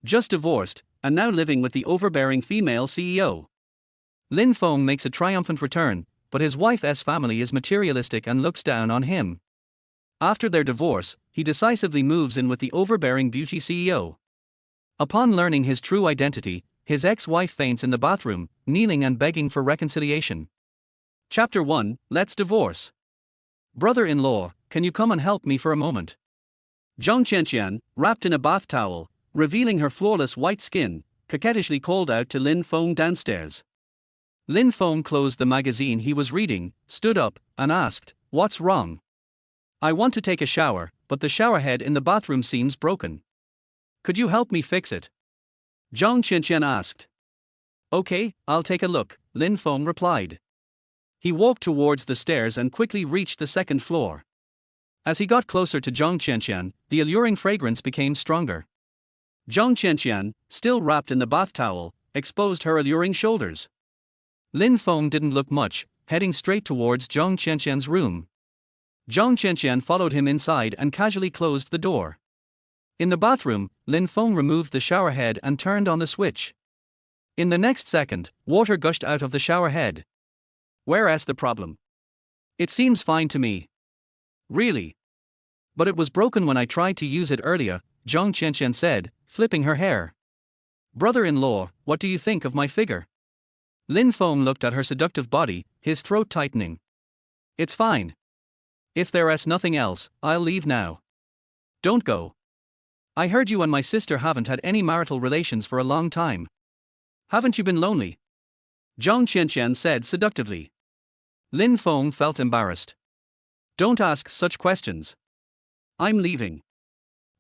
Just divorced, and now living with the overbearing female CEO. Lin Feng makes a triumphant return, but his wife's family is materialistic and looks down on him. After their divorce, he decisively moves in with the overbearing beauty CEO. Upon learning his true identity, his ex-wife faints in the bathroom, kneeling and begging for reconciliation. Chapter 1, Let's Divorce. Brother-in-law, can you come and help me for a moment? Zhang Qianqian, wrapped in a bath towel, revealing her flawless white skin, coquettishly called out to Lin Feng downstairs. Lin Feng closed the magazine he was reading, stood up, and asked, "What's wrong?" "I want to take a shower, but the showerhead in the bathroom seems broken. Could you help me fix it?" Zhang Qianqian asked. "Okay, I'll take a look," Lin Feng replied. He walked towards the stairs and quickly reached the second floor. As he got closer to Zhang Qianqian, the alluring fragrance became stronger. Zhang Qianqian, still wrapped in the bath towel, exposed her alluring shoulders. Lin Feng didn't look much, heading straight towards Zhang Qianqian's room. Zhang Qianqian followed him inside and casually closed the door. In the bathroom, Lin Feng removed the showerhead and turned on the switch. In the next second, water gushed out of the showerhead. "Where's the problem? It seems fine to me." "Really? But it was broken when I tried to use it earlier," Zhang Qianqian said, flipping her hair. "Brother-in-law, what do you think of my figure?" Lin Feng looked at her seductive body, his throat tightening. "It's fine. If there's nothing else, I'll leave now." "Don't go. I heard you and my sister haven't had any marital relations for a long time. Haven't you been lonely?" Zhang Qianqian said seductively. Lin Feng felt embarrassed. "Don't ask such questions. I'm leaving.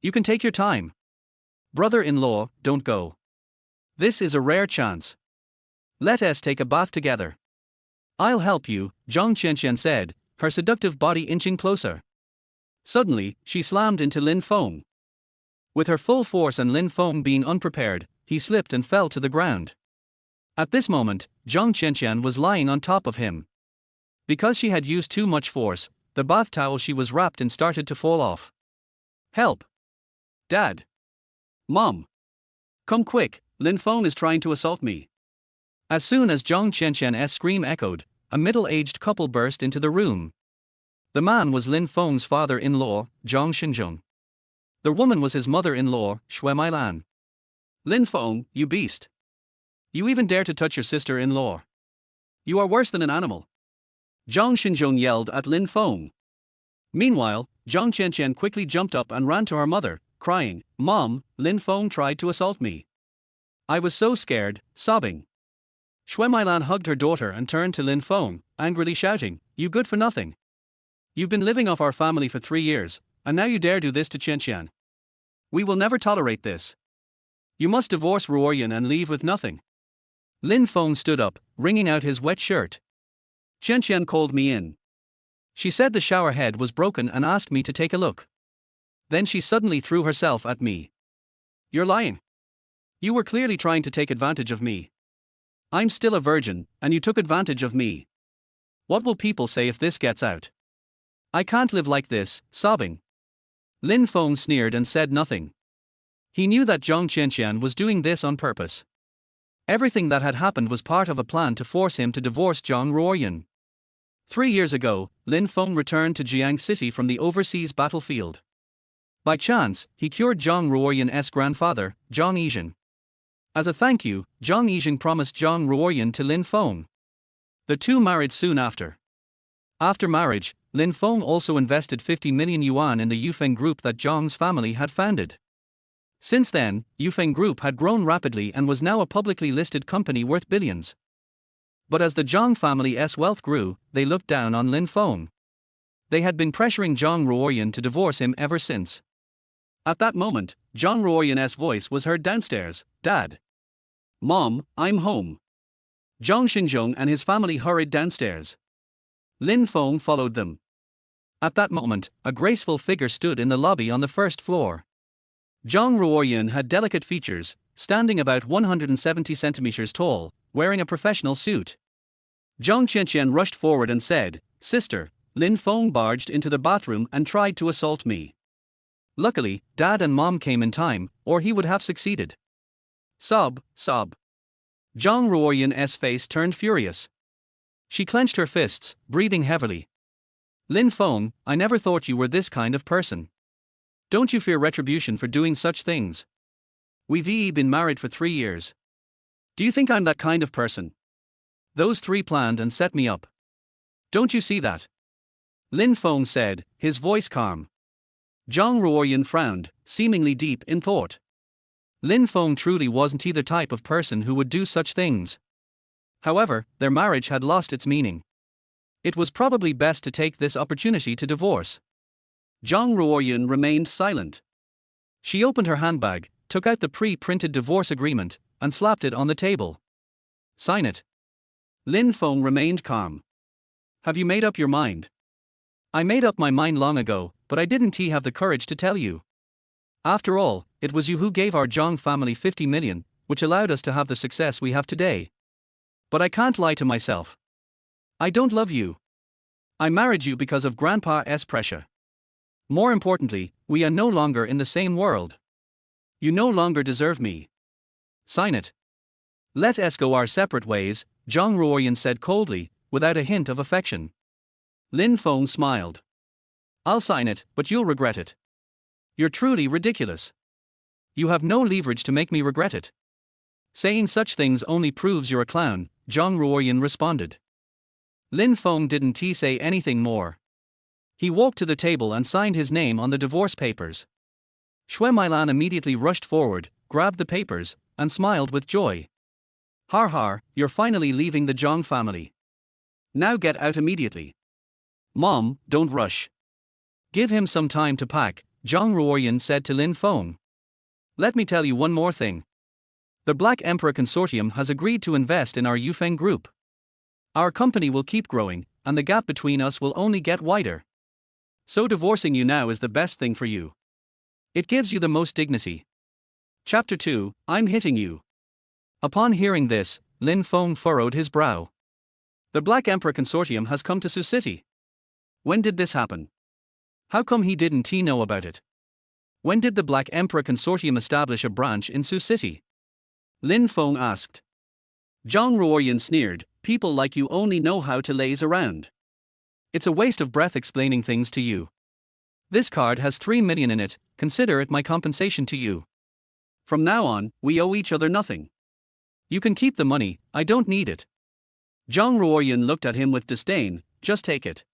You can take your time. Brother-in-law, don't go. This is a rare chance. Let us take a bath together." "I'll help you," Zhang Qianqian said, her seductive body inching closer. Suddenly, she slammed into Lin Feng. With her full force and Lin Feng being unprepared, he slipped and fell to the ground. At this moment, Zhang Qianqian was lying on top of him. Because she had used too much force, the bath towel she was wrapped in started to fall off. "Help! Dad! Mom! Come quick, Lin Feng is trying to assault me." As soon as Zhang Qianqian's scream echoed, a middle-aged couple burst into the room. The man was Lin Feng's father-in-law, Zhang Xinzhong. The woman was his mother-in-law, Shui Mailan. "Lin Feng, you beast! You even dare to touch your sister-in-law! You are worse than an animal!" Zhang Xinzhong yelled at Lin Feng. Meanwhile, Zhang Qianqian quickly jumped up and ran to her mother, crying, "Mom, Lin Feng tried to assault me. I was so scared," sobbing. Shui Mailan hugged her daughter and turned to Lin Feng, angrily shouting, "You good for nothing! You've been living off our family for 3 years, and now you dare do this to Qianqian. We will never tolerate this. You must divorce Ruoyan and leave with nothing." Lin Feng stood up, wringing out his wet shirt. "Qianqian called me in. She said the shower head was broken and asked me to take a look. Then she suddenly threw herself at me." "You're lying. You were clearly trying to take advantage of me. I'm still a virgin, and you took advantage of me. What will people say if this gets out? I can't live like this," sobbing. Lin Feng sneered and said nothing. He knew that Zhang Qianqian was doing this on purpose. Everything that had happened was part of a plan to force him to divorce Zhang Ruoyan. 3 years ago, Lin Feng returned to Jiang City from the overseas battlefield. By chance, he cured Zhang Ruoyan's grandfather, Zhang Yizhen. As a thank you, Zhang Yizhen promised Zhang Ruoyan to Lin Feng. The two married soon after. After marriage, Lin Feng also invested 50 million yuan in the Yufeng Group that Zhang's family had founded. Since then, Yufeng Group had grown rapidly and was now a publicly listed company worth billions. But as the Zhang family's wealth grew, they looked down on Lin Feng. They had been pressuring Zhang Ruoyan to divorce him ever since. At that moment, Zhang Ruoyan's voice was heard downstairs, "Dad! Mom, I'm home." Zhang Xinzhong and his family hurried downstairs. Lin Feng followed them. At that moment, a graceful figure stood in the lobby on the first floor. Zhang Ruoyan had delicate features, standing about 170 centimeters tall, wearing a professional suit. Zhang Qianqian rushed forward and said, "Sister, Lin Feng barged into the bathroom and tried to assault me. Luckily, Dad and Mom came in time, or he would have succeeded." Sob, sob. Zhang Ruoyan's face turned furious. She clenched her fists, breathing heavily. Lin Feng, I never thought you were this kind of person. Don't you fear retribution for doing such things? We've been married for 3 years. Do you think I'm that kind of person? Those three planned and set me up. Don't you see that? Lin Feng said, his voice calm. Zhang Ruoyan frowned, seemingly deep in thought. Lin Feng truly wasn't he the type of person who would do such things. However, their marriage had lost its meaning. It was probably best to take this opportunity to divorce. Zhang Ruoyan remained silent. She opened her handbag, took out the pre-printed divorce agreement, and slapped it on the table. Sign it. Lin Feng remained calm. Have you made up your mind? I made up my mind long ago, but I didn't have the courage to tell you. After all, it was you who gave our Zhang family 50 million, which allowed us to have the success we have today. But I can't lie to myself. I don't love you. I married you because of Grandpa's pressure. More importantly, we are no longer in the same world. You no longer deserve me. Sign it. Let us go our separate ways, Zhang Ruoyan said coldly, without a hint of affection. Lin Feng smiled. I'll sign it, but you'll regret it. You're truly ridiculous. You have no leverage to make me regret it. Saying such things only proves you're a clown, Zhang Ruoyan responded. Lin Feng didn't say anything more. He walked to the table and signed his name on the divorce papers. Xue Mailan immediately rushed forward, grabbed the papers, and smiled with joy. Har har, you're finally leaving the Zhang family. Now get out immediately. Mom, don't rush. Give him some time to pack, Zhang Ruoyan said to Lin Feng. Let me tell you one more thing. The Black Emperor Consortium has agreed to invest in our Yufeng group. Our company will keep growing, and the gap between us will only get wider. So divorcing you now is the best thing for you. It gives you the most dignity. Chapter 2, I'm hitting you. Upon hearing this, Lin Feng furrowed his brow. The Black Emperor Consortium has come to Sioux City. When did this happen? How come he didn't know about it? When did the Black Emperor Consortium establish a branch in Sioux City? Lin Feng asked. Zhang Ruoyan sneered, people like you only know how to laze around. It's a waste of breath explaining things to you. This card has 3 million in it, consider it my compensation to you. From now on, we owe each other nothing. You can keep the money, I don't need it. Zhang Ruoyan looked at him with disdain, just take it.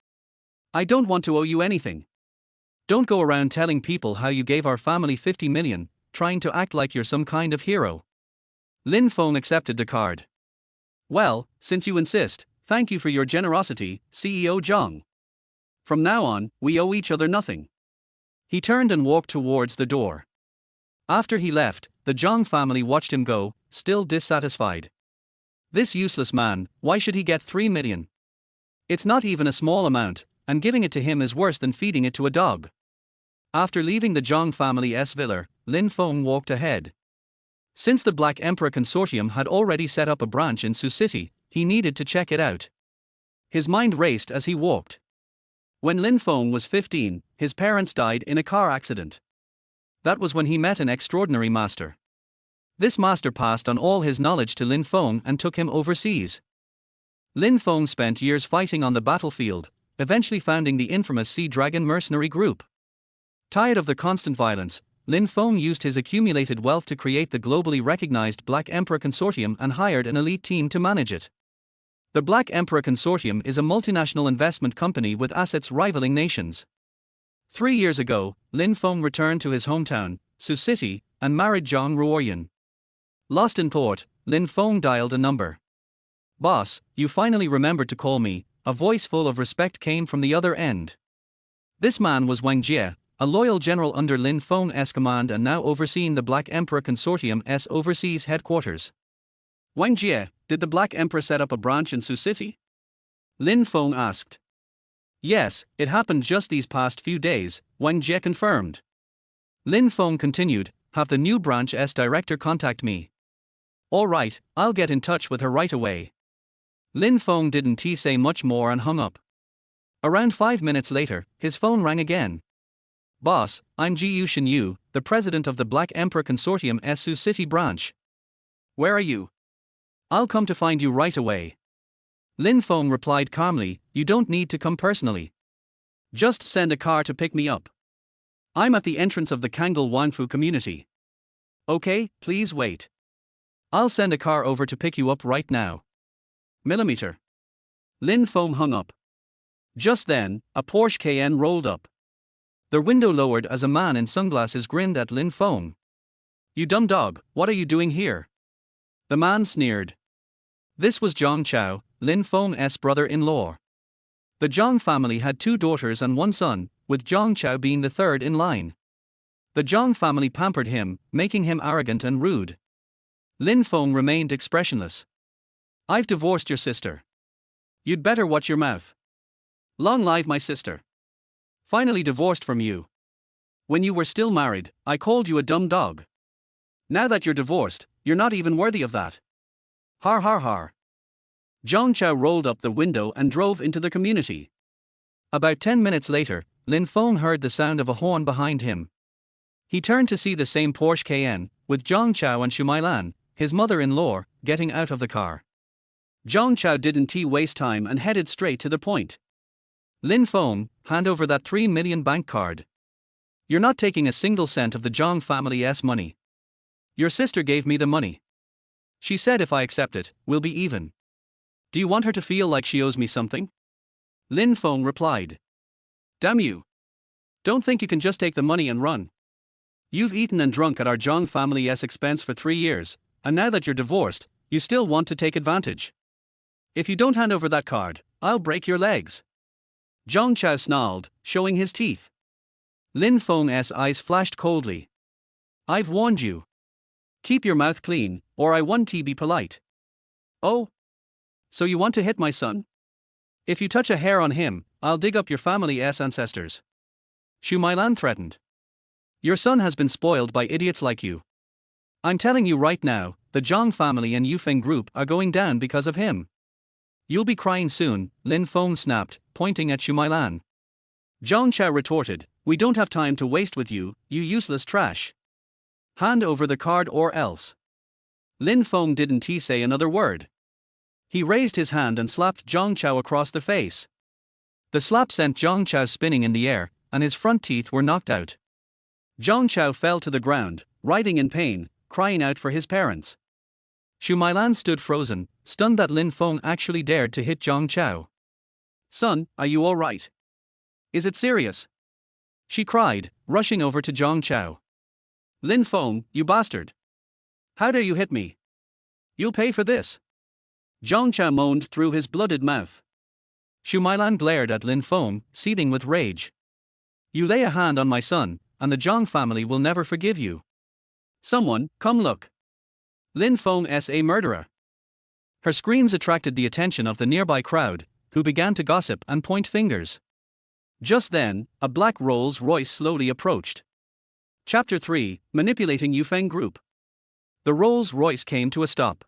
I don't want to owe you anything. Don't go around telling people how you gave our family 50 million, trying to act like you're some kind of hero. Lin Feng accepted the card. Well, since you insist, thank you for your generosity, CEO Zhang. From now on, we owe each other nothing. He turned and walked towards the door. After he left, the Zhang family watched him go, still dissatisfied. This useless man, why should he get 3 million? It's not even a small amount, and giving it to him is worse than feeding it to a dog. After leaving the Zhang family's villa, Lin Feng walked ahead. Since the Black Emperor Consortium had already set up a branch in Sioux City, he needed to check it out. His mind raced as he walked. When Lin Feng was 15, his parents died in a car accident. That was when he met an extraordinary master. This master passed on all his knowledge to Lin Feng and took him overseas. Lin Feng spent years fighting on the battlefield, eventually founding the infamous Sea Dragon mercenary group. Tired of the constant violence, Lin Feng used his accumulated wealth to create the globally recognized Black Emperor Consortium and hired an elite team to manage it. The Black Emperor Consortium is a multinational investment company with assets rivaling nations. 3 years ago, Lin Feng returned to his hometown, Sioux City, and married Zhang Ruoyan. Lost in thought, Lin Feng dialed a number. Boss, you finally remembered to call me, a voice full of respect came from the other end. This man was Wang Jie, a loyal general under Lin Feng's command and now overseeing the Black Emperor Consortium's overseas headquarters. Wang Jie, did the Black Emperor set up a branch in Sioux City? Lin Feng asked. Yes, it happened just these past few days, Wang Jie confirmed. Lin Feng continued, have the new branch's director contact me. All right, I'll get in touch with her right away. Lin Feng didn't say much more and hung up. Around 5 minutes later, his phone rang again. Boss, I'm Ji Yu, the president of the Black Emperor Consortium's Sioux City branch. Where are you? I'll come to find you right away. Lin Feng replied calmly, you don't need to come personally. Just send a car to pick me up. I'm at the entrance of the Kangal Wanfu community. Okay, please wait. I'll send a car over to pick you up right now. Millimeter. Lin Feng hung up. Just then, a Porsche Cayenne rolled up. The window lowered as a man in sunglasses grinned at Lin Feng. You dumb dog, what are you doing here? The man sneered. This was Zhang Chao, Lin Feng's brother-in-law. The Zhang family had 2 daughters and 1 son, with Zhang Chao being the third in line. The Zhang family pampered him, making him arrogant and rude. Lin Feng remained expressionless. I've divorced your sister. You'd better watch your mouth. Long live my sister. Finally divorced from you. When you were still married, I called you a dumb dog. Now that you're divorced, you're not even worthy of that. Har har har. Zhang Chao rolled up the window and drove into the community. About 10 minutes later, Lin Feng heard the sound of a horn behind him. He turned to see the same Porsche Cayenne, with Zhang Chao and Shumailan, his mother-in-law, getting out of the car. Zhang Chao didn't waste time and headed straight to the point. Lin Feng, hand over that 3 million bank card. You're not taking a single cent of the Zhang family's money. Your sister gave me the money. She said if I accept it, we'll be even. Do you want her to feel like she owes me something? Lin Feng replied. Damn you. Don't think you can just take the money and run. You've eaten and drunk at our Zhang family's expense for 3 years, and now that you're divorced, you still want to take advantage. If you don't hand over that card, I'll break your legs. Zhang Chao snarled, showing his teeth. Lin Feng's eyes flashed coldly. I've warned you. Keep your mouth clean, or I want to be polite. Oh? So you want to hit my son? If you touch a hair on him, I'll dig up your family's ancestors. Shumailan threatened. Your son has been spoiled by idiots like you. I'm telling you right now, the Zhang family and Yufeng group are going down because of him. You'll be crying soon, Lin Feng snapped, pointing at Shumailan. Zhang Chao retorted, we don't have time to waste with you, you useless trash. Hand over the card or else. Lin Feng didn't say another word. He raised his hand and slapped Zhang Chao across the face. The slap sent Zhang Chao spinning in the air, and his front teeth were knocked out. Zhang Chao fell to the ground, writhing in pain, crying out for his parents. Shumailan stood frozen, stunned that Lin Feng actually dared to hit Zhang Chao. Son, are you all right? Is it serious? She cried, rushing over to Zhang Chao. Lin Feng, you bastard. How dare you hit me? You'll pay for this. Zhang Chao moaned through his blooded mouth. Shumailan glared at Lin Feng, seething with rage. You lay a hand on my son, and the Zhang family will never forgive you. Someone, come look. Lin Feng's a murderer. Her screams attracted the attention of the nearby crowd, who began to gossip and point fingers. Just then, a black Rolls-Royce slowly approached. Chapter 3, Manipulating Yufeng Group. The Rolls-Royce came to a stop.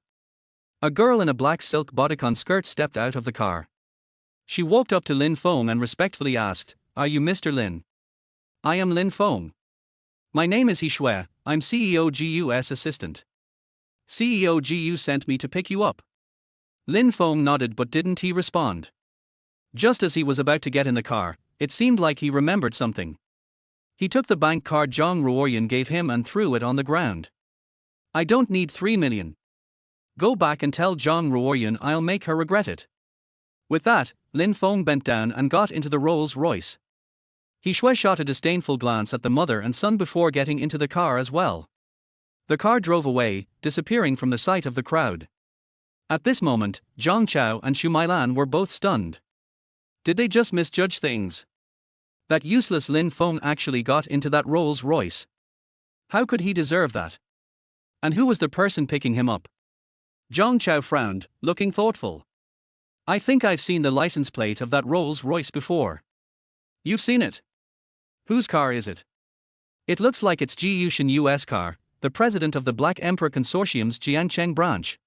A girl in a black silk bodycon skirt stepped out of the car. She walked up to Lin Feng and respectfully asked, Are you Mr. Lin? I am Lin Feng. My name is He Shui, I'm CEO GU's assistant. CEO GU sent me to pick you up. Lin Feng nodded but didn't respond. Just as he was about to get in the car, it seemed like he remembered something. He took the bank card Zhang Ruoyan gave him and threw it on the ground. I don't need 3 million. Go back and tell Zhang Ruoyan I'll make her regret it. With that, Lin Feng bent down and got into the Rolls-Royce. He Shui shot a disdainful glance at the mother and son before getting into the car as well. The car drove away, disappearing from the sight of the crowd. At this moment, Zhang Chao and Shumailan were both stunned. Did they just misjudge things? That useless Lin Feng actually got into that Rolls-Royce. How could he deserve that? And who was the person picking him up? Zhang Chao frowned, looking thoughtful. I think I've seen the license plate of that Rolls-Royce before. You've seen it? Whose car is it? It looks like it's Ji Yushin US car, the president of the Black Emperor Consortium's Jiancheng branch.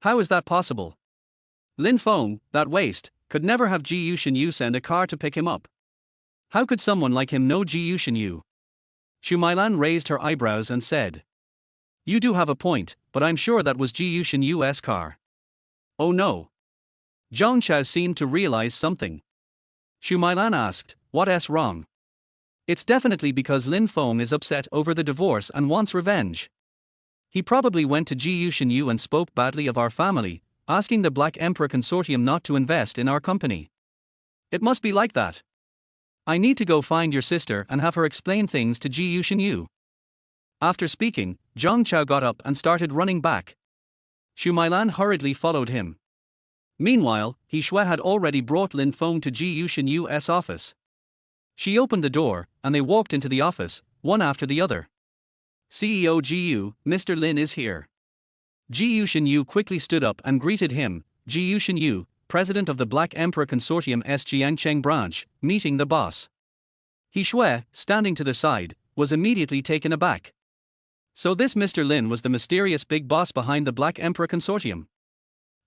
How is that possible? Lin Feng, that waste, could never have Ji Yushin Yu send a car to pick him up. How could someone like him know Ji Yushin Yu? Shumailan raised her eyebrows and said. You do have a point, but I'm sure that was Ji Yushin Yu's car. Oh no. Zhang Chao seemed to realize something. Xu Mailan asked, what's wrong? It's definitely because Lin Feng is upset over the divorce and wants revenge. He probably went to Ji Yushin Yu and spoke badly of our family, asking the Black Emperor Consortium not to invest in our company. It must be like that. I need to go find your sister and have her explain things to Ji Yushin Yu. After speaking, Zhang Chao got up and started running back. Xu Mailan hurriedly followed him. Meanwhile, He Shui had already brought Lin Feng to Ji Yushin Yu's office. She opened the door, and they walked into the office, one after the other. CEO Ji Yu, Mr. Lin is here. Ji Yushin Yu quickly stood up and greeted him. Ji Yushin Yu, president of the Black Emperor Consortium's Jiangcheng branch, meeting the boss. He Shui, standing to the side, was immediately taken aback. So this Mr. Lin was the mysterious big boss behind the Black Emperor Consortium.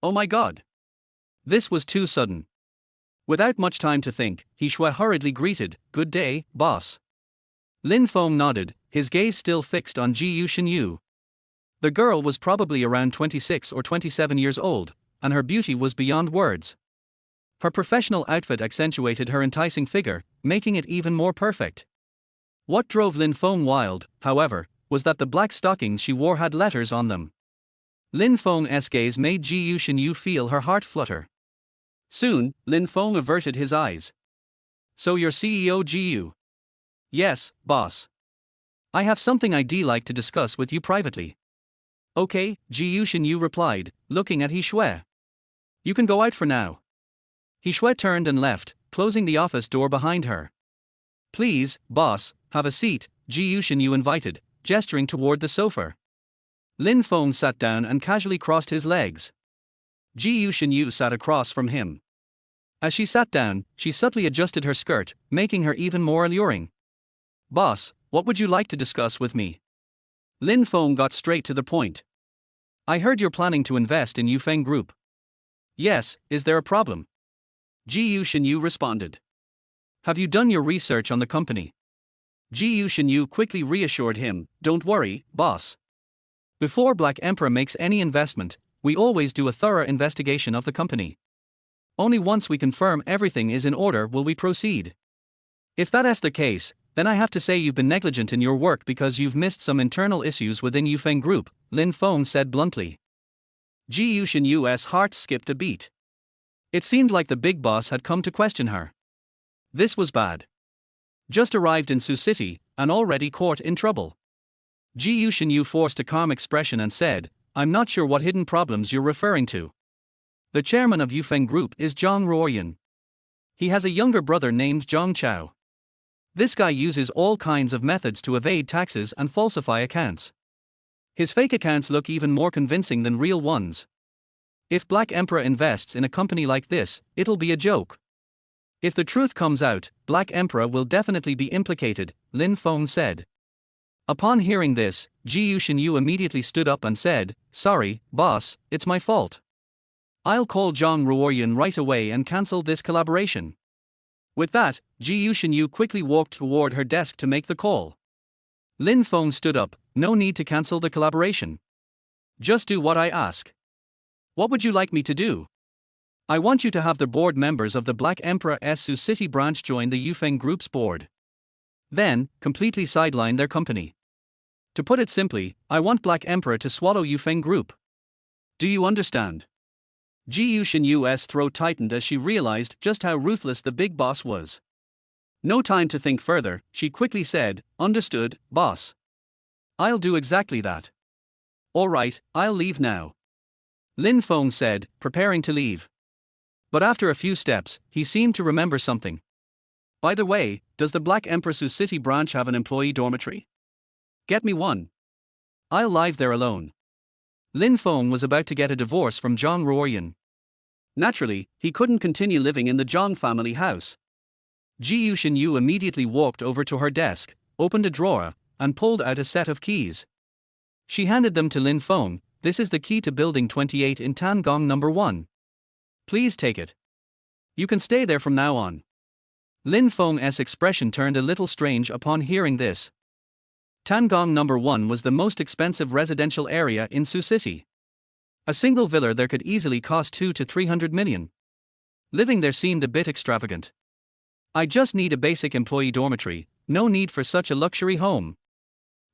Oh my god. This was too sudden. Without much time to think, He Shui hurriedly greeted, good day, boss. Lin Feng nodded, his gaze still fixed on Ji Yushin Yu. The girl was probably around 26 or 27 years old, and her beauty was beyond words. Her professional outfit accentuated her enticing figure, making it even more perfect. What drove Lin Feng wild, however, was that the black stockings she wore had letters on them. Lin Feng's gaze made Ji Yushin Yu feel her heart flutter. Soon, Lin Feng averted his eyes. So you're CEO Ji Yu? Yes, boss. I have something I'd like to discuss with you privately. Okay, Ji Yushin Yu replied, looking at He Shui. You can go out for now. He Shui turned and left, closing the office door behind her. Please, boss, have a seat, Ji Yushin Yu invited, gesturing toward the sofa. Lin Feng sat down and casually crossed his legs. Ji Yushin Yu sat across from him. As she sat down, she subtly adjusted her skirt, making her even more alluring. Boss, what would you like to discuss with me? Lin Feng got straight to the point. I heard you're planning to invest in Yufeng Group. Yes, is there a problem? Ji Yushin Yu responded. Have you done your research on the company? Ji Yushin Yu quickly reassured him, don't worry, boss. Before Black Emperor makes any investment, we always do a thorough investigation of the company. Only once we confirm everything is in order will we proceed. If that's the case, then I have to say you've been negligent in your work because you've missed some internal issues within Yufeng Group, Lin Feng said bluntly. Ji Yushin Yu's heart skipped a beat. It seemed like the big boss had come to question her. This was bad. Just arrived in Sioux City, and already caught in trouble. Ji Yushin Yu forced a calm expression and said, I'm not sure what hidden problems you're referring to. The chairman of Yufeng Group is Zhang Ruoyan. He has a younger brother named Zhang Chao. This guy uses all kinds of methods to evade taxes and falsify accounts. His fake accounts look even more convincing than real ones. If Black Emperor invests in a company like this, it'll be a joke. If the truth comes out, Black Emperor will definitely be implicated, Lin Feng said. Upon hearing this, Ji Yushin Yu immediately stood up and said, sorry, boss, it's my fault. I'll call Zhang Ruoyan right away and cancel this collaboration. With that, Ji Yushin Yu quickly walked toward her desk to make the call. Lin Feng stood up, no need to cancel the collaboration. Just do what I ask. What would you like me to do? I want you to have the board members of the Black Emperor Sioux City branch join the Yufeng Group's board. Then, completely sideline their company. To put it simply, I want Black Emperor to swallow Yufeng Group. Do you understand? Ji Yushin Yu's throat tightened as she realized just how ruthless the big boss was. No time to think further, she quickly said, understood, boss. I'll do exactly that. All right, I'll leave now. Lin Feng said, preparing to leave. But after a few steps, he seemed to remember something. By the way, does the Black Emperor Sioux City branch have an employee dormitory? Get me one. I'll live there alone. Lin Feng was about to get a divorce from Zhang Ruoyan. Naturally, he couldn't continue living in the Zhang family house. Ji Yushin Yu immediately walked over to her desk, opened a drawer, and pulled out a set of keys. She handed them to Lin Feng. This is the key to Building 28 in Tangong No. 1. Please take it. You can stay there from now on. Lin Feng's expression turned a little strange upon hearing this. Tangong number 1 was the most expensive residential area in Sioux City. A single villa there could easily cost 2 to 300 million. Living there seemed a bit extravagant. I just need a basic employee dormitory, no need for such a luxury home.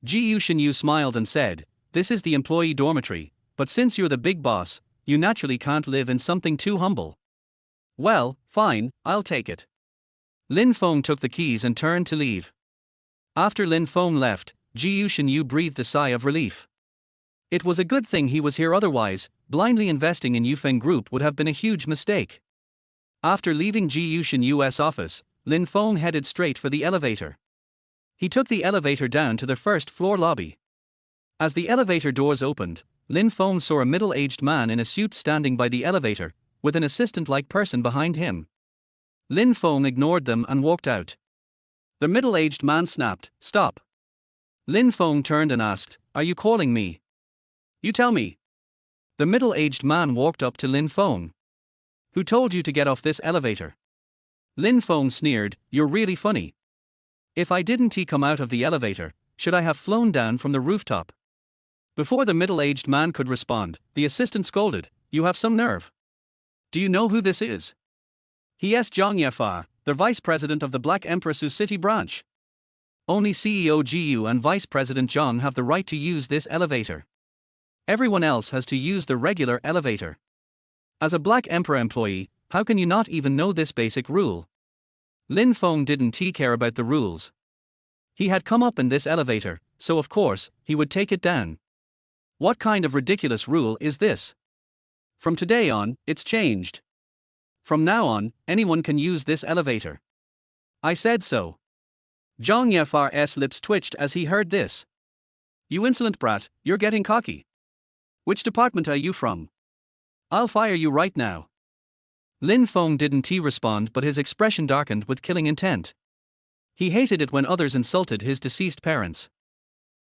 Ji Shinyu smiled and said, this is the employee dormitory, but since you're the big boss, you naturally can't live in something too humble. Well, fine, I'll take it. Lin Feng took the keys and turned to leave. After Lin Feng left, Ji Shinyu breathed a sigh of relief. It was a good thing he was here, otherwise, blindly investing in Yufeng Group would have been a huge mistake. After leaving Ji Shinyu's office, Lin Feng headed straight for the elevator. He took the elevator down to the first floor lobby. As the elevator doors opened, Lin Feng saw a middle-aged man in a suit standing by the elevator, with an assistant-like person behind him. Lin Feng ignored them and walked out. The middle-aged man snapped, "Stop." Lin Feng turned and asked, "Are you calling me?" "You tell me." The middle-aged man walked up to Lin Feng. "Who told you to get off this elevator?" Lin Feng sneered, "You're really funny. If I didn't come out of the elevator, should I have flown down from the rooftop?" Before the middle-aged man could respond, the assistant scolded, "You have some nerve. Do you know who this is?" "He-s Zhang Yefa, the vice president of the Black Emperor Sioux City branch. Only CEO Jiu and Vice President Zhang have the right to use this elevator. Everyone else has to use the regular elevator. As a Black Emperor employee, how can you not even know this basic rule?" Lin Feng didn't care about the rules. He had come up in this elevator, so of course, he would take it down. What kind of ridiculous rule is this? From today on, it's changed. From now on, anyone can use this elevator. I said so. Zhang Yefar's lips twitched as he heard this. "You insolent brat, you're getting cocky. Which department are you from? I'll fire you right now." Lin Feng didn't respond, but his expression darkened with killing intent. He hated it when others insulted his deceased parents.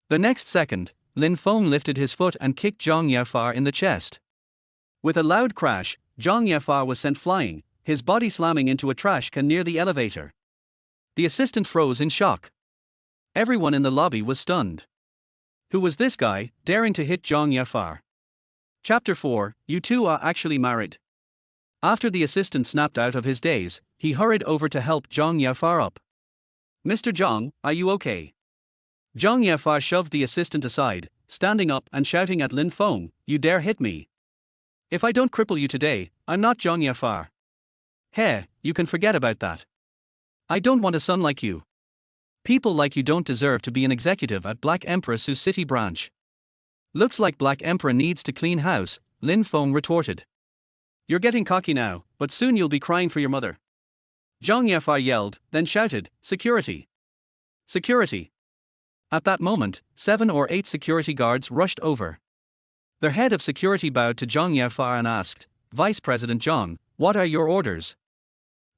The next second, Lin Feng lifted his foot and kicked Zhang Yefar in the chest. With a loud crash, Zhang Yefar was sent flying, his body slamming into a trash can near the elevator. The assistant froze in shock. Everyone in the lobby was stunned. Who was this guy, daring to hit Zhang Yefar? Chapter 4, You two are actually married. After the assistant snapped out of his daze, he hurried over to help Zhang Yefar up. "Mr. Zhang, are you okay?" Zhang Yefar shoved the assistant aside, standing up and shouting at Lin Feng, "You dare hit me? If I don't cripple you today, I'm not Zhang Yefar. Hey, you can forget about that. I don't want a son like you. People like you don't deserve to be an executive at Black Emperor Sioux City branch." "Looks like Black Emperor needs to clean house," Lin Feng retorted. "You're getting cocky now, but soon you'll be crying for your mother." Zhang Yefar yelled, then shouted, "Security! Security!" At that moment, 7 or 8 security guards rushed over. Their head of security bowed to Zhang Yefar and asked, "Vice President Zhang, what are your orders?"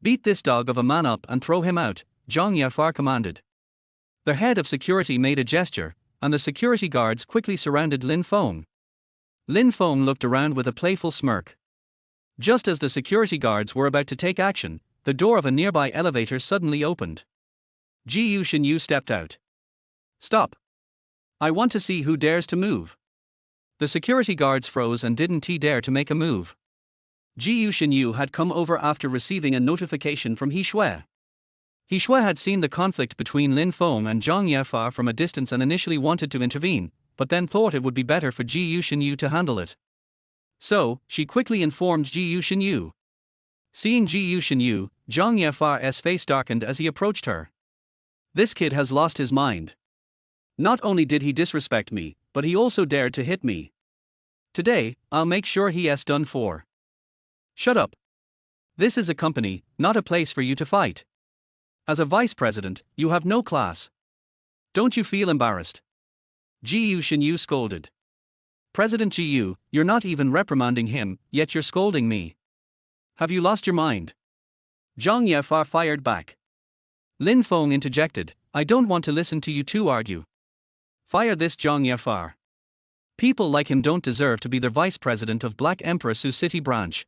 "Beat this dog of a man up and throw him out," Zhang Yefar commanded. Their head of security made a gesture, and the security guards quickly surrounded Lin Feng. Lin Feng looked around with a playful smirk. Just as the security guards were about to take action, the door of a nearby elevator suddenly opened. Ji Shinyu stepped out. "Stop. I want to see who dares to move." The security guards froze and didn't dare to make a move. Ji Shinyu had come over after receiving a notification from He Shui. He Shui had seen the conflict between Lin Feng and Zhang Yefar from a distance and initially wanted to intervene, but then thought it would be better for Ji Shinyu to handle it. So, she quickly informed Ji Shinyu. Seeing Ji Shinyu, Zhang Yefar's face darkened as he approached her. "This kid has lost his mind. Not only did he disrespect me, but he also dared to hit me. Today, I'll make sure he's done for." "Shut up. This is a company, not a place for you to fight. As a vice president, you have no class. Don't you feel embarrassed?" Ji Shinyu scolded. "President Ji, you're not even reprimanding him, yet you're scolding me. Have you lost your mind?" Zhang Yefar fired back. Lin Feng interjected, "I don't want to listen to you two argue. Fire this Zhang Yefar. People like him don't deserve to be the vice president of Black Emperor Sioux City branch."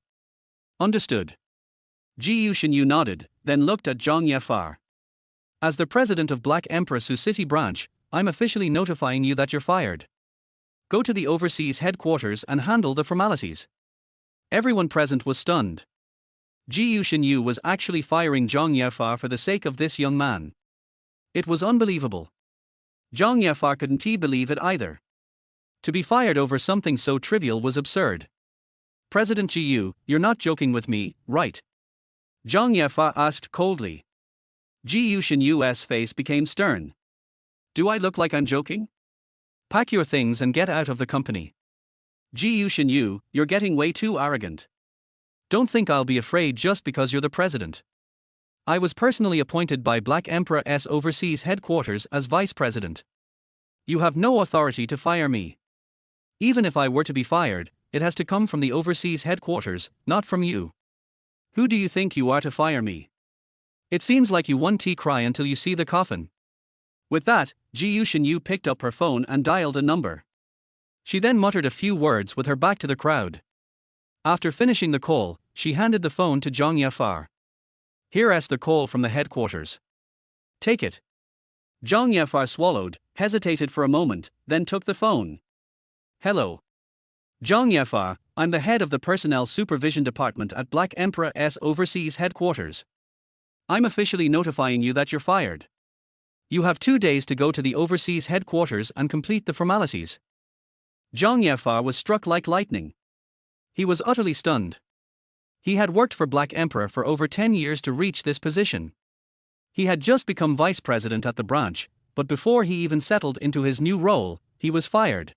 "Understood." Ji Shinyu nodded, then looked at Zhang Yefar. "As the president of Black Emperor Sioux City branch, I'm officially notifying you that you're fired. Go to the overseas headquarters and handle the formalities." Everyone present was stunned. Ji Yusheng was actually firing Zhang Yafa for the sake of this young man. It was unbelievable. Zhang Yafa couldn't believe it either. To be fired over something so trivial was absurd. "President Ji Yu, you're not joking with me, right?" Zhang Yafa asked coldly. Ji Yusheng's face became stern. "Do I look like I'm joking? Pack your things and get out of the company. Ji Yusheng, you're getting way too arrogant. Don't think I'll be afraid just because you're the president. I was personally appointed by Black Emperor's overseas headquarters as vice president. You have no authority to fire me. Even if I were to be fired, it has to come from the overseas headquarters, not from you. Who do you think you are to fire me? It seems like you won't cry until you see the coffin." With that, Ji Yusheng picked up her phone and dialed a number. She then muttered a few words with her back to the crowd. After finishing the call, she handed the phone to Zhang Yafar. "Here's the call from the headquarters. Take it." Zhang Yafar swallowed, hesitated for a moment, then took the phone. "Hello. Zhang Yafar, I'm the head of the Personnel Supervision Department at Black Emperor's overseas headquarters. I'm officially notifying you that you're fired. You have 2 days to go to the overseas headquarters and complete the formalities." Zhang Yafar was struck like lightning. He was utterly stunned. He had worked for Black Emperor for over 10 years to reach this position. He had just become vice president at the branch, but before he even settled into his new role, he was fired.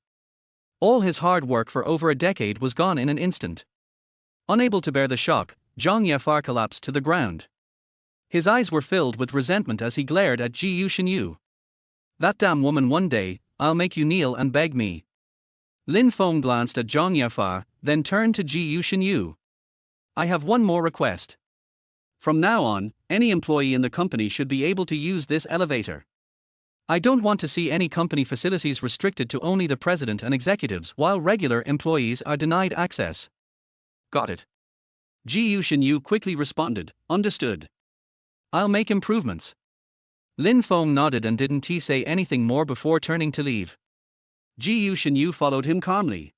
All his hard work for over a decade was gone in an instant. Unable to bear the shock, Zhang Yafar collapsed to the ground. His eyes were filled with resentment as he glared at Ji Yusheng. "That damn woman, one day, I'll make you kneel and beg me." Lin Feng glanced at Zhang Yafar, then turned to Ji Yusheng. "I have one more request. From now on, any employee in the company should be able to use this elevator. I don't want to see any company facilities restricted to only the president and executives while regular employees are denied access." "Got it." Ji Yusheng quickly responded, "Understood. I'll make improvements." Lin Feng nodded and didn't say anything more before turning to leave. Ji Yusheng followed him calmly.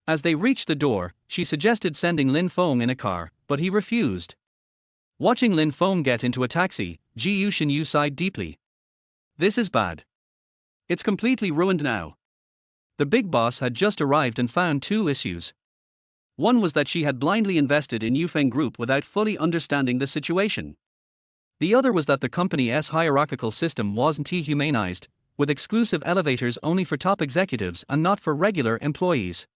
As they reached the door, she suggested sending Lin Feng in a car, but he refused. Watching Lin Feng get into a taxi, Ji Yusheng sighed deeply. "This is bad. It's completely ruined now." The big boss had just arrived and found 2 issues. One was that she had blindly invested in Yufeng Group without fully understanding the situation. The other was that the company's hierarchical system wasn't humanized, with exclusive elevators only for top executives and not for regular employees.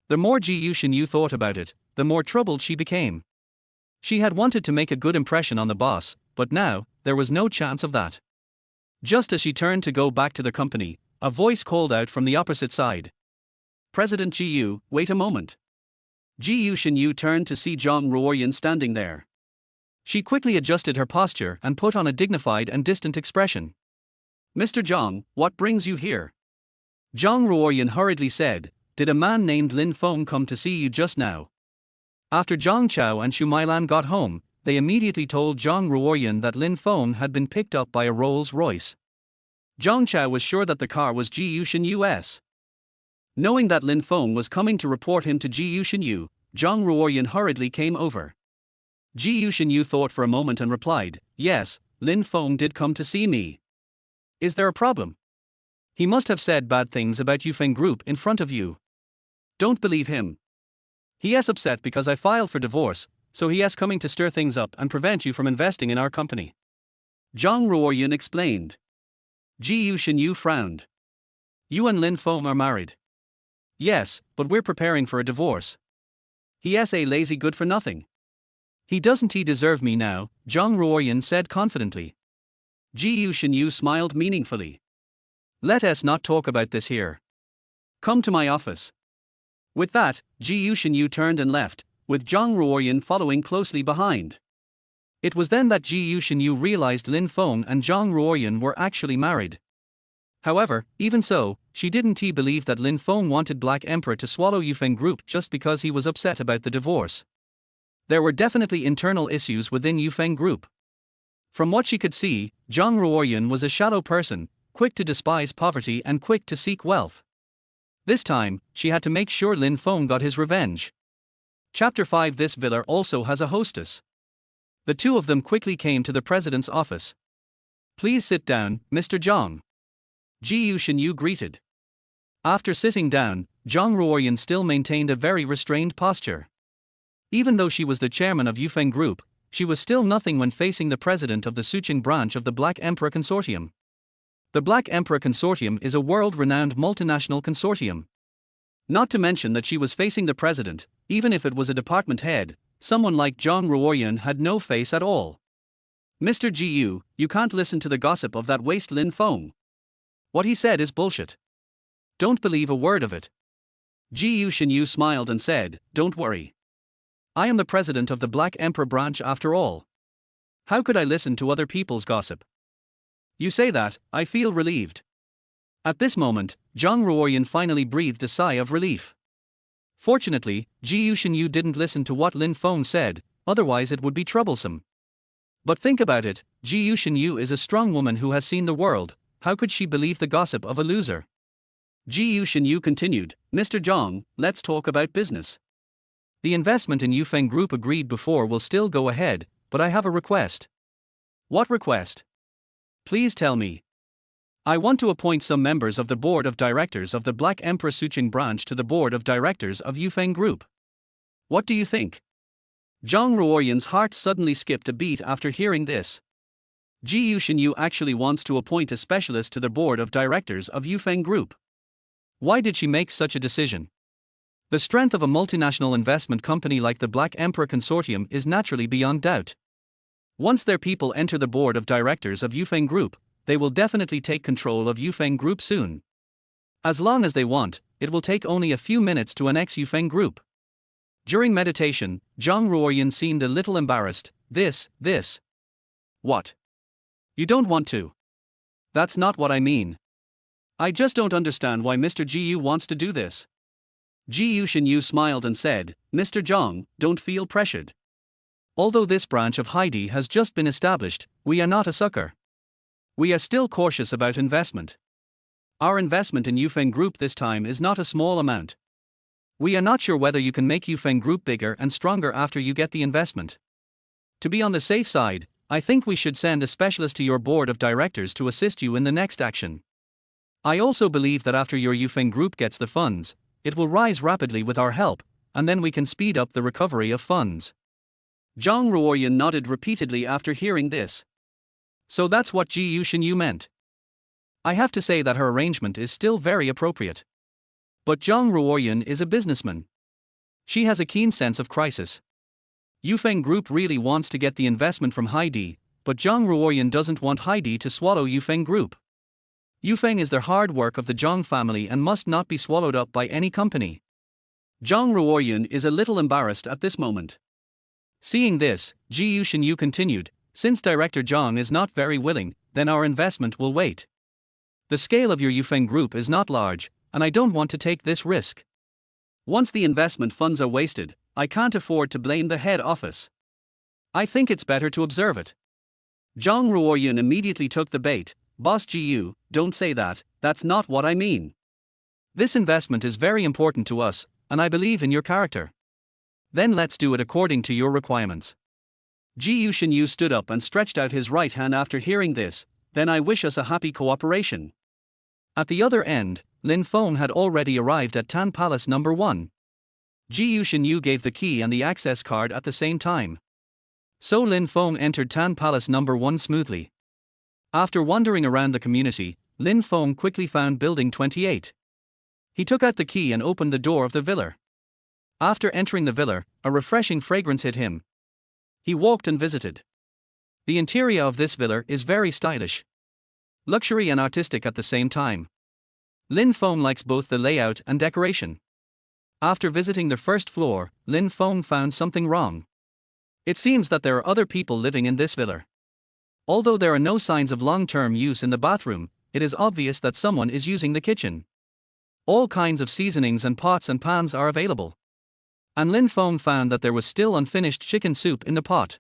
The more Ji Yusheng thought about it, the more troubled she became. She had wanted to make a good impression on the boss, but now, there was no chance of that. Just as she turned to go back to the company, a voice called out from the opposite side. "President Ji Yu, wait a moment." Ji Yusheng turned to see Zhang Ruoyan standing there. She quickly adjusted her posture and put on a dignified and distant expression. "Mr. Zhang, what brings you here?" Zhang Ruoyan hurriedly said, "Did a man named Lin Feng come to see you just now?" After Zhang Chao and Xu Mailan got home, they immediately told Zhang Ruoyan that Lin Feng had been picked up by a Rolls-Royce. Zhang Chao was sure that the car was Ji Yusheng's. Knowing that Lin Feng was coming to report him to Ji Yusheng, Zhang Ruoyan hurriedly came over. Ji Yusheng thought for a moment and replied, "Yes, Lin Feng did come to see me. Is there a problem? He must have said bad things about Yufeng Group in front of you. Don't believe him. He is upset because I filed for divorce, so he is coming to stir things up and prevent you from investing in our company." Zhang Ruoyan explained. Ji Yusheng frowned. "You and Lin Feng are married?" "Yes, but we're preparing for a divorce. He is a lazy good for nothing. He doesn't deserve me now," Zhang Ruoyan said confidently. Ji Yusheng smiled meaningfully. "Let us not talk about this here. Come to my office." With that, Ji Yusheng turned and left, with Zhang Ruoyan following closely behind. It was then that Ji Yusheng realized Lin Feng and Zhang Ruoyan were actually married. However, even so, she didn't believe that Lin Feng wanted Black Emperor to swallow Yufeng Group just because he was upset about the divorce. There were definitely internal issues within Yufeng Group. From what she could see, Zhang Ruoyan was a shallow person, quick to despise poverty and quick to seek wealth. This time, she had to make sure Lin Feng got his revenge. Chapter 5. This villa also has a hostess. The two of them quickly came to the president's office. Please sit down, Mr. Zhang. Ji Yusheng greeted. After sitting down, Zhang Ruoyan still maintained a very restrained posture. Even though she was the chairman of Yufeng Group, she was still nothing when facing the president of the Suqing branch of the Black Emperor Consortium. The Black Emperor Consortium is a world-renowned multinational consortium. Not to mention that she was facing the president, even if it was a department head, someone like Zhang Ruoyan had no face at all. Mr. Ji, you can't listen to the gossip of that waste Lin Feng. What he said is bullshit. Don't believe a word of it. Ji Yusheng smiled and said, don't worry. I am the president of the Black Emperor branch after all. How could I listen to other people's gossip? You say that, I feel relieved. At this moment, Zhang Ruoyan finally breathed a sigh of relief. Fortunately, Ji Yusheng didn't listen to what Lin Feng said, otherwise it would be troublesome. But think about it, Ji Yusheng is a strong woman who has seen the world. How could she believe the gossip of a loser? Ji Yusheng continued, Mr. Zhang, let's talk about business. The investment in Yufeng Group agreed before will still go ahead, but I have a request. What request? Please tell me. I want to appoint some members of the board of directors of the Black Emperor Suqing branch to the board of directors of Yufeng Group. What do you think? Zhang Ruoyan's heart suddenly skipped a beat after hearing this. Ji Yusheng actually wants to appoint a specialist to the board of directors of Yufeng Group. Why did she make such a decision? The strength of a multinational investment company like the Black Emperor Consortium is naturally beyond doubt. Once their people enter the board of directors of Yufeng Group, they will definitely take control of Yufeng Group soon. As long as they want, it will take only a few minutes to annex Yufeng Group. During meditation, Zhang Ruoyan seemed a little embarrassed. This. What? You don't want to? That's not what I mean. I just don't understand why Mr. Ji wants to do this. Ji Yusheng smiled and said, Mr. Zhang, don't feel pressured. Although this branch of Heidi has just been established, we are not a sucker. We are still cautious about investment. Our investment in Yufeng Group this time is not a small amount. We are not sure whether you can make Yufeng Group bigger and stronger after you get the investment. To be on the safe side, I think we should send a specialist to your board of directors to assist you in the next action. I also believe that after your Yufeng Group gets the funds, it will rise rapidly with our help, and then we can speed up the recovery of funds. Zhang Ruoyan nodded repeatedly after hearing this. So that's what Ji Yusheng meant. I have to say that her arrangement is still very appropriate. But Zhang Ruoyan is a businessman. She has a keen sense of crisis. Yufeng Group really wants to get the investment from Heidi, but Zhang Ruoyan doesn't want Heidi to swallow Yufeng Group. Yufeng is the hard work of the Zhang family and must not be swallowed up by any company. Zhang Ruoyan is a little embarrassed at this moment. Seeing this, Ji Yusheng continued, since Director Zhang is not very willing, then our investment will wait. The scale of your Yufeng Group is not large, and I don't want to take this risk. Once the investment funds are wasted, I can't afford to blame the head office. I think it's better to observe it. Zhang Ruoyan immediately took the bait. Boss Ji, don't say that, that's not what I mean. This investment is very important to us, and I believe in your character. Then let's do it according to your requirements. Ji Yusheng stood up and stretched out his right hand after hearing this. Then I wish us a happy cooperation. At the other end, Lin Feng had already arrived at Tan Palace No. 1. Ji Yusheng gave the key and the access card at the same time. So Lin Feng entered Tan Palace No. 1 smoothly. After wandering around the community, Lin Feng quickly found Building 28. He took out the key and opened the door of the villa. After entering the villa, a refreshing fragrance hit him. He walked and visited. The interior of this villa is very stylish. Luxury and artistic at the same time. Lin Feng likes both the layout and decoration. After visiting the first floor, Lin Feng found something wrong. It seems that there are other people living in this villa. Although there are no signs of long-term use in the bathroom, it is obvious that someone is using the kitchen. All kinds of seasonings and pots and pans are available. And Lin Feng found that there was still unfinished chicken soup in the pot.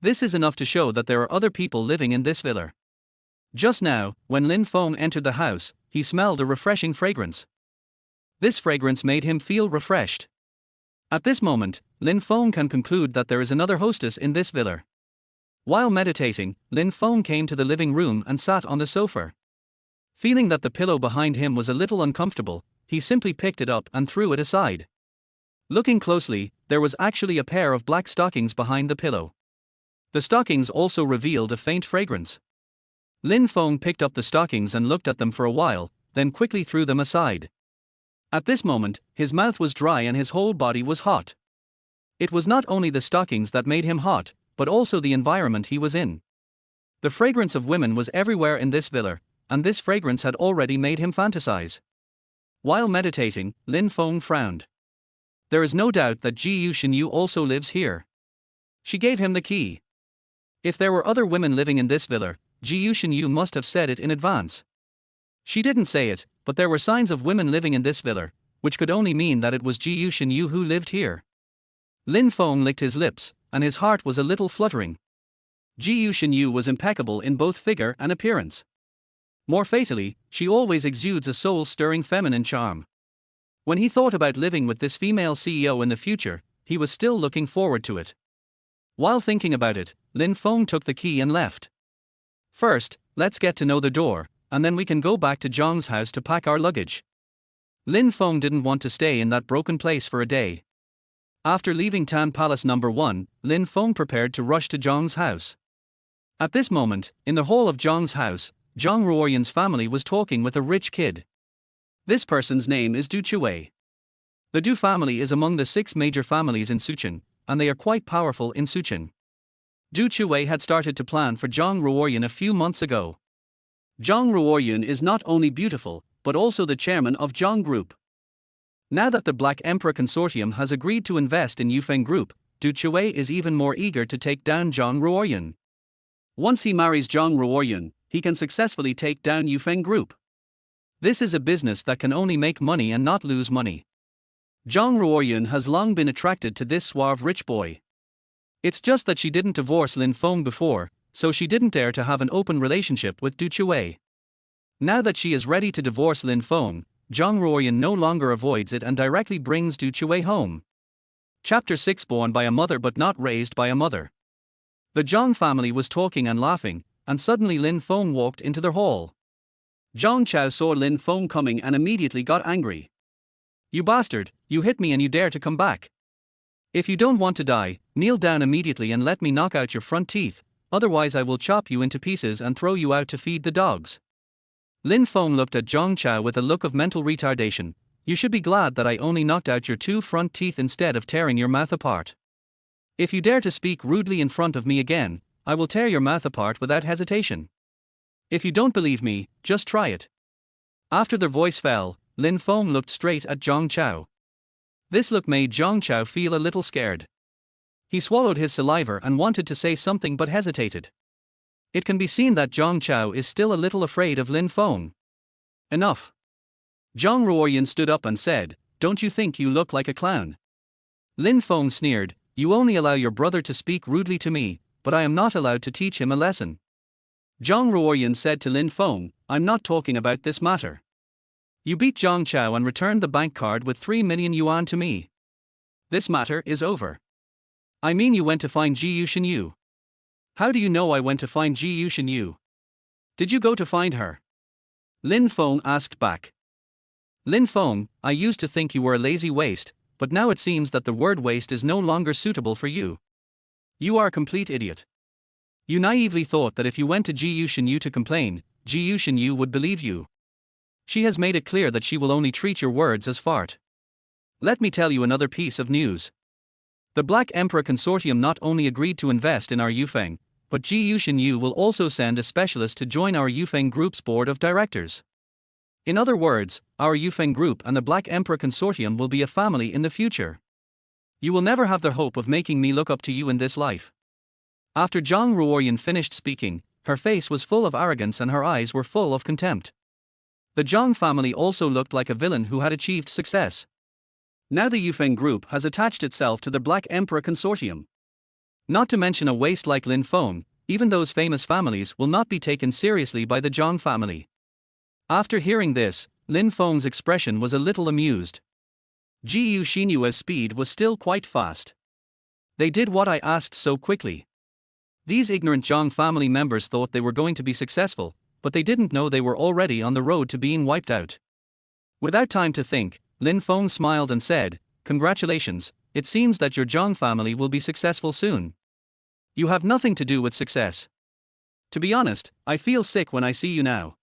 This is enough to show that there are other people living in this villa. Just now, when Lin Feng entered the house, he smelled a refreshing fragrance. This fragrance made him feel refreshed. At this moment, Lin Feng can conclude that there is another hostess in this villa. While meditating, Lin Feng came to the living room and sat on the sofa. Feeling that the pillow behind him was a little uncomfortable, he simply picked it up and threw it aside. Looking closely, there was actually a pair of black stockings behind the pillow. The stockings also revealed a faint fragrance. Lin Feng picked up the stockings and looked at them for a while, then quickly threw them aside. At this moment, his mouth was dry and his whole body was hot. It was not only the stockings that made him hot, but also the environment he was in. The fragrance of women was everywhere in this villa, and this fragrance had already made him fantasize. While meditating, Lin Feng frowned. There is no doubt that Ji Yuxinyu also lives here. She gave him the key. If there were other women living in this villa, Ji Yuxinyu must have said it in advance. She didn't say it, but there were signs of women living in this villa, which could only mean that it was Ji Yuxinyu who lived here. Lin Feng licked his lips, and his heart was a little fluttering. Ji Yuxinyu was impeccable in both figure and appearance. More fatally, she always exudes a soul-stirring feminine charm. When he thought about living with this female CEO in the future, he was still looking forward to it. While thinking about it, Lin Feng took the key and left. First, let's get to know the door, and then we can go back to Zhang's house to pack our luggage. Lin Feng didn't want to stay in that broken place for a day. After leaving Tan Palace No. 1, Lin Feng prepared to rush to Zhang's house. At this moment, in the hall of Zhang's house, Zhang Ruoyan's family was talking with a rich kid. This person's name is Du Chuei. The Du family is among the 6 major families in Suqin, and they are quite powerful in Suqin. Du Chuei had started to plan for Zhang Ruoyan a few months ago. Zhang Ruoyan is not only beautiful, but also the chairman of Zhang Group. Now that the Black Emperor Consortium has agreed to invest in Yufeng Group, Du Chuei is even more eager to take down Zhang Ruoyan. Once he marries Zhang Ruoyan, he can successfully take down Yufeng Group. This is a business that can only make money and not lose money. Zhang Ruoyan has long been attracted to this suave rich boy. It's just that she didn't divorce Lin Feng before, so she didn't dare to have an open relationship with Du Chuei. Now that she is ready to divorce Lin Feng, Zhang Ruoyan no longer avoids it and directly brings Du Chuei home. Chapter 6. Born by a mother but not raised by a mother. The Zhang family was talking and laughing, and suddenly Lin Feng walked into their hall. Zhang Chao saw Lin Feng coming and immediately got angry. "You bastard, you hit me and you dare to come back. If you don't want to die, kneel down immediately and let me knock out your front teeth, otherwise I will chop you into pieces and throw you out to feed the dogs." Lin Feng looked at Zhang Chao with a look of mental retardation. "You should be glad that I only knocked out your 2 front teeth instead of tearing your mouth apart. If you dare to speak rudely in front of me again, I will tear your mouth apart without hesitation. If you don't believe me, just try it." After their voice fell, Lin Feng looked straight at Zhang Chao. This look made Zhang Chao feel a little scared. He swallowed his saliva and wanted to say something but hesitated. It can be seen that Zhang Chao is still a little afraid of Lin Feng. "Enough." Zhang Ruoyan stood up and said, "Don't you think you look like a clown?" Lin Feng sneered, "You only allow your brother to speak rudely to me, but I am not allowed to teach him a lesson." Zhang Ruoyan said to Lin Feng, "I'm not talking about this matter. You beat Zhang Chao and returned the bank card with 3 million yuan to me. This matter is over." "I mean you went to find Ji Yuxinyu." "How do you know I went to find Ji Yuxinyu? Did you go to find her?" Lin Feng asked back. "Lin Feng, I used to think you were a lazy waste, but now it seems that the word waste is no longer suitable for you. You are a complete idiot. You naively thought that if you went to Ji Yuxinyu to complain, Ji Yuxinyu would believe you. She has made it clear that she will only treat your words as fart. Let me tell you another piece of news. The Black Emperor Consortium not only agreed to invest in our Yufeng, but Ji Yuxinyu will also send a specialist to join our Yufeng Group's board of directors. In other words, our Yufeng Group and the Black Emperor Consortium will be a family in the future. You will never have the hope of making me look up to you in this life." After Zhang Ruoyan finished speaking, her face was full of arrogance and her eyes were full of contempt. The Zhang family also looked like a villain who had achieved success. Now the Yufeng Group has attached itself to the Black Emperor Consortium. Not to mention a waste like Lin Feng, even those famous families will not be taken seriously by the Zhang family. After hearing this, Lin Feng's expression was a little amused. Jiu Xinyue's speed was still quite fast. They did what I asked so quickly. These ignorant Zhang family members thought they were going to be successful, but they didn't know they were already on the road to being wiped out. Without time to think, Lin Feng smiled and said, "Congratulations, it seems that your Zhang family will be successful soon. You have nothing to do with success. To be honest, I feel sick when I see you now.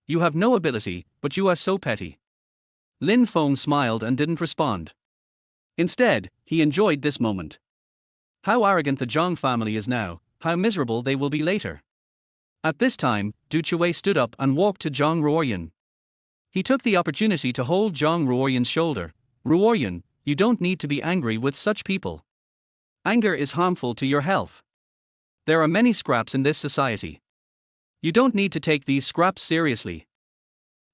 You have no ability, but you are so petty." Lin Feng smiled and didn't respond. Instead, he enjoyed this moment. How arrogant the Zhang family is now, how miserable they will be later. At this time, Du Chui stood up and walked to Zhang Ruoyan. He took the opportunity to hold Zhang Ruoyan's shoulder. "Ruoyan, you don't need to be angry with such people. Anger is harmful to your health. There are many scraps in this society. You don't need to take these scraps seriously."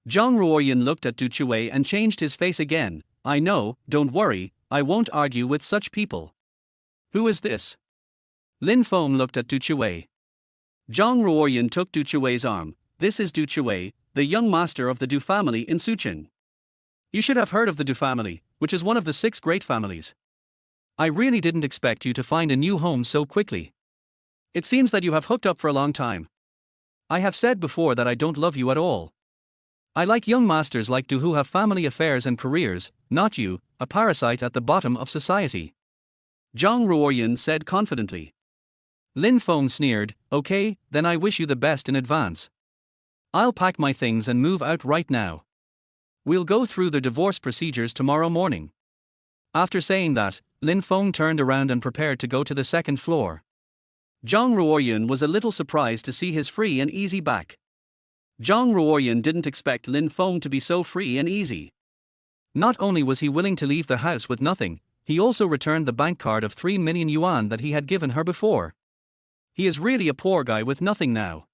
Zhang Ruoyan looked at Du Chui and changed his face again. "I know, don't worry, I won't argue with such people." "Who is this?" Lin Feng looked at Du Chui. Zhang Ruoyan took Du Chui's arm. "This is Du Chui, the young master of the Du family in Suqing. You should have heard of the Du family, which is one of the 6 great families. I really didn't expect you to find a new home so quickly. It seems that you have hooked up for a long time. I have said before that I don't love you at all. I like young masters like Du who have family affairs and careers, not you, a parasite at the bottom of society." Zhang Ruoyan said confidently. Lin Feng sneered, "Okay, then I wish you the best in advance. I'll pack my things and move out right now. We'll go through the divorce procedures tomorrow morning." After saying that, Lin Feng turned around and prepared to go to the second floor. Zhang Ruoyan was a little surprised to see his free and easy back. Zhang Ruoyan didn't expect Lin Feng to be so free and easy. Not only was he willing to leave the house with nothing, he also returned the bank card of 3 million yuan that he had given her before. He is really a poor guy with nothing now.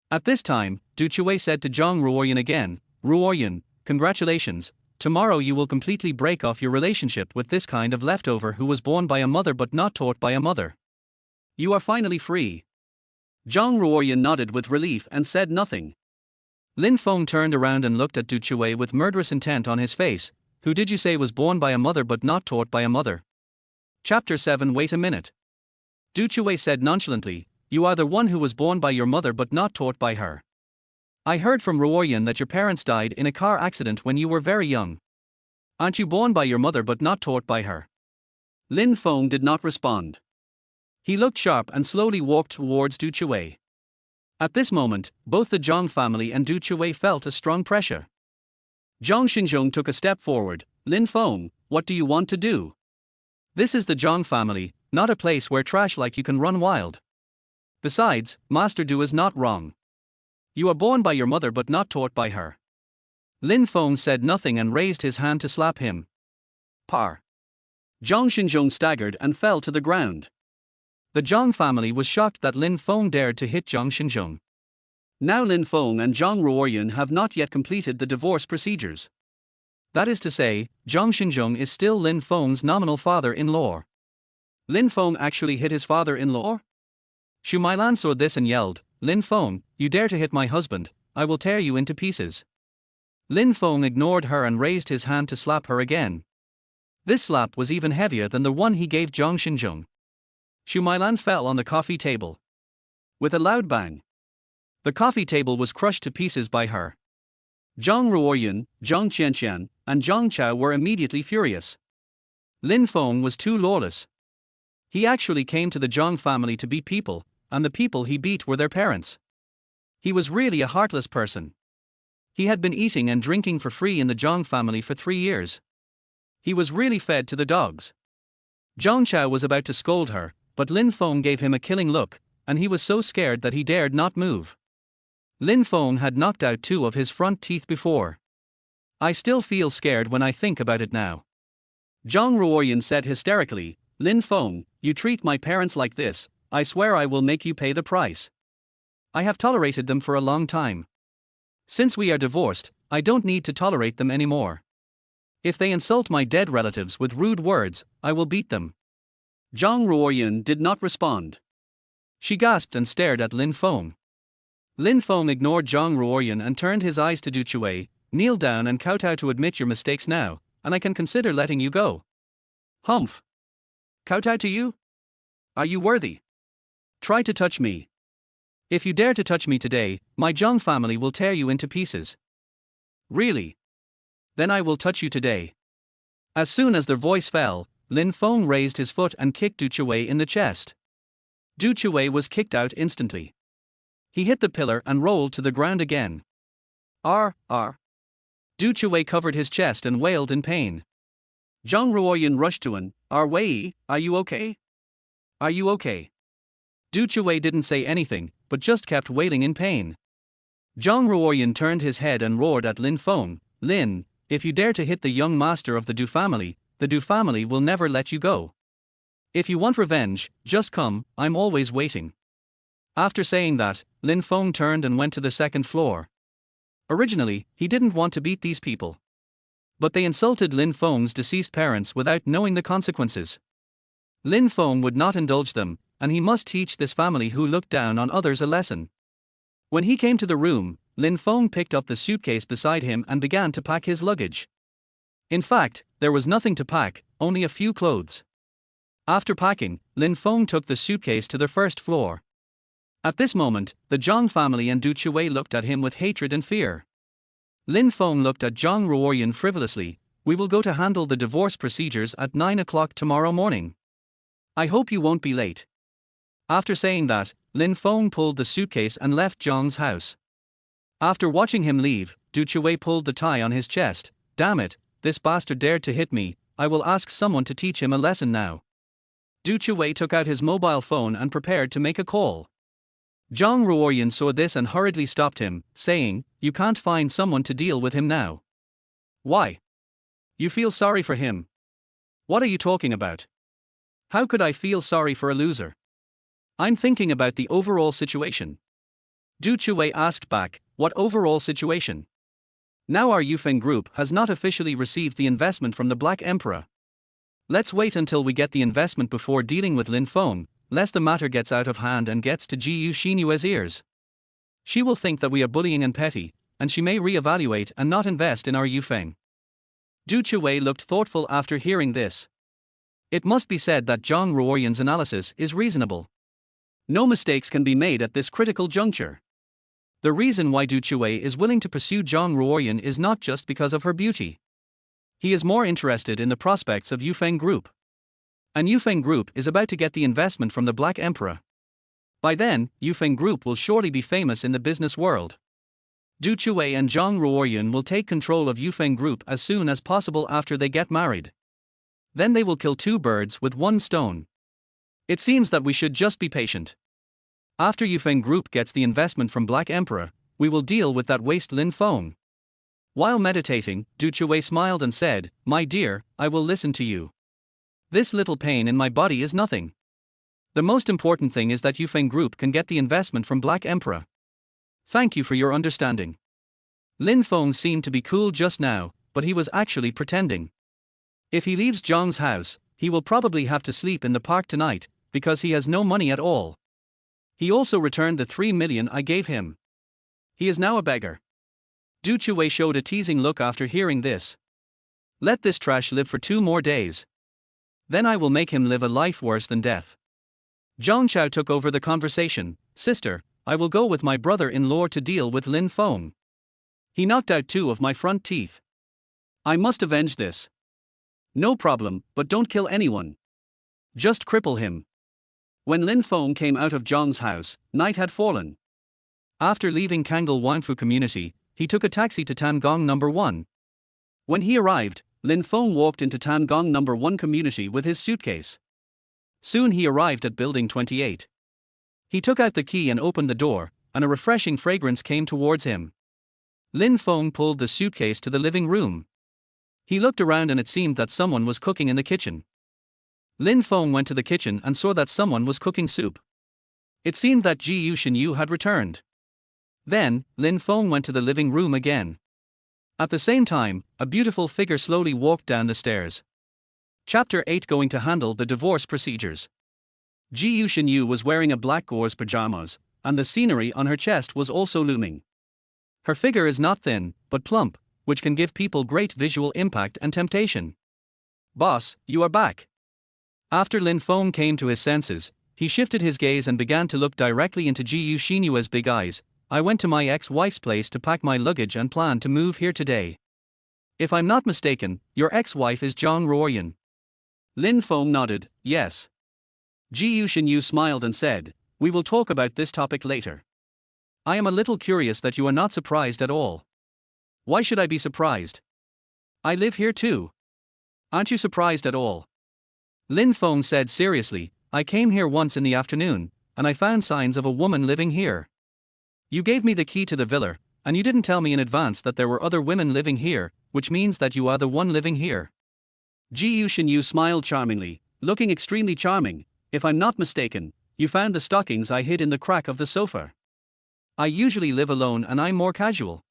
At this time, Du Chui said to Zhang Ruoyan again, "Ruoyan, congratulations, tomorrow you will completely break off your relationship with this kind of leftover who was born by a mother but not taught by a mother. You are finally free." Zhang Ruoyan nodded with relief and said nothing. Lin Feng turned around and looked at Du Chui with murderous intent on his face. "Who did you say was born by a mother but not taught by a mother?" Chapter 7. Wait a minute. Du Chui said nonchalantly, "You are the one who was born by your mother but not taught by her. I heard from Ruoyan that your parents died in a car accident when you were very young. Aren't you born by your mother but not taught by her?" Lin Feng did not respond. He looked sharp and slowly walked towards Du Chui. At this moment, both the Zhang family and Du Chui felt a strong pressure. Zhang Xinzhong took a step forward. "Lin Feng, what do you want to do? This is the Zhang family, not a place where trash like you can run wild. Besides, Master Du is not wrong. You are born by your mother but not taught by her." Lin Feng said nothing and raised his hand to slap him. Par. Zhang Xinzhong staggered and fell to the ground. The Zhang family was shocked that Lin Feng dared to hit Zhang Xinzhong. Now Lin Feng and Zhang Ruoyan have not yet completed the divorce procedures. That is to say, Zhang Xinzhong is still Lin Feng's nominal father-in-law. Lin Feng actually hit his father-in-law? Xu Mailan saw this and yelled, "Lin Feng, you dare to hit my husband, I will tear you into pieces." Lin Feng ignored her and raised his hand to slap her again. This slap was even heavier than the one he gave Zhang Xinzhong. Xu Mailan fell on the coffee table. With a loud bang, the coffee table was crushed to pieces by her. Zhang Ruoyan, Zhang Qianqian, and Zhang Chao were immediately furious. Lin Feng was too lawless. He actually came to the Zhang family to beat people, and the people he beat were their parents. He was really a heartless person. He had been eating and drinking for free in the Zhang family for 3 years. He was really fed to the dogs. Zhang Chao was about to scold her, but Lin Feng gave him a killing look, and he was so scared that he dared not move. Lin Feng had knocked out 2 of his front teeth before. "I still feel scared when I think about it now." Zhang Ruoyan said hysterically, "Lin Feng, you treat my parents like this, I swear I will make you pay the price. I have tolerated them for a long time. Since we are divorced, I don't need to tolerate them anymore. If they insult my dead relatives with rude words, I will beat them." Zhang Ruoyan did not respond. She gasped and stared at Lin Feng. Lin Feng ignored Zhang Ruoyan and turned his eyes to Du Chui. Kneel down and kowtow to admit your mistakes now, and I can consider letting you go. Humph. Kowtow to you? Are you worthy? Try to touch me. If you dare to touch me today, my Zhang family will tear you into pieces. Really? Then I will touch you today. As soon as their voice fell, Lin Feng raised his foot and kicked Du Chui in the chest. Du Chui was kicked out instantly. He hit the pillar and rolled to the ground again. R. Du Chui covered his chest and wailed in pain. Zhang Ruoyan rushed to him. Wei, are you okay? Are you okay? Du Chui didn't say anything, but just kept wailing in pain. Zhang Ruoyan turned his head and roared at Lin Feng. Lin, if you dare to hit the young master of the Du family will never let you go. If you want revenge, just come, I'm always waiting. After saying that, Lin Feng turned and went to the second floor. Originally, he didn't want to beat these people. But they insulted Lin Feng's deceased parents without knowing the consequences. Lin Feng would not indulge them, and he must teach this family who looked down on others a lesson. When he came to the room, Lin Feng picked up the suitcase beside him and began to pack his luggage. In fact, there was nothing to pack, only a few clothes. After packing, Lin Feng took the suitcase to the first floor. At this moment, the Zhang family and Du Chui looked at him with hatred and fear. Lin Feng looked at Zhang Ruoyan frivolously. We will go to handle the divorce procedures at 9 o'clock tomorrow morning. I hope you won't be late. After saying that, Lin Feng pulled the suitcase and left Zhang's house. After watching him leave, Du Chui pulled the tie on his chest. Damn it, this bastard dared to hit me, I will ask someone to teach him a lesson now. Du Chui took out his mobile phone and prepared to make a call. Zhang Ruoyan saw this and hurriedly stopped him, saying, You can't find someone to deal with him now. Why? You feel sorry for him? What are you talking about? How could I feel sorry for a loser? I'm thinking about the overall situation. Du Chui asked back, What overall situation? Now our Yufeng group has not officially received the investment from the Black Emperor. Let's wait until we get the investment before dealing with Lin Feng, lest the matter gets out of hand and gets to Jiyu Xinyue's ears. She will think that we are bullying and petty, and she may re-evaluate and not invest in our Yufeng. Du Chui looked thoughtful after hearing this. It must be said that Zhang Ruoyan's analysis is reasonable. No mistakes can be made at this critical juncture. The reason why Du Chui is willing to pursue Zhang Ruoyan is not just because of her beauty. He is more interested in the prospects of Yufeng Group. And Yufeng Group is about to get the investment from the Black Emperor. By then, Yufeng Group will surely be famous in the business world. Du Chui and Zhang Ruoyan will take control of Yufeng Group as soon as possible after they get married. Then they will kill two birds with one stone. It seems that we should just be patient. After Yufeng Group gets the investment from Black Emperor, we will deal with that waste Lin Feng. While meditating, Du Chui smiled and said, My dear, I will listen to you. This little pain in my body is nothing. The most important thing is that Yufeng Group can get the investment from Black Emperor. Thank you for your understanding. Lin Feng seemed to be cool just now, but he was actually pretending. If he leaves Zhang's house, he will probably have to sleep in the park tonight, because he has no money at all. He also returned the 3 million I gave him. He is now a beggar. Du Chui showed a teasing look after hearing this. Let this trash live for 2 more days. Then I will make him live a life worse than death. Zhang Chao took over the conversation. Sister, I will go with my brother-in-law to deal with Lin Feng. He knocked out 2 of my front teeth. I must avenge this. No problem, but don't kill anyone. Just cripple him. When Lin Feng came out of Zhang's house, night had fallen. After leaving Kangal Wanfu community, he took a taxi to Tangong number 1. When he arrived, Lin Feng walked into Tangong number 1 community with his suitcase. Soon he arrived at building 28. He took out the key and opened the door, and a refreshing fragrance came towards him. Lin Feng pulled the suitcase to the living room. He looked around and it seemed that someone was cooking in the kitchen. Lin Feng went to the kitchen and saw that someone was cooking soup. It seemed that Ji Yuxinyu had returned. Then, Lin Feng went to the living room again. At the same time, a beautiful figure slowly walked down the stairs. Chapter 8 Going to handle the divorce procedures. Ji Shinyu was wearing a black gauze pajamas, and the scenery on her chest was also looming. Her figure is not thin, but plump, which can give people great visual impact and temptation. "Boss, you are back." After Lin Feng came to his senses, he shifted his gaze and began to look directly into Ji Shinyu's big eyes. "I went to my ex-wife's place to pack my luggage and plan to move here today. If I'm not mistaken, your ex-wife is Zhang Ruoyan." Lin Feng nodded, "Yes." Ji Shinyu smiled and said, "We will talk about this topic later. I am a little curious that you are not surprised at all." "Why should I be surprised? I live here too." "Aren't you surprised at all?" Lin Feng said seriously, "I came here once in the afternoon, and I found signs of a woman living here. You gave me the key to the villa, and you didn't tell me in advance that there were other women living here, which means that you are the one living here." Ji Shinyu smiled charmingly, looking extremely charming. "If I'm not mistaken, you found the stockings I hid in the crack of the sofa. I usually live alone and I'm more casual.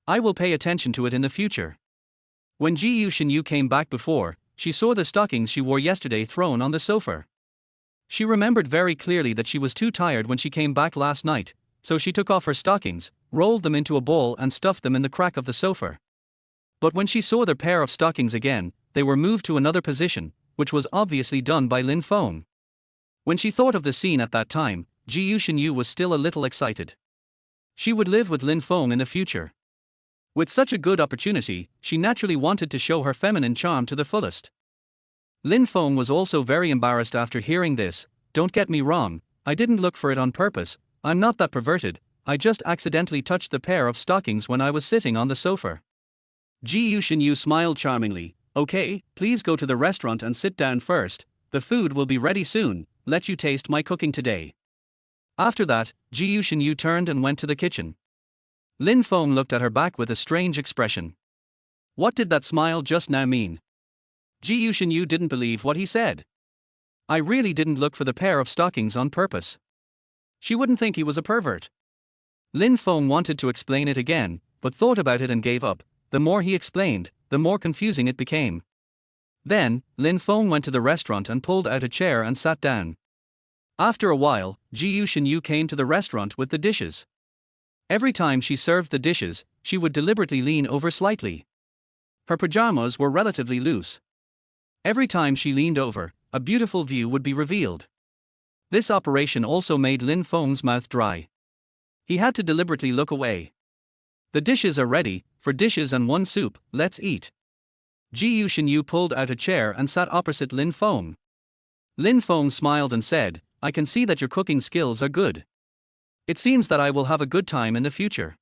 I will pay attention to it in the future." When Ji Shinyu came back before, she saw the stockings she wore yesterday thrown on the sofa. She remembered very clearly that she was too tired when she came back last night, so she took off her stockings, rolled them into a ball and stuffed them in the crack of the sofa. But when she saw the pair of stockings again, they were moved to another position, which was obviously done by Lin Feng. When she thought of the scene at that time, Ji Shinyu was still a little excited. She would live with Lin Feng in the future. With such a good opportunity, she naturally wanted to show her feminine charm to the fullest. Lin Feng was also very embarrassed after hearing this. "Don't get me wrong, I didn't look for it on purpose, I'm not that perverted, I just accidentally touched the pair of stockings when I was sitting on the sofa." Ji Shinyu smiled charmingly. "Okay, please go to the restaurant and sit down first, the food will be ready soon, let you taste my cooking today." After that, Ji Shinyu turned and went to the kitchen. Lin Feng looked at her back with a strange expression. What did that smile just now mean? Ji Shinyu didn't believe what he said. "I really didn't look for the pair of stockings on purpose. She wouldn't think he was a pervert." Lin Feng wanted to explain it again, but thought about it and gave up. The more he explained, the more confusing it became. Then, Lin Feng went to the restaurant and pulled out a chair and sat down. After a while, Ji Shinyu came to the restaurant with the dishes. Every time she served the dishes, she would deliberately lean over slightly. Her pajamas were relatively loose. Every time she leaned over, a beautiful view would be revealed. This operation also made Lin Feng's mouth dry. He had to deliberately look away. "The dishes are ready, for dishes and one soup, let's eat." Ji Shinyu pulled out a chair and sat opposite Lin Feng. Lin Feng smiled and said, "I can see that your cooking skills are good. It seems that I will have a good time in the future."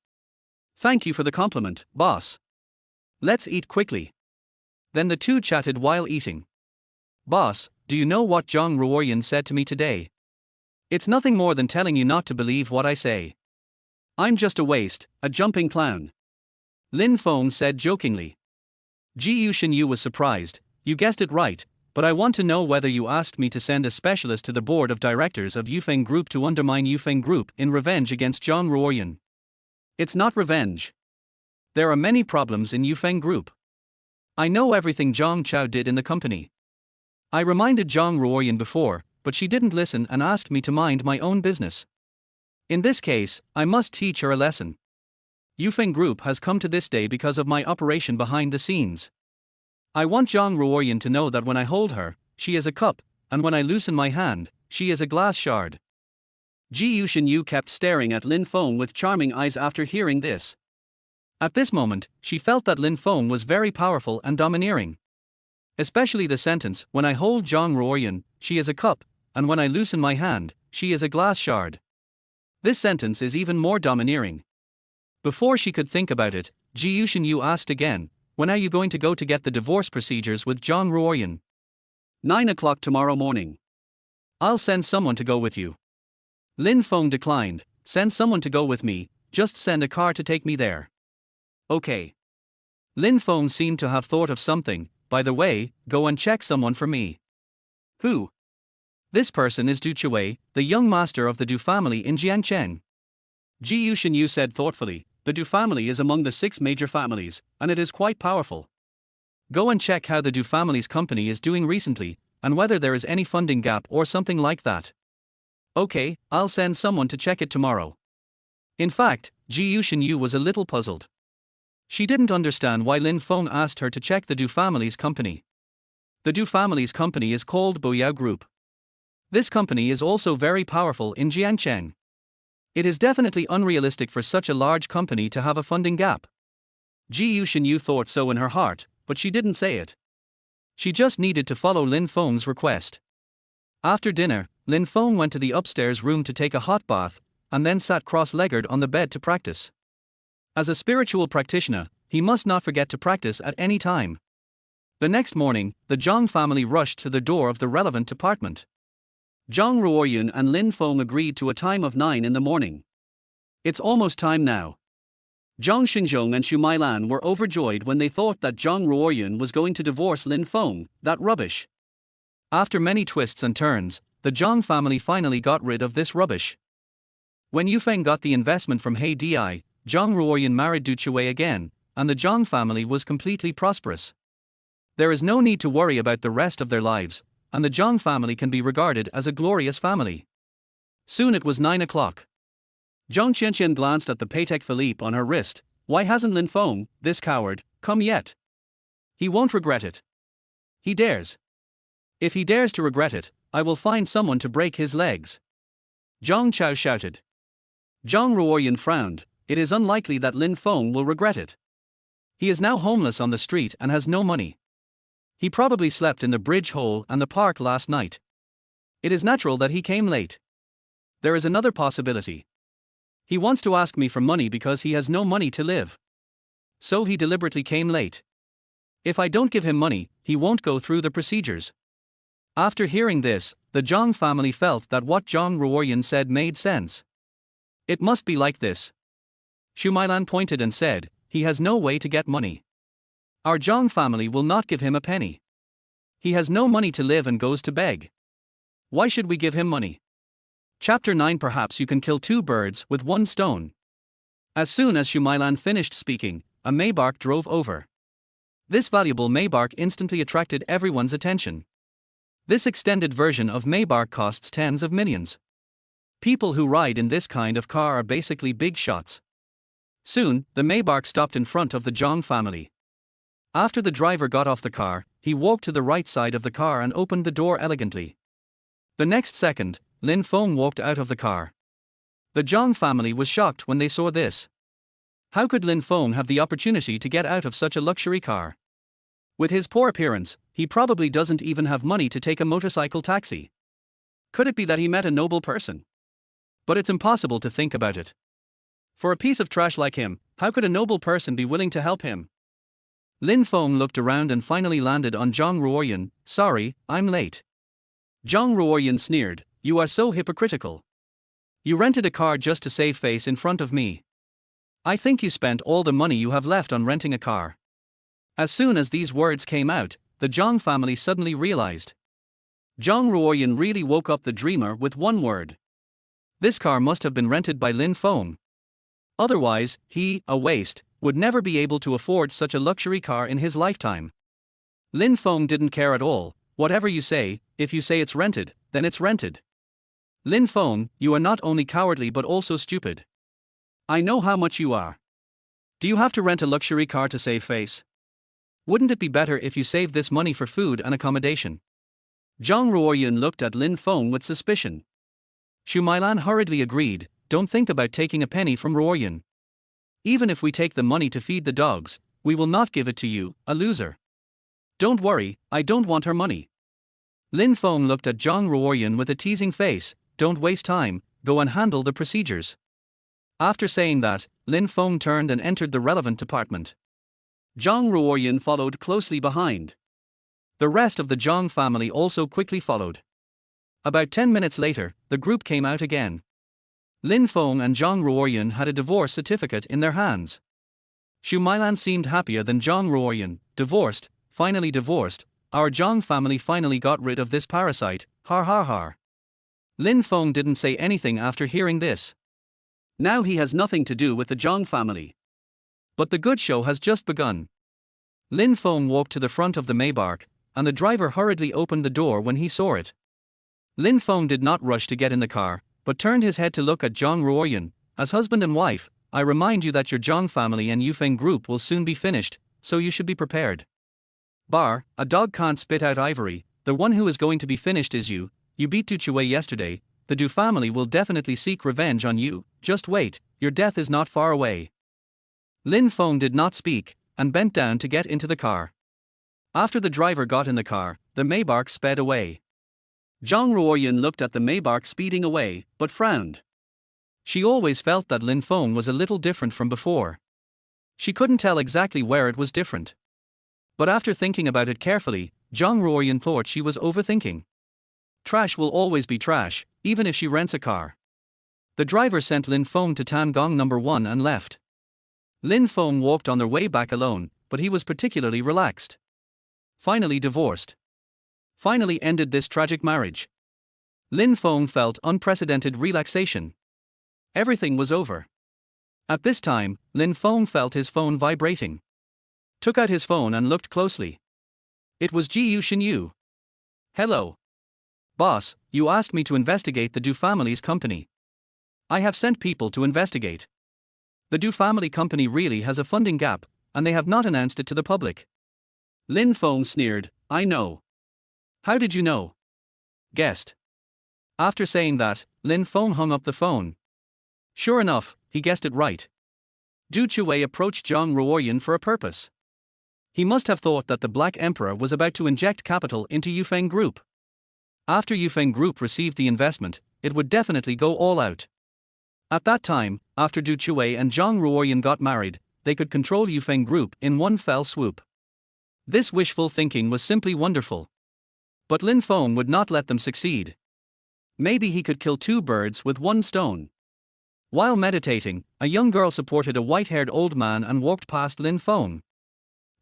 "Thank you for the compliment, boss. Let's eat quickly." Then the two chatted while eating. "Boss, do you know what Zhang Ruoyan said to me today? It's nothing more than telling you not to believe what I say. I'm just a waste, a jumping clown." Lin Feng said jokingly. Ji Shinyu was surprised. "You guessed it right, but I want to know whether you asked me to send a specialist to the board of directors of Yufeng Group to undermine Yufeng Group in revenge against Zhang Ruoyan." "It's not revenge. There are many problems in Yufeng Group. I know everything Zhang Chao did in the company. I reminded Zhang Ruoyan before, but she didn't listen and asked me to mind my own business. In this case, I must teach her a lesson. Yufeng Group has come to this day because of my operation behind the scenes. I want Zhang Ruoyan to know that when I hold her, she is a cup, and when I loosen my hand, she is a glass shard." Ji Shinyu kept staring at Lin Feng with charming eyes after hearing this. At this moment, she felt that Lin Feng was very powerful and domineering. Especially the sentence, "When I hold Zhang Ruoyan, she is a cup, and when I loosen my hand, she is a glass shard." This sentence is even more domineering. Before she could think about it, Ji Shinyu asked again, "When are you going to go to get the divorce procedures with Zhang Ruoyan?" 9 o'clock tomorrow morning. "I'll send someone to go with you." Lin Feng declined. "Send someone to go with me, just send a car to take me there." "Okay." Lin Feng seemed to have thought of something. "By the way, go and check someone for me." "Who?" "This person is Du Chui, the young master of the Du family in Jiangcheng." Ji Shinyu said thoughtfully, "The Du family is among the 6 major families, and it is quite powerful. Go and check how the Du family's company is doing recently, and whether there is any funding gap or something like that. Okay, I'll send someone to check it tomorrow. In fact, Ji Yusheng was a little puzzled. She didn't understand why Lin Feng asked her to check the Du family's company. The Du family's company is called Boyao Group. This company is also very powerful in Jiangcheng. It is definitely unrealistic for such a large company to have a funding gap. Ji Yusheng thought so in her heart, but she didn't say it. She just needed to follow Lin Feng's request. After dinner, Lin Feng went to the upstairs room to take a hot bath, and then sat cross-legged on the bed to practice. As a spiritual practitioner, he must not forget to practice at any time. The next morning, the Zhang family rushed to the door of the relevant department. Zhang Ruoyun and Lin Feng agreed to a time of 9 in the morning. It's almost time now. Zhang Xinzhong and Xu Mailan were overjoyed when they thought that Zhang Ruoyun was going to divorce Lin Feng. That rubbish. After many twists and turns, the Zhang family finally got rid of this rubbish. When Yufeng got the investment from He Di, Zhang Ruoyun married Du Chui again, and the Zhang family was completely prosperous. There is no need to worry about the rest of their lives, and the Zhang family can be regarded as a glorious family. Soon it was 9 o'clock. Zhang Qianqian glanced at the Patek Philippe on her wrist. Why hasn't Lin Feng, this coward, come yet? He won't regret it. He dares. If he dares to regret it, I will find someone to break his legs. Zhang Chao shouted. Zhang Ruoyun frowned. It is unlikely that Lin Feng will regret it. He is now homeless on the street and has no money. He probably slept in the bridge hole and the park last night. It is natural that he came late. There is another possibility. He wants to ask me for money because he has no money to live. So he deliberately came late. If I don't give him money, he won't go through the procedures. After hearing this, the Zhang family felt that what Zhang Ruoyun said made sense. It must be like this. Xu Mailan pointed and said, he has no way to get money. Our Zhang family will not give him a penny. He has no money to live and goes to beg. Why should we give him money? Chapter 9. Perhaps you can kill 2 birds with 1 stone. As soon as Xu Mailan finished speaking, a Maybach drove over. This valuable Maybach instantly attracted everyone's attention. This extended version of Maybach costs tens of millions. People who ride in this kind of car are basically big shots. Soon, the Maybach stopped in front of the Zhang family. After the driver got off the car, he walked to the right side of the car and opened the door elegantly. The next second, Lin Feng walked out of the car. The Zhang family was shocked when they saw this. How could Lin Feng have the opportunity to get out of such a luxury car? With his poor appearance, he probably doesn't even have money to take a motorcycle taxi. Could it be that he met a noble person? But it's impossible to think about it. For a piece of trash like him, how could a noble person be willing to help him? Lin Feng looked around and finally landed on Zhang Ruoyun. Sorry, I'm late. Zhang Ruoyun sneered. You are so hypocritical. You rented a car just to save face in front of me. I think you spent all the money you have left on renting a car. As soon as these words came out, the Zhang family suddenly realized. Zhang Ruoyun really woke up the dreamer with one word. This car must have been rented by Lin Feng. Otherwise, he, a waste, would never be able to afford such a luxury car in his lifetime. Lin Feng didn't care at all. Whatever you say, if you say it's rented, then it's rented. Lin Feng, you are not only cowardly but also stupid. I know how much you are. Do you have to rent a luxury car to save face? Wouldn't it be better if you saved this money for food and accommodation? Zhang Ruoyun looked at Lin Feng with suspicion. Xu Mailan hurriedly agreed. Don't think about taking a penny from Ruoyun. Even if we take the money to feed the dogs, we will not give it to you, a loser. Don't worry, I don't want her money. Lin Feng looked at Zhang Ruoyun with a teasing face. Don't waste time, go and handle the procedures. After saying that, Lin Feng turned and entered the relevant department. Zhang Ruoyun followed closely behind. The rest of the Zhang family also quickly followed. About 10 minutes later, the group came out again. Lin Feng and Zhang Ruoyun had a divorce certificate in their hands. Xu Mailan seemed happier than Zhang Ruoyun. Divorced, finally divorced, our Zhang family finally got rid of this parasite, har har har. Lin Feng didn't say anything after hearing this. Now he has nothing to do with the Zhang family. But the good show has just begun. Lin Feng walked to the front of the Maybach, and the driver hurriedly opened the door when he saw it. Lin Feng did not rush to get in the car, but turned his head to look at Zhang Ruoyan. As husband and wife, I remind you that your Zhang family and Yufeng group will soon be finished, so you should be prepared. A dog can't spit out ivory, the one who is going to be finished is you. You beat Du Chui yesterday, the Du family will definitely seek revenge on you, just wait, your death is not far away. Lin Feng did not speak, and bent down to get into the car. After the driver got in the car, the Maybach sped away. Zhang Ruoyan looked at the Maybach speeding away, but frowned. She always felt that Lin Feng was a little different from before. She couldn't tell exactly where it was different. But after thinking about it carefully, Zhang Ruoyan thought she was overthinking. Trash will always be trash, even if she rents a car. The driver sent Lin Feng to Tangong number 1 and left. Lin Feng walked on their way back alone, but he was particularly relaxed. Finally divorced. Finally ended this tragic marriage. Lin Feng felt unprecedented relaxation. Everything was over. At this time, Lin Feng felt his phone vibrating. Took out his phone and looked closely. It was Ji Shinyu. Hello. Boss, you asked me to investigate the Du family's company. I have sent people to investigate. The Du family company really has a funding gap, and they have not announced it to the public. Lin Feng sneered, I know. How did you know? Guessed. After saying that, Lin Feng hung up the phone. Sure enough, he guessed it right. Du Chui approached Zhang Ruoyan for a purpose. He must have thought that the Black Emperor was about to inject capital into Yufeng Group. After Yufeng Group received the investment, it would definitely go all out. At that time, after Du Chui and Zhang Ruoyan got married, they could control Yufeng Group in one fell swoop. This wishful thinking was simply wonderful. But Lin Feng would not let them succeed. Maybe he could kill two birds with one stone. While meditating, a young girl supported a white-haired old man and walked past Lin Feng.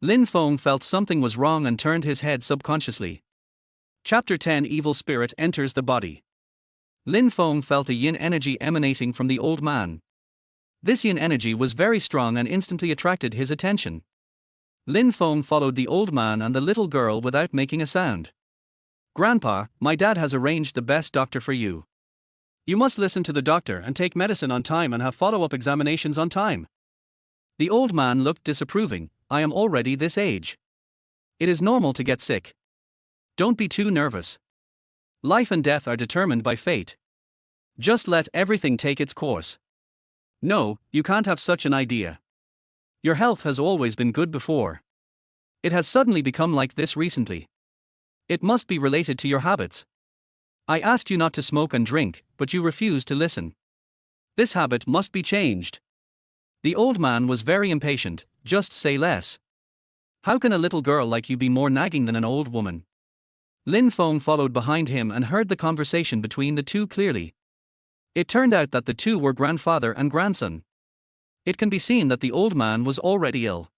Lin Feng felt something was wrong and turned his head subconsciously. Chapter 10 Evil Spirit Enters the Body. Lin Feng felt a yin energy emanating from the old man. This yin energy was very strong and instantly attracted his attention. Lin Feng followed the old man and the little girl without making a sound. Grandpa, my dad has arranged the best doctor for you. You must listen to the doctor and take medicine on time and have follow-up examinations on time. The old man looked disapproving. I am already this age. It is normal to get sick. Don't be too nervous. Life and death are determined by fate. Just let everything take its course. No, you can't have such an idea. Your health has always been good before. It has suddenly become like this recently. It must be related to your habits. I asked you not to smoke and drink, but you refused to listen. This habit must be changed. The old man was very impatient. Just say less. How can a little girl like you be more nagging than an old woman? Lin Feng followed behind him and heard the conversation between the two clearly. It turned out that the two were grandfather and grandson. It can be seen that the old man was already ill.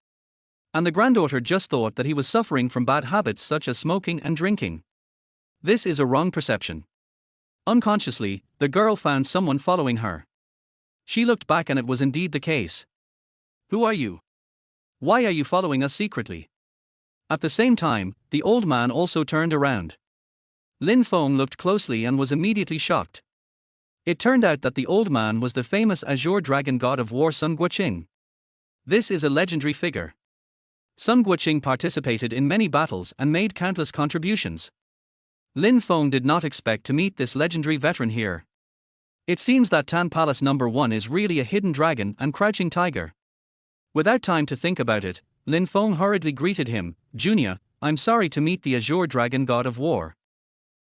And the granddaughter just thought that he was suffering from bad habits such as smoking and drinking. This is a wrong perception. Unconsciously, the girl found someone following her. She looked back and it was indeed the case. Who are you? Why are you following us secretly? At the same time, the old man also turned around. Lin Feng looked closely and was immediately shocked. It turned out that the old man was the famous Azure Dragon god of war Sun Guoqing. This is a legendary figure. Sun Guoqing participated in many battles and made countless contributions. Lin Feng did not expect to meet this legendary veteran here. It seems that Tan Palace number 1 is really a hidden dragon and crouching tiger. Without time to think about it, Lin Feng hurriedly greeted him. Junior, I'm sorry to meet the Azure Dragon god of war.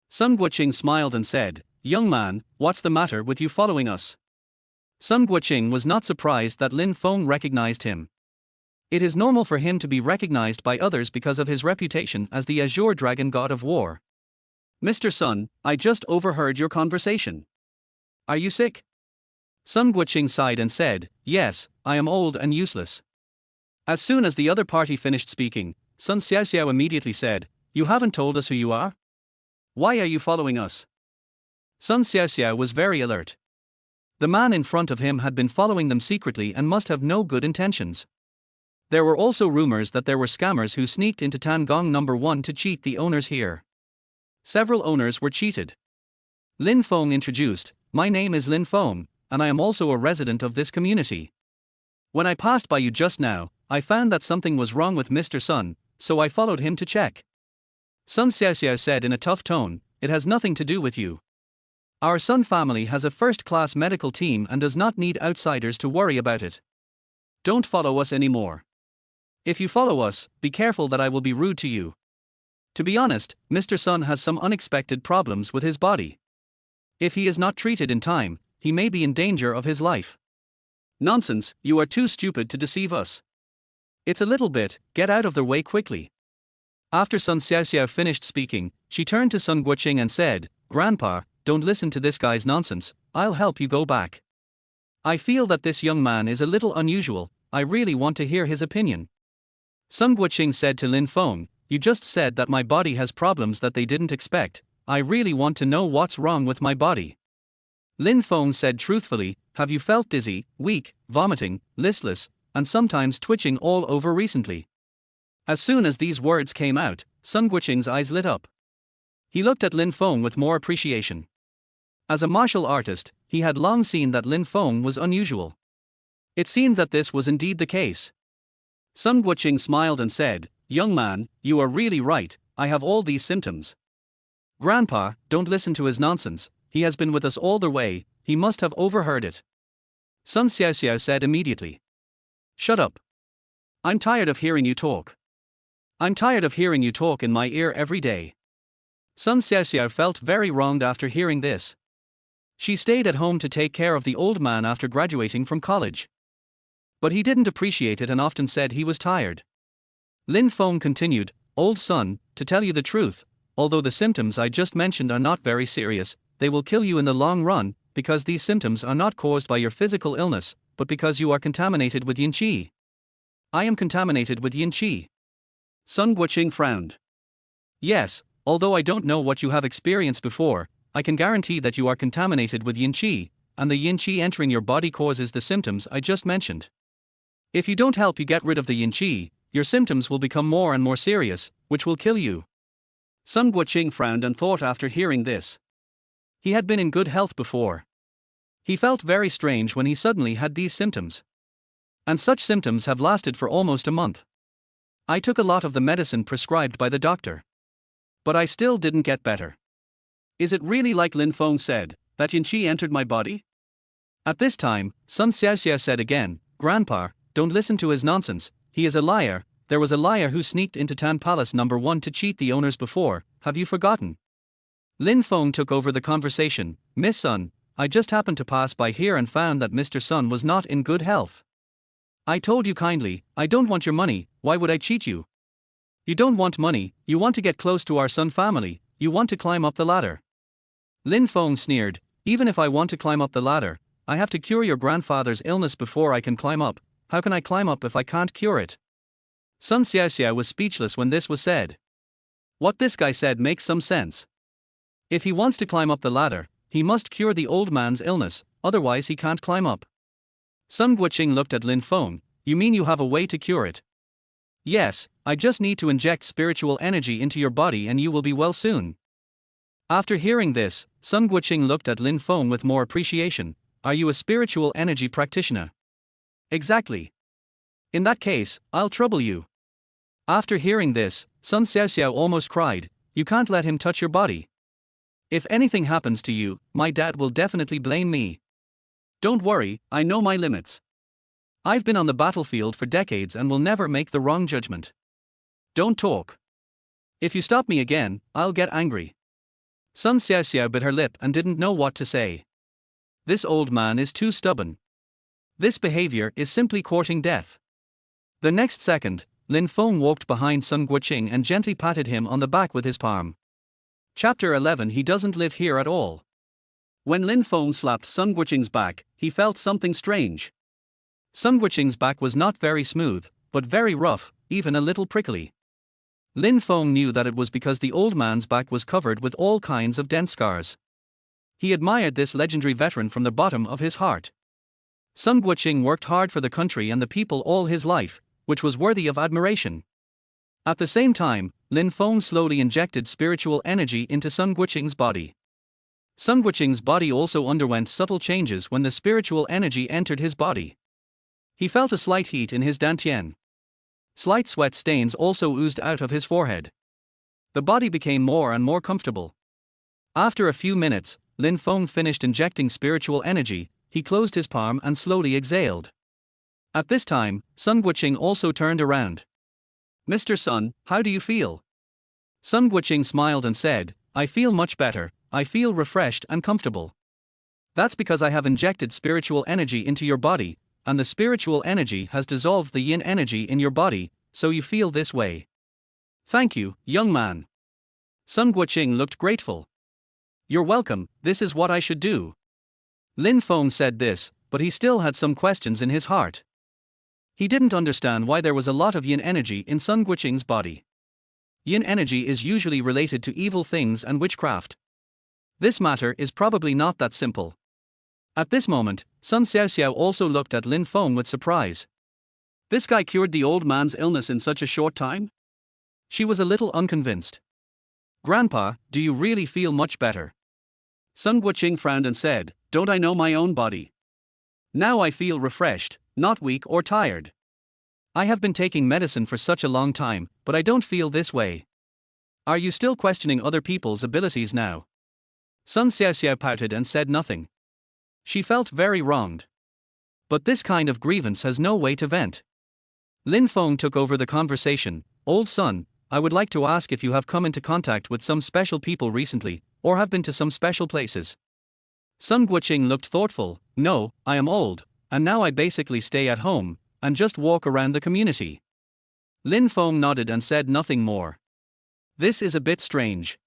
Sun Guoqing smiled and said, young man, what's the matter with you following us? Sun Guoqing was not surprised that Lin Feng recognized him. It is normal for him to be recognized by others because of his reputation as the Azure Dragon god of war. Mr. Sun, I just overheard your conversation. Are you sick? Sun Guoqing sighed and said, yes, I am old and useless. As soon as the other party finished speaking, Sun Xiaoxiao immediately said, you haven't told us who you are? Why are you following us? Sun Xiaoxiao was very alert. The man in front of him had been following them secretly and must have no good intentions. There were also rumors that there were scammers who sneaked into Tangong number 1 to cheat the owners here. Several owners were cheated. Lin Feng introduced, "My name is Lin Feng, and I am also a resident of this community. When I passed by you just now, I found that something was wrong with Mr. Sun, so I followed him to check." Sun Xiaoxiao said in a tough tone, "It has nothing to do with you. Our Sun family has a first-class medical team and does not need outsiders to worry about it. Don't follow us anymore. If you follow us, be careful that I will be rude to you. To be honest, Mr. Sun has some unexpected problems with his body. If he is not treated in time, he may be in danger of his life." "Nonsense, you are too stupid to deceive us. It's a little bit, get out of their way quickly." After Sun Xiaoxiao finished speaking, she turned to Sun Guoqing and said, "Grandpa, don't listen to this guy's nonsense, I'll help you go back. I feel that this young man is a little unusual, I really want to hear his opinion." Sun Guoqing said to Lin Feng, "You just said that my body has problems that they didn't expect, I really want to know what's wrong with my body." Lin Feng said truthfully, "Have you felt dizzy, weak, vomiting, listless, and sometimes twitching all over recently?" As soon as these words came out, Sun Guoqing's eyes lit up. He looked at Lin Feng with more appreciation. As a martial artist, he had long seen that Lin Feng was unusual. It seemed that this was indeed the case. Sun Guoqing smiled and said, "Young man, you are really right, I have all these symptoms. Grandpa, don't listen to his nonsense, he has been with us all the way, he must have overheard it." Sun Xiaoxiao said immediately. "Shut up. I'm tired of hearing you talk. I'm tired of hearing you talk in my ear every day." Sun Xiaoxiao felt very wronged after hearing this. She stayed at home to take care of the old man after graduating from college. But he didn't appreciate it and often said he was tired. Lin Feng continued, "Old son, to tell you the truth, although the symptoms I just mentioned are not very serious, they will kill you in the long run, because these symptoms are not caused by your physical illness, but because you are contaminated with yin qi." "I am contaminated with yin qi." Sun Guoqing frowned. "Yes, although I don't know what you have experienced before, I can guarantee that you are contaminated with yin qi, and the yin qi entering your body causes the symptoms I just mentioned. If you don't help you get rid of the yin qi, your symptoms will become more and more serious, which will kill you." Sun Guoqing frowned and thought after hearing this. He had been in good health before. He felt very strange when he suddenly had these symptoms. And such symptoms have lasted for almost a month. "I took a lot of the medicine prescribed by the doctor. But I still didn't get better. Is it really like Lin Feng said, that yin qi entered my body?" At this time, Sun Xiaoxiao said again, "Grandpa, don't listen to his nonsense, he is a liar, there was a liar who sneaked into Tan Palace number 1 to cheat the owners before, have you forgotten?" Lin Feng took over the conversation, "Miss Sun, I just happened to pass by here and found that Mr. Sun was not in good health. I told you kindly, I don't want your money, why would I cheat you? You don't want money, you want to get close to our Sun family, you want to climb up the ladder." Lin Feng sneered, "Even if I want to climb up the ladder, I have to cure your grandfather's illness before I can climb up. How can I climb up if I can't cure it?" Sun Xiaoxiao was speechless when this was said. What this guy said makes some sense. If he wants to climb up the ladder, he must cure the old man's illness, otherwise he can't climb up. Sun Guoqing looked at Lin Feng, "You mean you have a way to cure it?" "Yes, I just need to inject spiritual energy into your body and you will be well soon." After hearing this, Sun Guoqing looked at Lin Feng with more appreciation. "Are you a spiritual energy practitioner?" "Exactly. In that case, I'll trouble you." After hearing this, Sun Xiaoxiao almost cried, "You can't let him touch your body. If anything happens to you, my dad will definitely blame me. Don't worry, I know my limits. I've been on the battlefield for decades and will never make the wrong judgment. Don't talk. If you stop me again, I'll get angry." Sun Xiaoxiao bit her lip and didn't know what to say. This old man is too stubborn. This behavior is simply courting death. The next second, Lin Feng walked behind Sun Guoqing and gently patted him on the back with his palm. Chapter 11. He doesn't live here at all. When Lin Feng slapped Sun Guoqing's back, he felt something strange. Sun Guoqing's back was not very smooth, but very rough, even a little prickly. Lin Feng knew that it was because the old man's back was covered with all kinds of dense scars. He admired this legendary veteran from the bottom of his heart. Sun Guoqing worked hard for the country and the people all his life, which was worthy of admiration. At the same time, Lin Feng slowly injected spiritual energy into Sun Guoqing's body. Sun Guoqing's body also underwent subtle changes when the spiritual energy entered his body. He felt a slight heat in his dantian. Slight sweat stains also oozed out of his forehead. The body became more and more comfortable. After a few minutes, Lin Feng finished injecting spiritual energy. He closed his palm and slowly exhaled. At this time, Sun Guoqing also turned around. "Mr. Sun, how do you feel?" Sun Guoqing smiled and said, "I feel much better, I feel refreshed and comfortable. That's because I have injected spiritual energy into your body, and the spiritual energy has dissolved the yin energy in your body, so you feel this way." "Thank you, young man." Sun Guoqing looked grateful. "You're welcome, this is what I should do." Lin Feng said this, but he still had some questions in his heart. He didn't understand why there was a lot of yin energy in Sun Guoqing's body. Yin energy is usually related to evil things and witchcraft. This matter is probably not that simple. At this moment, Sun Xiaoxiao also looked at Lin Feng with surprise. This guy cured the old man's illness in such a short time? She was a little unconvinced. "Grandpa, do you really feel much better?" Sun Guoqing frowned and said, "Don't I know my own body? Now I feel refreshed, not weak or tired. I have been taking medicine for such a long time, but I don't feel this way. Are you still questioning other people's abilities now?" Sun Xiaoxiao pouted and said nothing. She felt very wronged. But this kind of grievance has no way to vent. Lin Feng took over the conversation. "Old Sun, I would like to ask if you have come into contact with some special people recently, or have been to some special places." Sun Guoqing looked thoughtful. "No, I am old, and now I basically stay at home, and just walk around the community." Lin Feng nodded and said nothing more. This is a bit strange.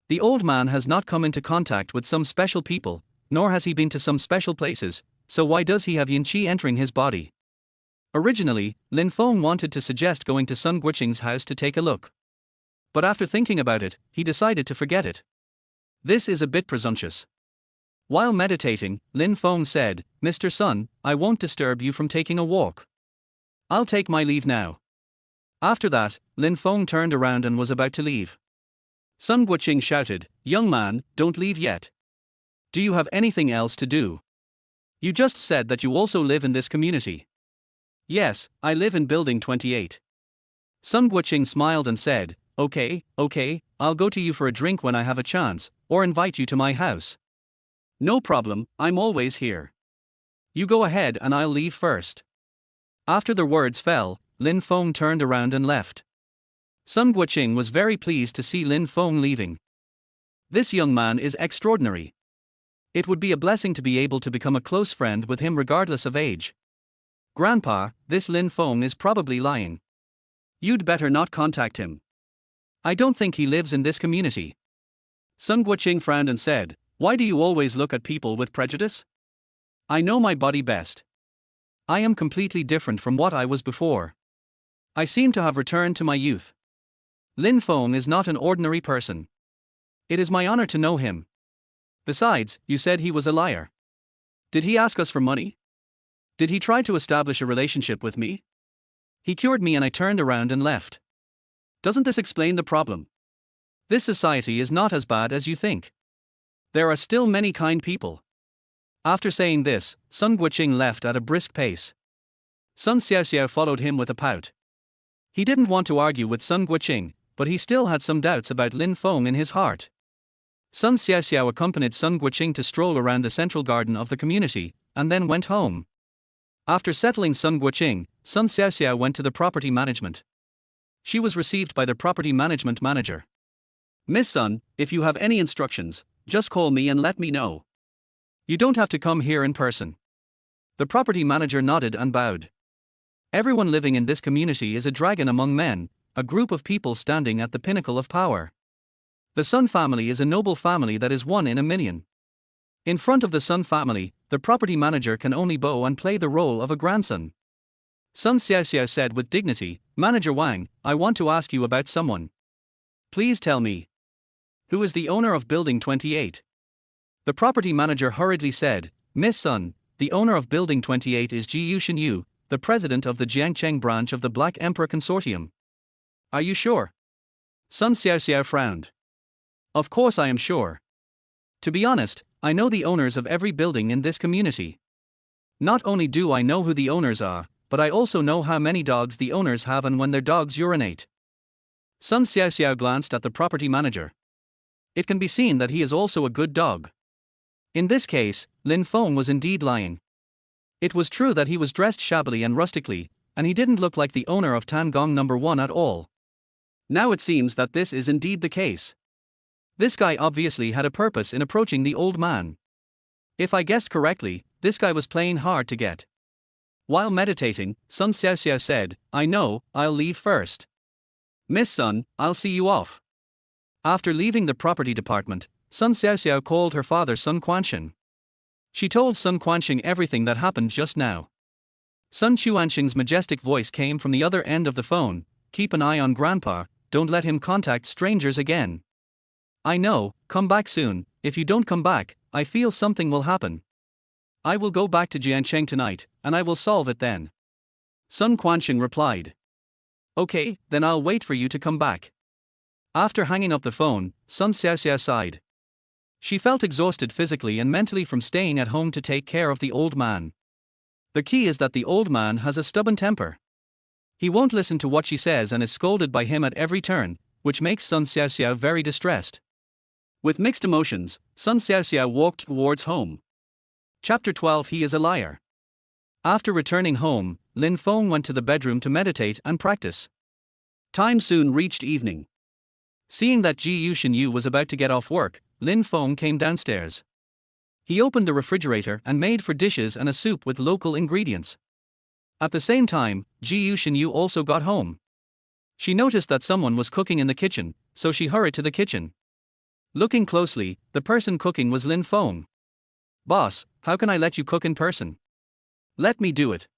The old man has not come into contact with some special people, nor has he been to some special places, so why does he have yin qi entering his body? Originally, Lin Feng wanted to suggest going to Sun Guoqing's house to take a look. But after thinking about it, he decided to forget it. This is a bit presumptuous. While meditating, Lin Feng said, "Mr. Sun, I won't disturb you from taking a walk. I'll take my leave now." After that, Lin Feng turned around and was about to leave. Sun Guoqing shouted, "Young man, don't leave yet. Do you have anything else to do? You just said that you also live in this community." "Yes, I live in building 28. Sun Guoqing smiled and said, Okay, I'll go to you for a drink when I have a chance, or invite you to my house." "No problem, I'm always here. You go ahead and I'll leave first." After the words fell, Lin Feng turned around and left. Sun Guoqing was very pleased to see Lin Feng leaving. This young man is extraordinary. It would be a blessing to be able to become a close friend with him regardless of age. "Grandpa, this Lin Feng is probably lying. You'd better not contact him. I don't think he lives in this community." Sun Guoqing frowned and said, "Why do you always look at people with prejudice? I know my body best. I am completely different from what I was before. I seem to have returned to my youth. Lin Feng is not an ordinary person. It is my honor to know him. Besides, you said he was a liar. Did he ask us for money? Did he try to establish a relationship with me? He cured me and I turned around and left. Doesn't this explain the problem? This society is not as bad as you think. There are still many kind people." After saying this, Sun Guoqing left at a brisk pace. Sun Xiaoxiao followed him with a pout. He didn't want to argue with Sun Guoqing, but he still had some doubts about Lin Feng in his heart. Sun Xiaoxiao accompanied Sun Guoqing to stroll around the central garden of the community, and then went home. After settling Sun Guoqing, Sun Xiaoxiao went to the property management. She was received by the property management manager. "Miss Sun, if you have any instructions, just call me and let me know. You don't have to come here in person." The property manager nodded and bowed. Everyone living in this community is a dragon among men, a group of people standing at the pinnacle of power. The Sun family is a noble family that is one in a million. In front of the Sun family, the property manager can only bow and play the role of a grandson. Sun Xiaoxiao said with dignity, "Manager Wang, I want to ask you about someone. Please tell me. Who is the owner of Building 28? The property manager hurriedly said, "Miss Sun, the owner of Building 28 is Ji Yuxinyu, the president of the Jiangcheng branch of the Black Emperor Consortium. Are you sure? Sun Xiaoxiao frowned. Of course I am sure. To be honest, I know the owners of every building in this community. Not only do I know who the owners are, but I also know how many dogs the owners have and when their dogs urinate. Sun Xiaoxiao glanced at the property manager. It can be seen that he is also a good dog. In this case, Lin Feng was indeed lying. It was true that he was dressed shabbily and rustically, and he didn't look like the owner of Tangong No. 1 at all. Now it seems that this is indeed the case. This guy obviously had a purpose in approaching the old man. If I guessed correctly, this guy was playing hard to get. While meditating, Sun Xiaoxiao said, I know, I'll leave first. Miss Sun, I'll see you off. After leaving the property department, Sun Xiaoxiao called her father Sun Quansheng. She told Sun Quansheng everything that happened just now. Sun Quansheng's majestic voice came from the other end of the phone, keep an eye on Grandpa, don't let him contact strangers again. I know, come back soon, if you don't come back, I feel something will happen. I will go back to Jiangcheng tonight, and I will solve it then. Sun Quansheng replied. Okay, then I'll wait for you to come back. After hanging up the phone, Sun Xiaoxiao sighed. She felt exhausted physically and mentally from staying at home to take care of the old man. The key is that the old man has a stubborn temper. He won't listen to what she says and is scolded by him at every turn, which makes Sun Xiaoxiao very distressed. With mixed emotions, Sun Xiaoxiao walked towards home. Chapter 12 He is a liar. After returning home, Lin Feng went to the bedroom to meditate and practice. Time soon reached evening. Seeing that Ji Yushengyu was about to get off work, Lin Feng came downstairs. He opened the refrigerator and made for dishes and a soup with local ingredients. At the same time, Ji Yushengyu also got home. She noticed that someone was cooking in the kitchen, so she hurried to the kitchen. Looking closely, the person cooking was Lin Feng. Boss, how can I let you cook in person? Let me do it.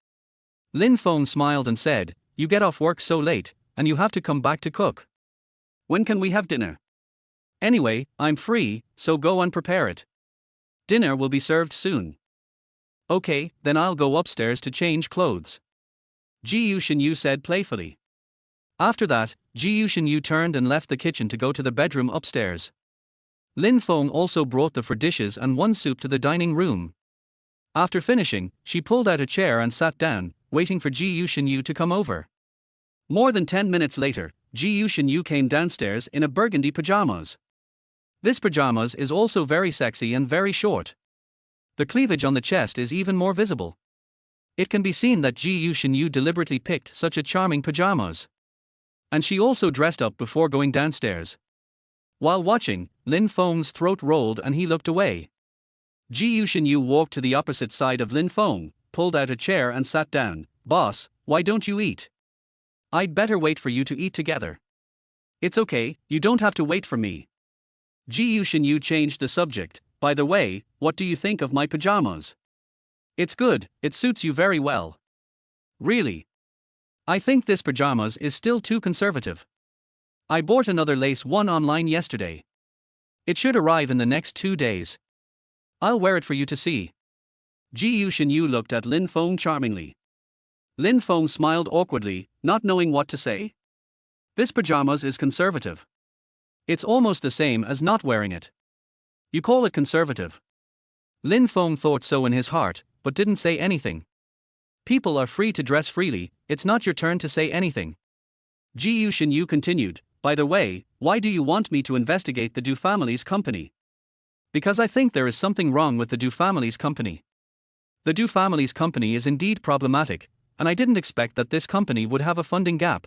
Lin Feng smiled and said, you get off work so late, and you have to come back to cook. When can we have dinner? Anyway, I'm free, so go and prepare it. Dinner will be served soon. Okay, then I'll go upstairs to change clothes. Ji Yushengyu said playfully. After that, Ji Yushengyu turned and left the kitchen to go to the bedroom upstairs. Lin Feng also brought the four dishes and one soup to the dining room. After finishing, she pulled out a chair and sat down, waiting for Ji Yushengyu to come over. More than 10 minutes later, Ji Yushengyu came downstairs in a burgundy pajamas. This pajamas is also very sexy and very short. The cleavage on the chest is even more visible. It can be seen that Ji Yushengyu deliberately picked such a charming pajamas. And she also dressed up before going downstairs. While watching, Lin Feng's throat rolled and he looked away. Ji Yushengyu walked to the opposite side of Lin Feng, pulled out a chair and sat down. Boss, why don't you eat? I'd better wait for you to eat together. It's okay, you don't have to wait for me. Ji Yushengyu changed the subject. By the way, what do you think of my pajamas? It's good, it suits you very well. Really? I think this pajamas is still too conservative. I bought another lace one online yesterday. It should arrive in the next 2 days. I'll wear it for you to see. Ji Yushengyu looked at Lin Feng charmingly. Lin Feng smiled awkwardly, not knowing what to say. This pajamas is conservative. It's almost the same as not wearing it. You call it conservative? Lin Feng thought so in his heart, but didn't say anything. People are free to dress freely, it's not your turn to say anything. Ji Yushengyu continued, by the way, why do you want me to investigate the Du family's company? Because I think there is something wrong with the Du family's company. The Du family's company is indeed problematic, and I didn't expect that this company would have a funding gap.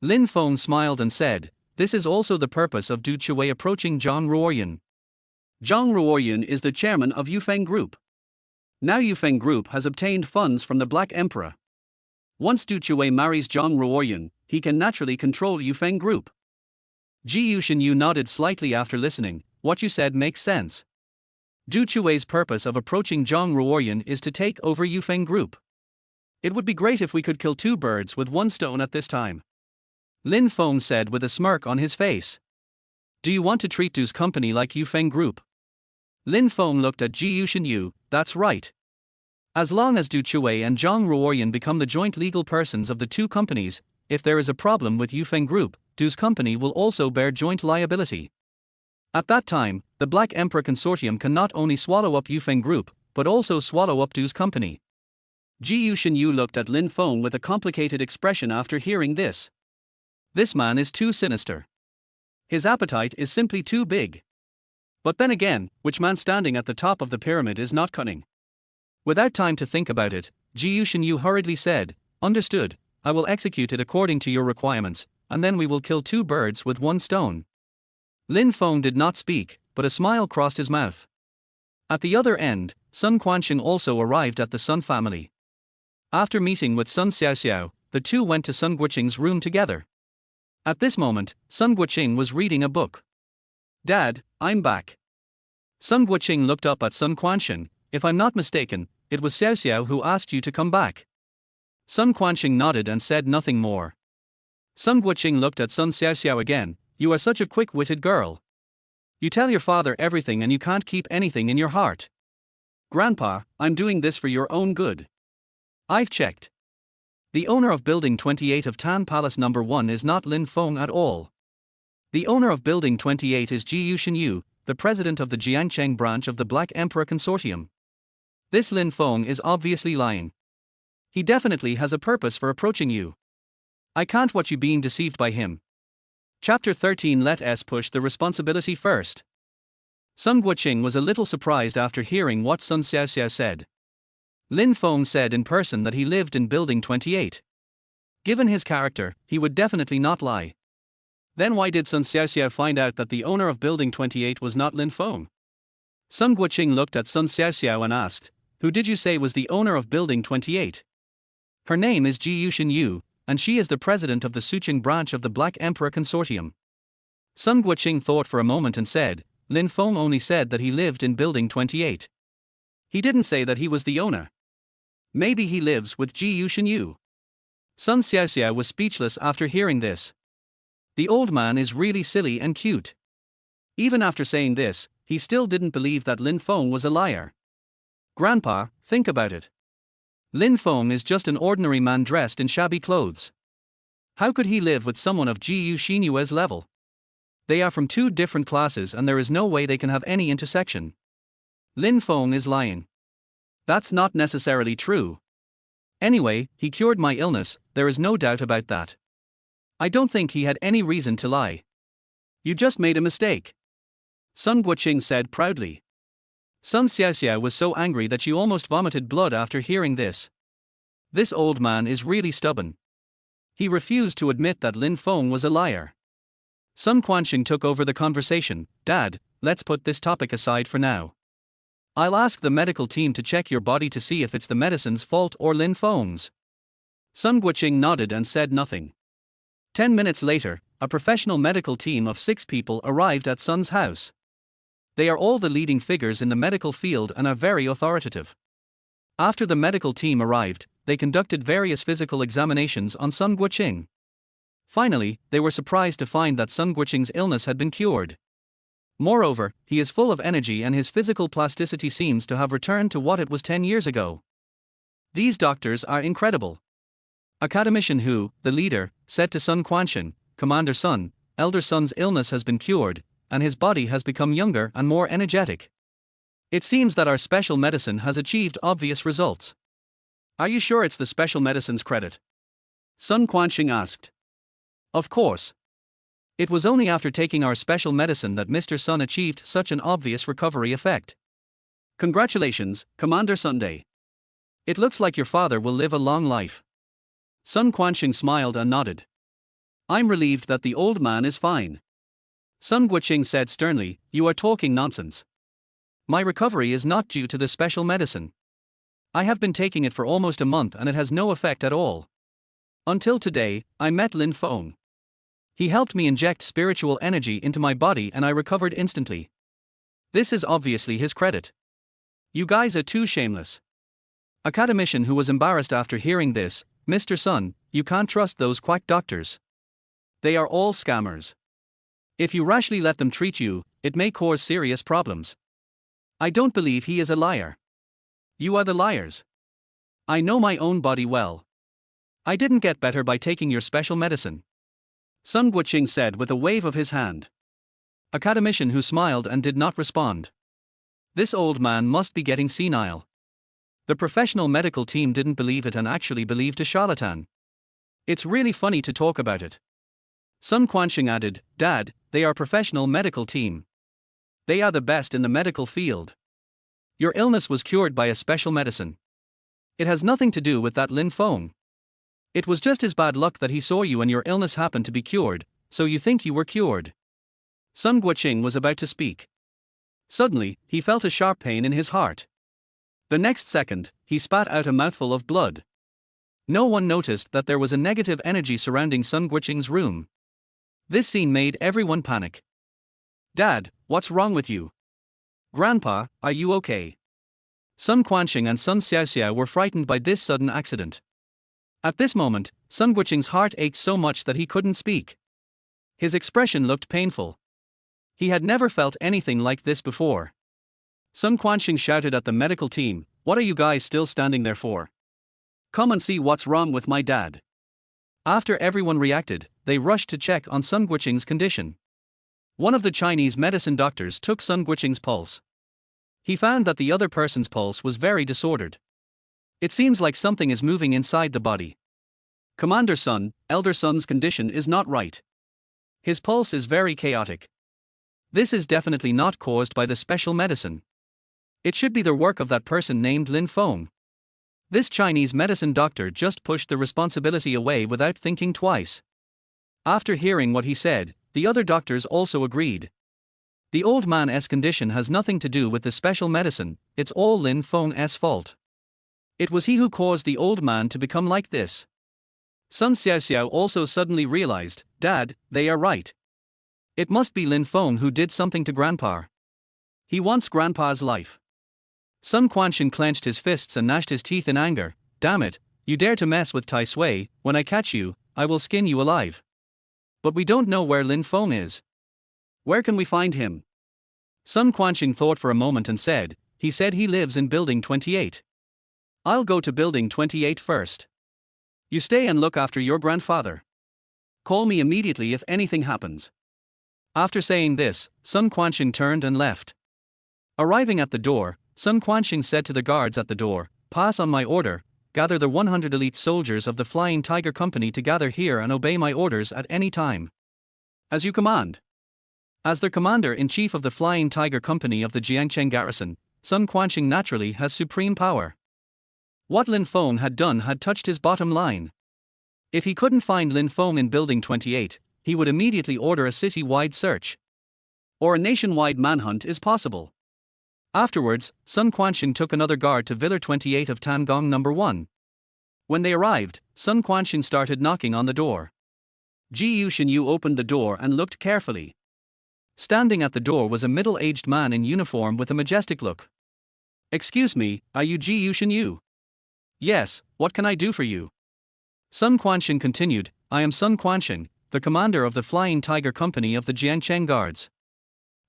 Lin Feng smiled and said, this is also the purpose of Du Chui approaching Zhang Ruoyan. Zhang Ruoyan is the chairman of Yufeng Group. Now Yufeng Group has obtained funds from the Black Emperor. Once Du Chui marries Zhang Ruoyan, he can naturally control Yufeng Group. Ji Yushengyu nodded slightly after listening. What you said makes sense. Du Chui's purpose of approaching Zhang Ruoyan is to take over Yufeng Group. It would be great if we could kill 2 birds with 1 stone at this time. Lin Feng said with a smirk on his face. Do you want to treat Du's company like Yufeng Group? Lin Feng looked at Ji Yushengyu. That's right. As long as Du Chui and Zhang Ruoyan become the joint legal persons of the two companies, if there is a problem with Yufeng Group, Du's company will also bear joint liability. At that time, the Black Emperor Consortium can not only swallow up Yufeng Group, but also swallow up Du's company. Ji Yuxinyu looked at Lin Feng with a complicated expression after hearing this. This man is too sinister. His appetite is simply too big. But then again, which man standing at the top of the pyramid is not cunning? Without time to think about it, Ji Yuxinyu hurriedly said, "Understood, I will execute it according to your requirements, and then we will kill two birds with one stone." Lin Feng did not speak, but a smile crossed his mouth. At the other end, Sun Quanxing also arrived at the Sun family. After meeting with Sun Xiaoxiao, the two went to Sun Guoqing's room together. At this moment, Sun Guoqing was reading a book. "Dad, I'm back." Sun Guoqing looked up at Sun Quanxing. "If I'm not mistaken, it was Xiaoxiao who asked you to come back." Sun Quanxing nodded and said nothing more. Sun Guoqing looked at Sun Xiaoxiao again. "You are such a quick-witted girl. You tell your father everything and you can't keep anything in your heart." "Grandpa, I'm doing this for your own good. I've checked. The owner of Building 28 of Tan Palace No. 1 is not Lin Feng at all. The owner of Building 28 is Ji Yuxinyu, the president of the Jiangcheng branch of the Black Emperor Consortium. This Lin Feng is obviously lying. He definitely has a purpose for approaching you. I can't watch you being deceived by him." Chapter 13. Let us push the responsibility first. Sun Guoqing was a little surprised after hearing what Sun Xiaoxiao said. Lin Feng said in person that he lived in Building 28. Given his character, he would definitely not lie. Then why did Sun Xiaoxiao find out that the owner of Building 28 was not Lin Feng? Sun Guoqing looked at Sun Xiaoxiao and asked, "Who did you say was the owner of Building 28? Her name is Ji Yuxinyu, and she is the president of the Suqing branch of the Black Emperor Consortium." Sun Guoqing thought for a moment and said, "Lin Feng only said that he lived in Building 28. He didn't say that he was the owner. Maybe he lives with Ji Yuxinyu." Sun Xiaoxiao was speechless after hearing this. The old man is really silly and cute. Even after saying this, he still didn't believe that Lin Feng was a liar. "Grandpa, think about it. Lin Feng is just an ordinary man dressed in shabby clothes. How could he live with someone of Ji Yuxinyu's level? They are from two different classes and there is no way they can have any intersection. Lin Feng is lying." "That's not necessarily true. Anyway, he cured my illness, there is no doubt about that. I don't think he had any reason to lie." "You just made a mistake," Sun Guoqing said proudly. Sun Xiaoxiao was so angry that she almost vomited blood after hearing this. This old man is really stubborn. He refused to admit that Lin Feng was a liar. Sun Quanxing took over the conversation. "Dad, let's put this topic aside for now. I'll ask the medical team to check your body to see if it's the medicine's fault or Lin Feng's." Sun Guoqing nodded and said nothing. 10 minutes later, a professional medical team of 6 people arrived at Sun's house. They are all the leading figures in the medical field and are very authoritative. After the medical team arrived, they conducted various physical examinations on Sun Guoqing. Finally, they were surprised to find that Sun Guoqing's illness had been cured. Moreover, he is full of energy and his physical plasticity seems to have returned to what it was 10 years ago. These doctors are incredible. Academician Hu, the leader, said to Sun Quanxing, "Commander Sun, Elder Sun's illness has been cured, and his body has become younger and more energetic. It seems that our special medicine has achieved obvious results." "Are you sure it's the special medicine's credit?" Sun Quanxing asked. "Of course. It was only after taking our special medicine that Mr. Sun achieved such an obvious recovery effect. Congratulations, Commander Sunday. It looks like your father will live a long life." Sun Quanxing smiled and nodded. "I'm relieved that the old man is fine." Sun Guoqing said sternly, "You are talking nonsense. My recovery is not due to the special medicine. I have been taking it for almost a month and it has no effect at all. Until today, I met Lin Feng. He helped me inject spiritual energy into my body and I recovered instantly. This is obviously his credit. You guys are too shameless." Academician who was embarrassed after hearing this, "Mr. Sun, you can't trust those quack doctors. They are all scammers. If you rashly let them treat you, it may cause serious problems. I don't believe he is a liar. You are the liars." I know my own body well. I didn't get better by taking your special medicine, Sun Guoqing said with a wave of his hand. Academician who smiled and did not respond. This old man must be getting senile. The professional medical team didn't believe it and actually believed a charlatan. It's really funny to talk about it. Sun Quanxing added, Dad, they are professional medical team. They are the best in the medical field. Your illness was cured by a special medicine. It has nothing to do with that Lin Feng. It was just his bad luck that he saw you and your illness happened to be cured, so you think you were cured. Sun Guoqing was about to speak. Suddenly, he felt a sharp pain in his heart. The next second, he spat out a mouthful of blood. No one noticed that there was a negative energy surrounding Sun Guoqing's room. This scene made everyone panic. Dad, what's wrong with you? Grandpa, are you okay? Sun Quanxing and Sun Xiaoxiao were frightened by this sudden accident. At this moment, Sun Guoqing's heart ached so much that he couldn't speak. His expression looked painful. He had never felt anything like this before. Sun Quanxing shouted at the medical team, What are you guys still standing there for? Come and see what's wrong with my dad. After everyone reacted, they rushed to check on Sun Guoqing's condition. One of the Chinese medicine doctors took Sun Guoqing's pulse. He found that the other person's pulse was very disordered. It seems like something is moving inside the body. Commander Sun, elder Sun's condition is not right. His pulse is very chaotic. This is definitely not caused by the special medicine. It should be the work of that person named Lin Feng. This Chinese medicine doctor just pushed the responsibility away without thinking twice. After hearing what he said, the other doctors also agreed. The old man's condition has nothing to do with the special medicine, it's all Lin Feng's fault. It was he who caused the old man to become like this. Sun Xiaoxiao also suddenly realized, Dad, they are right. It must be Lin Feng who did something to Grandpa. He wants Grandpa's life. Sun Quanxing clenched his fists and gnashed his teeth in anger. Damn it, you dare to mess with Tai Sui, when I catch you, I will skin you alive. But we don't know where Lin Feng is. Where can we find him? Sun Quanxing thought for a moment and said, He said he lives in building 28. I'll go to building 28 first. You stay and look after your grandfather. Call me immediately if anything happens. After saying this, Sun Quanxing turned and left. Arriving at the door, Sun Quanxing said to the guards at the door, Pass on my order, gather the 100 elite soldiers of the Flying Tiger Company to gather here and obey my orders at any time. As you command. As the commander-in-chief of the Flying Tiger Company of the Jiangcheng Garrison, Sun Quanxing naturally has supreme power. What Lin Feng had done had touched his bottom line. If he couldn't find Lin Feng in building 28, he would immediately order a city-wide search. Or a nationwide manhunt is possible. Afterwards, Sun Quanxing took another guard to Villa 28 of Tangong No. 1. When they arrived, Sun Quanxing started knocking on the door. Ji Yuxinyu opened the door and looked carefully. Standing at the door was a middle-aged man in uniform with a majestic look. Excuse me, are you Ji Yuxinyu? Yes, what can I do for you? Sun Quanxing continued, I am Sun Quanxing, the commander of the Flying Tiger Company of the Jiangcheng Guards.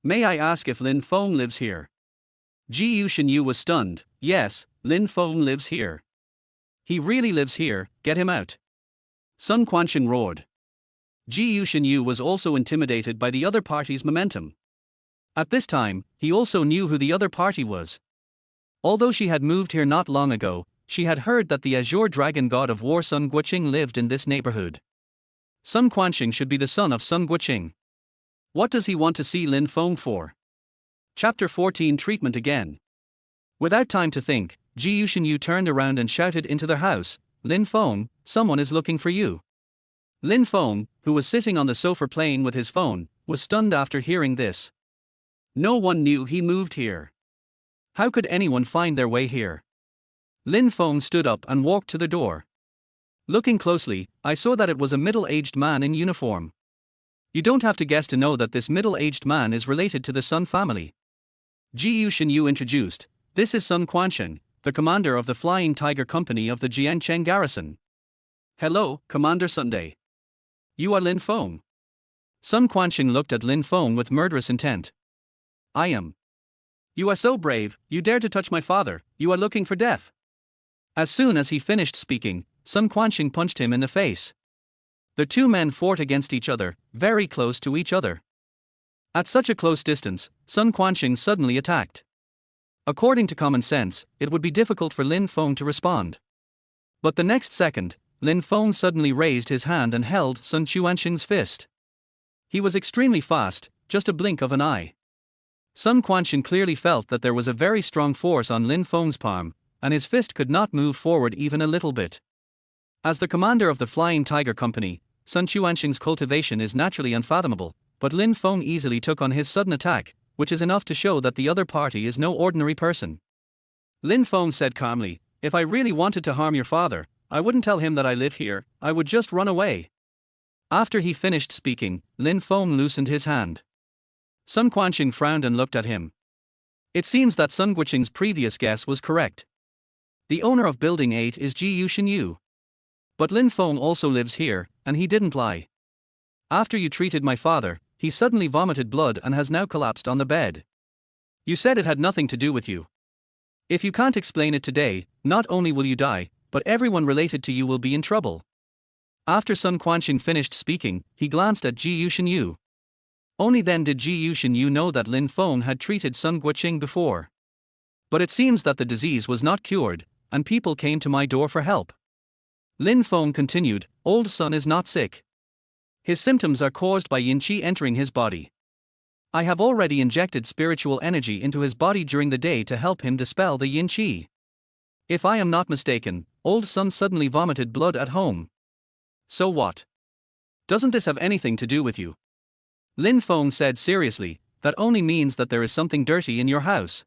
May I ask if Lin Feng lives here? Ji Yuxinyu was stunned. Yes, Lin Feng lives here. He really lives here, get him out. Sun Quanxing roared. Ji Yuxinyu was also intimidated by the other party's momentum. At this time, he also knew who the other party was. Although she had moved here not long ago, she had heard that the Azure Dragon God of War Sun Guoqing lived in this neighborhood. Sun Quanxing should be the son of Sun Guoqing. What does he want to see Lin Feng for? Chapter 14 Treatment again. Without time to think, Ji Yuxinyu turned around and shouted into their house, Lin Feng, someone is looking for you. Lin Feng, who was sitting on the sofa playing with his phone, was stunned after hearing this. No one knew he moved here. How could anyone find their way here? Lin Feng stood up and walked to the door. Looking closely, I saw that it was a middle-aged man in uniform. You don't have to guess to know that this middle-aged man is related to the Sun family. Ji Yuxinyu introduced, This is Sun Quanxing, the commander of the Flying Tiger Company of the Jiangcheng Garrison. Hello, Commander Sunday. You are Lin Feng. Sun Quanxing looked at Lin Feng with murderous intent. I am. You are so brave, you dare to touch my father, you are looking for death. As soon as he finished speaking, Sun Quanxing punched him in the face. The two men fought against each other, very close to each other. At such a close distance, Sun Quanxing suddenly attacked. According to common sense, it would be difficult for Lin Feng to respond. But the next second, Lin Feng suddenly raised his hand and held Sun Quanxing's fist. He was extremely fast, just a blink of an eye. Sun Quanxing clearly felt that there was a very strong force on Lin Feng's palm, and his fist could not move forward even a little bit. As the commander of the Flying Tiger Company, Sun Quanxing's cultivation is naturally unfathomable, but Lin Feng easily took on his sudden attack, which is enough to show that the other party is no ordinary person. Lin Feng said calmly, "If I really wanted to harm your father, I wouldn't tell him that I live here, I would just run away." After he finished speaking, Lin Feng loosened his hand. Sun Quanxing frowned and looked at him. It seems that Sun Quanxing's previous guess was correct. The owner of Building 8 is Ji Yuxinyu. But Lin Feng also lives here, and he didn't lie. After you treated my father, he suddenly vomited blood and has now collapsed on the bed. You said it had nothing to do with you. If you can't explain it today, not only will you die, but everyone related to you will be in trouble. After Sun Quanxing finished speaking, he glanced at Ji Yuxinyu. Only then did Ji Yuxinyu know that Lin Feng had treated Sun Quanxing before. But it seems that the disease was not cured, and people came to my door for help. Lin Feng continued, "Old Sun is not sick. His symptoms are caused by yin qi entering his body. I have already injected spiritual energy into his body during the day to help him dispel the yin qi. If I am not mistaken, Old Sun suddenly vomited blood at home. So what? Doesn't this have anything to do with you?" Lin Feng said seriously, "That only means that there is something dirty in your house.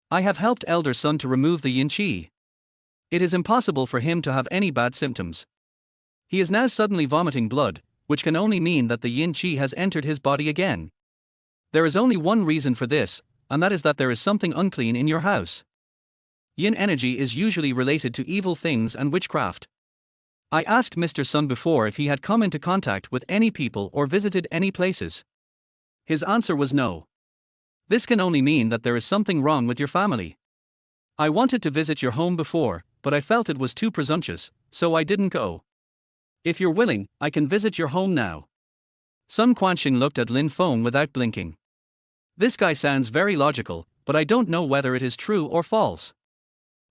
I have helped Elder Sun to remove the yin qi. It is impossible for him to have any bad symptoms. He is now suddenly vomiting blood, which can only mean that the yin qi has entered his body again. There is only one reason for this, and that is that there is something unclean in your house. Yin energy is usually related to evil things and witchcraft. I asked Mr. Sun before if he had come into contact with any people or visited any places. His answer was no. This can only mean that there is something wrong with your family. I wanted to visit your home before, but I felt it was too presumptuous, so I didn't go. If you're willing, I can visit your home now." Sun Quanxing looked at Lin Feng without blinking. This guy sounds very logical, but I don't know whether it is true or false.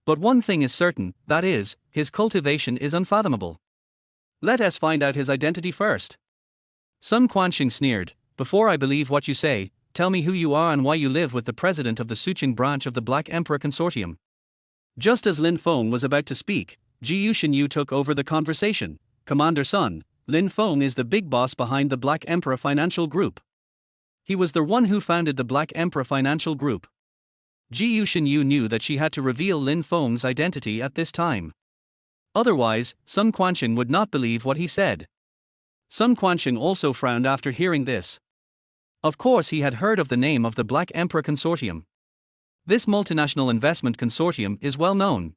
But one thing is certain, that is, his cultivation is unfathomable. Let us find out his identity first. Sun Quanxing sneered, "Before I believe what you say, tell me who you are and why you live with the president of the Suqing branch of the Black Emperor Consortium." Just as Lin Feng was about to speak, Ji Yuxinyu took over the conversation. "Commander Sun, Lin Feng is the big boss behind the Black Emperor Financial Group. He was the one who founded the Black Emperor Financial Group." Ji Yuxinyu knew that she had to reveal Lin Feng's identity at this time. Otherwise, Sun Quanxing would not believe what he said. Sun Quanxing also frowned after hearing this. Of course he had heard of the name of the Black Emperor Consortium. This multinational investment consortium is well known.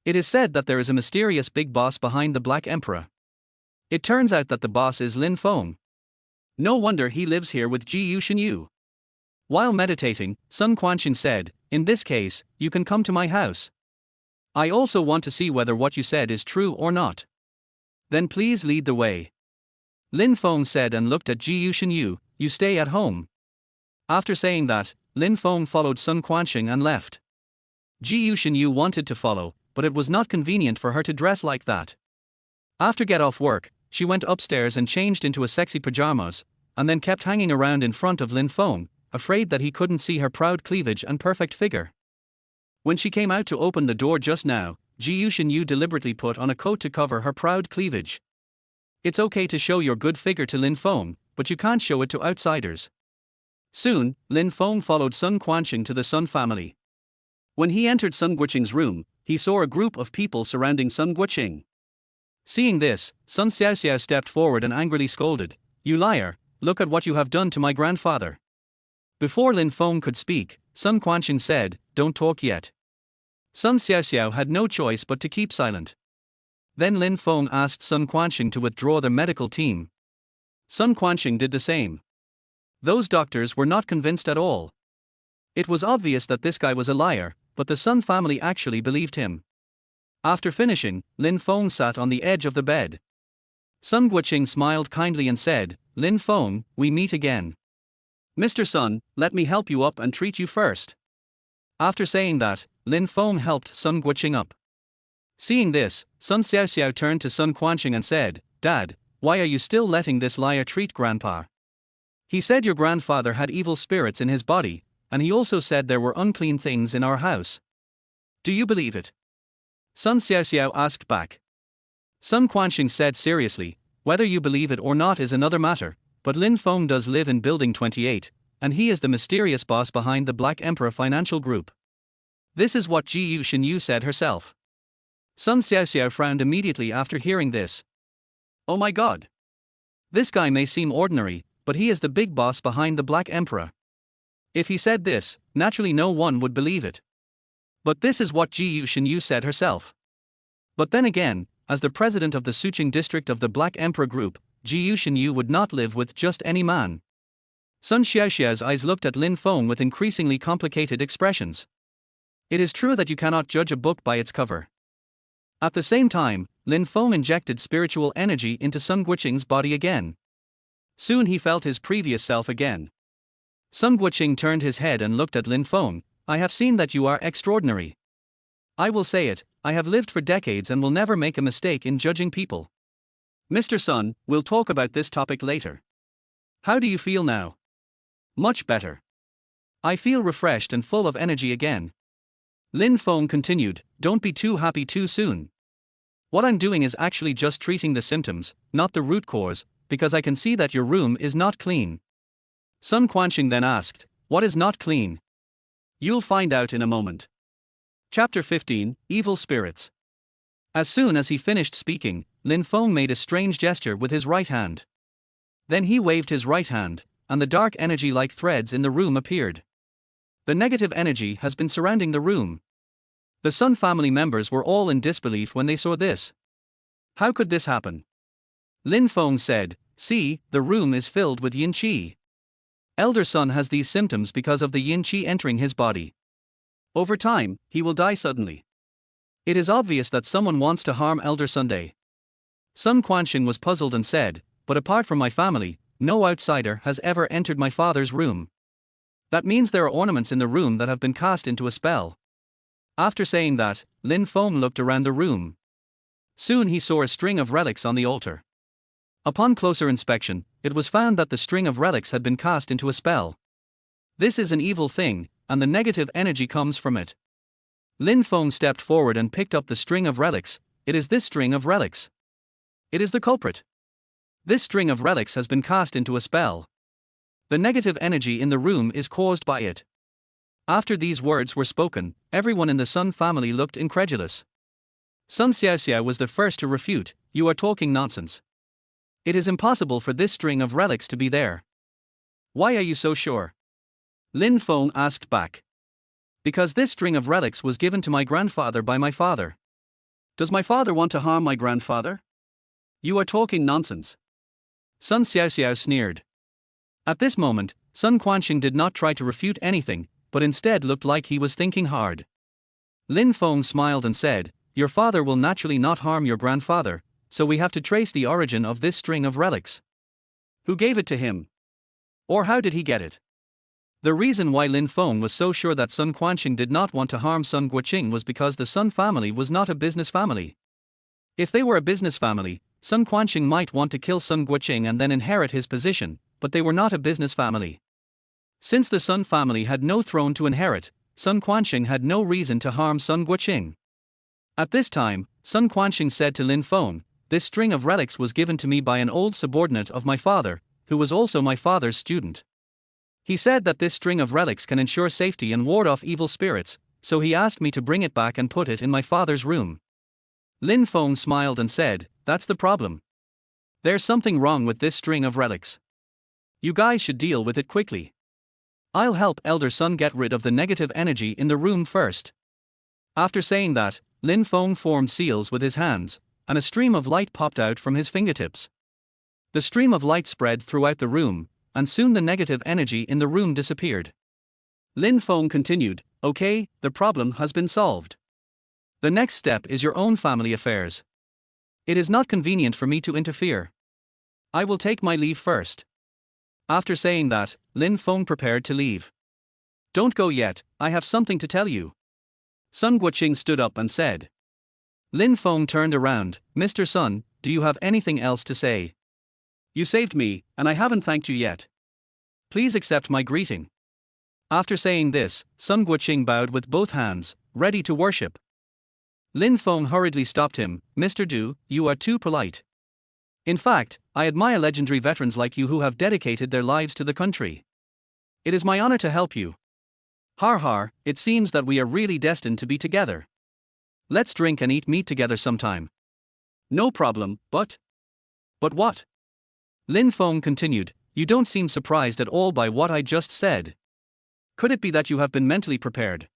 It is said that there is a mysterious big boss behind the Black Emperor. It turns out that the boss is Lin Feng. No wonder he lives here with Ji Yuxinyu. While meditating, Sun Quanxing said, "In this case, you can come to my house. I also want to see whether what you said is true or not. Then please lead the way." Lin Feng said and looked at Ji Yuxinyu, "You stay at home." After saying that, Lin Feng followed Sun Quanxing and left. Ji Yuxinyu wanted to follow, but it was not convenient for her to dress like that. After get off work, she went upstairs and changed into a sexy pajamas, and then kept hanging around in front of Lin Feng, afraid that he couldn't see her proud cleavage and perfect figure. When she came out to open the door just now, Ji Yuxinyu deliberately put on a coat to cover her proud cleavage. It's okay to show your good figure to Lin Feng, but you can't show it to outsiders. Soon, Lin Feng followed Sun Quanxing to the Sun family. When he entered Sun Guoqing's room, he saw a group of people surrounding Sun Guoqing. Seeing this, Sun Xiaoxiao stepped forward and angrily scolded, "You liar, look at what you have done to my grandfather." Before Lin Feng could speak, Sun Quanxing said, "Don't talk yet." Sun Xiaoxiao had no choice but to keep silent. Then Lin Feng asked Sun Quanxing to withdraw their medical team. Sun Quanxing did the same. Those doctors were not convinced at all. It was obvious that this guy was a liar, but the Sun family actually believed him. After finishing, Lin Feng sat on the edge of the bed. Sun Guoqing smiled kindly and said, Lin Feng, we meet again. Mr. Sun, let me help you up and treat you first. After saying that, Lin Feng helped Sun Guoqing up. Seeing this, Sun Xiaoxiao turned to Sun Quanqing and said, Dad, why are you still letting this liar treat Grandpa? He said your grandfather had evil spirits in his body, and he also said there were unclean things in our house. Do you believe it? Sun Xiaoxiao asked back. Sun Quanqing said seriously, whether you believe it or not is another matter, but Lin Feng does live in Building 28, and he is the mysterious boss behind the Black Emperor Financial Group. This is what Ji Shinyu said herself. Sun Xiaoxiao frowned immediately after hearing this. Oh my god. This guy may seem ordinary, but he is the big boss behind the Black Emperor. If he said this, naturally no one would believe it. But this is what Ji Shinyu said herself. But then again, as the president of the Suqing district of the Black Emperor Group, Ji Shinyu would not live with just any man. Sun Xiaoxiao's eyes looked at Lin Feng with increasingly complicated expressions. It is true that you cannot judge a book by its cover. At the same time, Lin Feng injected spiritual energy into Sun Guoqing's body again. Soon he felt his previous self again. Sun Guoqing turned his head and looked at Lin Feng. I have seen that you are extraordinary. I will say it, I have lived for decades and will never make a mistake in judging people. Mr. Sun, we'll talk about this topic later. How do you feel now? Much better. I feel refreshed and full of energy again. Lin Feng continued, don't be too happy too soon. What I'm doing is actually just treating the symptoms, not the root cause, because I can see that your room is not clean. Sun Quanqing then asked, what is not clean? You'll find out in a moment. Chapter 15, Evil Spirits. As soon as he finished speaking, Lin Feng made a strange gesture with his right hand. Then he waved his right hand, and the dark energy like threads in the room appeared. The negative energy has been surrounding the room. The Sun family members were all in disbelief when they saw this. How could this happen? Lin Feng said, see, the room is filled with yin qi. Elder Sun has these symptoms because of the yin qi entering his body. Over time, he will die suddenly. It is obvious that someone wants to harm Elder Sunday. Sun Quanqing was puzzled and said, but apart from my family, no outsider has ever entered my father's room. That means there are ornaments in the room that have been cast into a spell. After saying that, Lin Feng looked around the room. Soon he saw a string of relics on the altar. Upon closer inspection, it was found that the string of relics had been cast into a spell. This is an evil thing, and the negative energy comes from it. Lin Feng stepped forward and picked up the string of relics. It is this string of relics. It is the culprit. This string of relics has been cast into a spell. The negative energy in the room is caused by it. After these words were spoken, everyone in the Sun family looked incredulous. Sun Xiaoxiao was the first to refute, you are talking nonsense. It is impossible for this string of relics to be there. Why are you so sure? Lin Feng asked back. Because this string of relics was given to my grandfather by my father. Does my father want to harm my grandfather? You are talking nonsense. Sun Xiaoxiao sneered. At this moment, Sun Quanqing did not try to refute anything, but instead looked like he was thinking hard. Lin Feng smiled and said, your father will naturally not harm your grandfather, so we have to trace the origin of this string of relics. Who gave it to him? Or how did he get it? The reason why Lin Feng was so sure that Sun Quanqing did not want to harm Sun Guoqing was because the Sun family was not a business family. If they were a business family, Sun Quanqing might want to kill Sun Guoqing and then inherit his position, but they were not a business family. Since the Sun family had no throne to inherit, Sun Quanqing had no reason to harm Sun Guoqing. At this time, Sun Quanqing said to Lin Feng, this string of relics was given to me by an old subordinate of my father, who was also my father's student. He said that this string of relics can ensure safety and ward off evil spirits, so he asked me to bring it back and put it in my father's room. Lin Feng smiled and said, that's the problem. There's something wrong with this string of relics. You guys should deal with it quickly. I'll help Elder Sun get rid of the negative energy in the room first. After saying that, Lin Feng formed seals with his hands, and a stream of light popped out from his fingertips. The stream of light spread throughout the room, and soon the negative energy in the room disappeared. Lin Feng continued, okay, the problem has been solved. The next step is your own family affairs. It is not convenient for me to interfere. I will take my leave first. After saying that, Lin Feng prepared to leave. Don't go yet, I have something to tell you. Sun Guoqing stood up and said. Lin Feng turned around. Mr. Sun, do you have anything else to say? You saved me, and I haven't thanked you yet. Please accept my greeting. After saying this, Sun Guoqing bowed with both hands, ready to worship. Lin Feng hurriedly stopped him. Mr. Du, you are too polite. In fact, I admire legendary veterans like you who have dedicated their lives to the country. It is my honor to help you. Har har, it seems that we are really destined to be together. Let's drink and eat meat together sometime. No problem, but what? Lin Feng continued, you don't seem surprised at all by what I just said. Could it be that you have been mentally prepared?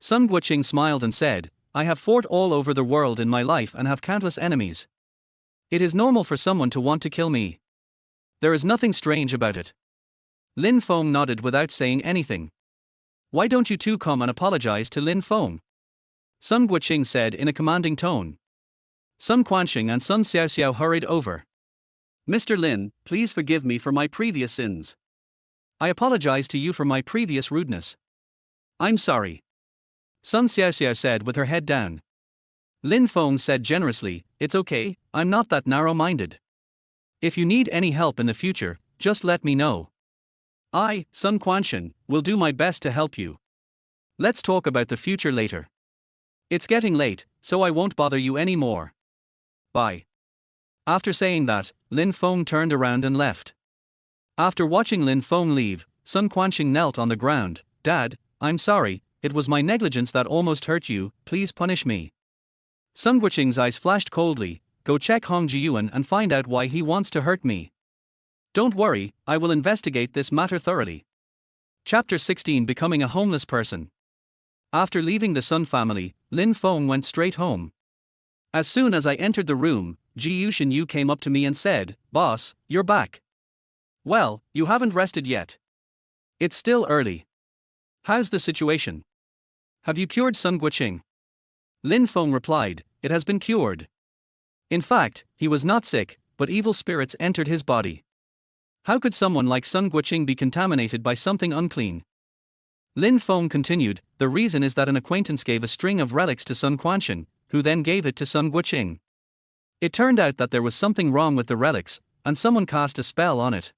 Sun Guoqing smiled and said, I have fought all over the world in my life and have countless enemies. It is normal for someone to want to kill me. There is nothing strange about it. Lin Feng nodded without saying anything. Why don't you two come and apologize to Lin Feng? Sun Guoqing said in a commanding tone. Sun Quanxing and Sun Xiaoxiao hurried over. Mr. Lin, please forgive me for my previous sins. I apologize to you for my previous rudeness. I'm sorry. Sun Xiaoxiao said with her head down. Lin Feng said generously, it's okay, I'm not that narrow-minded. If you need any help in the future, just let me know. I, Sun Quanxing, will do my best to help you. Let's talk about the future later. It's getting late, so I won't bother you anymore. Bye. After saying that, Lin Feng turned around and left. After watching Lin Feng leave, Sun Quanxing knelt on the ground. Dad, I'm sorry, it was my negligence that almost hurt you, please punish me. Sun Guoqing's eyes flashed coldly. Go check Hong Jiyuan and find out why he wants to hurt me. Don't worry, I will investigate this matter thoroughly. Chapter 16 Becoming a Homeless Person. After leaving the Sun family, Lin Feng went straight home. As soon as I entered the room, Ji Yuxinyu came up to me and said, Boss, you're back. Well, you haven't rested yet. It's still early. How's the situation? Have you cured Sun Guoqing? Lin Feng replied, it has been cured. In fact, he was not sick, but evil spirits entered his body. How could someone like Sun Guoqing be contaminated by something unclean? Lin Feng continued, the reason is that an acquaintance gave a string of relics to Sun Quanxing, who then gave it to Sun Guoqing. It turned out that there was something wrong with the relics, and someone cast a spell on it.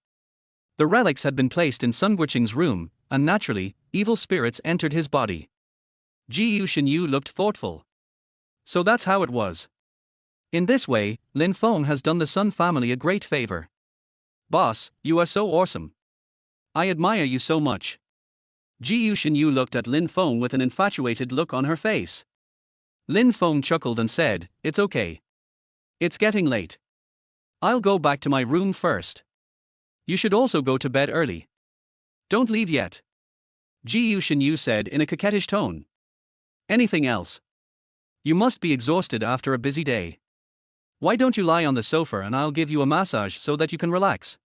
The relics had been placed in Sun Guoqing's room, and naturally, evil spirits entered his body. Ji Yuxinyu looked thoughtful. So that's how it was. In this way, Lin Feng has done the Sun family a great favor. Boss, you are so awesome. I admire you so much. Ji Yuxinyu looked at Lin Feng with an infatuated look on her face. Lin Feng chuckled and said, it's okay. It's getting late. I'll go back to my room first. You should also go to bed early. Don't leave yet. Ji Yuxinyu said in a coquettish tone. Anything else? You must be exhausted after a busy day. Why don't you lie on the sofa and I'll give you a massage so that you can relax?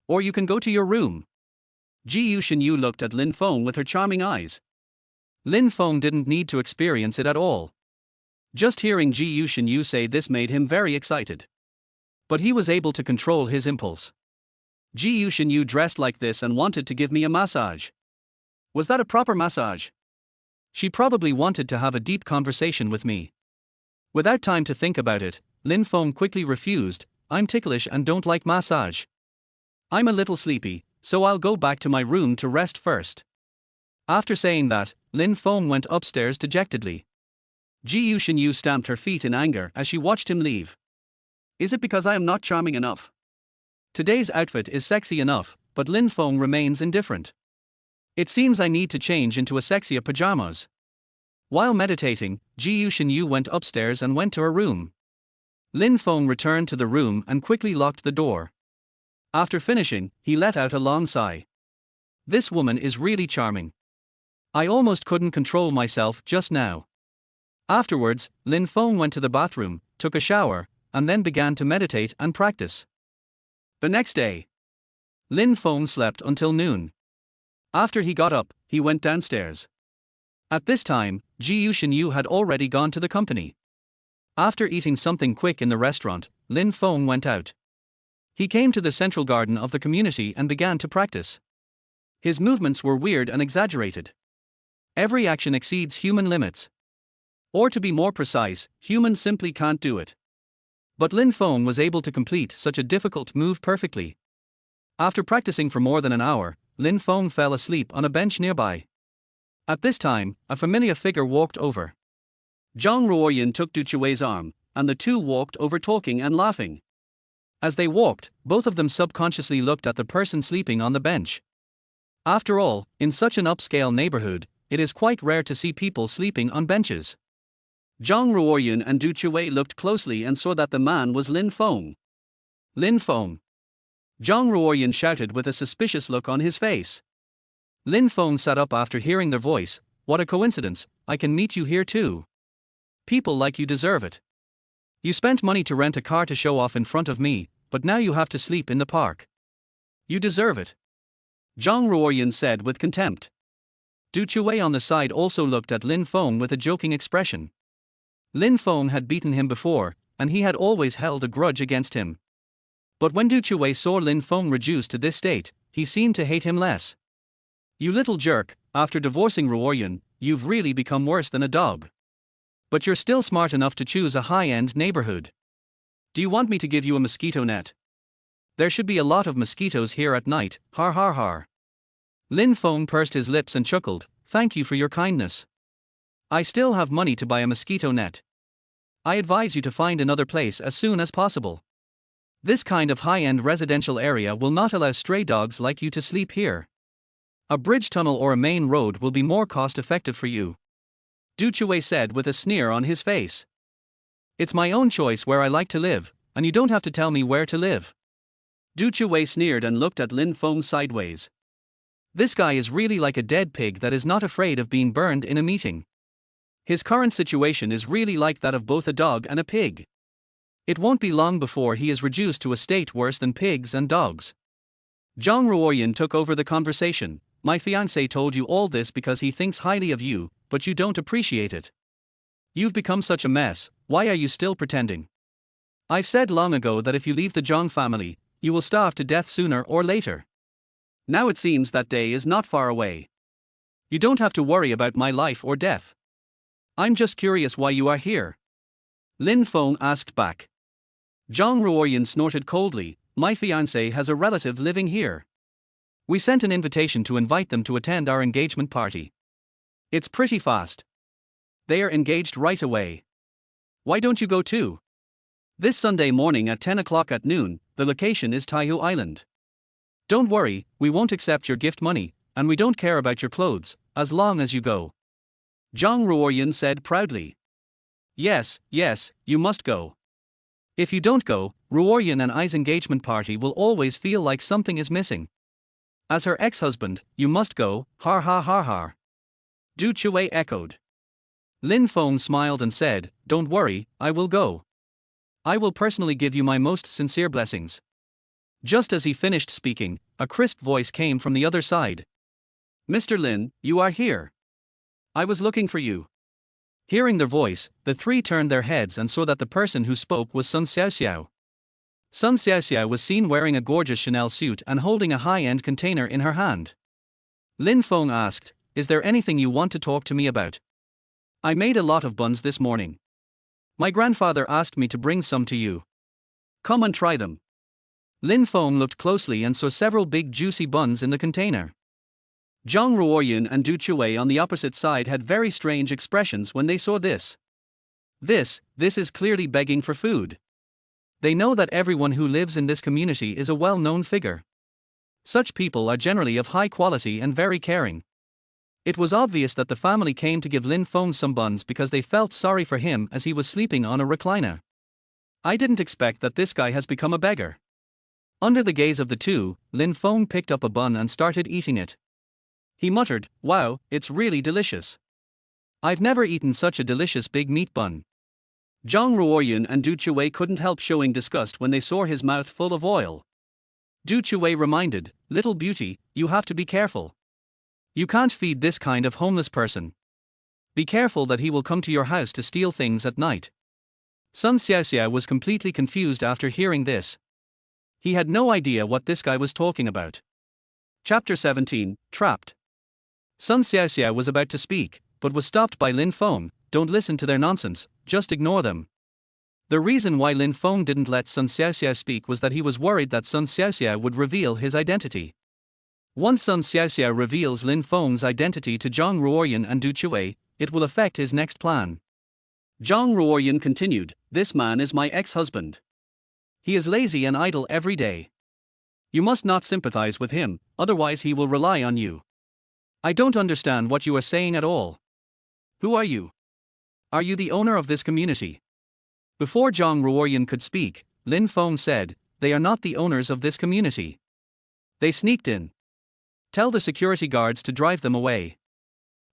Or you can go to your room. Ji Yuxinyu looked at Lin Feng with her charming eyes. Lin Feng didn't need to experience it at all. Just hearing Ji Yuxinyu say this made him very excited. But he was able to control his impulse. Ji Yuxinyu dressed like this and wanted to give me a massage. Was that a proper massage? She probably wanted to have a deep conversation with me. Without time to think about it, Lin Feng quickly refused, I'm ticklish and don't like massage. I'm a little sleepy, so I'll go back to my room to rest first. After saying that, Lin Feng went upstairs dejectedly. Ji Yuxinyu stamped her feet in anger as she watched him leave. Is it because I am not charming enough? Today's outfit is sexy enough, but Lin Feng remains indifferent. It seems I need to change into a sexier pajamas. While meditating, Ji Yuxinyu went upstairs and went to her room. Lin Feng returned to the room and quickly locked the door. After finishing, he let out a long sigh. This woman is really charming. I almost couldn't control myself just now. Afterwards, Lin Feng went to the bathroom, took a shower, and then began to meditate and practice. The next day, Lin Feng slept until noon. After he got up, he went downstairs. At this time, Ji Shinyu had already gone to the company. After eating something quick in the restaurant, Lin Feng went out. He came to the central garden of the community and began to practice. His movements were weird and exaggerated. Every action exceeds human limits. Or to be more precise, humans simply can't do it. But Lin Feng was able to complete such a difficult move perfectly. After practicing for more than an hour, Lin Feng fell asleep on a bench nearby. At this time, a familiar figure walked over. Zhang Ruoyan took Du Chui's arm, and the two walked over talking and laughing. As they walked, both of them subconsciously looked at the person sleeping on the bench. After all, in such an upscale neighborhood, it is quite rare to see people sleeping on benches. Zhang Ruoyan and Du Chui looked closely and saw that the man was Lin Feng. Lin Feng. Zhang Ruoyan shouted with a suspicious look on his face. Lin Feng sat up after hearing their voice. What a coincidence, I can meet you here too. People like you deserve it. You spent money to rent a car to show off in front of me, but now you have to sleep in the park. You deserve it. Zhang Ruoyan said with contempt. Du Chui on the side also looked at Lin Feng with a joking expression. Lin Feng had beaten him before, and he had always held a grudge against him. But when Du Chui saw Lin Feng reduced to this state, he seemed to hate him less. You little jerk, after divorcing Ruoyan, you've really become worse than a dog. But you're still smart enough to choose a high-end neighborhood. Do you want me to give you a mosquito net? There should be a lot of mosquitoes here at night, har har har. Lin Feng pursed his lips and chuckled, thank you for your kindness. I still have money to buy a mosquito net. I advise you to find another place as soon as possible. This kind of high-end residential area will not allow stray dogs like you to sleep here. A bridge tunnel or a main road will be more cost-effective for you. Du Chui said with a sneer on his face. It's my own choice where I like to live, and you don't have to tell me where to live. Du Chui sneered and looked at Lin Feng sideways. This guy is really like a dead pig that is not afraid of being burned in a meeting. His current situation is really like that of both a dog and a pig. It won't be long before he is reduced to a state worse than pigs and dogs. Zhang Ruoyan took over the conversation. My fiancé told you all this because he thinks highly of you, but you don't appreciate it. You've become such a mess, why are you still pretending? I've said long ago that if you leave the Zhang family, you will starve to death sooner or later. Now it seems that day is not far away. You don't have to worry about my life or death. I'm just curious why you are here. Lin Feng asked back. Zhang Ruoyan snorted coldly, my fiancé has a relative living here. We sent an invitation to invite them to attend our engagement party. It's pretty fast. They are engaged right away. Why don't you go too? This Sunday morning at 10 o'clock at noon, the location is Taihu Island. Don't worry, we won't accept your gift money, and we don't care about your clothes, as long as you go. Zhang Ruoyan said proudly. Yes, you must go. If you don't go, Ruoyan and I's engagement party will always feel like something is missing. As her ex-husband, you must go, har har har har. Du Chui echoed. Lin Feng smiled and said, don't worry, I will go. I will personally give you my most sincere blessings. Just as he finished speaking, a crisp voice came from the other side. Mr. Lin, you are here. I was looking for you. Hearing their voice, the three turned their heads and saw that the person who spoke was Sun Xiaoxiao. Sun Xiaoxiao was seen wearing a gorgeous Chanel suit and holding a high-end container in her hand. Lin Feng asked, is there anything you want to talk to me about? I made a lot of buns this morning. My grandfather asked me to bring some to you. Come and try them. Lin Feng looked closely and saw several big juicy buns in the container. Zhang Ruoyan and Du Chui on the opposite side had very strange expressions when they saw this. This is clearly begging for food. They know that everyone who lives in this community is a well-known figure. Such people are generally of high quality and very caring. It was obvious that the family came to give Lin Feng some buns because they felt sorry for him as he was sleeping on a recliner. I didn't expect that this guy has become a beggar. Under the gaze of the two, Lin Feng picked up a bun and started eating it. He muttered, wow, it's really delicious. I've never eaten such a delicious big meat bun. Zhang Ruoyan and Du Chui couldn't help showing disgust when they saw his mouth full of oil. Du Chui reminded, little beauty, you have to be careful. You can't feed this kind of homeless person. Be careful that he will come to your house to steal things at night. Sun Xiaoxiao was completely confused after hearing this. He had no idea what this guy was talking about. Chapter 17, Trapped. Sun Xiaoxiao was about to speak, but was stopped by Lin Feng. Don't listen to their nonsense, just ignore them. The reason why Lin Feng didn't let Sun Xiaoxiao speak was that he was worried that Sun Xiaoxiao would reveal his identity. Once Sun Xiaoxiao reveals Lin Feng's identity to Zhang Ruoyan and Du Chui, it will affect his next plan. Zhang Ruoyan continued, "This man is my ex-husband. He is lazy and idle every day. You must not sympathize with him, otherwise he will rely on you. I don't understand what you are saying at all. Who are you? Are you the owner of this community?" Before Zhang Ruoyan could speak, Lin Feng said, "They are not the owners of this community. They sneaked in. Tell the security guards to drive them away."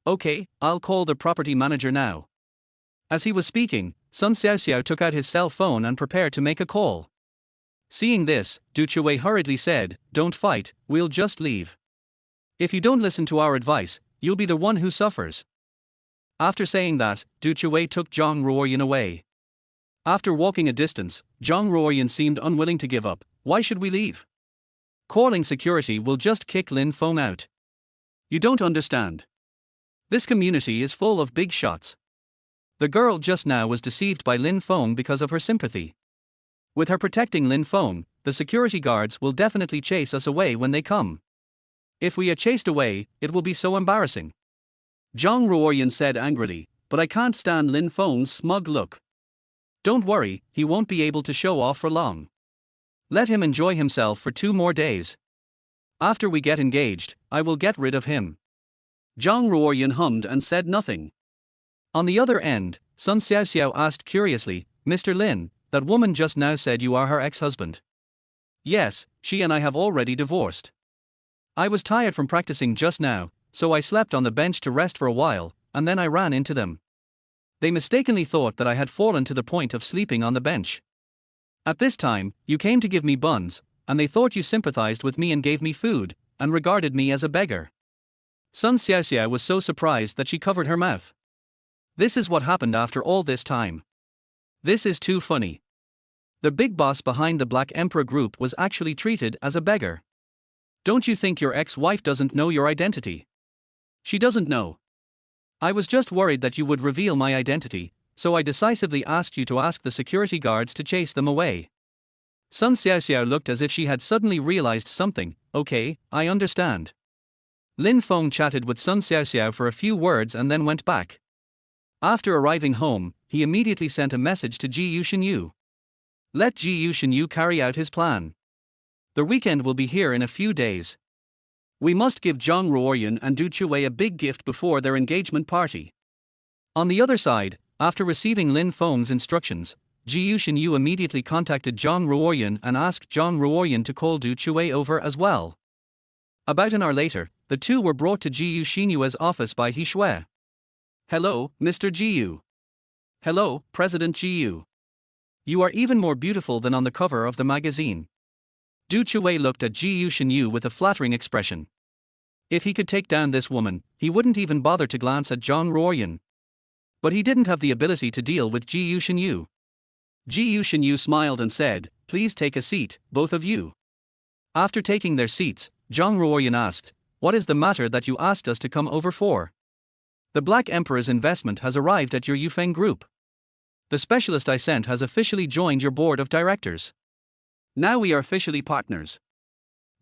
"Okay, I'll call the property manager now." As he was speaking, Sun Xiaoxiao took out his cell phone and prepared to make a call. Seeing this, Du Chui hurriedly said, "Don't fight, we'll just leave. If you don't listen to our advice, you'll be the one who suffers." After saying that, Du Chui took Zhang Ruoyan away. After walking a distance, Zhang Ruoyan seemed unwilling to give up. "Why should we leave? Calling security will just kick Lin Feng out. You don't understand. This community is full of big shots. The girl just now was deceived by Lin Feng because of her sympathy. With her protecting Lin Feng, the security guards will definitely chase us away when they come. If we are chased away, it will be so embarrassing." Zhang Ruoyan said angrily, "But I can't stand Lin Feng's smug look. Don't worry, he won't be able to show off for long. Let him enjoy himself for 2 more days. After we get engaged, I will get rid of him." Zhang Ruoyan hummed and said nothing. On the other end, Sun Xiaoxiao asked curiously, "Mr. Lin, that woman just now said you are her ex-husband." "Yes, she and I have already divorced. I was tired from practicing just now, so I slept on the bench to rest for a while, and then I ran into them. They mistakenly thought that I had fallen to the point of sleeping on the bench. At this time, you came to give me buns, and they thought you sympathized with me and gave me food, and regarded me as a beggar." Sun Xiaoxiao was so surprised that she covered her mouth. This is what happened after all this time. This is too funny. The big boss behind the Black Emperor group was actually treated as a beggar. Don't you think your ex-wife doesn't know your identity? She doesn't know. I was just worried that you would reveal my identity, so I decisively asked you to ask the security guards to chase them away. Sun Xiaoxiao looked as if she had suddenly realized something. "Okay, I understand." Lin Feng chatted with Sun Xiaoxiao for a few words and then went back. After arriving home, he immediately sent a message to Ji Yuxinyu. Let Ji Yuxinyu carry out his plan. The weekend will be here in a few days. We must give Zhang Ruoyan and Du Chui a big gift before their engagement party. On the other side, after receiving Lin Feng's instructions, Ji Yuxinyu immediately contacted Zhang Ruoyan and asked Zhang Ruoyan to call Du Chui over as well. About an hour later, the two were brought to Ji Yuxinyu's office by He Shui. "Hello, Mr. Jiyu. Hello, President Jiyu. You are even more beautiful than on the cover of the magazine." Du Chui looked at Ji Yuxinyu with a flattering expression. If he could take down this woman, he wouldn't even bother to glance at Zhang Ruoyan. But he didn't have the ability to deal with Ji Yuxinyu. Ji Yuxinyu smiled and said, "Please take a seat, both of you." After taking their seats, Zhang Ruoyan asked, "What is the matter that you asked us to come over for?" "The Black Emperor's investment has arrived at your Yufeng group. The specialist I sent has officially joined your board of directors. Now we are officially partners."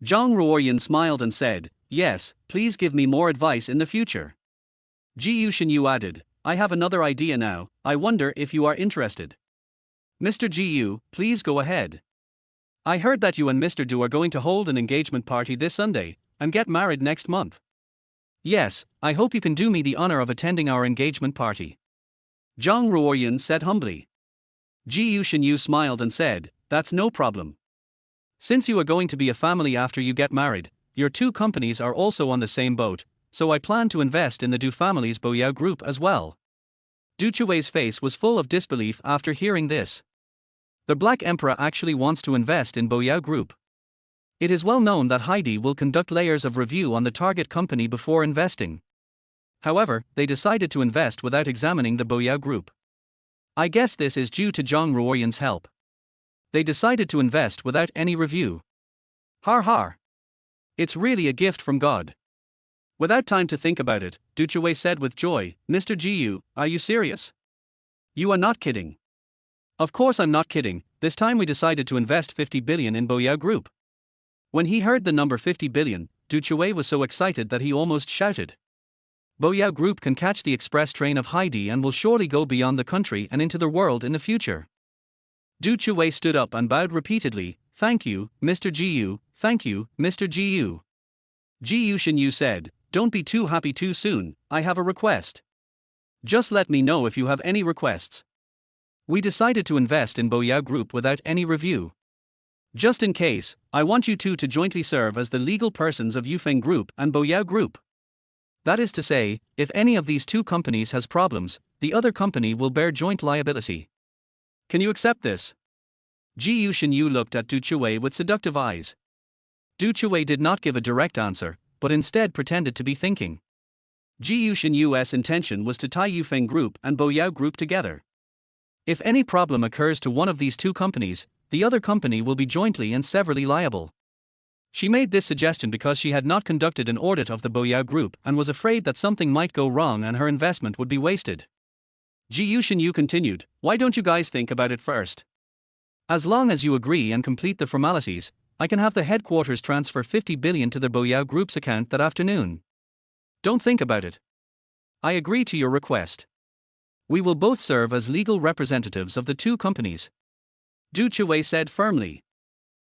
Zhang Ruoyan smiled and said, "Yes, please give me more advice in the future." Ji Yuxinyu added, "I have another idea now, I wonder if you are interested." "Mr. Jiyu, please go ahead. I heard that you and Mr. Du are going to hold an engagement party this Sunday, and get married next month. Yes, I hope you can do me the honor of attending our engagement party." Zhang Ruoyan said humbly. Ji Yuxinyu smiled and said, "That's no problem. Since you are going to be a family after you get married, your two companies are also on the same boat, so I plan to invest in the Du family's Boyao group as well." Du Chui's face was full of disbelief after hearing this. The Black Emperor actually wants to invest in Boyao group. It is well known that Heidi will conduct layers of review on the target company before investing. However, they decided to invest without examining the Boyao Group. I guess this is due to Zhang Ruoyan's help. They decided to invest without any review. Har har. It's really a gift from God. Without time to think about it, Du Chuwei said with joy, Mr. Jiu, are you serious? You are not kidding. Of course I'm not kidding. This time we decided to invest 50 billion in Boyao Group. When he heard the number 50 billion, Du Chuwei was so excited that he almost shouted. Boyao Group can catch the express train of Heidi and will surely go beyond the country and into the world in the future. Du Chuwei stood up and bowed repeatedly, thank you, Mr. Jiu, thank you, Mr. Jiu. Jiu Xinyu said, don't be too happy too soon, I have a request. Just let me know if you have any requests. We decided to invest in Boyao Group without any review. Just in case, I want you two to jointly serve as the legal persons of Yufeng Group and Boyao Group. That is to say, if any of these two companies has problems, the other company will bear joint liability. Can you accept this? Jiu Xinyu looked at Du Chuwei with seductive eyes. Du Chuwei did not give a direct answer, but instead pretended to be thinking. Jiu Xinyu's intention was to tie Yufeng Group and Boyao Group together. If any problem occurs to one of these two companies, the other company will be jointly and severally liable. She made this suggestion because she had not conducted an audit of the Boyao Group and was afraid that something might go wrong and her investment would be wasted. Jiu Xinyu continued, why don't you guys think about it first? As long as you agree and complete the formalities, I can have the headquarters transfer 50 billion to the Boyao Group's account that afternoon. Don't think about it. I agree to your request. We will both serve as legal representatives of the two companies. Du Chuwei said firmly.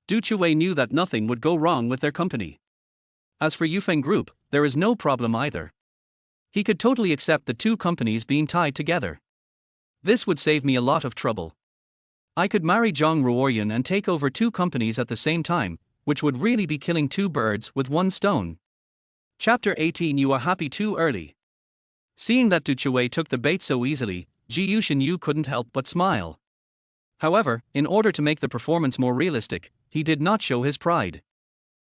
Du Chuwei knew that nothing would go wrong with their company. As for Yufeng Group, there is no problem either. He could totally accept the two companies being tied together. This would save me a lot of trouble. I could marry Zhang Ruoyan and take over two companies at the same time, which would really be killing two birds with one stone. Chapter 18 You are happy too early. Seeing that Du Chuwei took the bait so easily, Jiu Xinyu couldn't help but smile. However, in order to make the performance more realistic, he did not show his pride.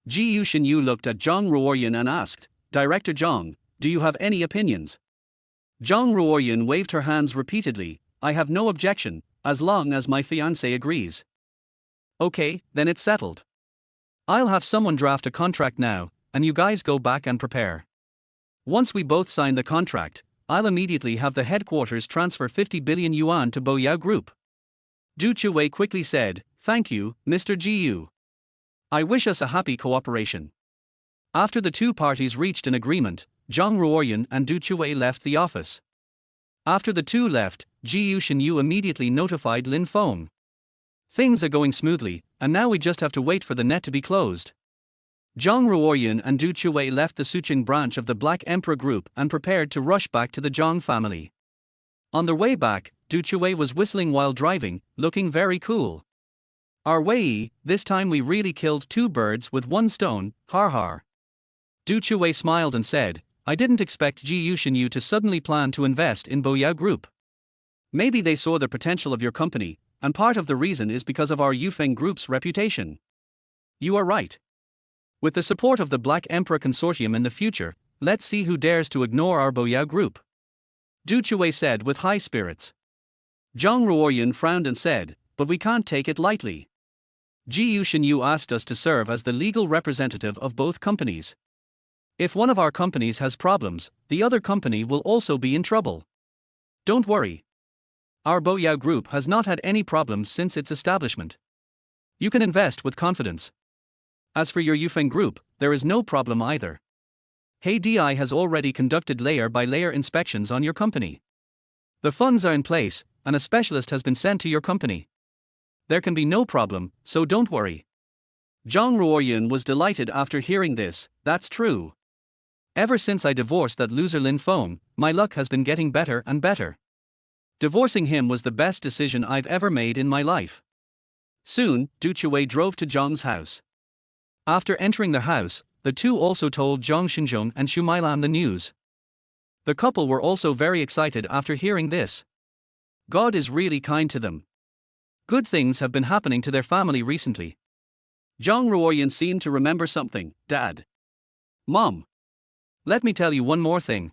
Jiu Xinyu looked at Zhang Ruoyan and asked, Director Zhang, do you have any opinions? Zhang Ruoyan waved her hands repeatedly, I have no objection, as long as my fiancé agrees. Okay, then it's settled. I'll have someone draft a contract now, and you guys go back and prepare. Once we both sign the contract, I'll immediately have the headquarters transfer 50 billion yuan to Boyao Group. Du Chuwei quickly said, thank you, Mr. Jiu. I wish us a happy cooperation. After the two parties reached an agreement, Zhang Ruoyan and Du Chuwei left the office. After the two left, Jiu Xinyu immediately notified Lin Feng. Things are going smoothly, and now we just have to wait for the net to be closed. Zhang Ruoyan and Du Chuwei left the Suqing branch of the Black Emperor Group and prepared to rush back to the Zhang family. On their way back, Du Chuwei was whistling while driving, looking very cool. Our way, this time we really killed two birds with one stone, har har. Du Chuwei smiled and said, I didn't expect Jiu Xinyu to suddenly plan to invest in Boyao Group. Maybe they saw the potential of your company, and part of the reason is because of our Yufeng Group's reputation. You are right. With the support of the Black Emperor Consortium in the future, let's see who dares to ignore our Boyao Group. Du Chuwei said with high spirits. Zhang Ruoyan frowned and said, but we can't take it lightly. Jiu Xinyu asked us to serve as the legal representative of both companies. If one of our companies has problems, the other company will also be in trouble. Don't worry. Our Boyao Group has not had any problems since its establishment. You can invest with confidence. As for your Yufeng Group, there is no problem either. HeyDi has already conducted layer-by-layer inspections on your company. The funds are in place, and a specialist has been sent to your company. There can be no problem, so don't worry. Zhang Ruoyan was delighted after hearing this, that's true. Ever since I divorced that loser Lin Feng, my luck has been getting better and better. Divorcing him was the best decision I've ever made in my life. Soon, Du Chuwei drove to Zhang's house. After entering the house, the two also told Zhang Xinzhong and Xu Mailan the news. The couple were also very excited after hearing this. God is really kind to them. Good things have been happening to their family recently. Zhang Ruoyan seemed to remember something. Dad. Mom. Let me tell you one more thing.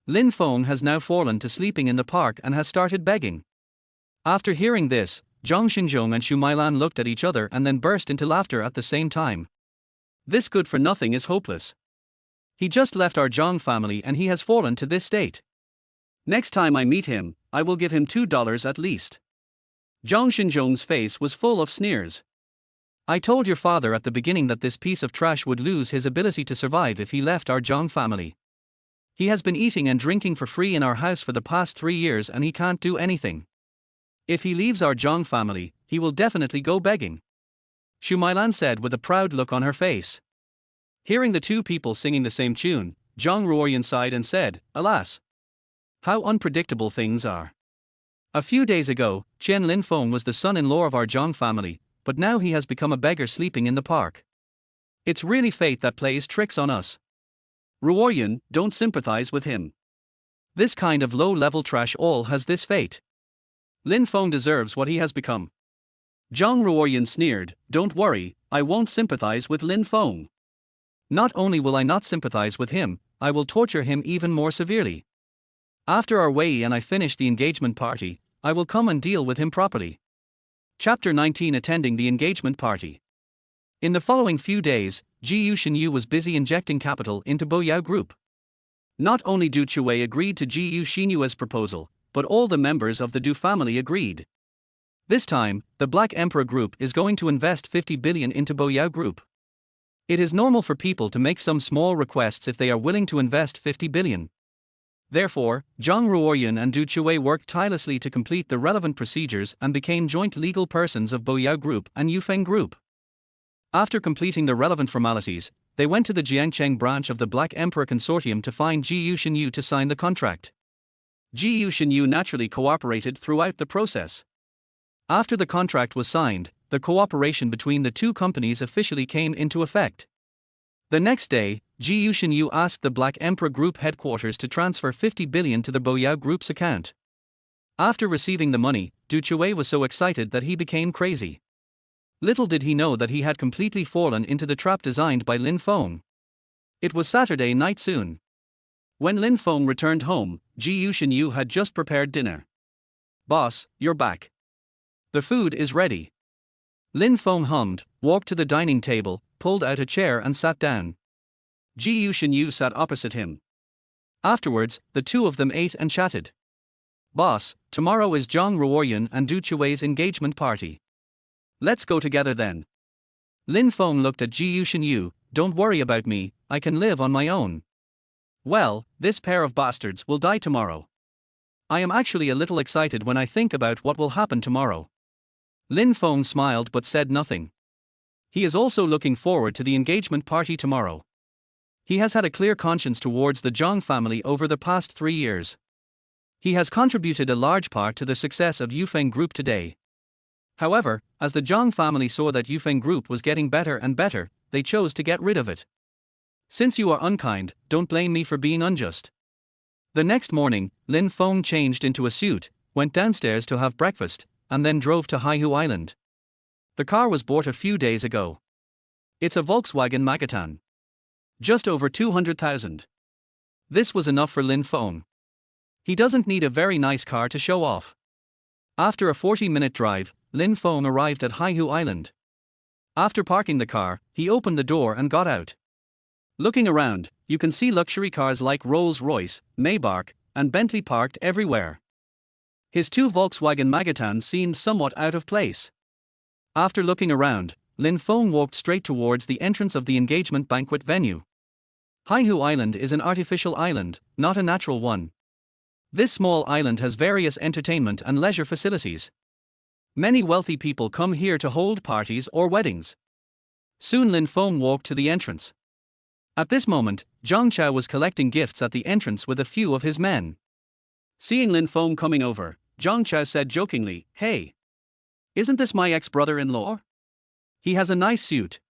Lin Feng has now fallen to sleeping in the park and has started begging. After hearing this, Zhang Xinzhong and Xu Mailan looked at each other and then burst into laughter at the same time. This good-for-nothing is hopeless. He just left our Zhang family and he has fallen to this state. Next time I meet him, I will give him $2 at least. Zhang Xinzhong's face was full of sneers. I told your father at the beginning that this piece of trash would lose his ability to survive if he left our Zhang family. He has been eating and drinking for free in our house for the past 3 years and he can't do anything. If he leaves our Zhang family, he will definitely go begging. Xu Mailan said with a proud look on her face. Hearing the two people singing the same tune, Zhang Ruoyan sighed and said, "Alas! How unpredictable things are. A few days ago, Chen Lin Feng was the son-in-law of our Zhang family, but now he has become a beggar sleeping in the park. It's really fate that plays tricks on us. Ruoyan, don't sympathize with him. This kind of low-level trash all has this fate. Lin Feng deserves what he has become." Zhang Ruoyan sneered, "Don't worry, I won't sympathize with Lin Feng. Not only will I not sympathize with him, I will torture him even more severely. After our Wei and I finish the engagement party, I will come and deal with him properly." Chapter 19. Attending the engagement party. In the following few days, Ji Yuxinyu was busy injecting capital into Boyao Group. Not only Du Chui agreed to Ji Yuxinyu's proposal, but all the members of the Du family agreed. This time, the Black Emperor Group is going to invest 50 billion into Boyao Group. It is normal for people to make some small requests if they are willing to invest 50 billion. Therefore, Zhang Ruoyan and Du Chui worked tirelessly to complete the relevant procedures and became joint legal persons of Boyao Group and Yufeng Group. After completing the relevant formalities, they went to the Jiangcheng branch of the Black Emperor Consortium to find Ji Yuxinyu to sign the contract. Ji Yuxinyu naturally cooperated throughout the process. After the contract was signed, the cooperation between the two companies officially came into effect. The next day, Ji Yuxinyu asked the Black Emperor Group headquarters to transfer 50 billion to the Boyao Group's account. After receiving the money, Du Chui was so excited that he became crazy. Little did he know that he had completely fallen into the trap designed by Lin Feng. It was Saturday night soon. When Lin Feng returned home, Ji Yuxinyu had just prepared dinner. "Boss, you're back. The food is ready." Lin Feng hummed, walked to the dining table, pulled out a chair and sat down. Ji Yuxinyu sat opposite him. Afterwards, the two of them ate and chatted. "Boss, tomorrow is Zhang Ruoyan and Du Chui's engagement party. Let's go together then." Lin Feng looked at Ji Yuxinyu, "Don't worry about me, I can live on my own." "Well, this pair of bastards will die tomorrow. I am actually a little excited when I think about what will happen tomorrow." Lin Feng smiled but said nothing. He is also looking forward to the engagement party tomorrow. He has had a clear conscience towards the Zhang family over the past 3 years. He has contributed a large part to the success of Yufeng Group today. However, as the Zhang family saw that Yufeng Group was getting better and better, they chose to get rid of it. "Since you are unkind, don't blame me for being unjust." The next morning, Lin Feng changed into a suit, went downstairs to have breakfast, and then drove to Haihu Island. The car was bought a few days ago. It's a Volkswagen Magetan. Just over 200,000. This was enough for Lin Feng. He doesn't need a very nice car to show off. After a 40-minute drive, Lin Feng arrived at Haihu Island. After parking the car, he opened the door and got out. Looking around, you can see luxury cars like Rolls-Royce, Maybach, and Bentley parked everywhere. His two Volkswagen Magetans seemed somewhat out of place. After looking around, Lin Feng walked straight towards the entrance of the engagement banquet venue. Haihu Island is an artificial island, not a natural one. This small island has various entertainment and leisure facilities. Many wealthy people come here to hold parties or weddings. Soon Lin Feng walked to the entrance. At this moment, Zhang Chao was collecting gifts at the entrance with a few of his men. Seeing Lin Feng coming over, Zhang Chao said jokingly, "Hey! Isn't this my ex-brother-in-law? He has a nice suit.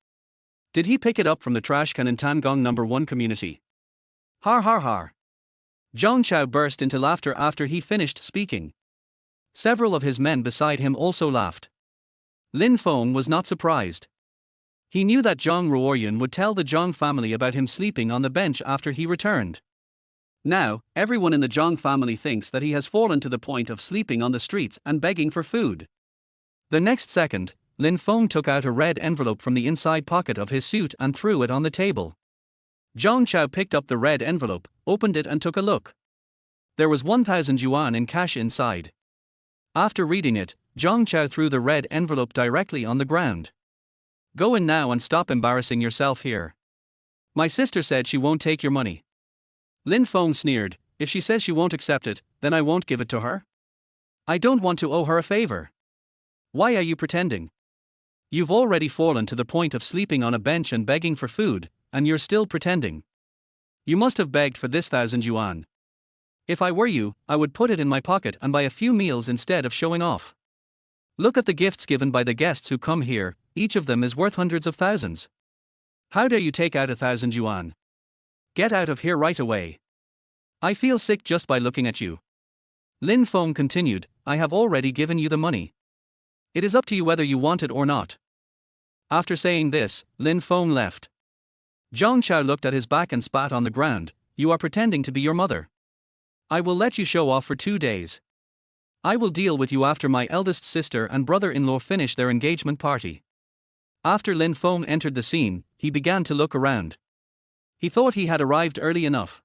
Did he pick it up from the trash can in Tangong No. 1 community?" Har har har. Zhang Chao burst into laughter after he finished speaking. Several of his men beside him also laughed. Lin Feng was not surprised. He knew that Zhang Ruoyan would tell the Zhang family about him sleeping on the bench after he returned. Now, everyone in the Zhang family thinks that he has fallen to the point of sleeping on the streets and begging for food. The next second, Lin Feng took out a red envelope from the inside pocket of his suit and threw it on the table. Zhang Chao picked up the red envelope, opened it and took a look. There was 1,000 yuan in cash inside. After reading it, Zhang Chao threw the red envelope directly on the ground. Go in now and stop embarrassing yourself here. My sister said she won't take your money. Lin Feng sneered, if she says she won't accept it, then I won't give it to her. I don't want to owe her a favor. Why are you pretending? You've already fallen to the point of sleeping on a bench and begging for food, and you're still pretending. You must have begged for this 1,000 yuan. If I were you, I would put it in my pocket and buy a few meals instead of showing off. Look at the gifts given by the guests who come here, each of them is worth hundreds of thousands. How dare you take out 1,000 yuan? Get out of here right away. I feel sick just by looking at you. Lin Feng continued, I have already given you the money. It is up to you whether you want it or not. After saying this, Lin Feng left. Zhang Chao looked at his back and spat on the ground, you are pretending to be your mother. I will let you show off for 2 days. I will deal with you after my eldest sister and brother-in-law finish their engagement party. After Lin Feng entered the scene, he began to look around. He thought he had arrived early enough.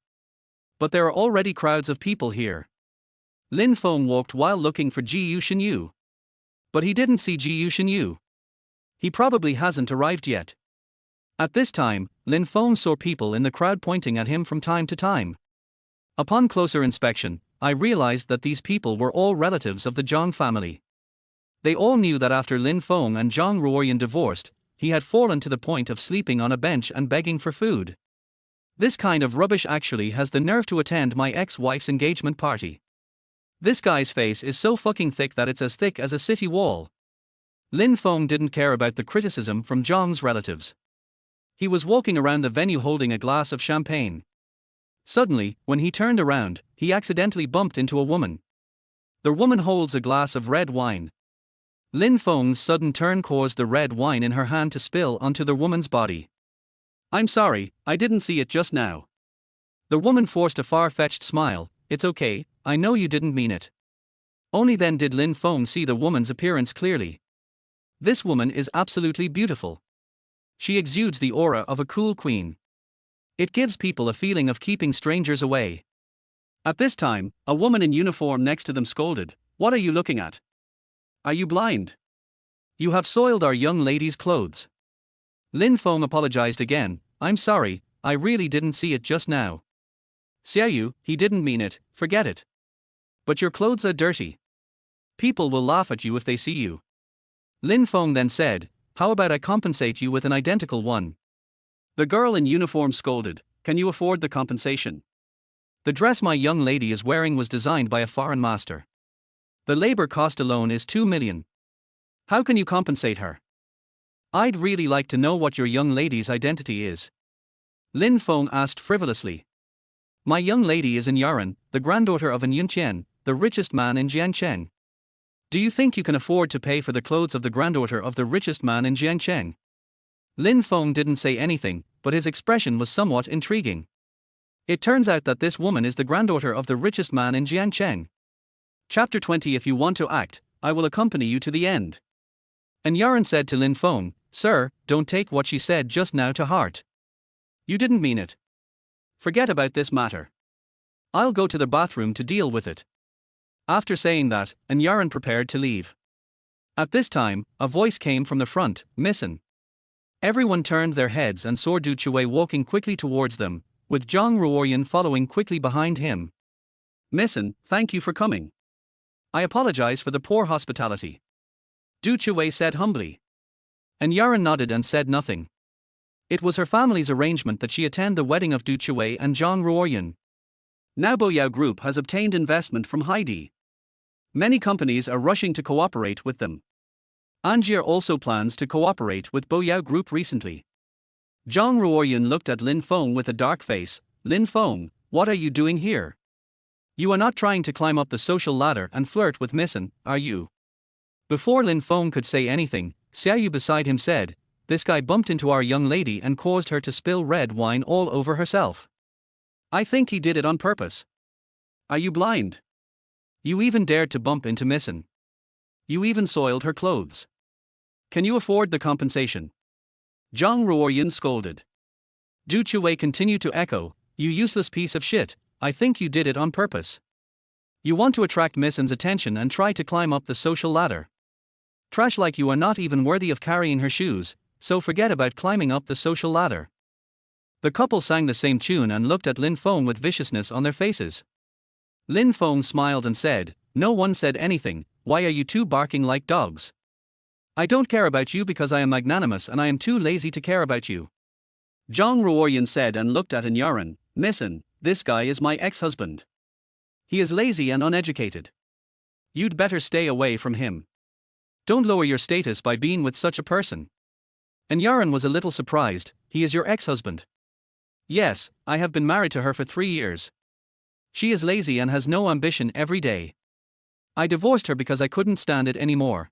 But there are already crowds of people here. Lin Feng walked while looking for Ji Yuxinyu. But he didn't see Ji Yuxinyu. He probably hasn't arrived yet. At this time, Lin Feng saw people in the crowd pointing at him from time to time. Upon closer inspection, I realized that these people were all relatives of the Zhang family. They all knew that after Lin Feng and Zhang Ruoyan divorced, he had fallen to the point of sleeping on a bench and begging for food. This kind of rubbish actually has the nerve to attend my ex-wife's engagement party. This guy's face is so fucking thick that it's as thick as a city wall. Lin Feng didn't care about the criticism from Zhang's relatives. He was walking around the venue holding a glass of champagne. Suddenly, when he turned around, he accidentally bumped into a woman. The woman holds a glass of red wine. Lin Feng's sudden turn caused the red wine in her hand to spill onto the woman's body. I'm sorry, I didn't see it just now. The woman forced a far-fetched smile, it's okay, I know you didn't mean it. Only then did Lin Feng see the woman's appearance clearly. This woman is absolutely beautiful. She exudes the aura of a cool queen. It gives people a feeling of keeping strangers away. At this time, a woman in uniform next to them scolded, what are you looking at? Are you blind? You have soiled our young lady's clothes. Lin Feng apologized again, I'm sorry, I really didn't see it just now. Xiaoyu, he didn't mean it, forget it. But your clothes are dirty. People will laugh at you if they see you. Lin Feng then said, how about I compensate you with an identical one? The girl in uniform scolded, can you afford the compensation? The dress my young lady is wearing was designed by a foreign master. The labor cost alone is 2 million. How can you compensate her? I'd really like to know what your young lady's identity is. Lin Feng asked frivolously. My young lady is in Yaran, the granddaughter of an Yunqian, the richest man in Jiancheng. Do you think you can afford to pay for the clothes of the granddaughter of the richest man in Jiancheng? Lin Feng didn't say anything, but his expression was somewhat intriguing. It turns out that this woman is the granddaughter of the richest man in Jiancheng. Chapter 20 If you want to act, I will accompany you to the end. And Yaran said to Lin Feng, Sir, don't take what she said just now to heart. You didn't mean it. Forget about this matter. I'll go to the bathroom to deal with it. After saying that, Yaran prepared to leave. At this time, a voice came from the front, Missin. Everyone turned their heads and saw Du Chui walking quickly towards them, with Zhang Ruoyan following quickly behind him. Missin, thank you for coming. I apologize for the poor hospitality. Du Chui said humbly. Yaran nodded and said nothing. It was her family's arrangement that she attend the wedding of Du Chui and Zhang Ruoyan. Now Boyao Group has obtained investment from Heidi. Many companies are rushing to cooperate with them. Angier also plans to cooperate with Boyao Group recently. Zhang Ruoyan looked at Lin Feng with a dark face. Lin Feng, what are you doing here? You are not trying to climb up the social ladder and flirt with Missin, are you? Before Lin Feng could say anything, Xiaoyu beside him said, this guy bumped into our young lady and caused her to spill red wine all over herself. I think he did it on purpose. Are you blind? You even dared to bump into Missin. You even soiled her clothes. Can you afford the compensation? Zhang Ruoyan scolded. Du Chuwei continued to echo, you useless piece of shit, I think you did it on purpose. You want to attract Missin's attention and try to climb up the social ladder. Trash like you are not even worthy of carrying her shoes, so forget about climbing up the social ladder. The couple sang the same tune and looked at Lin Feng with viciousness on their faces. Lin Feng smiled and said, no one said anything, why are you two barking like dogs? I don't care about you because I am magnanimous and I am too lazy to care about you. Zhang Ruoyan said and looked at Yaran, Missin, this guy is my ex-husband. He is lazy and uneducated. You'd better stay away from him. Don't lower your status by being with such a person. And Yaran was a little surprised, he is your ex-husband. Yes, I have been married to her for 3 years. She is lazy and has no ambition every day. I divorced her because I couldn't stand it anymore.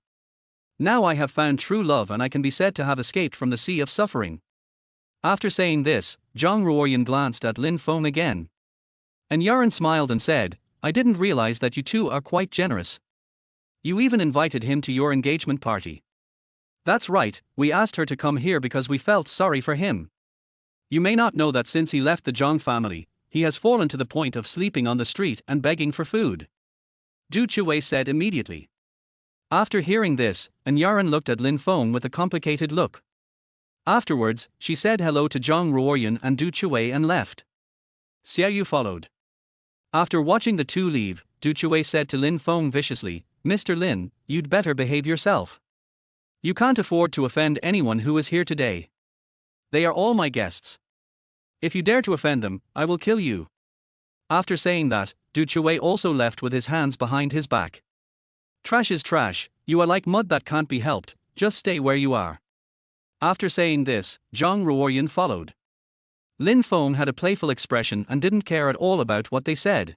Now I have found true love and I can be said to have escaped from the sea of suffering. After saying this, Zhang Ruoyan glanced at Lin Feng again. And Yaran smiled and said, I didn't realize that you two are quite generous. You even invited him to your engagement party. That's right, we asked her to come here because we felt sorry for him. You may not know that since he left the Zhang family, he has fallen to the point of sleeping on the street and begging for food. Du Chuwei said immediately. After hearing this, Yaran looked at Lin Feng with a complicated look. Afterwards, she said hello to Zhang Ruoyan and Du Chuwei and left. Xiaoyu followed. After watching the two leave, Du Chuwei said to Lin Feng viciously, Mr. Lin, you'd better behave yourself. You can't afford to offend anyone who is here today. They are all my guests. If you dare to offend them, I will kill you. After saying that, Du Chuwei also left with his hands behind his back. Trash is trash, you are like mud that can't be helped, just stay where you are. After saying this, Zhang Ruoyan followed. Lin Feng had a playful expression and didn't care at all about what they said.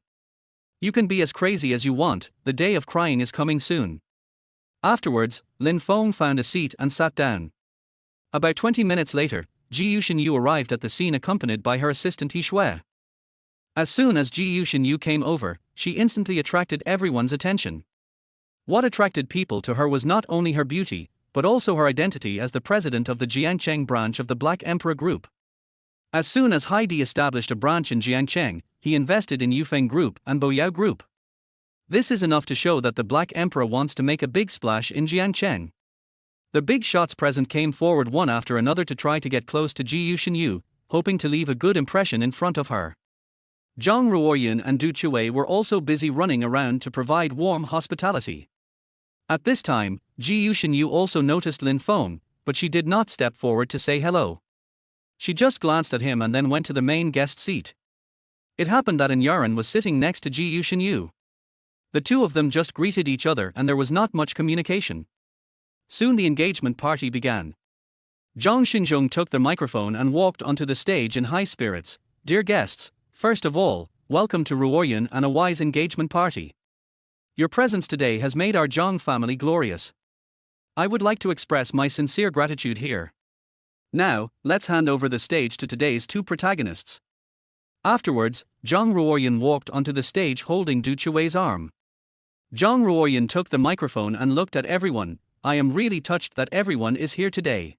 You can be as crazy as you want, the day of crying is coming soon. Afterwards, Lin Feng found a seat and sat down. About 20 minutes later, Ji Yuxinyu arrived at the scene accompanied by her assistant He Shui. As soon as Ji Yuxinyu came over, she instantly attracted everyone's attention. What attracted people to her was not only her beauty, but also her identity as the president of the Jiangcheng branch of the Black Emperor Group. As soon as Haidi established a branch in Jiangcheng, he invested in Yufeng Group and Boyao Group. This is enough to show that the Black Emperor wants to make a big splash in Jiangcheng. The big shots present came forward one after another to try to get close to Ji Yuxinyu, hoping to leave a good impression in front of her. Zhang Ruoyan and Du Chuwei were also busy running around to provide warm hospitality. At this time, Ji Yuxinyu also noticed Lin Feng, but she did not step forward to say hello. She just glanced at him and then went to the main guest seat. It happened that Yaran was sitting next to Ji Yuxinyu. The two of them just greeted each other and there was not much communication. Soon the engagement party began. Zhang Xinzhong took the microphone and walked onto the stage in high spirits. Dear guests, first of all, welcome to Ruoyan and a wise engagement party. Your presence today has made our Zhang family glorious. I would like to express my sincere gratitude here. Now, let's hand over the stage to today's two protagonists. Afterwards, Zhang Ruoyan walked onto the stage holding Du Chuwei's arm. Zhang Ruoyan took the microphone and looked at everyone. I am really touched that everyone is here today.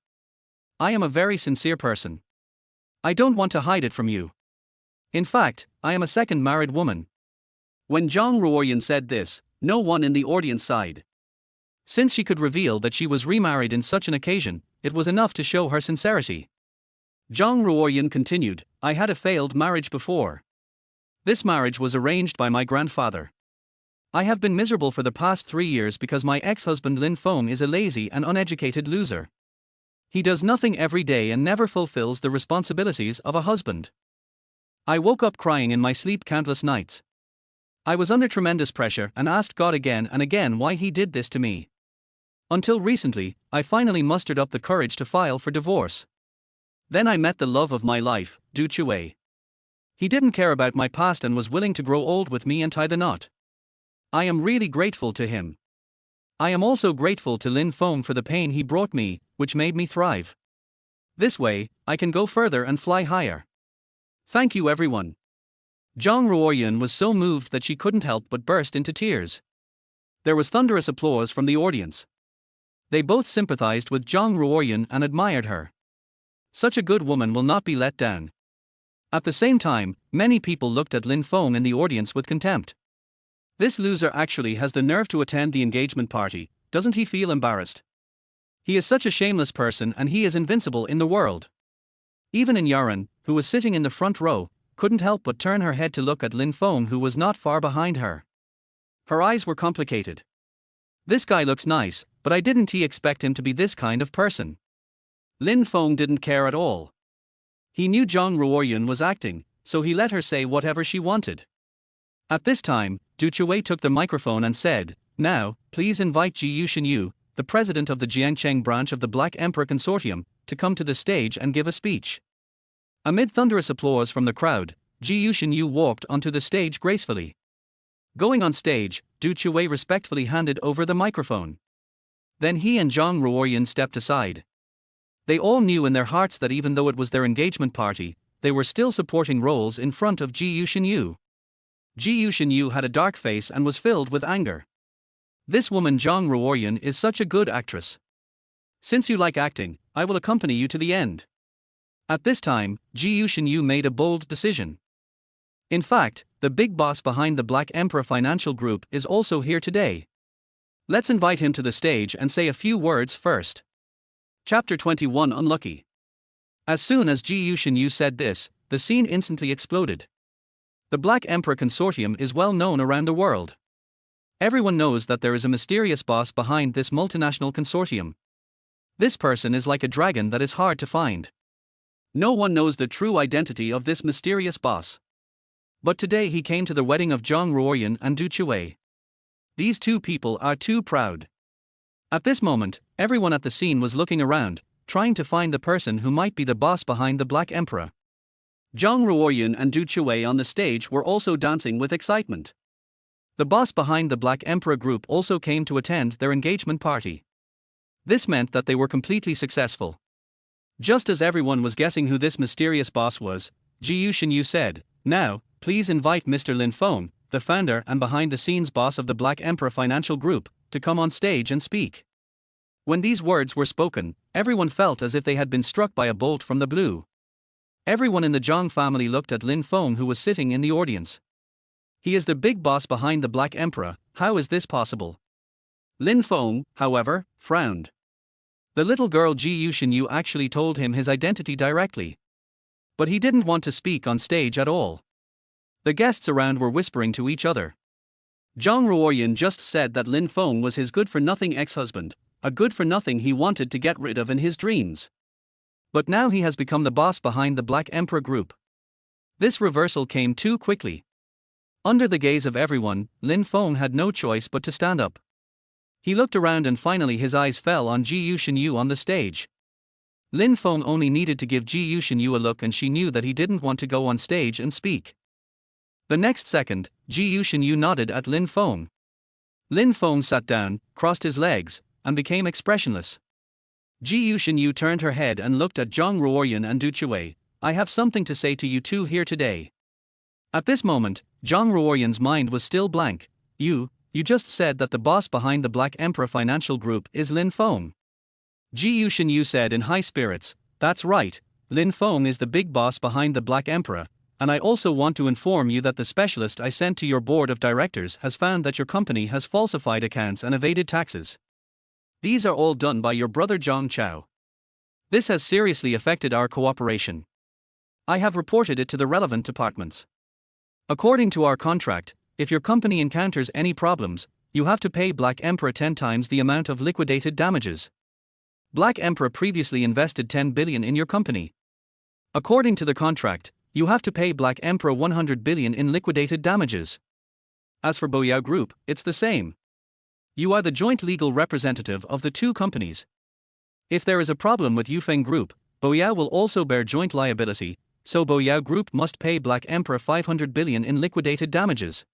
I am a very sincere person. I don't want to hide it from you. In fact, I am a second married woman. When Zhang Ruoyan said this, no one in the audience sighed. Since she could reveal that she was remarried in such an occasion, it was enough to show her sincerity. Zhang Ruoyan continued, I had a failed marriage before. This marriage was arranged by my grandfather. I have been miserable for the past 3 years because my ex-husband Lin Feng is a lazy and uneducated loser. He does nothing every day and never fulfills the responsibilities of a husband. I woke up crying in my sleep countless nights. I was under tremendous pressure and asked God again and again why he did this to me. Until recently, I finally mustered up the courage to file for divorce. Then I met the love of my life, Du Chuwei. He didn't care about my past and was willing to grow old with me and tie the knot. I am really grateful to him. I am also grateful to Lin Feng for the pain he brought me, which made me thrive. This way, I can go further and fly higher. Thank you everyone. Zhang Ruoyan was so moved that she couldn't help but burst into tears. There was thunderous applause from the audience. They both sympathized with Zhang Ruoyan and admired her. Such a good woman will not be let down. At the same time, many people looked at Lin Feng in the audience with contempt. This loser actually has the nerve to attend the engagement party, doesn't he feel embarrassed? He is such a shameless person and he is invincible in the world. Even in Yaran, who was sitting in the front row, couldn't help but turn her head to look at Lin Feng, who was not far behind her. Her eyes were complicated. This guy looks nice, but I didn't expect him to be this kind of person. Lin Feng didn't care at all. He knew Zhang Ruoyan was acting, so he let her say whatever she wanted. At this time, Du Chuwei took the microphone and said, "Now, please invite Ji Yuxinyu, the president of the Jiangcheng branch of the Black Emperor Consortium, to come to the stage and give a speech." Amid thunderous applause from the crowd, Ji Yuxinyu walked onto the stage gracefully. Going on stage, Du Chuwei respectfully handed over the microphone. Then he and Zhang Ruoyan stepped aside. They all knew in their hearts that even though it was their engagement party, they were still supporting roles in front of Ji Yuxinyu. Ji Yuxinyu had a dark face and was filled with anger. This woman Zhang Ruoyan is such a good actress. Since you like acting, I will accompany you to the end. At this time, Ji Yuxinyu made a bold decision. In fact, the big boss behind the Black Emperor Financial Group is also here today. Let's invite him to the stage and say a few words first. Chapter 21 Unlucky. As soon as Ji Yuxinyu said this, the scene instantly exploded. The Black Emperor Consortium is well known around the world. Everyone knows that there is a mysterious boss behind this multinational consortium. This person is like a dragon that is hard to find. No one knows the true identity of this mysterious boss. But today he came to the wedding of Zhang Ruoyan and Du Chuwei. These two people are too proud. At this moment, everyone at the scene was looking around, trying to find the person who might be the boss behind the Black Emperor. Zhang Ruoyan and Du Chuwei on the stage were also dancing with excitement. The boss behind the Black Emperor group also came to attend their engagement party. This meant that they were completely successful. Just as everyone was guessing who this mysterious boss was, Ji Yuxinyu said, "Now, please invite Mr. Lin Feng, the founder and behind-the-scenes boss of the Black Emperor Financial Group, to come on stage and speak." When these words were spoken, everyone felt as if they had been struck by a bolt from the blue. Everyone in the Zhang family looked at Lin Feng, who was sitting in the audience. He is the big boss behind the Black Emperor, how is this possible? Lin Feng, however, frowned. The little girl Ji Yuxinyu actually told him his identity directly. But he didn't want to speak on stage at all. The guests around were whispering to each other. Zhang Ruoyan just said that Lin Feng was his good-for-nothing ex-husband, a good-for-nothing he wanted to get rid of in his dreams. But now he has become the boss behind the Black Emperor Group. This reversal came too quickly. Under the gaze of everyone, Lin Feng had no choice but to stand up. He looked around and finally his eyes fell on Ji Yuxinyu on the stage. Lin Feng only needed to give Ji Yuxinyu a look and she knew that he didn't want to go on stage and speak. The next second, Ji Yuxinyu nodded at Lin Feng. Lin Feng sat down, crossed his legs, and became expressionless. Ji Yuxinyu turned her head and looked at Zhang Ruoyan and Du Chuwei. "I have something to say to you two here today." At this moment, Zhang Ruoyan's mind was still blank. You just said that the boss behind the Black Emperor Financial Group is Lin Feng." Ji Yuxinyu said in high spirits, "That's right, Lin Feng is the big boss behind the Black Emperor, and I also want to inform you that the specialist I sent to your board of directors has found that your company has falsified accounts and evaded taxes. These are all done by your brother Zhang Chao. This has seriously affected our cooperation. I have reported it to the relevant departments. According to our contract, if your company encounters any problems, you have to pay Black Emperor 10 times the amount of liquidated damages. Black Emperor previously invested 10 billion in your company. According to the contract, you have to pay Black Emperor 100 billion in liquidated damages. As for Boyao Group, it's the same. You are the joint legal representative of the two companies. If there is a problem with Yufeng Group, Boyao will also bear joint liability, so Boyao Group must pay Black Emperor 500 billion in liquidated damages.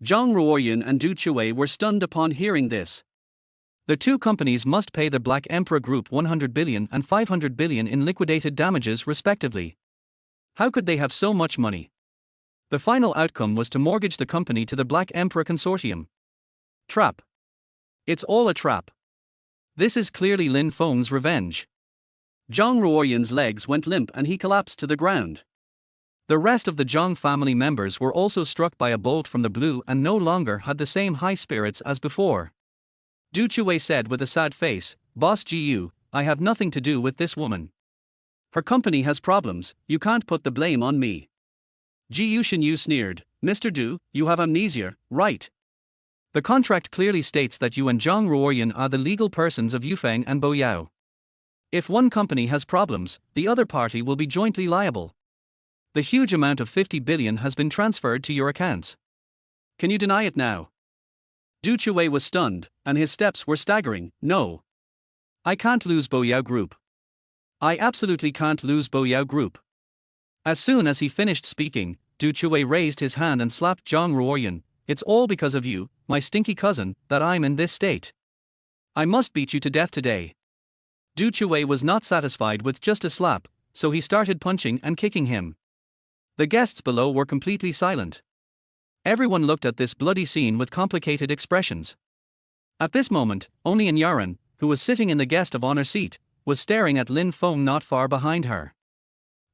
Zhang Ruoyan and Du Chuwei were stunned upon hearing this. The two companies must pay the Black Emperor Group 100 billion and 500 billion in liquidated damages respectively. How could they have so much money? The final outcome was to mortgage the company to the Black Emperor Consortium. Trap. It's all a trap. This is clearly Lin Feng's revenge. Zhang Ruoyan's legs went limp and he collapsed to the ground. The rest of the Zhang family members were also struck by a bolt from the blue and no longer had the same high spirits as before. Du Chuwei said with a sad face, "Boss Gu, I have nothing to do with this woman. Her company has problems, you can't put the blame on me." Gu Shinyu sneered, "Mr. Du, you have amnesia, right? The contract clearly states that you and Zhang Ruoyan are the legal persons of Yufeng and Boyao. If one company has problems, the other party will be jointly liable. The huge amount of 50 billion has been transferred to your accounts. Can you deny it now?" Du Chuwei was stunned, and his steps were staggering. "No. I can't lose Boyao Group. I absolutely can't lose Boyao Group." As soon as he finished speaking, Du Chuwei raised his hand and slapped Zhang Ruoyan. "It's all because of you, my stinky cousin, that I'm in this state. I must beat you to death today." Du Chuwei was not satisfied with just a slap, so he started punching and kicking him. The guests below were completely silent. Everyone looked at this bloody scene with complicated expressions. At this moment, only Yaran, who was sitting in the guest of honor seat, was staring at Lin Feng not far behind her.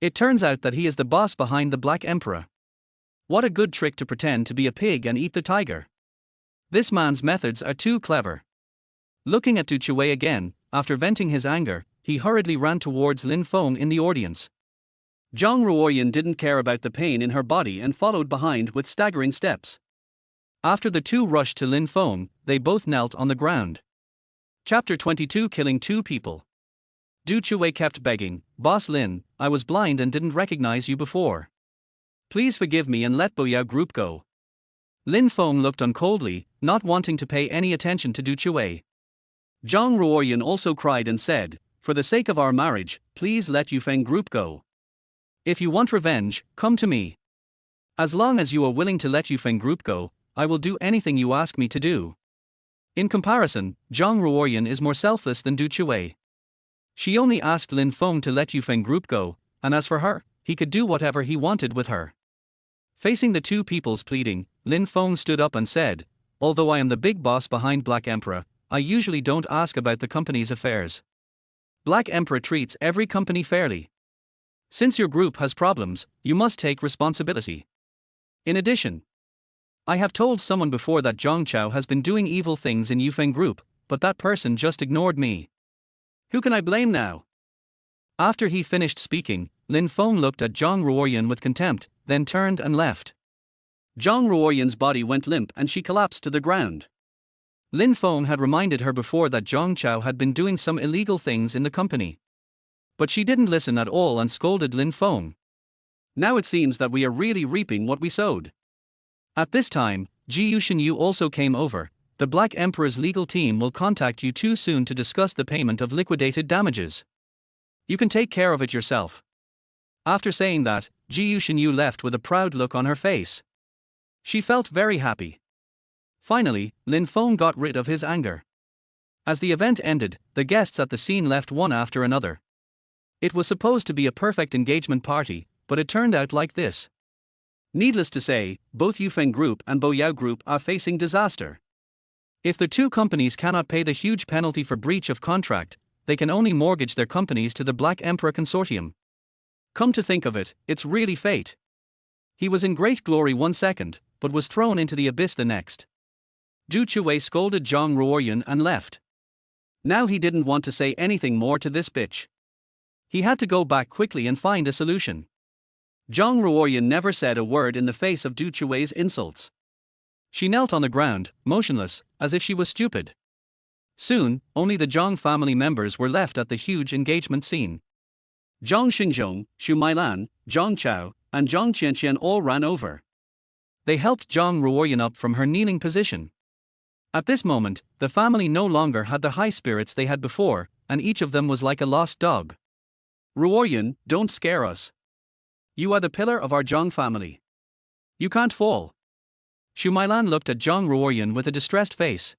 It turns out that he is the boss behind the Black Emperor. What a good trick to pretend to be a pig and eat the tiger. This man's methods are too clever. Looking at Du Chuwei again, after venting his anger, he hurriedly ran towards Lin Feng in the audience. Zhang Ruoyan didn't care about the pain in her body and followed behind with staggering steps. After the two rushed to Lin Feng, they both knelt on the ground. Chapter 22 Killing Two People. Du Chuwei kept begging, "Boss Lin, I was blind and didn't recognize you before. Please forgive me and let Boyao Group go." Lin Feng looked on coldly, not wanting to pay any attention to Du Chuwei. Zhang Ruoyan also cried and said, "For the sake of our marriage, please let Yufeng Group go. If you want revenge, come to me. As long as you are willing to let Yufeng Group go, I will do anything you ask me to do." In comparison, Zhang Ruoyan is more selfless than Du Chuwei. She only asked Lin Feng to let Yufeng Group go, and as for her, he could do whatever he wanted with her. Facing the two people's pleading, Lin Feng stood up and said, "Although I am the big boss behind Black Emperor, I usually don't ask about the company's affairs. Black Emperor treats every company fairly. Since your group has problems, you must take responsibility. In addition, I have told someone before that Zhang Chao has been doing evil things in Yufeng Group, but that person just ignored me. Who can I blame now?" After he finished speaking, Lin Feng looked at Zhang Ruoyan with contempt, then turned and left. Zhang Ruoyan's body went limp and she collapsed to the ground. Lin Feng had reminded her before that Zhang Chao had been doing some illegal things in the company. But she didn't listen at all and scolded Lin Feng. "Now it seems that we are really reaping what we sowed." At this time, Ji Shinyu also came over. "The Black Emperor's legal team will contact you too soon to discuss the payment of liquidated damages. You can take care of it yourself." After saying that, Ji Shinyu left with a proud look on her face. She felt very happy. Finally, Lin Feng got rid of his anger. As the event ended, the guests at the scene left one after another. It was supposed to be a perfect engagement party, but it turned out like this. Needless to say, both Yufeng Group and Boyao Group are facing disaster. If the two companies cannot pay the huge penalty for breach of contract, they can only mortgage their companies to the Black Emperor Consortium. Come to think of it, it's really fate. He was in great glory one second, but was thrown into the abyss the next. Du Chuwei scolded Zhang Ruoyan and left. Now he didn't want to say anything more to this bitch. He had to go back quickly and find a solution. Zhang Ruoyan never said a word in the face of Du Chuwei's insults. She knelt on the ground, motionless, as if she was stupid. Soon, only the Zhang family members were left at the huge engagement scene. Zhang Xingzhong, Xu Mailan, Zhang Chao, and Zhang Qianqian all ran over. They helped Zhang Ruoyan up from her kneeling position. At this moment, the family no longer had the high spirits they had before, and each of them was like a lost dog. "Ruoyan, don't scare us. You are the pillar of our Zhang family. You can't fall." Xu Mailan looked at Zhang Ruoyan with a distressed face.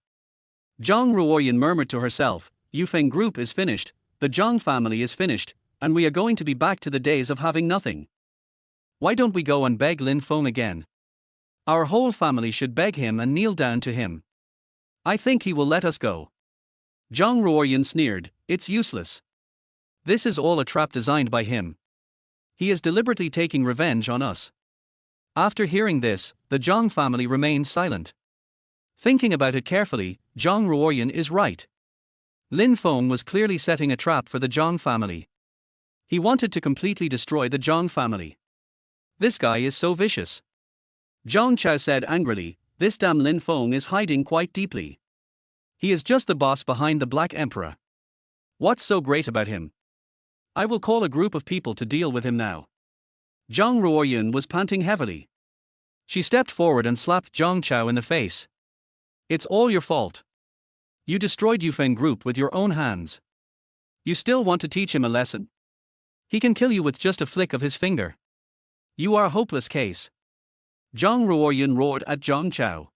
Zhang Ruoyan murmured to herself, "Yufeng Group is finished, the Zhang family is finished, and we are going to be back to the days of having nothing." Why don't we go and beg Lin Feng again? Our whole family should beg him and kneel down to him. I think he will let us go. Zhang Ruoyan sneered, it's useless. This is all a trap designed by him. He is deliberately taking revenge on us. After hearing this, the Zhang family remained silent. Thinking about it carefully, Zhang Ruoyan is right. Lin Feng was clearly setting a trap for the Zhang family. He wanted to completely destroy the Zhang family. This guy is so vicious. Zhang Chao said angrily, this damn Lin Feng is hiding quite deeply. He is just the boss behind the Black Emperor. What's so great about him? I will call a group of people to deal with him now. Zhang Ruoyan was panting heavily. She stepped forward and slapped Zhang Chao in the face. It's all your fault. You destroyed Yufeng Group with your own hands. You still want to teach him a lesson? He can kill you with just a flick of his finger. You are a hopeless case. Zhang Ruoyan roared at Zhang Chao.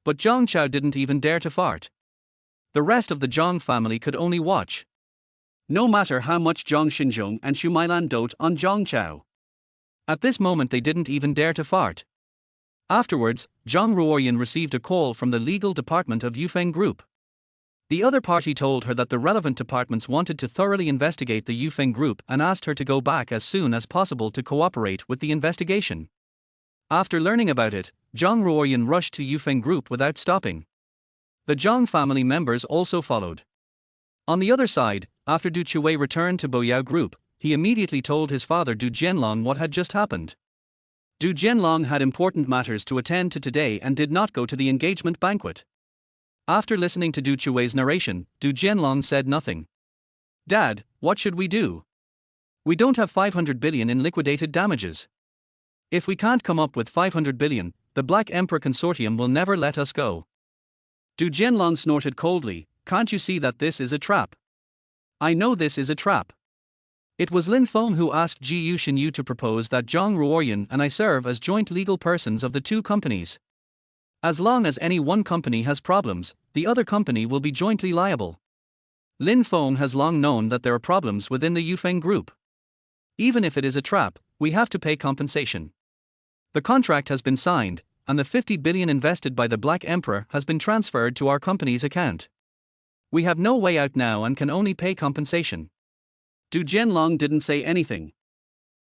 But Zhang Chao didn't even dare to fart. The rest of the Zhang family could only watch. No matter how much Zhang Xinzhong and Xu Mailan dote on Zhang Chao. At this moment they didn't even dare to fart. Afterwards, Zhang Ruoyan received a call from the legal department of Yufeng Group. The other party told her that the relevant departments wanted to thoroughly investigate the Yufeng Group and asked her to go back as soon as possible to cooperate with the investigation. After learning about it, Zhang Ruoyan rushed to Yufeng Group without stopping. The Zhang family members also followed. On the other side, after Du Chuwei returned to Boyao Group, he immediately told his father Du Jianlong what had just happened. Du Jianlong had important matters to attend to today and did not go to the engagement banquet. After listening to Du Chuwei's narration, Du Jianlong said nothing. Dad, what should we do? We don't have 500 billion in liquidated damages. If we can't come up with 500 billion, the Black Emperor Consortium will never let us go. Du Jianlong snorted coldly, can't you see that this is a trap? I know this is a trap. It was Lin Feng who asked Ji Yuxinyu to propose that Zhang Ruoyan and I serve as joint legal persons of the two companies. As long as any one company has problems, the other company will be jointly liable. Lin Feng has long known that there are problems within the Yufeng Group. Even if it is a trap, we have to pay compensation. The contract has been signed, and the 50 billion invested by the Black Emperor has been transferred to our company's account. We have no way out now and can only pay compensation. Du Jianlong didn't say anything.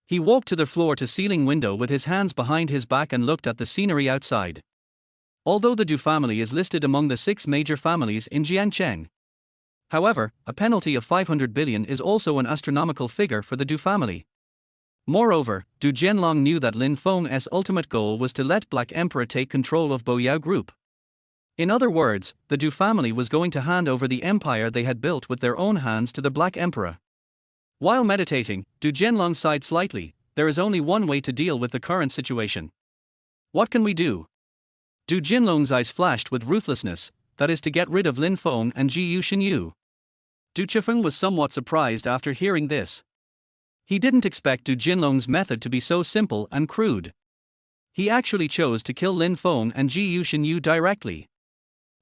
He walked to the floor-to-ceiling window with his hands behind his back and looked at the scenery outside. Although the Du family is listed among the 6 major families in Jiangcheng. However, a penalty of 500 billion is also an astronomical figure for the Du family. Moreover, Du Jianlong knew that Lin Feng's ultimate goal was to let Black Emperor take control of Boyao Group. In other words, the Du family was going to hand over the empire they had built with their own hands to the Black Emperor. While meditating, Du Jianlong sighed slightly. There is only one way to deal with the current situation. What can we do? Du Jianlong's eyes flashed with ruthlessness, that is to get rid of Lin Feng and Ji Yuxinyu. Du Chifeng was somewhat surprised after hearing this. He didn't expect Du Jianlong's method to be so simple and crude. He actually chose to kill Lin Feng and Ji Yuxinyu directly.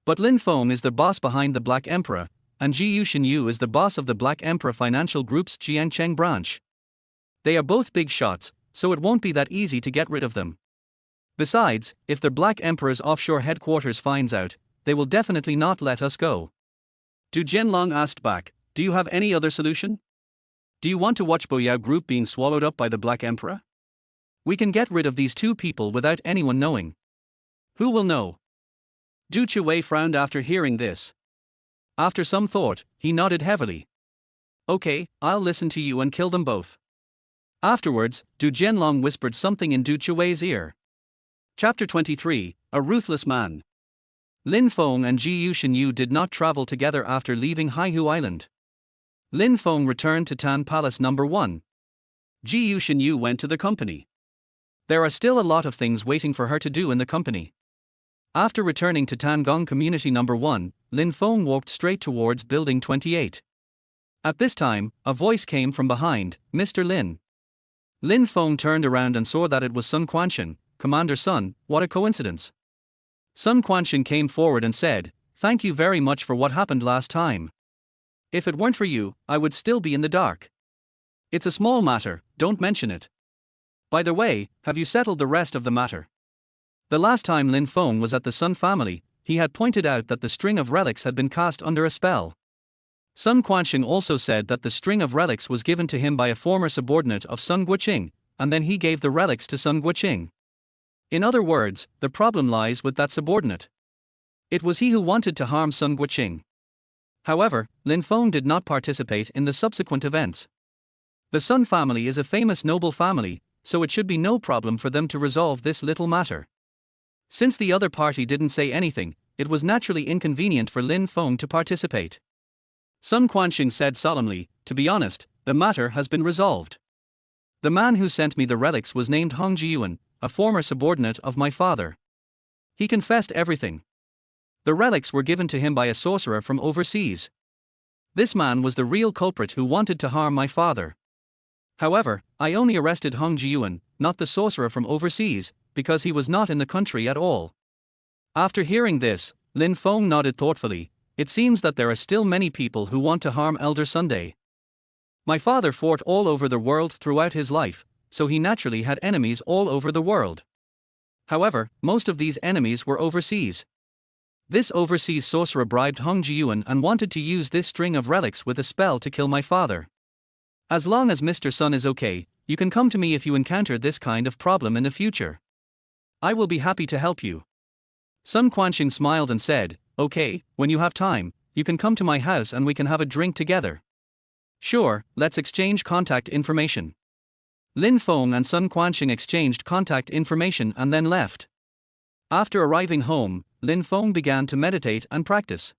But Lin Feng is the boss behind the Black Emperor, and Ji Yuxinyu is the boss of the Black Emperor Financial Group's Jiangcheng branch. They are both big shots, so it won't be that easy to get rid of them. Besides, if the Black Emperor's offshore headquarters finds out, they will definitely not let us go. Du Jianlong asked back, do you have any other solution? Do you want to watch Boyao Group being swallowed up by the Black Emperor? We can get rid of these two people without anyone knowing. Who will know? Du Chuwei frowned after hearing this. After some thought, he nodded heavily. Okay, I'll listen to you and kill them both. Afterwards, Du Jianlong whispered something in Du Chuwei's ear. Chapter 23, A Ruthless Man. Lin Feng and Ji Yuxinyu did not travel together after leaving Haihu Island. Lin Feng returned to Tan Palace No. 1. Ji Yuxinyu went to the company. There are still a lot of things waiting for her to do in the company. After returning to Tangong Community No. 1, Lin Feng walked straight towards Building 28. At this time, a voice came from behind, Mr. Lin. Lin Feng turned around and saw that it was Sun Quanshan. Commander Sun, what a coincidence. Sun Quanshan came forward and said, thank you very much for what happened last time. If it weren't for you, I would still be in the dark. It's a small matter, don't mention it. By the way, have you settled the rest of the matter? The last time Lin Feng was at the Sun family, he had pointed out that the string of relics had been cast under a spell. Sun Quanxing also said that the string of relics was given to him by a former subordinate of Sun Guoqing, and then he gave the relics to Sun Guoqing. In other words, the problem lies with that subordinate. It was he who wanted to harm Sun Guoqing. However, Lin Feng did not participate in the subsequent events. The Sun family is a famous noble family, so it should be no problem for them to resolve this little matter. Since the other party didn't say anything, it was naturally inconvenient for Lin Feng to participate. Sun Quanxing said solemnly, "To be honest, the matter has been resolved. The man who sent me the relics was named Hong Jiyuan, a former subordinate of my father. He confessed everything. The relics were given to him by a sorcerer from overseas. This man was the real culprit who wanted to harm my father. However, I only arrested Hong Jiyuan, not the sorcerer from overseas, because he was not in the country at all." After hearing this, Lin Feng nodded thoughtfully. It seems that there are still many people who want to harm Elder Sunday. My father fought all over the world throughout his life, so he naturally had enemies all over the world. However, most of these enemies were overseas. This overseas sorcerer bribed Hong Jiyuan and wanted to use this string of relics with a spell to kill my father. As long as Mr. Sun is okay, you can come to me if you encounter this kind of problem in the future. I will be happy to help you. Sun Quanxing smiled and said, "Okay, when you have time, you can come to my house and we can have a drink together." "Sure, let's exchange contact information." Lin Feng and Sun Quanxing exchanged contact information and then left. After arriving home, Lin Feng began to meditate and practice.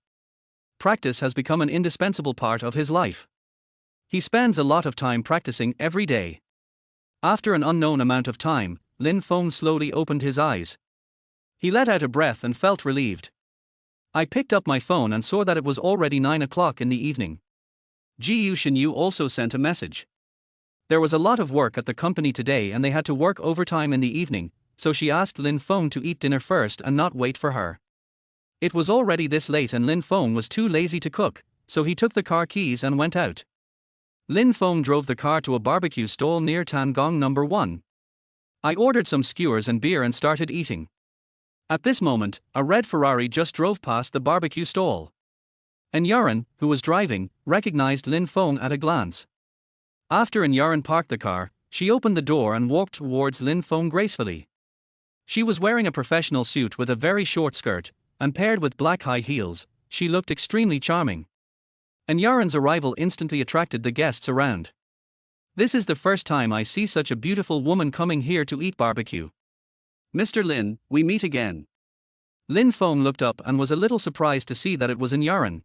Practice has become an indispensable part of his life. He spends a lot of time practicing every day. After an unknown amount of time, Lin Feng slowly opened his eyes. He let out a breath and felt relieved. I picked up my phone and saw that it was already 9 o'clock in the evening. Jiyu Shinyu also sent a message. There was a lot of work at the company today and they had to work overtime in the evening, so she asked Lin Feng to eat dinner first and not wait for her. It was already this late and Lin Feng was too lazy to cook, so he took the car keys and went out. Lin Feng drove the car to a barbecue stall near Tangong No. 1. I ordered some skewers and beer and started eating. At this moment, a red Ferrari just drove past the barbecue stall. Yaran, who was driving, recognized Lin Feng at a glance. After Yaran parked the car, she opened the door and walked towards Lin Feng gracefully. She was wearing a professional suit with a very short skirt, and paired with black high heels, she looked extremely charming. Yaran's arrival instantly attracted the guests around. "This is the first time I see such a beautiful woman coming here to eat barbecue. Mr. Lin, we meet again." Lin Feng looked up and was a little surprised to see that it was Yaran.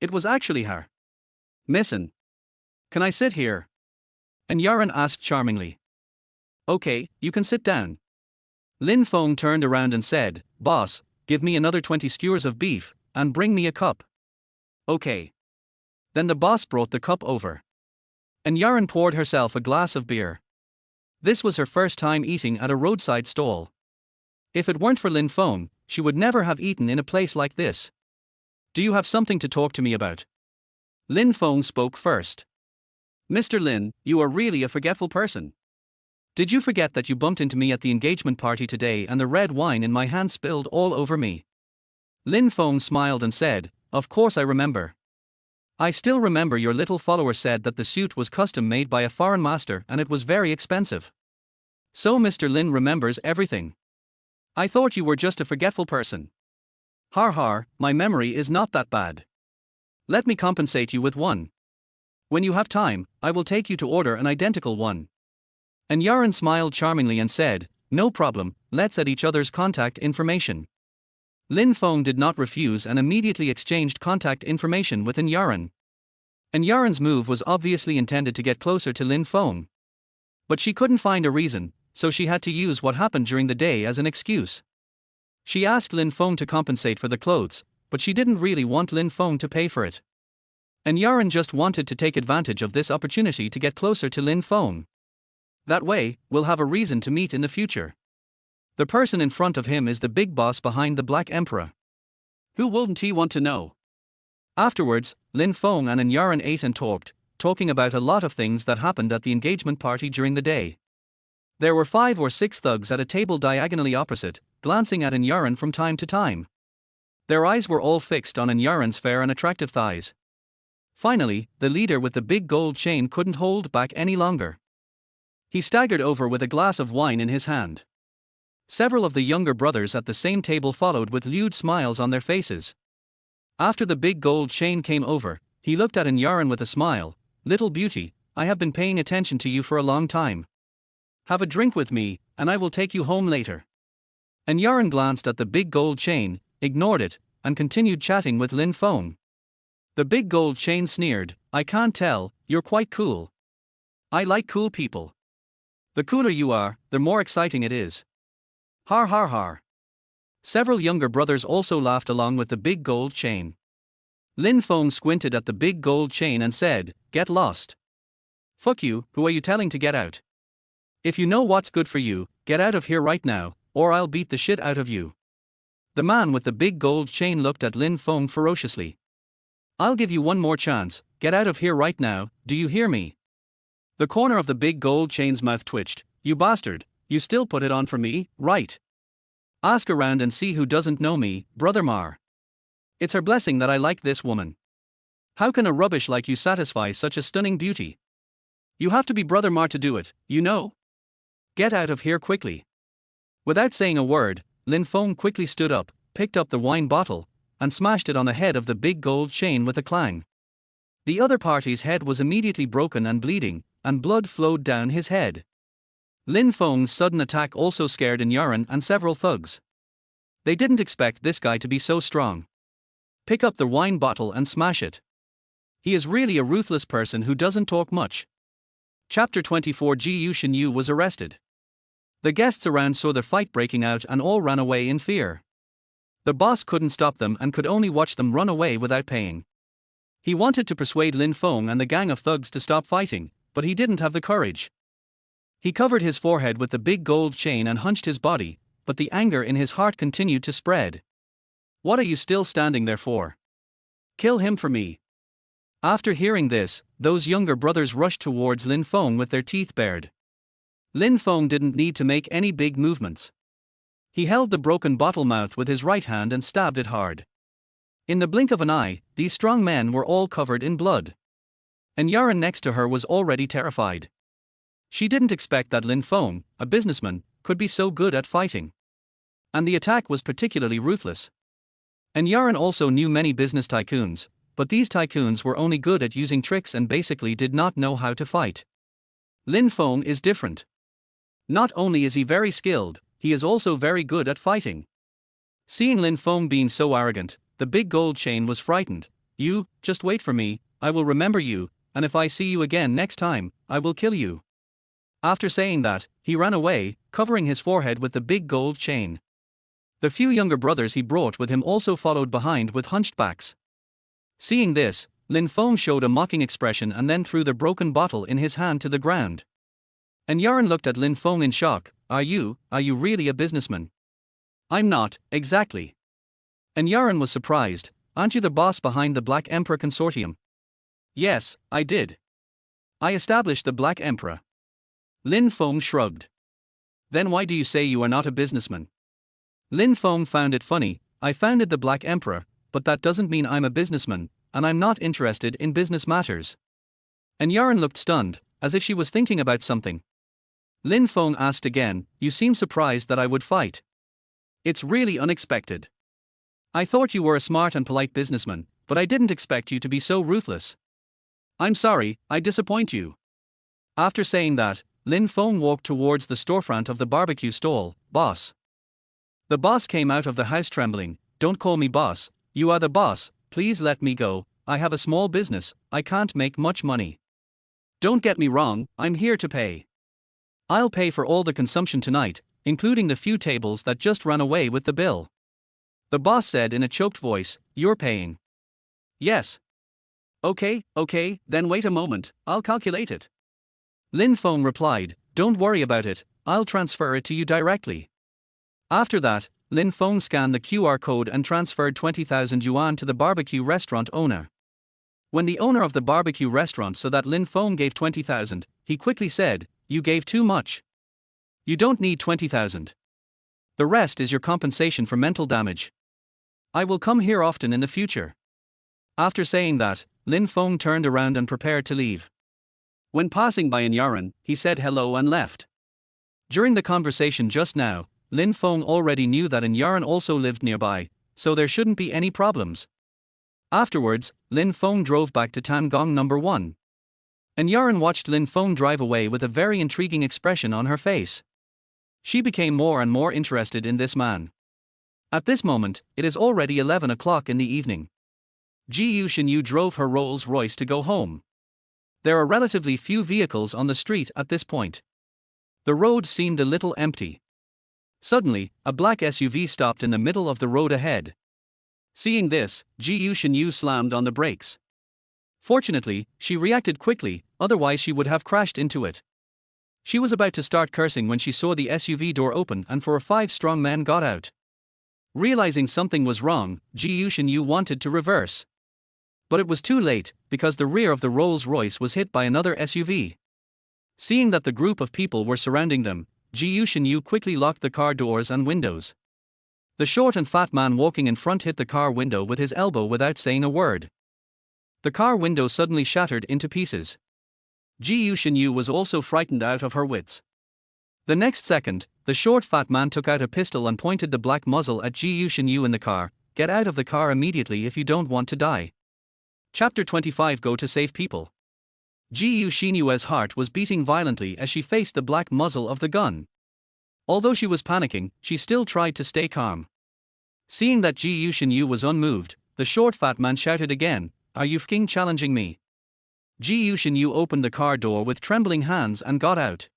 It was actually her. "Missin, can I sit here?" Yaran asked charmingly. "Okay, you can sit down." Lin Feng turned around and said, "Boss, give me another 20 skewers of beef, and bring me a cup." "Okay." Then the boss brought the cup over. Yaran poured herself a glass of beer. This was her first time eating at a roadside stall. If it weren't for Lin Feng, she would never have eaten in a place like this. "Do you have something to talk to me about?" Lin Feng spoke first. "Mr. Lin, you are really a forgetful person. Did you forget that you bumped into me at the engagement party today and the red wine in my hand spilled all over me?" Lin Feng smiled and said, "Of course I remember. I still remember your little follower said that the suit was custom made by a foreign master and it was very expensive. So Mr. Lin remembers everything. I thought you were just a forgetful person. Har har, my memory is not that bad. Let me compensate you with one. When you have time, I will take you to order an identical one." Yaran smiled charmingly and said, "No problem, let's add each other's contact information." Lin Feng did not refuse and immediately exchanged contact information with Yaran. Yaran's move was obviously intended to get closer to Lin Feng. But she couldn't find a reason, so she had to use what happened during the day as an excuse. She asked Lin Feng to compensate for the clothes, but she didn't really want Lin Feng to pay for it. Yaran just wanted to take advantage of this opportunity to get closer to Lin Feng. That way, we'll have a reason to meet in the future. The person in front of him is the big boss behind the Black Emperor. Who wouldn't he want to know? Afterwards, Lin Feng and Yaran ate and talked, talking about a lot of things that happened at the engagement party during the day. There were 5 or 6 thugs at a table diagonally opposite, glancing at Yaron from time to time. Their eyes were all fixed on Yaron's fair and attractive thighs. Finally, the leader with the big gold chain couldn't hold back any longer. He staggered over with a glass of wine in his hand. Several of the younger brothers at the same table followed with lewd smiles on their faces. After the big gold chain came over, he looked at Yaron with a smile. "Little beauty, I have been paying attention to you for a long time. Have a drink with me, and I will take you home later." And Yaron glanced at the big gold chain, ignored it, and continued chatting with Lin Feng. The big gold chain sneered, "I can't tell, you're quite cool. I like cool people. The cooler you are, the more exciting it is. Har har har." Several younger brothers also laughed along with the big gold chain. Lin Feng squinted at the big gold chain and said, "Get lost. Fuck you, who are you telling to get out? If you know what's good for you, get out of here right now, or I'll beat the shit out of you." The man with the big gold chain looked at Lin Feng ferociously. "I'll give you one more chance, get out of here right now, do you hear me?" The corner of the big gold chain's mouth twitched. "You bastard, you still put it on for me, right? Ask around and see who doesn't know me, Brother Mar. It's her blessing that I like this woman. How can a rubbish like you satisfy such a stunning beauty? You have to be Brother Mar to do it, you know? Get out of here quickly." Without saying a word, Lin Feng quickly stood up, picked up the wine bottle, and smashed it on the head of the big gold chain with a clang. The other party's head was immediately broken and bleeding, and blood flowed down his head. Lin Feng's sudden attack also scared Yaron and several thugs. They didn't expect this guy to be so strong. Pick up the wine bottle and smash it. He is really a ruthless person who doesn't talk much. Chapter 24. Ji Shinyu was arrested. The guests around saw the fight breaking out and all ran away in fear. The boss couldn't stop them and could only watch them run away without paying. He wanted to persuade Lin Feng and the gang of thugs to stop fighting, but he didn't have the courage. He covered his forehead with the big gold chain and hunched his body, but the anger in his heart continued to spread. "What are you still standing there for? Kill him for me." After hearing this, those younger brothers rushed towards Lin Feng with their teeth bared. Lin Feng didn't need to make any big movements. He held the broken bottle mouth with his right hand and stabbed it hard. In the blink of an eye, these strong men were all covered in blood. And Yaron next to her was already terrified. She didn't expect that Lin Feng, a businessman, could be so good at fighting. And the attack was particularly ruthless. And Yaron also knew many business tycoons, but these tycoons were only good at using tricks and basically did not know how to fight. Lin Feng is different. Not only is he very skilled, he is also very good at fighting. Seeing Lin Feng being so arrogant, the big gold chain was frightened. "You, just wait for me, I will remember you, and if I see you again next time, I will kill you." After saying that, he ran away, covering his forehead with the big gold chain. The few younger brothers he brought with him also followed behind with hunched backs. Seeing this, Lin Feng showed a mocking expression and then threw the broken bottle in his hand to the ground. And Yaron looked at Lin Feng in shock. Are you really a businessman?" "I'm not, exactly." And Yaron was surprised. "Aren't you the boss behind the Black Emperor Consortium?" "Yes, I did. I established the Black Emperor." Lin Feng shrugged. "Then why do you say you are not a businessman?" Lin Feng found it funny. "I founded the Black Emperor, but that doesn't mean I'm a businessman, and I'm not interested in business matters." And Yaron looked stunned, as if she was thinking about something. Lin Feng asked again, "You seem surprised that I would fight. It's really unexpected. I thought you were a smart and polite businessman, but I didn't expect you to be so ruthless. I'm sorry, I disappoint you." After saying that, Lin Feng walked towards the storefront of the barbecue stall. "Boss." The boss came out of the house trembling. "Don't call me boss, you are the boss, please let me go, I have a small business, I can't make much money. Don't get me wrong, I'm here to pay. I'll pay for all the consumption tonight, including the few tables that just ran away with the bill." The boss said in a choked voice, "You're paying?" "Yes." Okay, then wait a moment, I'll calculate it." Lin Feng replied, "Don't worry about it, I'll transfer it to you directly." After that, Lin Feng scanned the QR code and transferred 20,000 yuan to the barbecue restaurant owner. When the owner of the barbecue restaurant saw that Lin Feng gave 20,000, he quickly said, "You gave too much. You don't need 20,000. The rest is your compensation for mental damage. I will come here often in the future. After saying that, Lin Feng turned around and prepared to leave. When passing by Yaran, he said hello and left. During the conversation just now, Lin Feng already knew that Yaran also lived nearby, so there shouldn't be any problems. Afterwards, Lin Feng drove back to Tangong number 1. Yaran watched Lin Feng drive away with a very intriguing expression on her face. She became more and more interested in this man. At this moment, it is already 11 o'clock in the evening. Ji Yuxinyu drove her Rolls-Royce to go home. There are relatively few vehicles on the street at this point. The road seemed a little empty. Suddenly, a black SUV stopped in the middle of the road ahead. Seeing this, Ji Yuxinyu slammed on the brakes. Fortunately, she reacted quickly, otherwise she would have crashed into it. She was about to start cursing when she saw the SUV door open and 4 or 5 strong men got out. Realizing something was wrong, Ji Yuxinyu wanted to reverse. But it was too late, because the rear of the Rolls-Royce was hit by another SUV. Seeing that the group of people were surrounding them, Ji Yuxinyu quickly locked the car doors and windows. The short and fat man walking in front hit the car window with his elbow without saying a word. The car window suddenly shattered into pieces. Ji Yuxinyu was also frightened out of her wits. The next second, the short fat man took out a pistol and pointed the black muzzle at Ji Yuxinyu in the car. Get out of the car immediately if you don't want to die. Chapter 25. Go to save people. Ji Yuxinyu's heart was beating violently as she faced the black muzzle of the gun. Although she was panicking, she still tried to stay calm. Seeing that Ji Yuxinyu was unmoved, the short fat man shouted again, "Are you f***ing challenging me?" Ji Yuxinyu opened the car door with trembling hands and got out.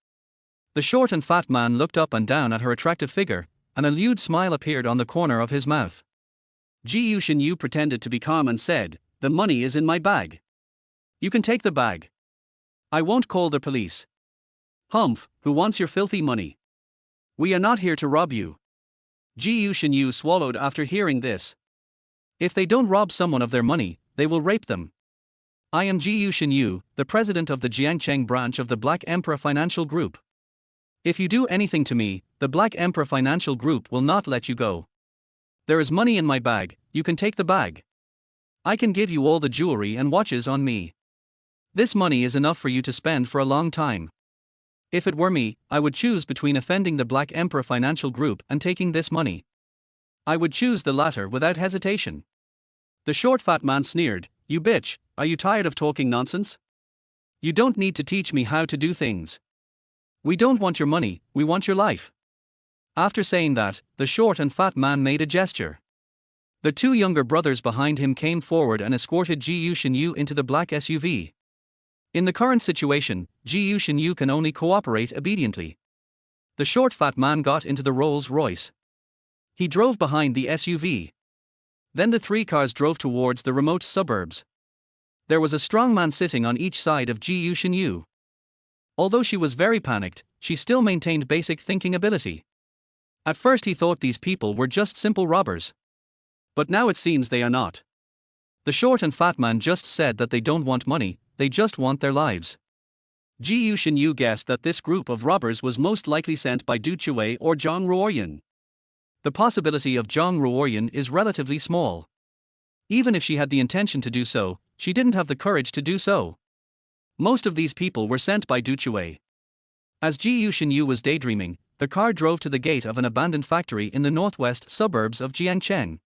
The short and fat man looked up and down at her attractive figure, and a lewd smile appeared on the corner of his mouth. Ji Yuxinyu pretended to be calm and said, "The money is in my bag. You can take the bag. I won't call the police." "Humph, who wants your filthy money? We are not here to rob you." Ji Yuxinyu swallowed after hearing this. If they don't rob someone of their money, they will rape them. I am Ji Yuxinyu, the president of the Jiangcheng branch of the Black Emperor Financial Group. If you do anything to me, the Black Emperor Financial Group will not let you go. There is money in my bag, you can take the bag. I can give you all the jewelry and watches on me. This money is enough for you to spend for a long time. If it were me, I would choose between offending the Black Emperor Financial Group and taking this money. I would choose the latter without hesitation. The short fat man sneered, "You bitch, are you tired of talking nonsense? You don't need to teach me how to do things. We don't want your money, we want your life." After saying that, the short and fat man made a gesture. The 2 younger brothers behind him came forward and escorted Ji Yuxinyu into the black SUV. In the current situation, Ji Yuxinyu can only cooperate obediently. The short fat man got into the Rolls-Royce. He drove behind the SUV. Then the 3 cars drove towards the remote suburbs. There was a strong man sitting on each side of Ji Yuxinyu. Although she was very panicked, she still maintained basic thinking ability. At first he thought these people were just simple robbers. But now it seems they are not. The short and fat man just said that they don't want money, they just want their lives. Ji Yuxinyu guessed that this group of robbers was most likely sent by Du Chui or Zhang Ruoyan. The possibility of Zhang Ruoyan is relatively small. Even if she had the intention to do so, she didn't have the courage to do so. Most of these people were sent by Du Chui. As Ji Yuxinyu was daydreaming, the car drove to the gate of an abandoned factory in the northwest suburbs of Jiangcheng.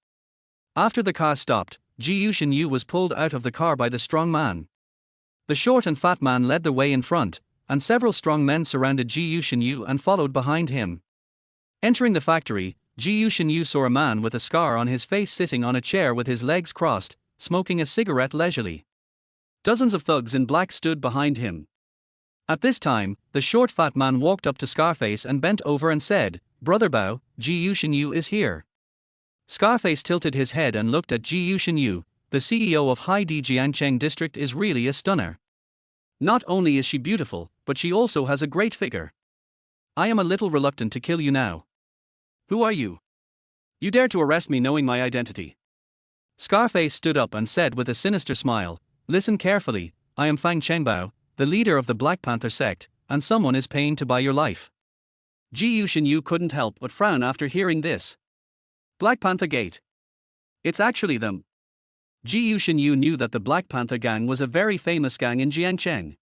After the car stopped, Ji Yuxinyu was pulled out of the car by the strong man. The short and fat man led the way in front, and several strong men surrounded Ji Yuxinyu and followed behind him. Entering the factory, Ji Yuxinyu saw a man with a scar on his face sitting on a chair with his legs crossed, smoking a cigarette leisurely. Dozens of thugs in black stood behind him. At this time, the short fat man walked up to Scarface and bent over and said, "Brother Bao, Ji Yuxinyu is here." Scarface tilted his head and looked at Ji Yuxinyu. The CEO of Haidi Jiangcheng district is really a stunner. Not only is she beautiful, but she also has a great figure. I am a little reluctant to kill you now. Who are you? You dare to arrest me knowing my identity? Scarface stood up and said with a sinister smile, "Listen carefully, I am Fang Chengbao, the leader of the Black Panther sect, and someone is paying to buy your life." Ji Shin-yu couldn't help but frown after hearing this. Black Panther Gate. It's actually them. Ji Shin-yu knew that the Black Panther gang was a very famous gang in Jiangcheng.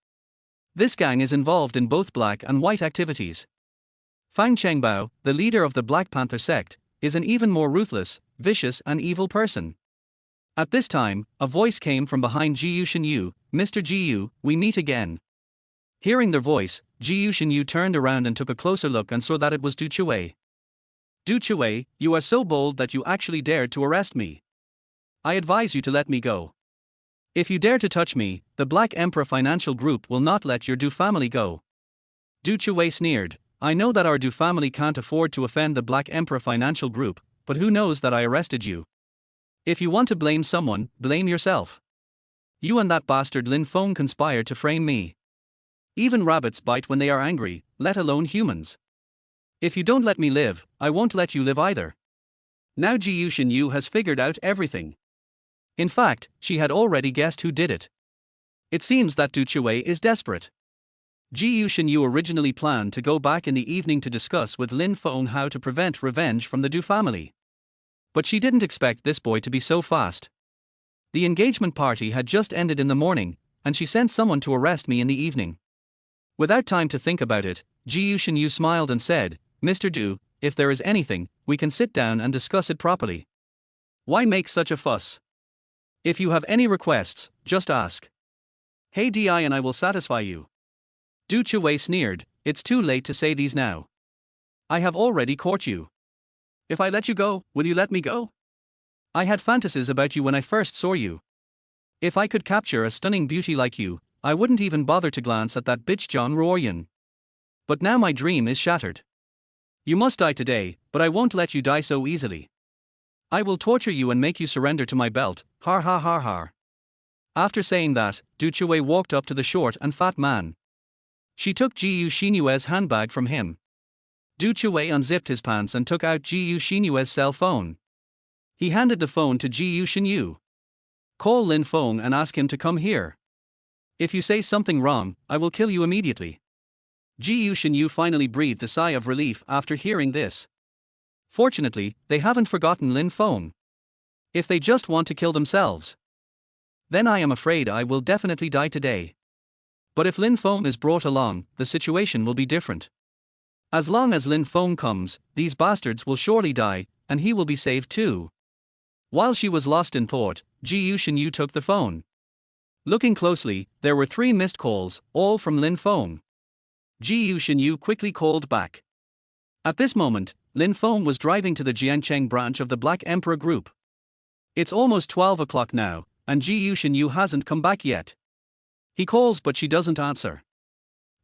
This gang is involved in both black and white activities. Fang Chengbao, the leader of the Black Panther sect, is an even more ruthless, vicious and evil person. At this time, a voice came from behind Ji Shin-yu, "Mr. Ji, we meet again." Hearing their voice, Ji Shin-yu turned around and took a closer look and saw that it was Du Chuei. "Du Chuei, you are so bold that you actually dared to arrest me. I advise you to let me go. If you dare to touch me, the Black Emperor Financial Group will not let your Du family go." Du Chuei sneered, "I know that our Du family can't afford to offend the Black Emperor Financial Group, but who knows that I arrested you? If you want to blame someone, blame yourself. You and that bastard Lin Feng conspired to frame me. Even rabbits bite when they are angry, let alone humans. If you don't let me live, I won't let you live either." Now Ji Shin-yu has figured out everything. In fact, she had already guessed who did it. It seems that Du Chuei is desperate. Ji Shin-yu originally planned to go back in the evening to discuss with Lin Feng how to prevent revenge from the Du family. But she didn't expect this boy to be so fast. The engagement party had just ended in the morning, and she sent someone to arrest me in the evening. Without time to think about it, Ji Shin-yu smiled and said, "Mr. Du, if there is anything, we can sit down and discuss it properly. Why make such a fuss? If you have any requests, just ask. Hey Di and I will satisfy you." Du Chuei sneered, "It's too late to say these now. I have already caught you. If I let you go, will you let me go? I had fantasies about you when I first saw you. If I could capture a stunning beauty like you, I wouldn't even bother to glance at that bitch John Ruoyan. But now my dream is shattered. You must die today, but I won't let you die so easily. I will torture you and make you surrender to my belt, har har har har." After saying that, Du Chuei walked up to the short and fat man. She took Ji Shinyue's handbag from him. Du Chuei unzipped his pants and took out Ji Shinyue's cell phone. He handed the phone to Ji Shinyu. "Call Lin Feng and ask him to come here. If you say something wrong, I will kill you immediately." Ji Shinyu finally breathed a sigh of relief after hearing this. Fortunately, they haven't forgotten Lin Feng. If they just want to kill themselves, then I am afraid I will definitely die today. But if Lin Feng is brought along, the situation will be different. As long as Lin Feng comes, these bastards will surely die, and he will be saved too. While she was lost in thought, Ji Shinyu took the phone. Looking closely, there were 3 missed calls, all from Lin Feng. Ji Shinyu quickly called back. At this moment, Lin Feng was driving to the Jiangcheng branch of the Black Emperor Group. It's almost 12 o'clock now, and Ji Shinyu hasn't come back yet. He calls but she doesn't answer.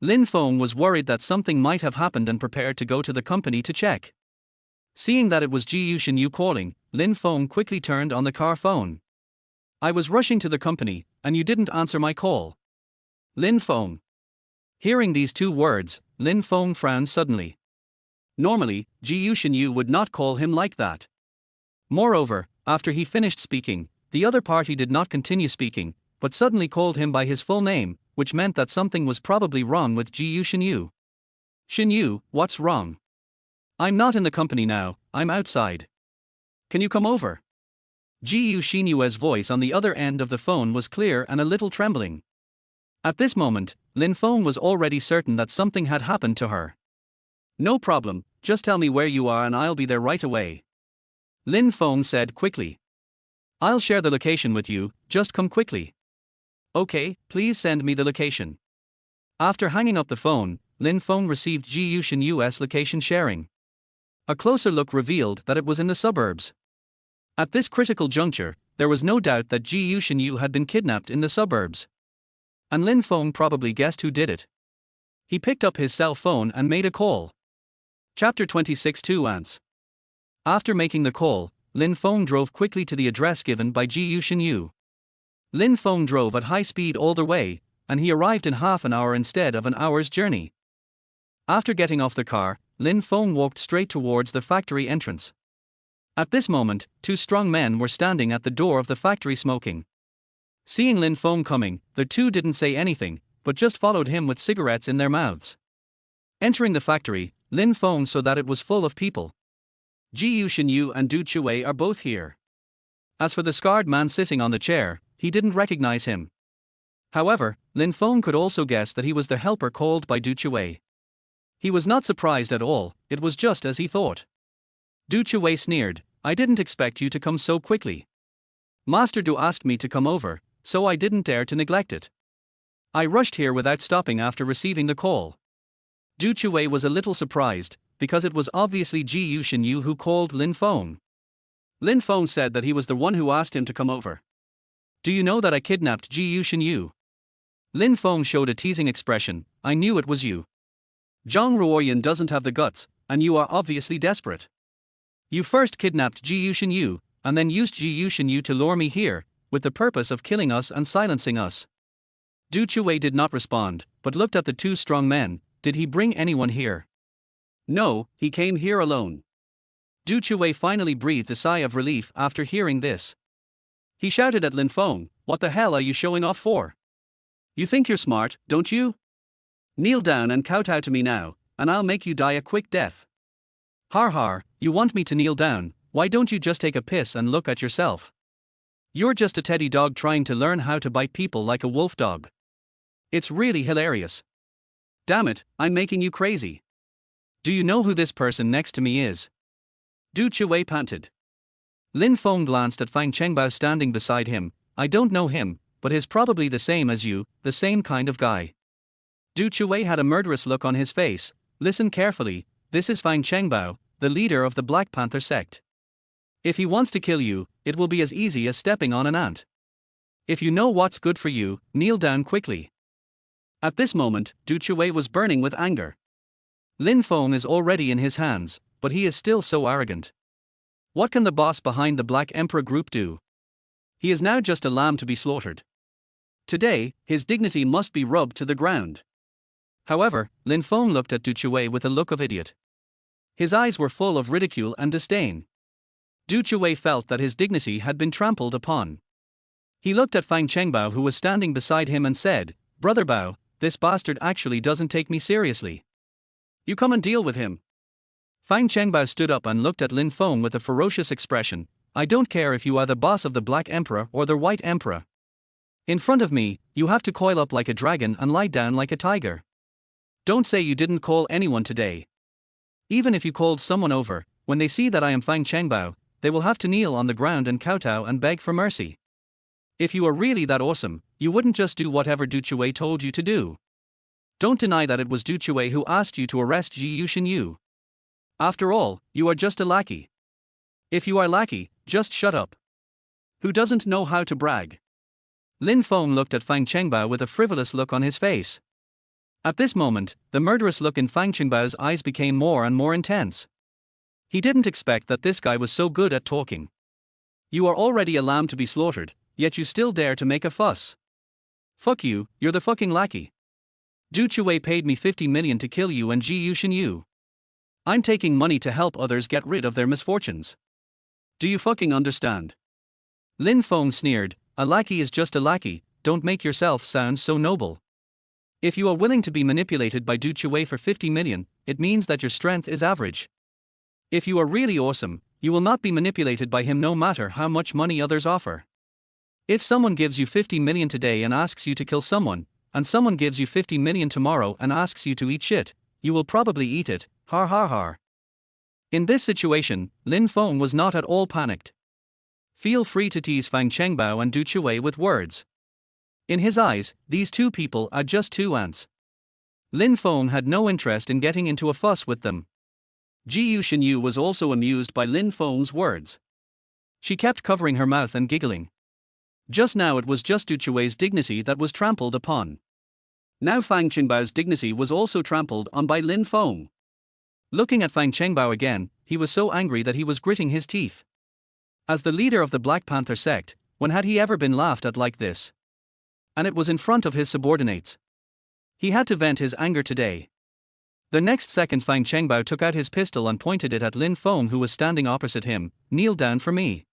Lin Feng was worried that something might have happened and prepared to go to the company to check. Seeing that it was Ji Shinyu calling, Lin Feng quickly turned on the car phone. "I was rushing to the company, and you didn't answer my call." Lin Feng. Hearing these 2 words, Lin Feng frowned suddenly. Normally, Ji Shinyu would not call him like that. Moreover, after he finished speaking, the other party did not continue speaking, but suddenly called him by his full name, which meant that something was probably wrong with Ji Shinyu. "Shinyu, what's wrong? I'm not in the company now, I'm outside. Can you come over?" Ji Shinyue's voice on the other end of the phone was clear and a little trembling. At this moment, Lin Feng was already certain that something had happened to her. "No problem, just tell me where you are and I'll be there right away," Lin Feng said quickly. "I'll share the location with you, just come quickly." "Okay, please send me the location." After hanging up the phone, Lin Feng received Ji Shinyue's location sharing. A closer look revealed that it was in the suburbs. At this critical juncture, there was no doubt that Ji Shinyu had been kidnapped in the suburbs. And Lin Feng probably guessed who did it. He picked up his cell phone and made a call. Chapter 26 Two Ants. After making the call, Lin Feng drove quickly to the address given by Ji Shinyu. Lin Feng drove at high speed all the way, and he arrived in half an hour instead of an hour's journey. After getting off the car, Lin Feng walked straight towards the factory entrance. At this moment, 2 strong men were standing at the door of the factory smoking. Seeing Lin Feng coming, the 2 didn't say anything, but just followed him with cigarettes in their mouths. Entering the factory, Lin Feng saw that it was full of people. Ji Yuxinyu and Du Chuei are both here. As for the scarred man sitting on the chair, he didn't recognize him. However, Lin Feng could also guess that he was the helper called by Du Chuei. He was not surprised at all, it was just as he thought. Du Chuei sneered, "I didn't expect you to come so quickly. Master Du asked me to come over, so I didn't dare to neglect it. I rushed here without stopping after receiving the call." Du Chuei was a little surprised, because it was obviously Ji Yuxinyu who called Lin Feng. Lin Feng said that he was the one who asked him to come over. "Do you know that I kidnapped Ji Yuxinyu?" Lin Feng showed a teasing expression, "I knew it was you. Zhang Ruoyan doesn't have the guts, and you are obviously desperate. You first kidnapped Ji Yuxinyu, and then used Ji Yuxinyu to lure me here, with the purpose of killing us and silencing us." Du Chuei did not respond, but looked at the two strong men. Did he bring anyone here? No, he came here alone. Du Chuei finally breathed a sigh of relief after hearing this. He shouted at Lin Feng, "What the hell are you showing off for? You think you're smart, don't you? Kneel down and kowtow to me now, and I'll make you die a quick death." "Har har, you want me to kneel down? Why don't you just take a piss and look at yourself? You're just a teddy dog trying to learn how to bite people like a wolf dog. It's really hilarious. Damn it, I'm making you crazy. Do you know who this person next to me is?" Du Chuei panted. Lin Feng glanced at Fang Chengbao standing beside him. "I don't know him, but he's probably the same as you, the same kind of guy." Du Chuei had a murderous look on his face. "Listen carefully, this is Fang Chengbao, the leader of the Black Panther sect. If he wants to kill you, it will be as easy as stepping on an ant. If you know what's good for you, kneel down quickly." At this moment, Du Chuei was burning with anger. Lin Feng is already in his hands, but he is still so arrogant. What can the boss behind the Black Emperor group do? He is now just a lamb to be slaughtered. Today, his dignity must be rubbed to the ground. However, Lin Feng looked at Du Chuei with a look of idiot. His eyes were full of ridicule and disdain. Du Chuei felt that his dignity had been trampled upon. He looked at Fang Chengbao who was standing beside him and said, "Brother Bao, this bastard actually doesn't take me seriously. You come and deal with him." Fang Chengbao stood up and looked at Lin Feng with a ferocious expression. "I don't care if you are the boss of the Black Emperor or the White Emperor. In front of me, you have to coil up like a dragon and lie down like a tiger. Don't say you didn't call anyone today. Even if you called someone over, when they see that I am Fang Chengbao, they will have to kneel on the ground and kowtow and beg for mercy. If you are really that awesome, you wouldn't just do whatever Du Chuei told you to do. Don't deny that it was Du Chuei who asked you to arrest Ji Yuxinyu. After all, you are just a lackey. If you are lackey, just shut up. Who doesn't know how to brag?" Lin Feng looked at Fang Chengbao with a frivolous look on his face. At this moment, the murderous look in Fang Chenbao's eyes became more and more intense. He didn't expect that this guy was so good at talking. "You are already a lamb to be slaughtered, yet you still dare to make a fuss. Fuck you, you're the fucking lackey. Du Chuei paid me 50 million to kill you and Ji Yuxinyu. I'm taking money to help others get rid of their misfortunes. Do you fucking understand?" Lin Feng sneered, "A lackey is just a lackey, don't make yourself sound so noble. If you are willing to be manipulated by Du Chuei for 50 million, it means that your strength is average. If you are really awesome, you will not be manipulated by him no matter how much money others offer. If someone gives you 50 million today and asks you to kill someone, and someone gives you 50 million tomorrow and asks you to eat shit, you will probably eat it, har har har." In this situation, Lin Feng was not at all panicked. Feel free to tease Fang Chengbao and Du Chuei with words. In his eyes, these two people are just two ants. Lin Feng had no interest in getting into a fuss with them. Ji Yuxinyu was also amused by Lin Feng's words. She kept covering her mouth and giggling. Just now it was just Du Chuei's dignity that was trampled upon. Now Fang Chenbao's dignity was also trampled on by Lin Feng. Looking at Fang Chengbao again, he was so angry that he was gritting his teeth. As the leader of the Black Panther sect, when had he ever been laughed at like this? And it was in front of his subordinates. He had to vent his anger today. The next second Fang Chengbao took out his pistol and pointed it at Lin Feng who was standing opposite him. "Kneel down for me."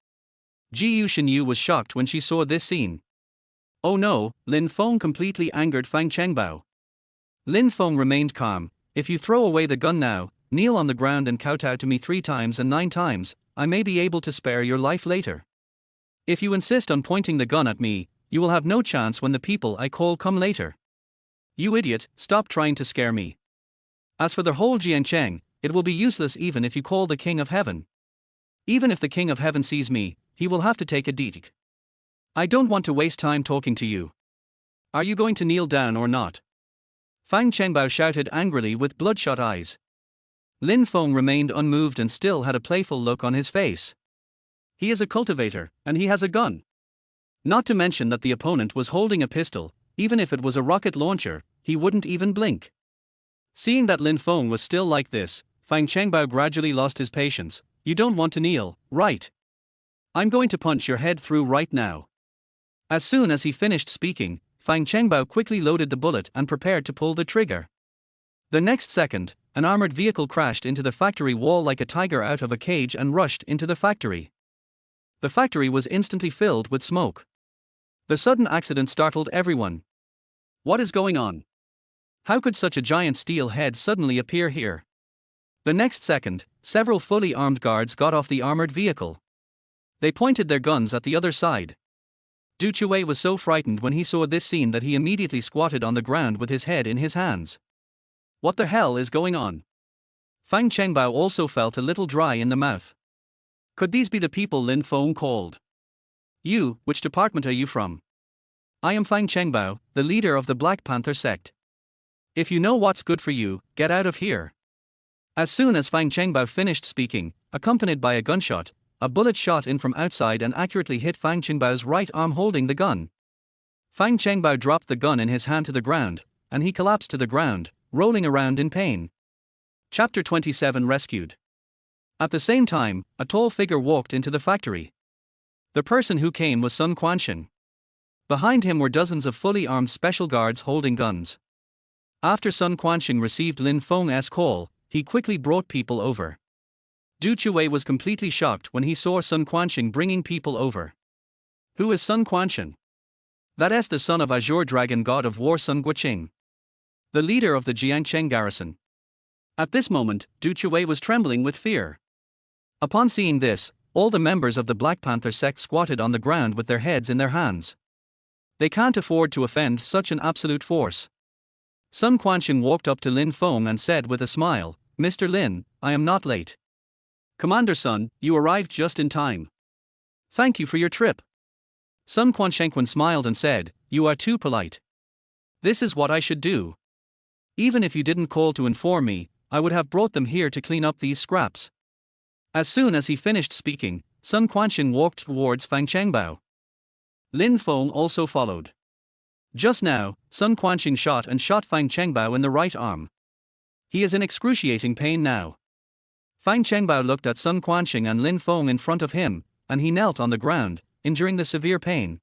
Ji Yuxinyu was shocked when she saw this scene. Oh no, Lin Feng completely angered Fang Chengbao. Lin Feng remained calm. "If you throw away the gun now, kneel on the ground and kowtow to me 3 times and 9 times, I may be able to spare your life later. If you insist on pointing the gun at me, you will have no chance when the people I call come later. You idiot, stop trying to scare me. As for the whole Jiangcheng, it will be useless even if you call the King of Heaven. Even if the King of Heaven sees me, he will have to take a deed. I don't want to waste time talking to you. Are you going to kneel down or not? Fang Chengbao shouted angrily with bloodshot eyes. Lin Feng remained unmoved and still had a playful look on his face. He is a cultivator, and he has a gun. Not to mention that the opponent was holding a pistol. Even if it was a rocket launcher, he wouldn't even blink. Seeing that Lin Feng was still like this, Fang Chengbao gradually lost his patience. You don't want to kneel, right? I'm going to punch your head through right now. As soon as he finished speaking, Fang Chengbao quickly loaded the bullet and prepared to pull the trigger. The next second, an armored vehicle crashed into the factory wall like a tiger out of a cage and rushed into the factory. The factory was instantly filled with smoke. The sudden accident startled everyone. What is going on? How could such a giant steel head suddenly appear here? The next second, several fully armed guards got off the armored vehicle. They pointed their guns at the other side. Du Chui was so frightened when he saw this scene that he immediately squatted on the ground with his head in his hands. What the hell is going on? Fang Chengbao also felt a little dry in the mouth. Could these be the people Lin Feng called? You, which department are you from? I am Fang Chengbao, the leader of the Black Panther sect. If you know what's good for you, get out of here. As soon as Fang Chengbao finished speaking, accompanied by a gunshot, a bullet shot in from outside and accurately hit Fang Chenbao's right arm holding the gun. Fang Chengbao dropped the gun in his hand to the ground, and he collapsed to the ground, rolling around in pain. Chapter 27 Rescued. At the same time, a tall figure walked into the factory. The person who came was Sun Quansheng. Behind him were dozens of fully armed special guards holding guns. After Sun Quansheng received Lin Feng's call, he quickly brought people over. Du Chui was completely shocked when he saw Sun Quansheng bringing people over. Who is Sun Quansheng? That is the son of Azure Dragon god of war Sun Guoqing, the leader of the Jiangcheng garrison. At this moment, Du Chui was trembling with fear. Upon seeing this, all the members of the Black Panther sect squatted on the ground with their heads in their hands. They can't afford to offend such an absolute force. Sun Quansheng walked up to Lin Feng and said with a smile, Mr. Lin, I am not late. Commander Sun, you arrived just in time. Thank you for your trip. Sun Quansheng smiled and said, you are too polite. This is what I should do. Even if you didn't call to inform me, I would have brought them here to clean up these scraps. As soon as he finished speaking, Sun Quansheng walked towards Fang Chengbao. Lin Feng also followed. Just now, Sun Quansheng shot Fang Chengbao in the right arm. He is in excruciating pain now. Fang Chengbao looked at Sun Quansheng and Lin Feng in front of him, and he knelt on the ground, enduring the severe pain.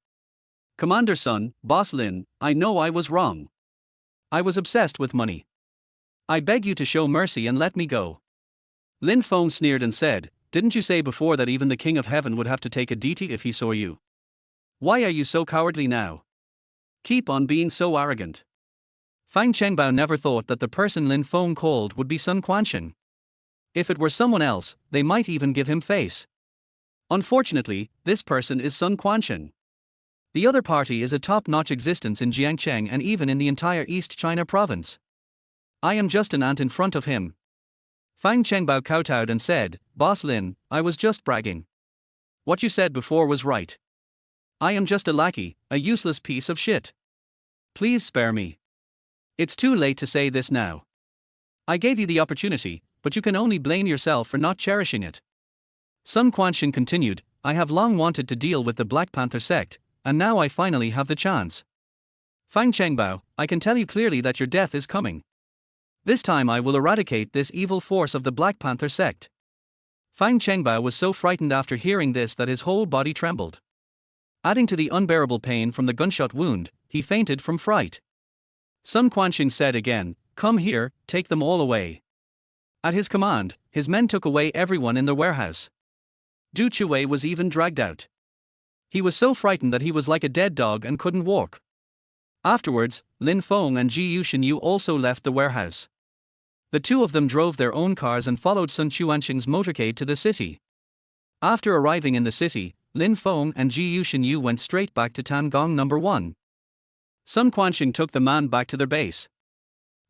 Commander Sun, Boss Lin, I know I was wrong. I was obsessed with money. I beg you to show mercy and let me go. Lin Feng sneered and said, didn't you say before that even the King of Heaven would have to take a deity if he saw you? Why are you so cowardly now? Keep on being so arrogant. Fang Chengbao never thought that the person Lin Feng called would be Sun Quansheng. If it were someone else, they might even give him face. Unfortunately, this person is Sun Quansheng. The other party is a top-notch existence in Jiangcheng and even in the entire East China province. I am just an ant in front of him. Fang Chengbao kowtowed and said, Boss Lin, I was just bragging. What you said before was right. I am just a lackey, a useless piece of shit. Please spare me. It's too late to say this now. I gave you the opportunity, but you can only blame yourself for not cherishing it. Sun Quansheng continued, I have long wanted to deal with the Black Panther sect, and now I finally have the chance. Fang Chengbao, I can tell you clearly that your death is coming. This time I will eradicate this evil force of the Black Panther sect. Fang Chengbao was so frightened after hearing this that his whole body trembled. Adding to the unbearable pain from the gunshot wound, he fainted from fright. Sun Quansheng said again, come here, take them all away. At his command, his men took away everyone in the warehouse. Du Chui was even dragged out. He was so frightened that he was like a dead dog and couldn't walk. Afterwards, Lin Feng and Ji Yushengyu also left the warehouse. The two of them drove their own cars and followed Sun Chuanqing's motorcade to the city. After arriving in the city, Lin Feng and Ji Yuxinyu went straight back to Tangong number 1. Sun Quanqing took the man back to their base.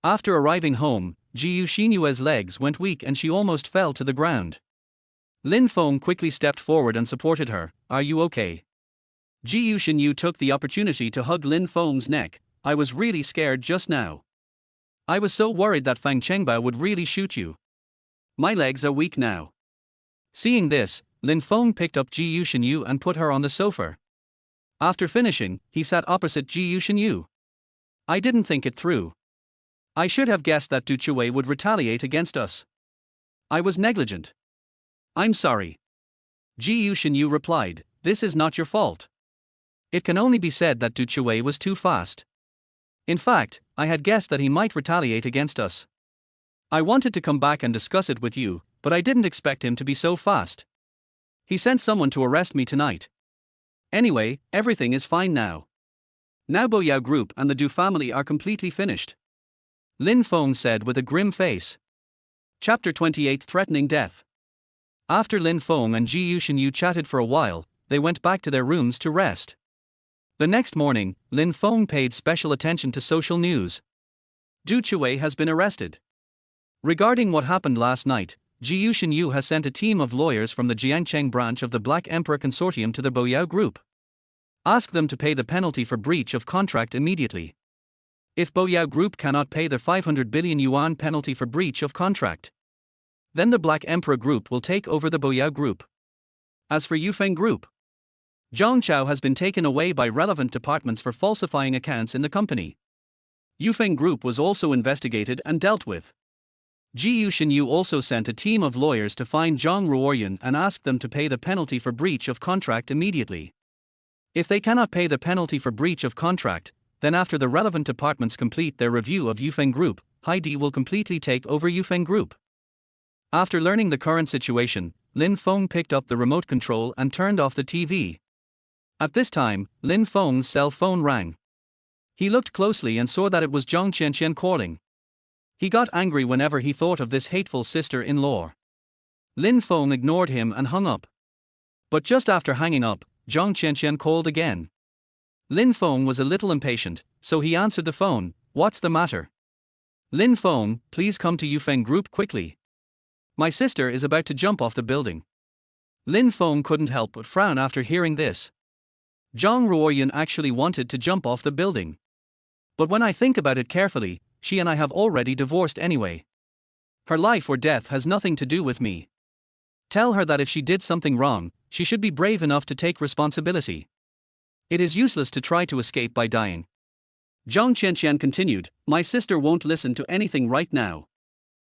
After arriving home, Ji Yuxinyu's legs went weak and she almost fell to the ground. Lin Feng quickly stepped forward and supported her. "Are you okay?" Ji Yuxinyu took the opportunity to hug Lin Feng's neck. "I was really scared just now. I was so worried that Fang Chengbao would really shoot you. My legs are weak now." Seeing this, Lin Feng picked up Ji Yuxinyu and put her on the sofa. After finishing, he sat opposite Ji Yuxinyu. "I didn't think it through. I should have guessed that Du Chui would retaliate against us. I was negligent. I'm sorry." Ji Yuxinyu replied, "This is not your fault. It can only be said that Du Chui was too fast. In fact, I had guessed that he might retaliate against us. I wanted to come back and discuss it with you, but I didn't expect him to be so fast. He sent someone to arrest me tonight. Anyway, everything is fine now. Now Boyao Group and the Du family are completely finished," Lin Feng said with a grim face. Chapter 28 Threatening Death. After Lin Feng and Ji Yuxinyu chatted for a while, they went back to their rooms to rest. The next morning, Lin Feng paid special attention to social news. Du Chui has been arrested. Regarding what happened last night, Ji Yuxinyu has sent a team of lawyers from the Jiangcheng branch of the Black Emperor Consortium to the Boyao Group. Ask them to pay the penalty for breach of contract immediately. If Boyao Group cannot pay the 500 billion yuan penalty for breach of contract, then the Black Emperor Group will take over the Boyao Group. As for Yufeng Group, Zhang Chao has been taken away by relevant departments for falsifying accounts in the company. Yufeng Group was also investigated and dealt with. Ji Yuxinyu also sent a team of lawyers to find Zhang Ruoyan and ask them to pay the penalty for breach of contract immediately. If they cannot pay the penalty for breach of contract, then after the relevant departments complete their review of Yufeng Group, Heidi will completely take over Yufeng Group. After learning the current situation, Lin Feng picked up the remote control and turned off the TV. At this time, Lin Feng's cell phone rang. He looked closely and saw that it was Zhang Qianqian calling. He got angry whenever he thought of this hateful sister-in-law. Lin Feng ignored him and hung up. But just after hanging up, Zhang Qianqian called again. Lin Feng was a little impatient, so he answered the phone. "What's the matter?" "Lin Feng, please come to Yufeng Group quickly. My sister is about to jump off the building." Lin Feng couldn't help but frown after hearing this. Zhang Ruoyan actually wanted to jump off the building. But when I think about it carefully, she and I have already divorced anyway. Her life or death has nothing to do with me. Tell her that if she did something wrong, she should be brave enough to take responsibility. It is useless to try to escape by dying. Zhang Qianqian continued, "My sister won't listen to anything right now.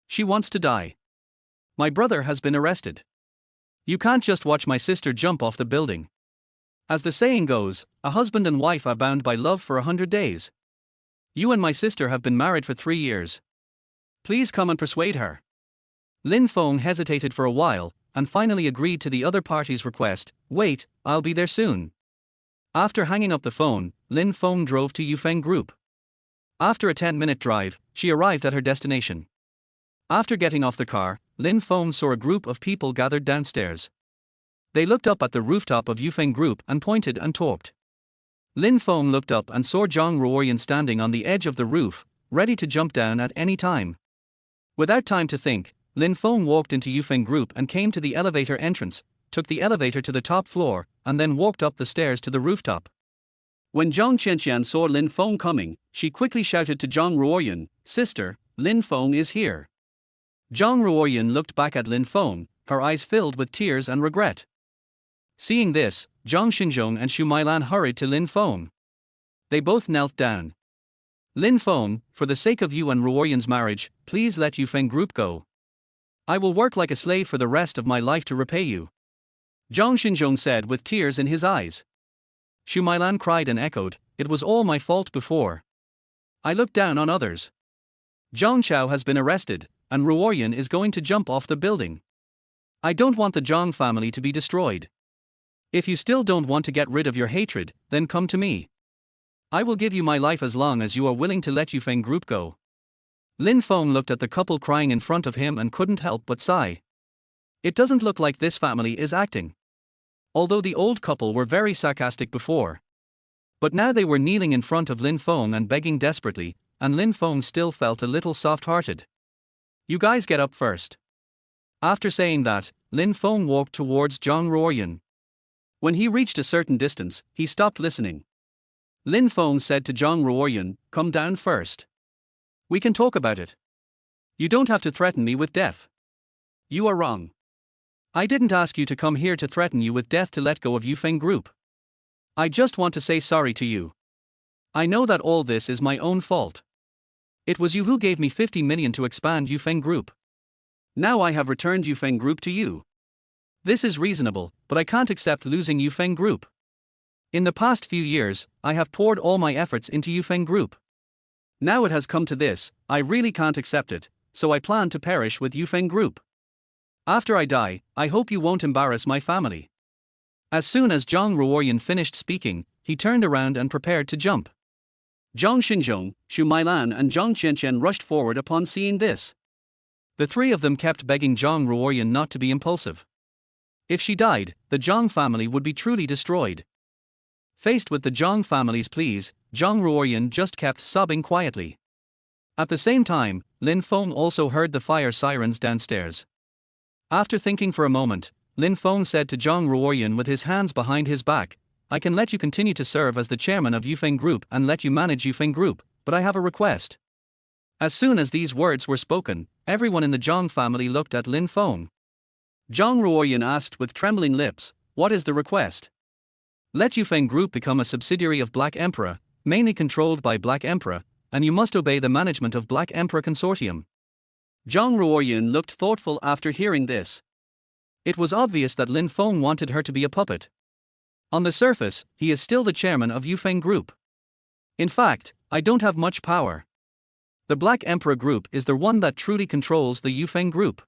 She wants to die. My brother has been arrested. You can't just watch my sister jump off the building. As the saying goes, a husband and wife are bound by love for 100 days. You and my sister have been married for 3 years. Please come and persuade her." Lin Feng hesitated for a while, and finally agreed to the other party's request. "Wait, I'll be there soon." After hanging up the phone, Lin Feng drove to Yufeng Group. After a 10-minute drive, she arrived at her destination. After getting off the car, Lin Feng saw a group of people gathered downstairs. They looked up at the rooftop of Yufeng Group and pointed and talked. Lin Feng looked up and saw Zhang Ruoyan standing on the edge of the roof, ready to jump down at any time. Without time to think, Lin Feng walked into Yufeng Group and came to the elevator entrance, took the elevator to the top floor, and then walked up the stairs to the rooftop. When Zhang Qianqian saw Lin Feng coming, she quickly shouted to Zhang Ruoyan, "Sister, Lin Feng is here." Zhang Ruoyan looked back at Lin Feng, her eyes filled with tears and regret. Seeing this, Zhang Xinzhong and Xu Mailan hurried to Lin Feng. They both knelt down. "Lin Feng, for the sake of you and Ruoyan's marriage, please let Yufeng Group go. I will work like a slave for the rest of my life to repay you," Zhang Xinzhong said with tears in his eyes. Xu Mailan cried and echoed, "It was all my fault before. I looked down on others. Zhang Chao has been arrested, and Ruoyan is going to jump off the building. I don't want the Zhang family to be destroyed. If you still don't want to get rid of your hatred, then come to me. I will give you my life as long as you are willing to let Yufeng Group go." Lin Feng looked at the couple crying in front of him and couldn't help but sigh. It doesn't look like this family is acting. Although the old couple were very sarcastic before. But now they were kneeling in front of Lin Feng and begging desperately, and Lin Feng still felt a little soft-hearted. You guys get up first. After saying that, Lin Feng walked towards Zhang Ruoyan. When he reached a certain distance, he stopped listening. Lin Feng said to Zhang Ruoyan, come down first. We can talk about it. You don't have to threaten me with death. You are wrong. I didn't ask you to come here to threaten you with death to let go of Yufeng Group. I just want to say sorry to you. I know that all this is my own fault. It was you who gave me 50 million to expand Yufeng Group. Now I have returned Yufeng Group to you. This is reasonable, but I can't accept losing Yufeng Group. In the past few years, I have poured all my efforts into Yufeng Group. Now it has come to this, I really can't accept it, so I plan to perish with Yufeng Group. After I die, I hope you won't embarrass my family. As soon as Zhang Ruoyan finished speaking, he turned around and prepared to jump. Zhang Xinzhong, Xu Mailan and Zhang Qianqian rushed forward upon seeing this. The three of them kept begging Zhang Ruoyan not to be impulsive. If she died, the Zhang family would be truly destroyed. Faced with the Zhang family's pleas, Zhang Ruoyan just kept sobbing quietly. At the same time, Lin Feng also heard the fire sirens downstairs. After thinking for a moment, Lin Feng said to Zhang Ruoyan with his hands behind his back, I can let you continue to serve as the chairman of Yufeng Group and let you manage Yufeng Group, but I have a request. As soon as these words were spoken, everyone in the Zhang family looked at Lin Feng. Zhang Ruoyan asked with trembling lips, what is the request? Let Yufeng Group become a subsidiary of Black Emperor, mainly controlled by Black Emperor, and you must obey the management of Black Emperor Consortium. Zhang Ruoyan looked thoughtful after hearing this. It was obvious that Lin Feng wanted her to be a puppet. On the surface, he is still the chairman of Yufeng Group. In fact, I don't have much power. The Black Emperor Group is the one that truly controls the Yufeng Group.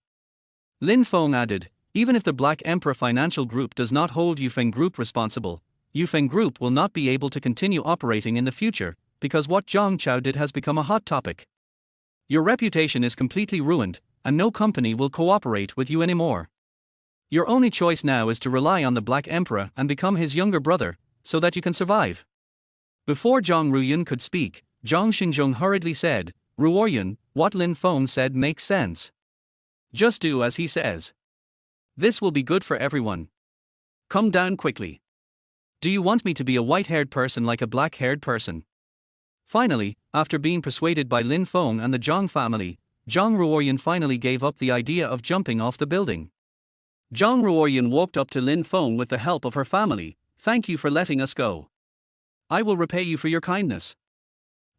Lin Feng added, even if the Black Emperor Financial Group does not hold Yufeng Group responsible, Yufeng Group will not be able to continue operating in the future, because what Zhang Chao did has become a hot topic. Your reputation is completely ruined, and no company will cooperate with you anymore. Your only choice now is to rely on the Black Emperor and become his younger brother, so that you can survive. Before Zhang Ruoyan could speak, Zhang Xinzhong hurriedly said, Ruoyan, what Lin Feng said makes sense. Just do as he says. This will be good for everyone. Come down quickly. Do you want me to be a white-haired person like a black-haired person? Finally, after being persuaded by Lin Feng and the Zhang family, Zhang Ruoyan finally gave up the idea of jumping off the building. Zhang Ruoyan walked up to Lin Feng with the help of her family. Thank you for letting us go. I will repay you for your kindness.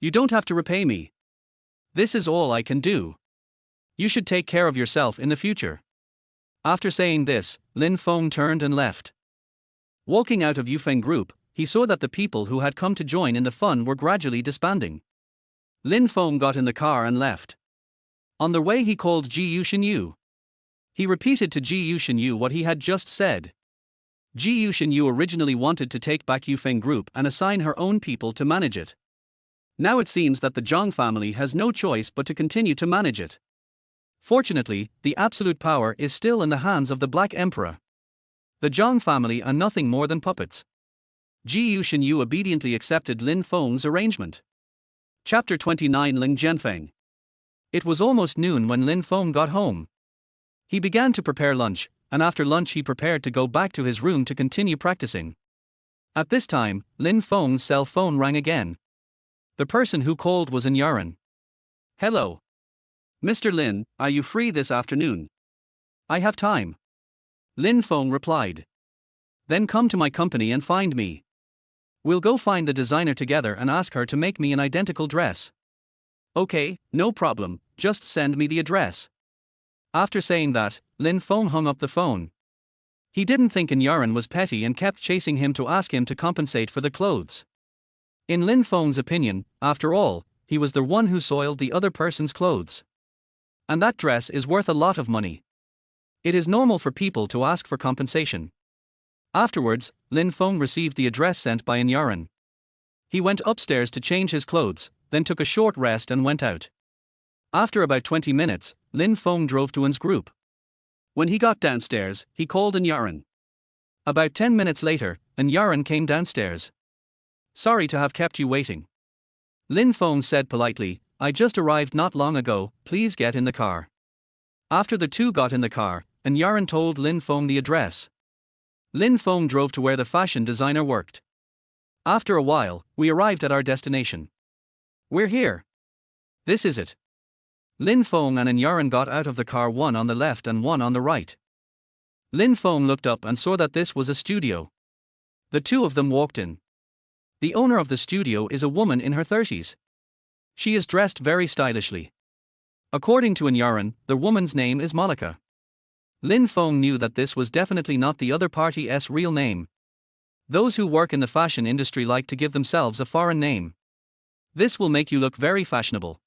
You don't have to repay me. This is all I can do. You should take care of yourself in the future. After saying this, Lin Feng turned and left. Walking out of Yufeng Group, he saw that the people who had come to join in the fun were gradually disbanding. Lin Feng got in the car and left. On the way he called Ji Yuxinyu. He repeated to Ji Yuxinyu what he had just said. Ji Yuxinyu originally wanted to take back Yufeng Group and assign her own people to manage it. Now it seems that the Zhang family has no choice but to continue to manage it. Fortunately, the absolute power is still in the hands of the Black Emperor. The Zhang family are nothing more than puppets. Ji Yuxinyu obediently accepted Lin Feng's arrangement. Chapter 29 Ling Jianfeng. It was almost noon when Lin Feng got home. He began to prepare lunch, and after lunch he prepared to go back to his room to continue practicing. At this time, Lin Feng's cell phone rang again. The person who called was Yaran. Hello. Mr. Lin, are you free this afternoon? I have time. Lin Feng replied. Then come to my company and find me. We'll go find the designer together and ask her to make me an identical dress. Okay, no problem, just send me the address. After saying that, Lin Feng hung up the phone. He didn't think Yaran was petty and kept chasing him to ask him to compensate for the clothes. In Lin Feng's opinion, after all, he was the one who soiled the other person's clothes. And that dress is worth a lot of money. It is normal for people to ask for compensation. Afterwards, Lin Feng received the address sent by Yaran. He went upstairs to change his clothes, then took a short rest and went out. After about 20 minutes, Lin Feng drove to An's group. When he got downstairs, he called An Yaran. About 10 minutes later, An Yaran came downstairs. "Sorry to have kept you waiting." Lin Feng said politely, "I just arrived not long ago, please get in the car." After the two got in the car, An Yaran told Lin Feng the address. Lin Feng drove to where the fashion designer worked. After a while, we arrived at our destination. "We're here. This is it." Lin Feng and An Yaran got out of the car, one on the left and one on the right. Lin Feng looked up and saw that this was a studio. The two of them walked in. The owner of the studio is a woman in her 30s. She is dressed very stylishly. According to An Yaran, the woman's name is Malika. Lin Feng knew that this was definitely not the other party's real name. Those who work in the fashion industry like to give themselves a foreign name. "This will make you look very fashionable."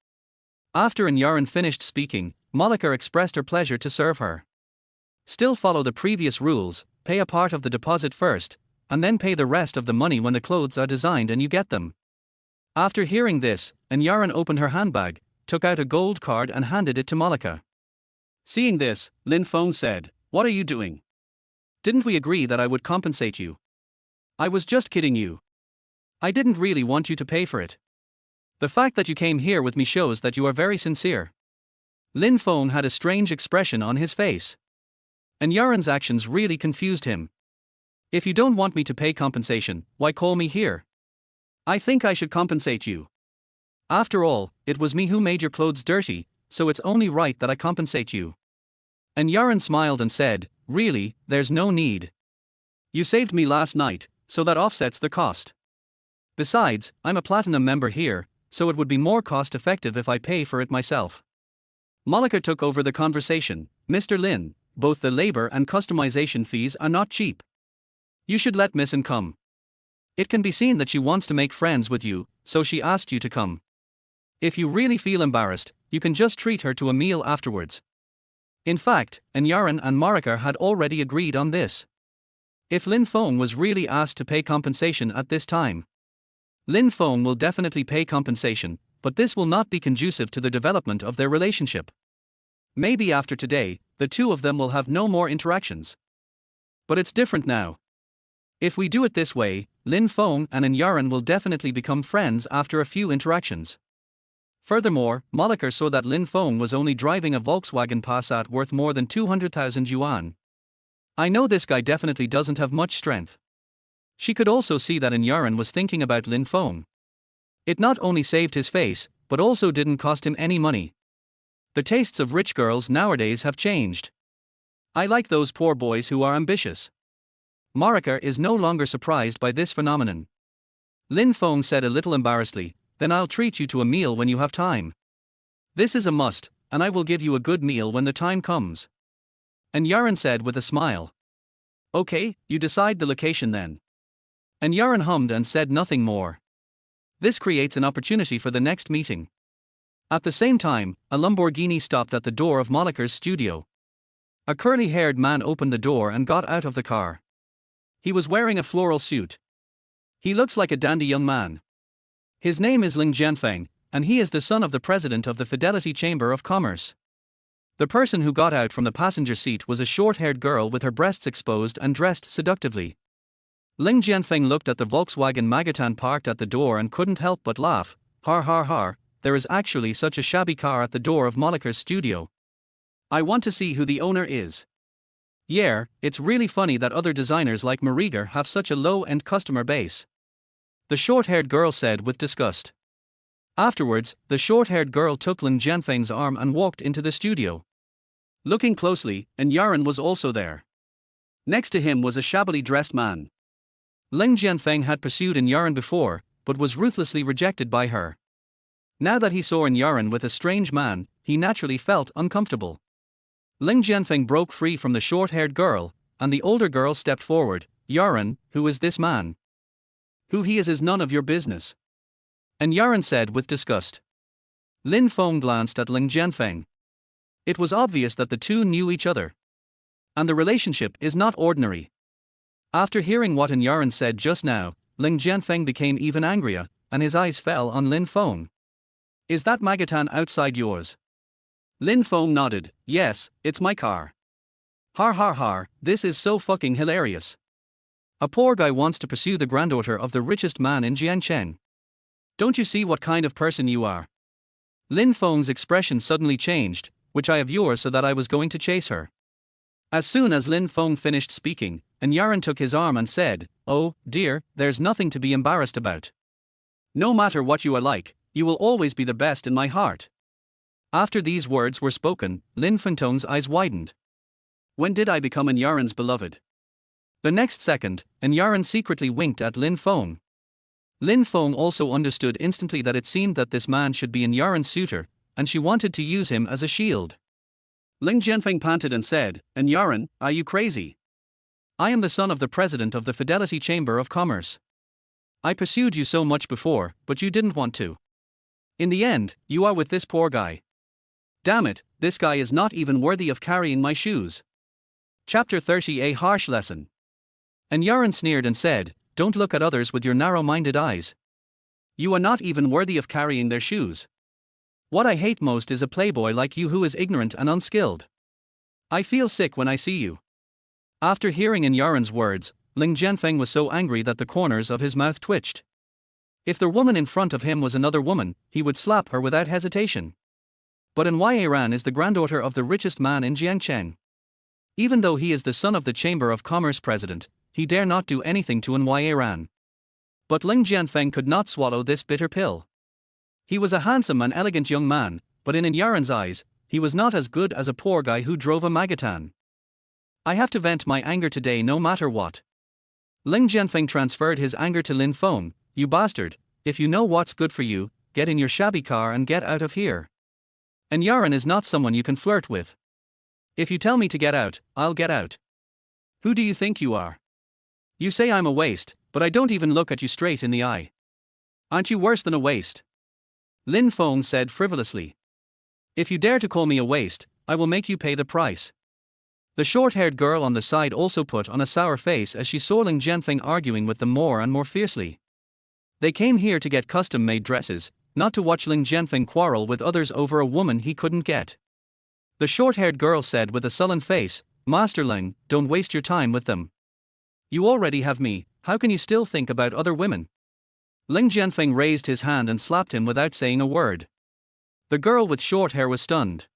After An Yaran finished speaking, Malika expressed her pleasure to serve her. "Still follow the previous rules, pay a part of the deposit first, and then pay the rest of the money when the clothes are designed and you get them." After hearing this, An Yaran opened her handbag, took out a gold card and handed it to Malika. Seeing this, Lin Feng said, "What are you doing? Didn't we agree that I would compensate you? I was just kidding you. I didn't really want you to pay for it. The fact that you came here with me shows that you are very sincere." Lin Feng had a strange expression on his face. An Yaran's actions really confused him. "If you don't want me to pay compensation, why call me here? I think I should compensate you. After all, it was me who made your clothes dirty, so it's only right that I compensate you." An Yaran smiled and said, "Really, there's no need. You saved me last night, so that offsets the cost. Besides, I'm a platinum member here, so it would be more cost-effective if I pay for it myself." Malika took over the conversation. "Mr. Lin, both the labor and customization fees are not cheap. You should let Miss An come. It can be seen that she wants to make friends with you, so she asked you to come. If you really feel embarrassed, you can just treat her to a meal afterwards." In fact, An Yaran and Marika had already agreed on this. If Lin Feng was really asked to pay compensation at this time, Lin Feng will definitely pay compensation, but this will not be conducive to the development of their relationship. Maybe after today, the two of them will have no more interactions. But it's different now. If we do it this way, Lin Feng and An Yaran will definitely become friends after a few interactions. Furthermore, Malika saw that Lin Feng was only driving a Volkswagen Passat worth more than 200,000 yuan. "I know this guy definitely doesn't have much strength." She could also see that An Yaran was thinking about Lin Feng. It not only saved his face, but also didn't cost him any money. The tastes of rich girls nowadays have changed. "I like those poor boys who are ambitious." Marika is no longer surprised by this phenomenon. Lin Feng said a little embarrassedly, "Then I'll treat you to a meal when you have time. This is a must, and I will give you a good meal when the time comes." An Yaran said with a smile. "Okay, you decide the location then." An Yaran hummed and said nothing more. This creates an opportunity for the next meeting. At the same time, a Lamborghini stopped at the door of Malika's studio. A curly-haired man opened the door and got out of the car. He was wearing a floral suit. He looks like a dandy young man. His name is Lin Feng, and he is the son of the president of the Fidelity Chamber of Commerce. The person who got out from the passenger seat was a short-haired girl with her breasts exposed and dressed seductively. Lin Feng looked at the Volkswagen Magetan parked at the door and couldn't help but laugh. Har har har, there is actually such a shabby car at the door of Malika's studio. I want to see who the owner is. Yeah, it's really funny that other designers like Mariger have such a low-end customer base. The short-haired girl said with disgust. Afterwards, the short-haired girl took Lin Feng's arm and walked into the studio. Looking closely, An Yaran was also there. Next to him was a shabbily dressed man. Lin Feng had pursued An Yaran before, but was ruthlessly rejected by her. Now that he saw An Yaran with a strange man, he naturally felt uncomfortable. Lin Feng broke free from the short-haired girl, and the older girl stepped forward. "Yaran, who is this man? Who he is none of your business." An Yaran said with disgust. Lin Feng glanced at Lin Feng. It was obvious that the two knew each other. And the relationship is not ordinary. After hearing what An Yaran said just now, Lin Feng became even angrier, and his eyes fell on Lin Feng. "Is that Magetan outside yours?" Lin Feng nodded. Yes, it's my car. Har har har, this is so fucking hilarious. A poor guy wants to pursue the granddaughter of the richest man in Jianchen. Don't you see what kind of person you are? Lin Feng's expression suddenly changed, which I have yours so that I was going to chase her. As soon as Lin Feng finished speaking, Yaran took his arm and said, "Oh, dear, there's nothing to be embarrassed about. No matter what you are like, you will always be the best in my heart." After these words were spoken, Lin Feng's eyes widened. When did I become Yaran's beloved? The next second, Yaran secretly winked at Lin Feng. Lin Feng also understood instantly that it seemed that this man should be Yaran's suitor, and she wanted to use him as a shield. Ling Jianfeng panted and said, "Yaran, are you crazy? I am the son of the president of the Fidelity Chamber of Commerce. I pursued you so much before, but you didn't want to. In the end, you are with this poor guy. Damn it, this guy is not even worthy of carrying my shoes." Chapter 30: A harsh lesson. Yaran sneered and said, "Don't look at others with your narrow-minded eyes. You are not even worthy of carrying their shoes. What I hate most is a playboy like you who is ignorant and unskilled. I feel sick when I see you." After hearing Yaran's words, Ling Jianfeng was so angry that the corners of his mouth twitched. If the woman in front of him was another woman, he would slap her without hesitation. But Yaran is the granddaughter of the richest man in Jianchen. Even though he is the son of the Chamber of Commerce president, he dare not do anything to Yaran. But Ling Jianfeng could not swallow this bitter pill. He was a handsome and elegant young man, but in Yaran's eyes, he was not as good as a poor guy who drove a Magetan. "I have to vent my anger today no matter what." Ling Jianfeng transferred his anger to Lin Feng. "You bastard, if you know what's good for you, get in your shabby car and get out of here. Yaran is not someone you can flirt with. If you tell me to get out, I'll get out. Who do you think you are? You say I'm a waste, but I don't even look at you straight in the eye. Aren't you worse than a waste?" Lin Feng said frivolously. "If you dare to call me a waste, I will make you pay the price." The short-haired girl on the side also put on a sour face as she saw Ling Jianfeng arguing with them more and more fiercely. They came here to get custom-made dresses, not to watch Ling Jianfeng quarrel with others over a woman he couldn't get. The short-haired girl said with a sullen face, "Master Ling, don't waste your time with them. You already have me, how can you still think about other women?" Ling Jianfeng raised his hand and slapped him without saying a word. The girl with short hair was stunned.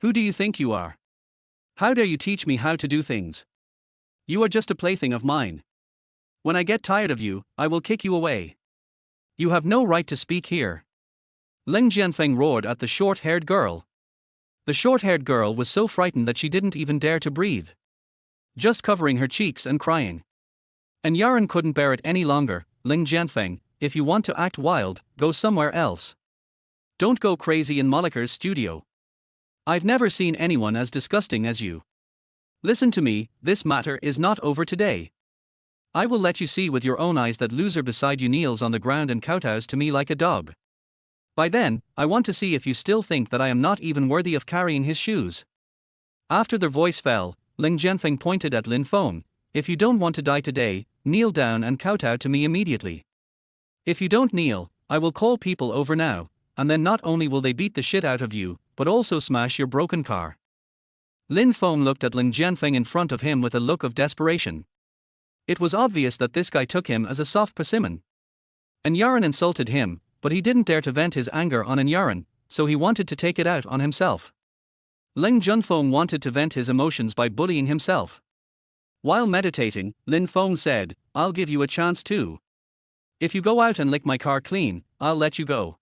"Who do you think you are? How dare you teach me how to do things? You are just a plaything of mine. When I get tired of you, I will kick you away. You have no right to speak here." Ling Jianfeng roared at the short-haired girl. The short-haired girl was so frightened that she didn't even dare to breathe, just covering her cheeks and crying. Yaran couldn't bear it any longer. "Ling Jianfeng, if you want to act wild, go somewhere else. Don't go crazy in Moliker's studio. I've never seen anyone as disgusting as you. Listen to me, this matter is not over today. I will let you see with your own eyes that loser beside you kneels on the ground and kowtows to me like a dog. By then, I want to see if you still think that I am not even worthy of carrying his shoes." After their voice fell, Ling Jianfeng pointed at Lin Feng. "If you don't want to die today, kneel down and kowtow to me immediately. If you don't kneel, I will call people over now, and then not only will they beat the shit out of you, but also smash your broken car." Lin Feng looked at Ling Jianfeng in front of him with a look of desperation. It was obvious that this guy took him as a soft persimmon. Yaran insulted him, but he didn't dare to vent his anger on Yaran, so he wanted to take it out on himself. Ling Jianfeng wanted to vent his emotions by bullying himself. While meditating, Lin Feng said, "I'll give you a chance too. If you go out and lick my car clean, I'll let you go.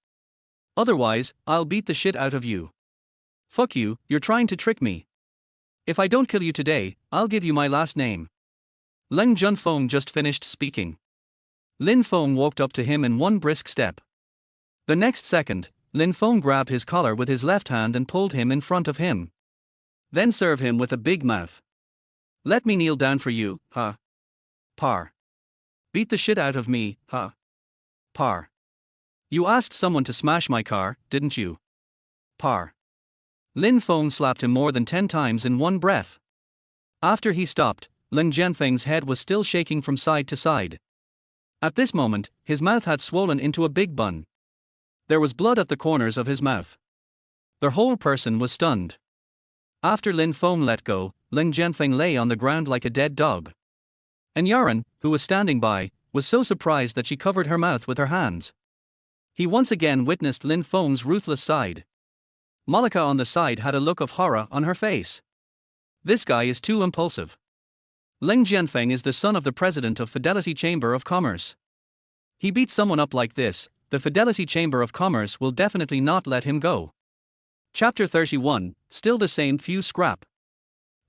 Otherwise, I'll beat the shit out of you. Fuck you, you're trying to trick me. If I don't kill you today, I'll give you my last name." Ling Jianfeng just finished speaking. Lin Feng walked up to him in one brisk step. The next second, Lin Feng grabbed his collar with his left hand and pulled him in front of him. "Then serve him with a big mouth. Let me kneel down for you, huh? Par. Beat the shit out of me, huh? Par. You asked someone to smash my car, didn't you? Par." Lin Feng slapped him more than 10 times in one breath. After he stopped, Ling Jianfeng's head was still shaking from side to side. At this moment, his mouth had swollen into a big bun. There was blood at the corners of his mouth. Their whole person was stunned. After Lin Feng let go, Ling Jianfeng lay on the ground like a dead dog. And Yaran, who was standing by, was so surprised that she covered her mouth with her hands. He once again witnessed Lin Feng's ruthless side. Malika on the side had a look of horror on her face. This guy is too impulsive. Ling Jianfeng is the son of the president of Fidelity Chamber of Commerce. He beats someone up like this, the Fidelity Chamber of Commerce will definitely not let him go. Chapter 31, Still the Same Few Scrap.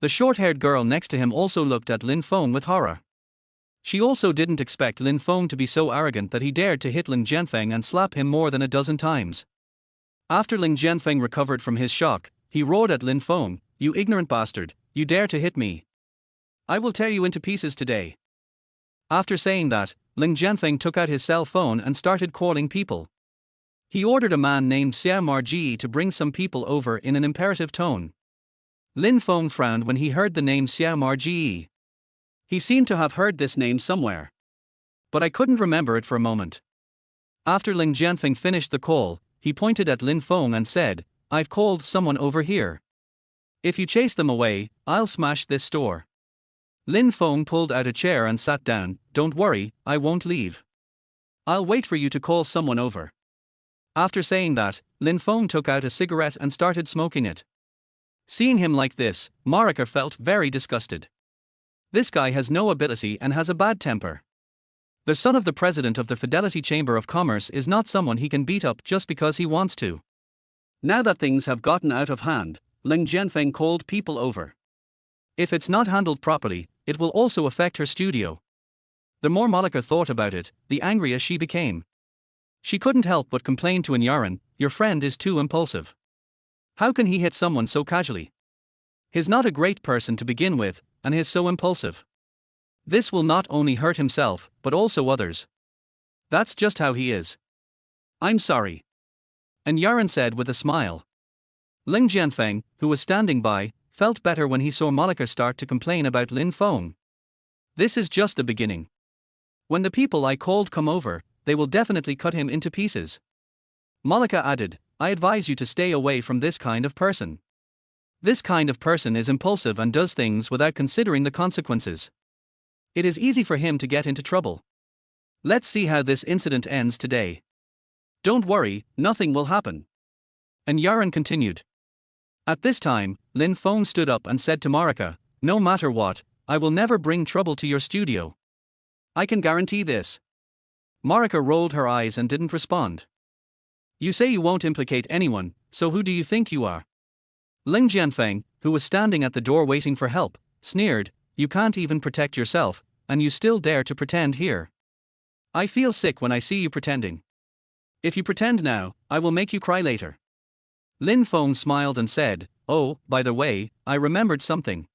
The short-haired girl next to him also looked at Lin Feng with horror. She also didn't expect Lin Feng to be so arrogant that he dared to hit Ling Jianfeng and slap him more than a dozen times. After Ling Jianfeng recovered from his shock, he roared at Lin Feng, "You ignorant bastard, you dare to hit me. I will tear you into pieces today." After saying that, Ling Jianfeng took out his cell phone and started calling people. He ordered a man named Xia Marji to bring some people over in an imperative tone. Lin Feng frowned when he heard the name Xia Marji. He seemed to have heard this name somewhere. But I couldn't remember it for a moment. After Ling Jianfeng finished the call, he pointed at Lin Feng and said, "I've called someone over here. If you chase them away, I'll smash this store." Lin Feng pulled out a chair and sat down. "Don't worry, I won't leave. I'll wait for you to call someone over." After saying that, Lin Feng took out a cigarette and started smoking it. Seeing him like this, Marika felt very disgusted. This guy has no ability and has a bad temper. The son of the president of the Fidelity Chamber of Commerce is not someone he can beat up just because he wants to. Now that things have gotten out of hand, Ling Jianfeng called people over. If it's not handled properly, it will also affect her studio. The more Malika thought about it, the angrier she became. She couldn't help but complain to Yaran, "Your friend is too impulsive. How can he hit someone so casually? He's not a great person to begin with, and he's so impulsive. This will not only hurt himself, but also others. That's just how he is. I'm sorry." And Yaran said with a smile. Ling Jianfeng, who was standing by, felt better when he saw Malika start to complain about Lin Feng. This is just the beginning. When the people I called come over, they will definitely cut him into pieces. Malika added, "I advise you to stay away from this kind of person. This kind of person is impulsive and does things without considering the consequences. It is easy for him to get into trouble. Let's see how this incident ends today. Don't worry, nothing will happen." And Yaran continued. At this time, Lin Feng stood up and said to Marika, "No matter what, I will never bring trouble to your studio. I can guarantee this." Marika rolled her eyes and didn't respond. "You say you won't implicate anyone, so who do you think you are?" Ling Jianfeng, who was standing at the door waiting for help, sneered, "You can't even protect yourself, and you still dare to pretend here. I feel sick when I see you pretending. If you pretend now, I will make you cry later." Lin Feng smiled and said, "Oh, by the way, I remembered something.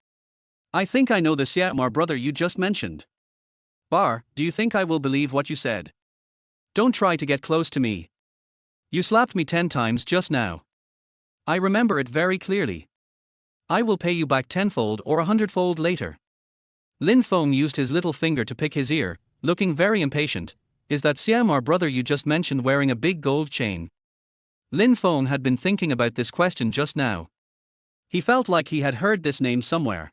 I think I know the Xiaomar brother you just mentioned. Bar, do you think I will believe what you said? Don't try to get close to me. You slapped me 10 times just now. I remember it very clearly. I will pay you back tenfold or 100-fold later." Lin Feng used his little finger to pick his ear, looking very impatient. "Is that Xiaomar brother you just mentioned wearing a big gold chain?" Lin Feng had been thinking about this question just now. He felt like he had heard this name somewhere.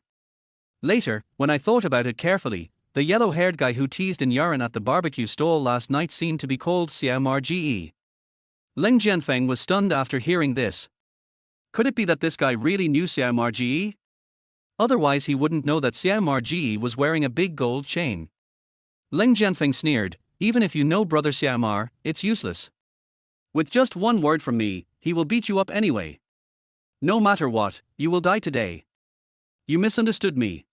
Later, when I thought about it carefully, the yellow-haired guy who teased Yaran at the barbecue stall last night seemed to be called Xiao Marji. Ling Jianfeng was stunned after hearing this. Could it be that this guy really knew Xiao Marji? Otherwise he wouldn't know that Xiao Marji was wearing a big gold chain. Ling Jianfeng sneered, "Even if you know brother Xiaomar, it's useless. With just one word from me, he will beat you up anyway. No matter what, you will die today. You misunderstood me.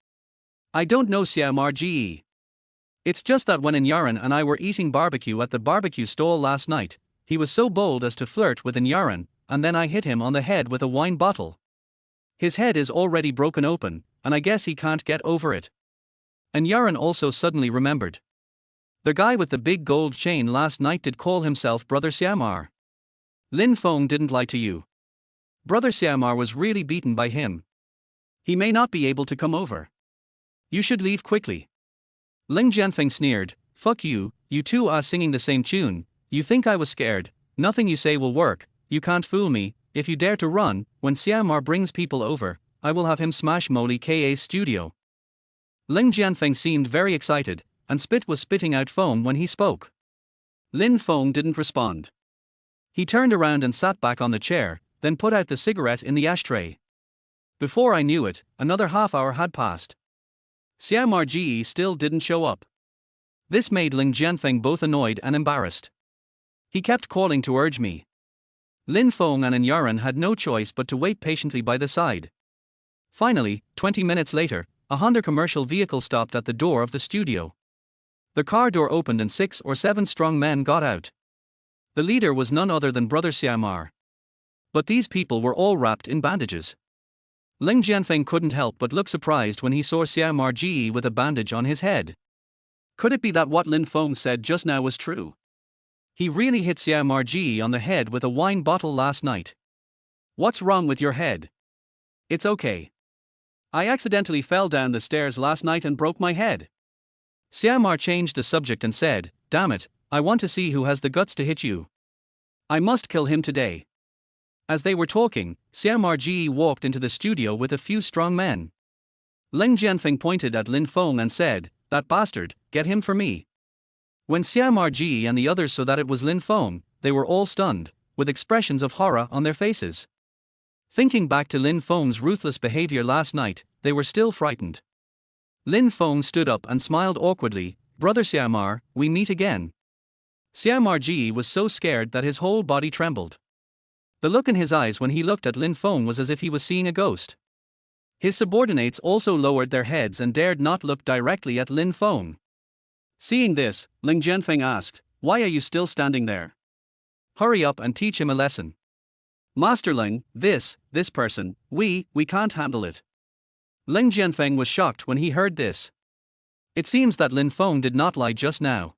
I don't know Xiaomar Ji. It's just that when Yaran and I were eating barbecue at the barbecue stall last night, he was so bold as to flirt with Yaran, and then I hit him on the head with a wine bottle. His head is already broken open, and I guess he can't get over it." And Yaran also suddenly remembered. The guy with the big gold chain last night did call himself Brother Xiaomar. Lin Feng didn't lie to you. Brother Xiaomar was really beaten by him. He may not be able to come over. You should leave quickly. Ling Jianfeng sneered, "Fuck you, you two are singing the same tune. You think I was scared? Nothing you say will work, you can't fool me, if you dare to run, when Siamar brings people over, I will have him smash Molly Ka's studio. Ling Jianfeng seemed very excited, and spit was spitting out foam when he spoke. Lin Feng didn't respond. He turned around and sat back on the chair, then put out the cigarette in the ashtray. Before I knew it, another half-hour had passed. Siamar Ji still didn't show up. This made Ling Jianfeng both annoyed and embarrassed. He kept calling to urge me. Lin Feng and Yaran had no choice but to wait patiently by the side. Finally, 20 minutes later, a Honda commercial vehicle stopped at the door of the studio. The car door opened and 6 or 7 strong men got out. The leader was none other than Brother Siamar. But these people were all wrapped in bandages. Ling Jianfeng couldn't help but look surprised when he saw Siamar Ji with a bandage on his head. Could it be that what Lin Feng said just now was true? He really hit Siamar Ji on the head with a wine bottle last night. What's wrong with your head? It's okay. I accidentally fell down the stairs last night and broke my head. Siamar changed the subject and said, damn it, I want to see who has the guts to hit you. I must kill him today. As they were talking, Siamar Ji walked into the studio with a few strong men. Ling Jianfeng pointed at Lin Feng and said, that bastard, get him for me. When Siamar Ji and the others saw that it was Lin Feng, they were all stunned, with expressions of horror on their faces. Thinking back to Lin Feng's ruthless behavior last night, they were still frightened. Lin Feng stood up and smiled awkwardly, Brother Siamar, we meet again. Siamar Ji was so scared that his whole body trembled. The look in his eyes when he looked at Lin Feng was as if he was seeing a ghost. His subordinates also lowered their heads and dared not look directly at Lin Feng. Seeing this, Ling Jianfeng asked, why are you still standing there? Hurry up and teach him a lesson. Master Ling, this person, we can't handle it. Ling Jianfeng was shocked when he heard this. It seems that Lin Feng did not lie just now.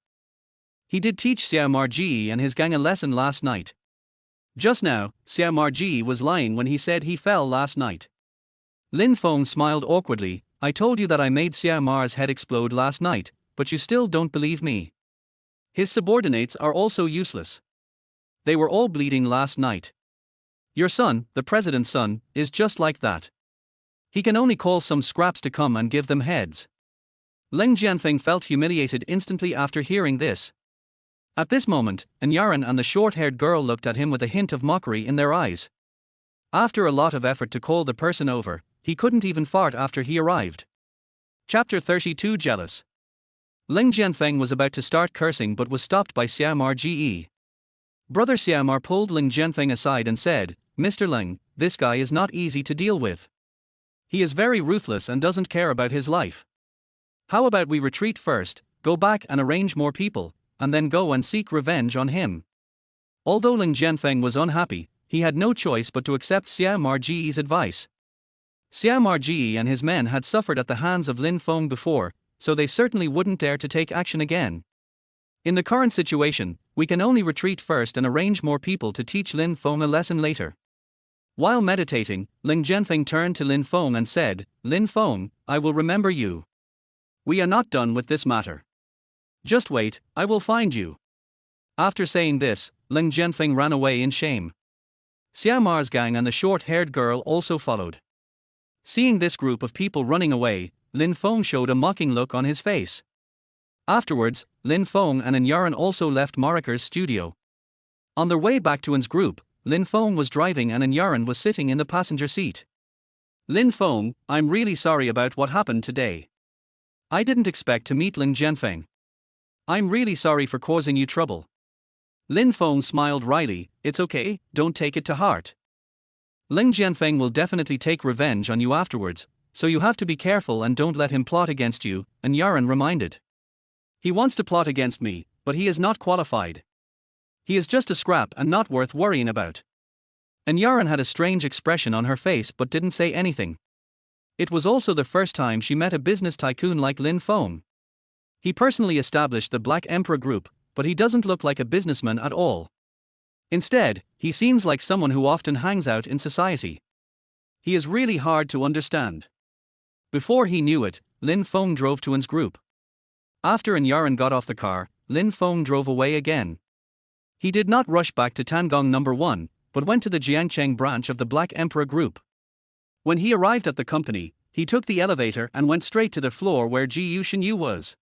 He did teach Siamar Ji and his gang a lesson last night. Just now, Siamar Ji was lying when he said he fell last night. Lin Feng smiled awkwardly, I told you that I made Siamar's head explode last night, but you still don't believe me. His subordinates are also useless. They were all bleeding last night. Your son, the president's son, is just like that. He can only call some scraps to come and give them heads. Ling Jianfeng felt humiliated instantly after hearing this. At this moment, Yaran and the short-haired girl looked at him with a hint of mockery in their eyes. After a lot of effort to call the person over, he couldn't even fart after he arrived. Chapter 32 Jealous. Ling Jianfeng was about to start cursing but was stopped by Siamar Ji. Brother Siamar pulled Ling Jianfeng aside and said, Mr. Ling, this guy is not easy to deal with. He is very ruthless and doesn't care about his life. How about we retreat first, go back and arrange more people, and then go and seek revenge on him? Although Ling Jianfeng was unhappy, he had no choice but to accept Siamar Ji's advice. Siamar Ji and his men had suffered at the hands of Lin Feng before, so they certainly wouldn't dare to take action again. In the current situation, we can only retreat first and arrange more people to teach Lin Feng a lesson later. While meditating, Ling Jianfeng turned to Lin Feng and said, Lin Feng, I will remember you. We are not done with this matter. Just wait, I will find you. After saying this, Ling Jianfeng ran away in shame. Siamar's gang and the short-haired girl also followed. Seeing this group of people running away, Lin Feng showed a mocking look on his face. Afterwards, Lin Feng and Yaran also left Marika's studio. On their way back to An's group, Lin Feng was driving and Yaran was sitting in the passenger seat. Lin Feng, I'm really sorry about what happened today. I didn't expect to meet Ling Jianfeng. I'm really sorry for causing you trouble. Lin Feng smiled wryly, it's okay, don't take it to heart. Ling Jianfeng will definitely take revenge on you afterwards, so you have to be careful and don't let him plot against you, and Yaran reminded. He wants to plot against me, but he is not qualified. He is just a scrap and not worth worrying about. And Yaran had a strange expression on her face but didn't say anything. It was also the first time she met a business tycoon like Lin Feng. He personally established the Black Emperor Group, but he doesn't look like a businessman at all. Instead, he seems like someone who often hangs out in society. He is really hard to understand. Before he knew it, Lin Feng drove to An's group. After Yaran got off the car, Lin Feng drove away again. He did not rush back to Tangong No. 1, but went to the Jiangcheng branch of the Black Emperor Group. When he arrived at the company, he took the elevator and went straight to the floor where Ji Yuxinyu was.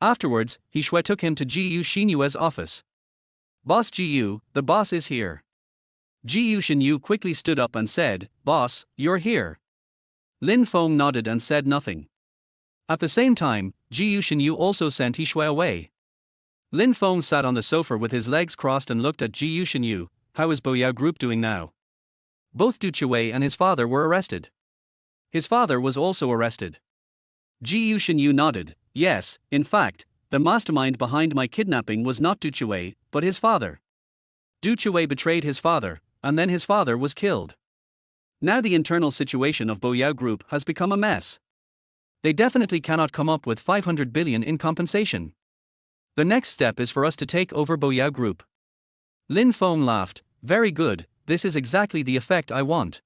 Afterwards, he Shui took him to Ji Yuxinyu's office. "Boss Ji Yu, the boss is here." Ji Yuxinyu quickly stood up and said, "Boss, you're here." Lin Feng nodded and said nothing. At the same time, Ji Yuxinyu also sent He Shui away. Lin Feng sat on the sofa with his legs crossed and looked at Ji Yuxinyu. "How is Boyao Group doing now?" Both Du Chui and his father were arrested. His father was also arrested. Ji Yuxinyu nodded. "Yes, in fact, the mastermind behind my kidnapping was not Du Chui, but his father. Du Chui betrayed his father, and then his father was killed. Now the internal situation of Boyao Group has become a mess. They definitely cannot come up with 500 billion in compensation. The next step is for us to take over Boyao Group." Lin Feng laughed. "Very good, this is exactly the effect I want."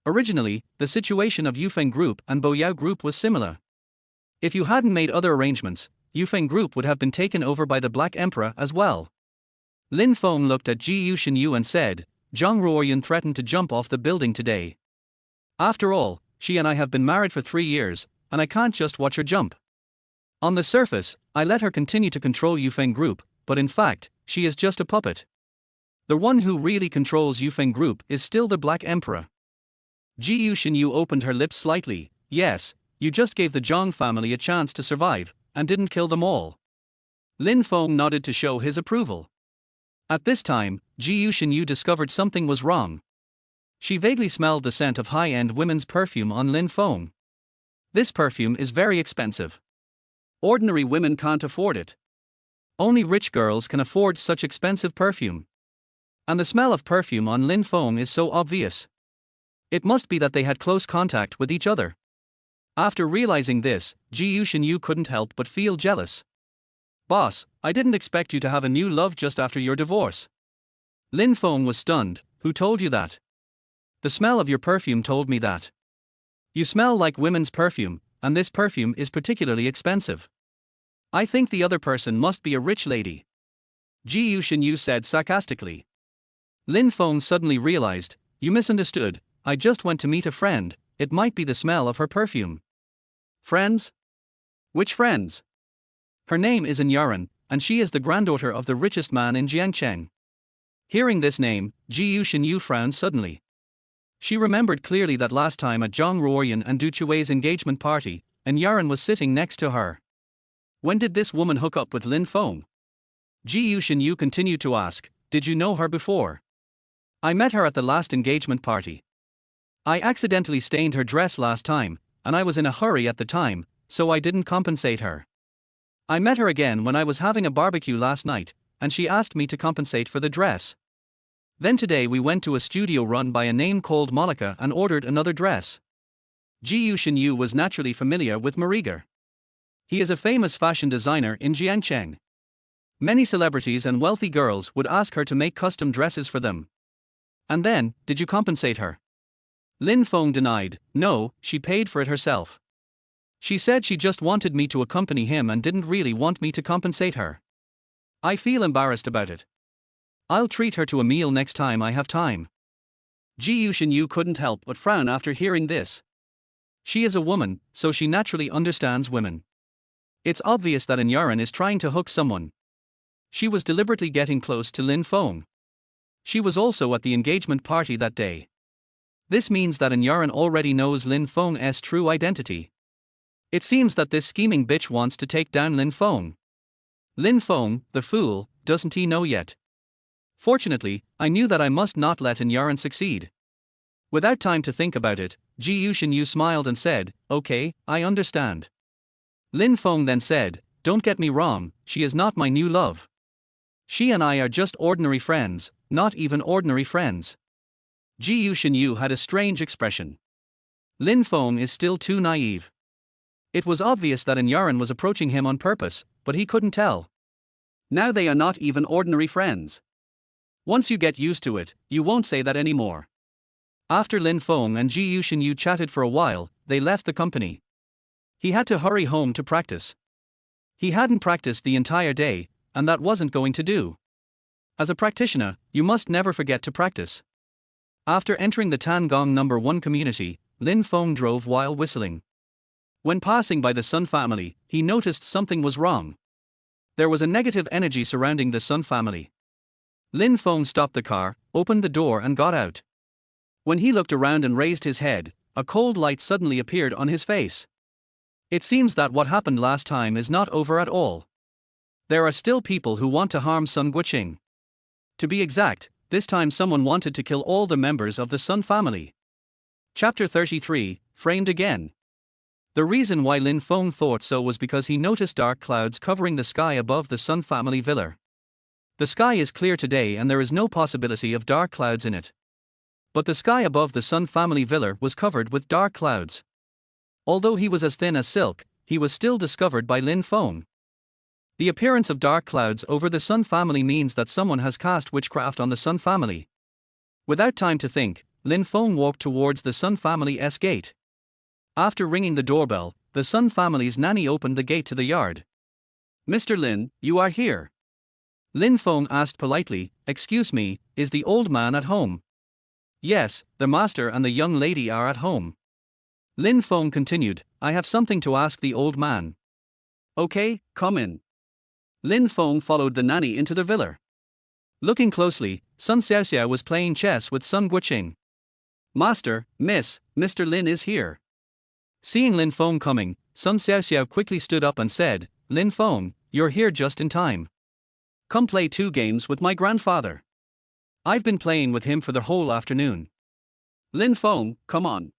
Originally, the situation of Yufeng Group and Boyao Group was similar. If you hadn't made other arrangements, Yufeng Group would have been taken over by the Black Emperor as well. Lin Feng looked at Ji Yuxinyu and said, "Zhang Ruoyan threatened to jump off the building today. After all, she and I have been married for 3 years, and I can't just watch her jump. On the surface, I let her continue to control Yufeng Group, but in fact, she is just a puppet. The one who really controls Yufeng Group is still the Black Emperor." Ji Yuxinyu opened her lips slightly. "Yes, you just gave the Zhang family a chance to survive, and didn't kill them all." Lin Feng nodded to show his approval. At this time, Ji Yuxinyu discovered something was wrong. She vaguely smelled the scent of high-end women's perfume on Lin Feng. This perfume is very expensive. Ordinary women can't afford it. Only rich girls can afford such expensive perfume. And the smell of perfume on Lin Feng is so obvious. It must be that they had close contact with each other. After realizing this, Ji Yuxinyu couldn't help but feel jealous. "Boss, I didn't expect you to have a new love just after your divorce." Lin Feng was stunned. "Who told you that?" "The smell of your perfume told me that. You smell like women's perfume, and this perfume is particularly expensive. I think the other person must be a rich lady," Ji Yuxinyu said sarcastically. Lin Feng suddenly realized, "You misunderstood, I just went to meet a friend, it might be the smell of her perfume." "Friends? Which friends?" "Her name is Yaran, and she is the granddaughter of the richest man in Jiangcheng." Hearing this name, Ji Yuxinyu frowned suddenly. She remembered clearly that last time at Zhang Ruoyan and Du Chui's engagement party, Yaran was sitting next to her. When did this woman hook up with Lin Feng? Ji Yuxinyu continued to ask, "Did you know her before?" "I met her at the last engagement party. I accidentally stained her dress last time, and I was in a hurry at the time, so I didn't compensate her. I met her again when I was having a barbecue last night, and she asked me to compensate for the dress. Then today we went to a studio run by a name called Monica and ordered another dress." Ji Yuxinyu was naturally familiar with Mariger. He is a famous fashion designer in Jiangcheng. Many celebrities and wealthy girls would ask her to make custom dresses for them. "And then, did you compensate her?" Lin Feng denied. "No, she paid for it herself. She said she just wanted me to accompany him and didn't really want me to compensate her. I feel embarrassed about it. I'll treat her to a meal next time I have time." Ji Yuxinyu couldn't help but frown after hearing this. She is a woman, so she naturally understands women. It's obvious that Yaran is trying to hook someone. She was deliberately getting close to Lin Feng. She was also at the engagement party that day. This means that Yaran already knows Lin Feng's true identity. It seems that this scheming bitch wants to take down Lin Feng. Lin Feng, the fool, doesn't he know yet? Fortunately, I knew that I must not let Yaran succeed. Without time to think about it, Ji Yuxinyu smiled and said, "Okay, I understand." Lin Feng then said, "Don't get me wrong, she is not my new love. She and I are just ordinary friends, not even ordinary friends." Ji Yuxinyu had a strange expression. Lin Feng is still too naive. It was obvious that Yaran was approaching him on purpose, but he couldn't tell. Now they are not even ordinary friends. Once you get used to it, you won't say that anymore. After Lin Feng and Ji Yuxinyu chatted for a while, they left the company. He had to hurry home to practice. He hadn't practiced the entire day, and that wasn't going to do. As a practitioner, you must never forget to practice. After entering the Tangong No. 1 community, Lin Feng drove while whistling. When passing by the Sun family, he noticed something was wrong. There was a negative energy surrounding the Sun family. Lin Feng stopped the car, opened the door and got out. When he looked around and raised his head, a cold light suddenly appeared on his face. It seems that what happened last time is not over at all. There are still people who want to harm Sun Guoqing. To be exact, this time someone wanted to kill all the members of the Sun family. Chapter 33, Framed Again. The reason why Lin Feng thought so was because he noticed dark clouds covering the sky above the Sun family villa. The sky is clear today and there is no possibility of dark clouds in it. But the sky above the Sun family villa was covered with dark clouds. Although he was as thin as silk, he was still discovered by Lin Feng. The appearance of dark clouds over the Sun family means that someone has cast witchcraft on the Sun family. Without time to think, Lin Feng walked towards the Sun family's gate. After ringing the doorbell, the Sun family's nanny opened the gate to the yard. "Mr. Lin, you are here?" Lin Feng asked politely. "Excuse me, is the old man at home?" "Yes, the master and the young lady are at home." Lin Feng continued, "I have something to ask the old man." "Okay, come in." Lin Feng followed the nanny into the villa. Looking closely, Sun Xiaoxiao was playing chess with Sun Guoqing. "Master, miss, Mr. Lin is here." Seeing Lin Feng coming, Sun Xiaoxiao quickly stood up and said, "Lin Feng, you're here just in time. Come play 2 games with my grandfather. I've been playing with him for the whole afternoon." "Lin Feng, come on.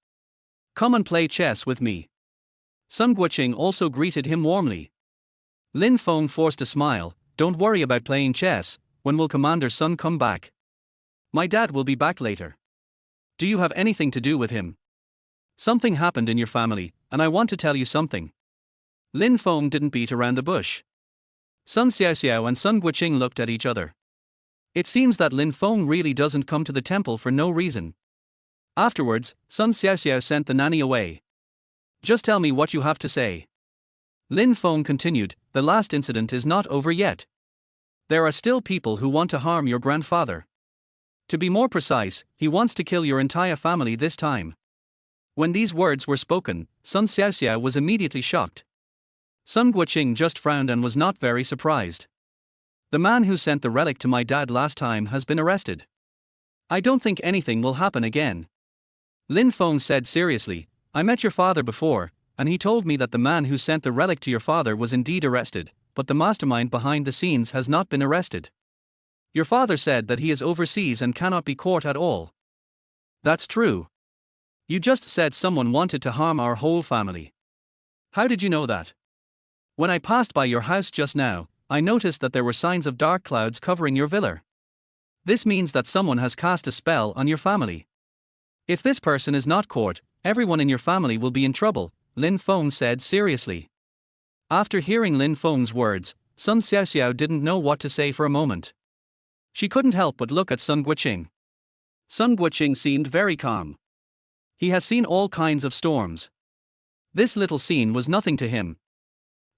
Come and play chess with me." Sun Guoqing also greeted him warmly. Lin Feng forced a smile. "Don't worry about playing chess. When will Commander Sun come back?" "My dad will be back later." "Do you have anything to do with him?" "Something happened in your family, and I want to tell you something." Lin Feng didn't beat around the bush. Sun Xiaoxiao and Sun Guoqing looked at each other. It seems that Lin Feng really doesn't come to the temple for no reason. Afterwards, Sun Xiaoxiao sent the nanny away. "Just tell me what you have to say." Lin Feng continued, "The last incident is not over yet. There are still people who want to harm your grandfather. To be more precise, he wants to kill your entire family this time." When these words were spoken, Sun Xiaoxiao was immediately shocked. Sun Guoqing just frowned and was not very surprised. "The man who sent the relic to my dad last time has been arrested. I don't think anything will happen again." Lin Feng said seriously, "I met your father before, and he told me that the man who sent the relic to your father was indeed arrested, but the mastermind behind the scenes has not been arrested. Your father said that he is overseas and cannot be caught at all." "That's true. You just said someone wanted to harm our whole family. How did you know that?" "When I passed by your house just now, I noticed that there were signs of dark clouds covering your villa. This means that someone has cast a spell on your family. If this person is not caught, everyone in your family will be in trouble," Lin Feng said seriously. After hearing Lin Feng's words, Sun Xiaoxiao didn't know what to say for a moment. She couldn't help but look at Sun Guoqing. Sun Guoqing seemed very calm. He has seen all kinds of storms. This little scene was nothing to him.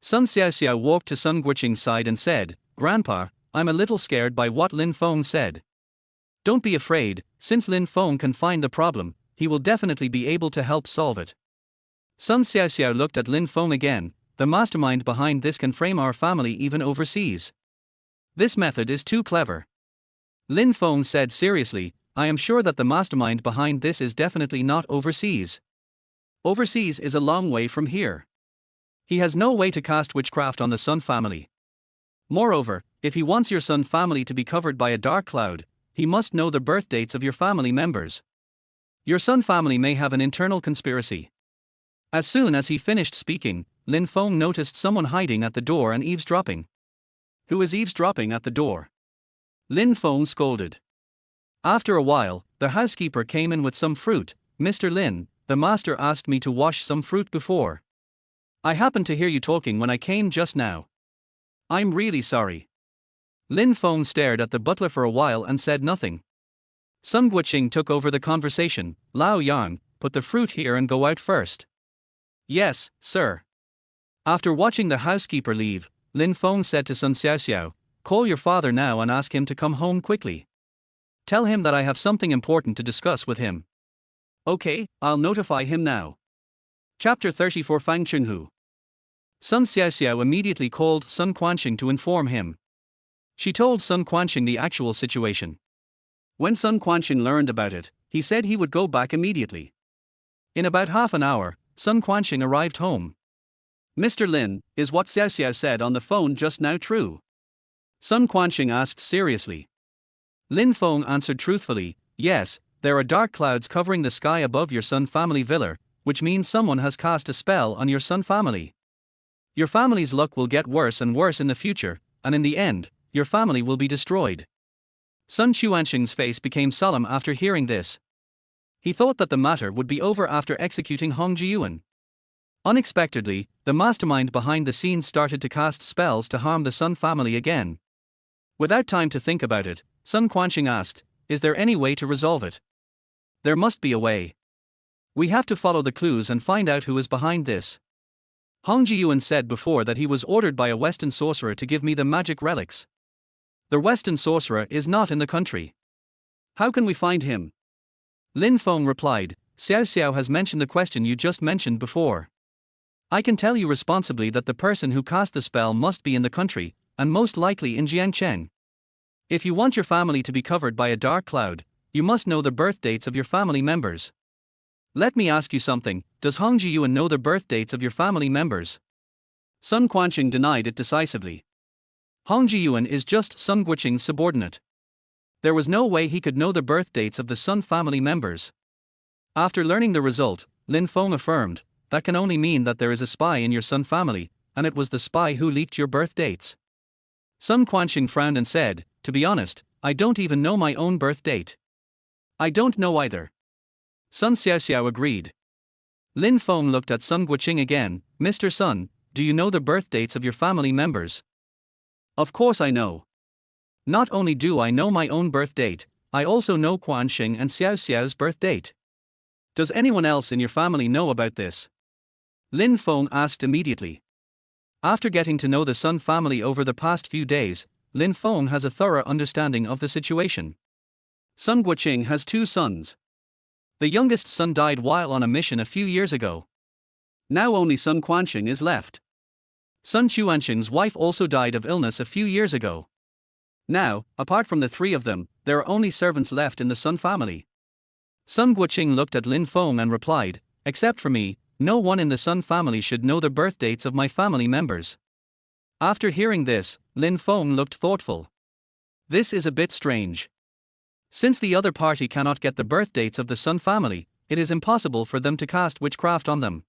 Sun Xiaoxiao walked to Sun Guoqing's side and said, "Grandpa, I'm a little scared by what Lin Feng said. Don't be afraid, since Lin Feng can find the problem, he will definitely be able to help solve it." Sun Xiaoxiao looked at Lin Feng again. "The mastermind behind this can frame our family even overseas. This method is too clever." Lin Feng said seriously, "I am sure that the mastermind behind this is definitely not overseas. Overseas is a long way from here. He has no way to cast witchcraft on the Sun family. Moreover, if he wants your Sun family to be covered by a dark cloud, he must know the birth dates of your family members. Your Sun family may have an internal conspiracy." As soon as he finished speaking, Lin Feng noticed someone hiding at the door and eavesdropping. "Who is eavesdropping at the door?" Lin Feng scolded. After a while, the housekeeper came in with some fruit. "Mr. Lin, the master asked me to wash some fruit before. I happened to hear you talking when I came just now. I'm really sorry." Lin Feng stared at the butler for a while and said nothing. Sun Guoqing took over the conversation. "Lao Yang, put the fruit here and go out first." "Yes, sir." After watching the housekeeper leave, Lin Feng said to Sun Xiaoxiao, Call your father now and ask him to come home quickly. Tell him that I have something important to discuss with him. Okay, I'll notify him now. Chapter 34 Fang Chunhu. Sun Xiaoxiao immediately called Sun Quanxing to inform him. She told Sun Quanxing the actual situation. When Sun Quanxing learned about it, he said he would go back immediately. In about half an hour, Sun Quanxing arrived home. Mr. Lin, is what Xiaoxiao said on the phone just now true? Sun Quanxing asked seriously. Lin Feng answered truthfully, yes, there are dark clouds covering the sky above your Sun family villa, which means someone has cast a spell on your Sun family. Your family's luck will get worse and worse in the future, and in the end, your family will be destroyed. Sun Quanxing's face became solemn after hearing this. He thought that the matter would be over after executing Hong Jiyuan. Unexpectedly, the mastermind behind the scenes started to cast spells to harm the Sun family again. Without time to think about it, Sun Quanxing asked, is there any way to resolve it? There must be a way. We have to follow the clues and find out who is behind this. Hong Jiyuan said before that he was ordered by a Western sorcerer to give me the magic relics. The Western sorcerer is not in the country. How can we find him? Lin Feng replied, Xiaoxiao has mentioned the question you just mentioned before. I can tell you responsibly that the person who cast the spell must be in the country, and most likely in Jiangcheng. If you want your family to be covered by a dark cloud, you must know the birth dates of your family members. Let me ask you something, does Hong Jiyuan know the birth dates of your family members? Sun Quanxing denied it decisively. Hong Jiyuan is just Sun Guoqing's subordinate. There was no way he could know the birth dates of the Sun family members. After learning the result, Lin Feng affirmed, that can only mean that there is a spy in your Sun family, and it was the spy who leaked your birth dates. Sun Quanxing frowned and said, to be honest, I don't even know my own birth date. I don't know either. Sun Xiaoxiao agreed. Lin Feng looked at Sun Guoqing again, Mr. Sun, do you know the birth dates of your family members? Of course I know. Not only do I know my own birth date, I also know Quanxing and Xiaoxiao's birth date. Does anyone else in your family know about this? Lin Feng asked immediately. After getting to know the Sun family over the past few days, Lin Feng has a thorough understanding of the situation. Sun Guoqing has two sons. The youngest son died while on a mission a few years ago. Now only Sun Quanxing is left. Sun Quanxing's wife also died of illness a few years ago. Now, apart from the three of them, there are only servants left in the Sun family. Sun Guoqing looked at Lin Feng and replied, except for me, no one in the Sun family should know the birth dates of my family members. After hearing this, Lin Feng looked thoughtful. This is a bit strange. Since the other party cannot get the birth dates of the Sun family, it is impossible for them to cast witchcraft on them.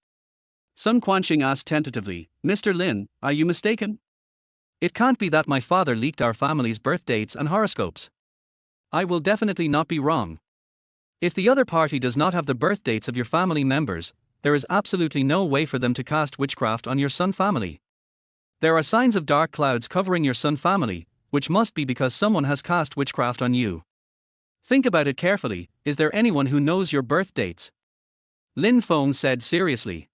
Sun Quanxing asked tentatively, Mr. Lin, are you mistaken? It can't be that my father leaked our family's birth dates and horoscopes. I will definitely not be wrong. If the other party does not have the birth dates of your family members, there is absolutely no way for them to cast witchcraft on your Sun family. There are signs of dark clouds covering your Sun family, which must be because someone has cast witchcraft on you. Think about it carefully, is there anyone who knows your birth dates? Lin Feng said seriously.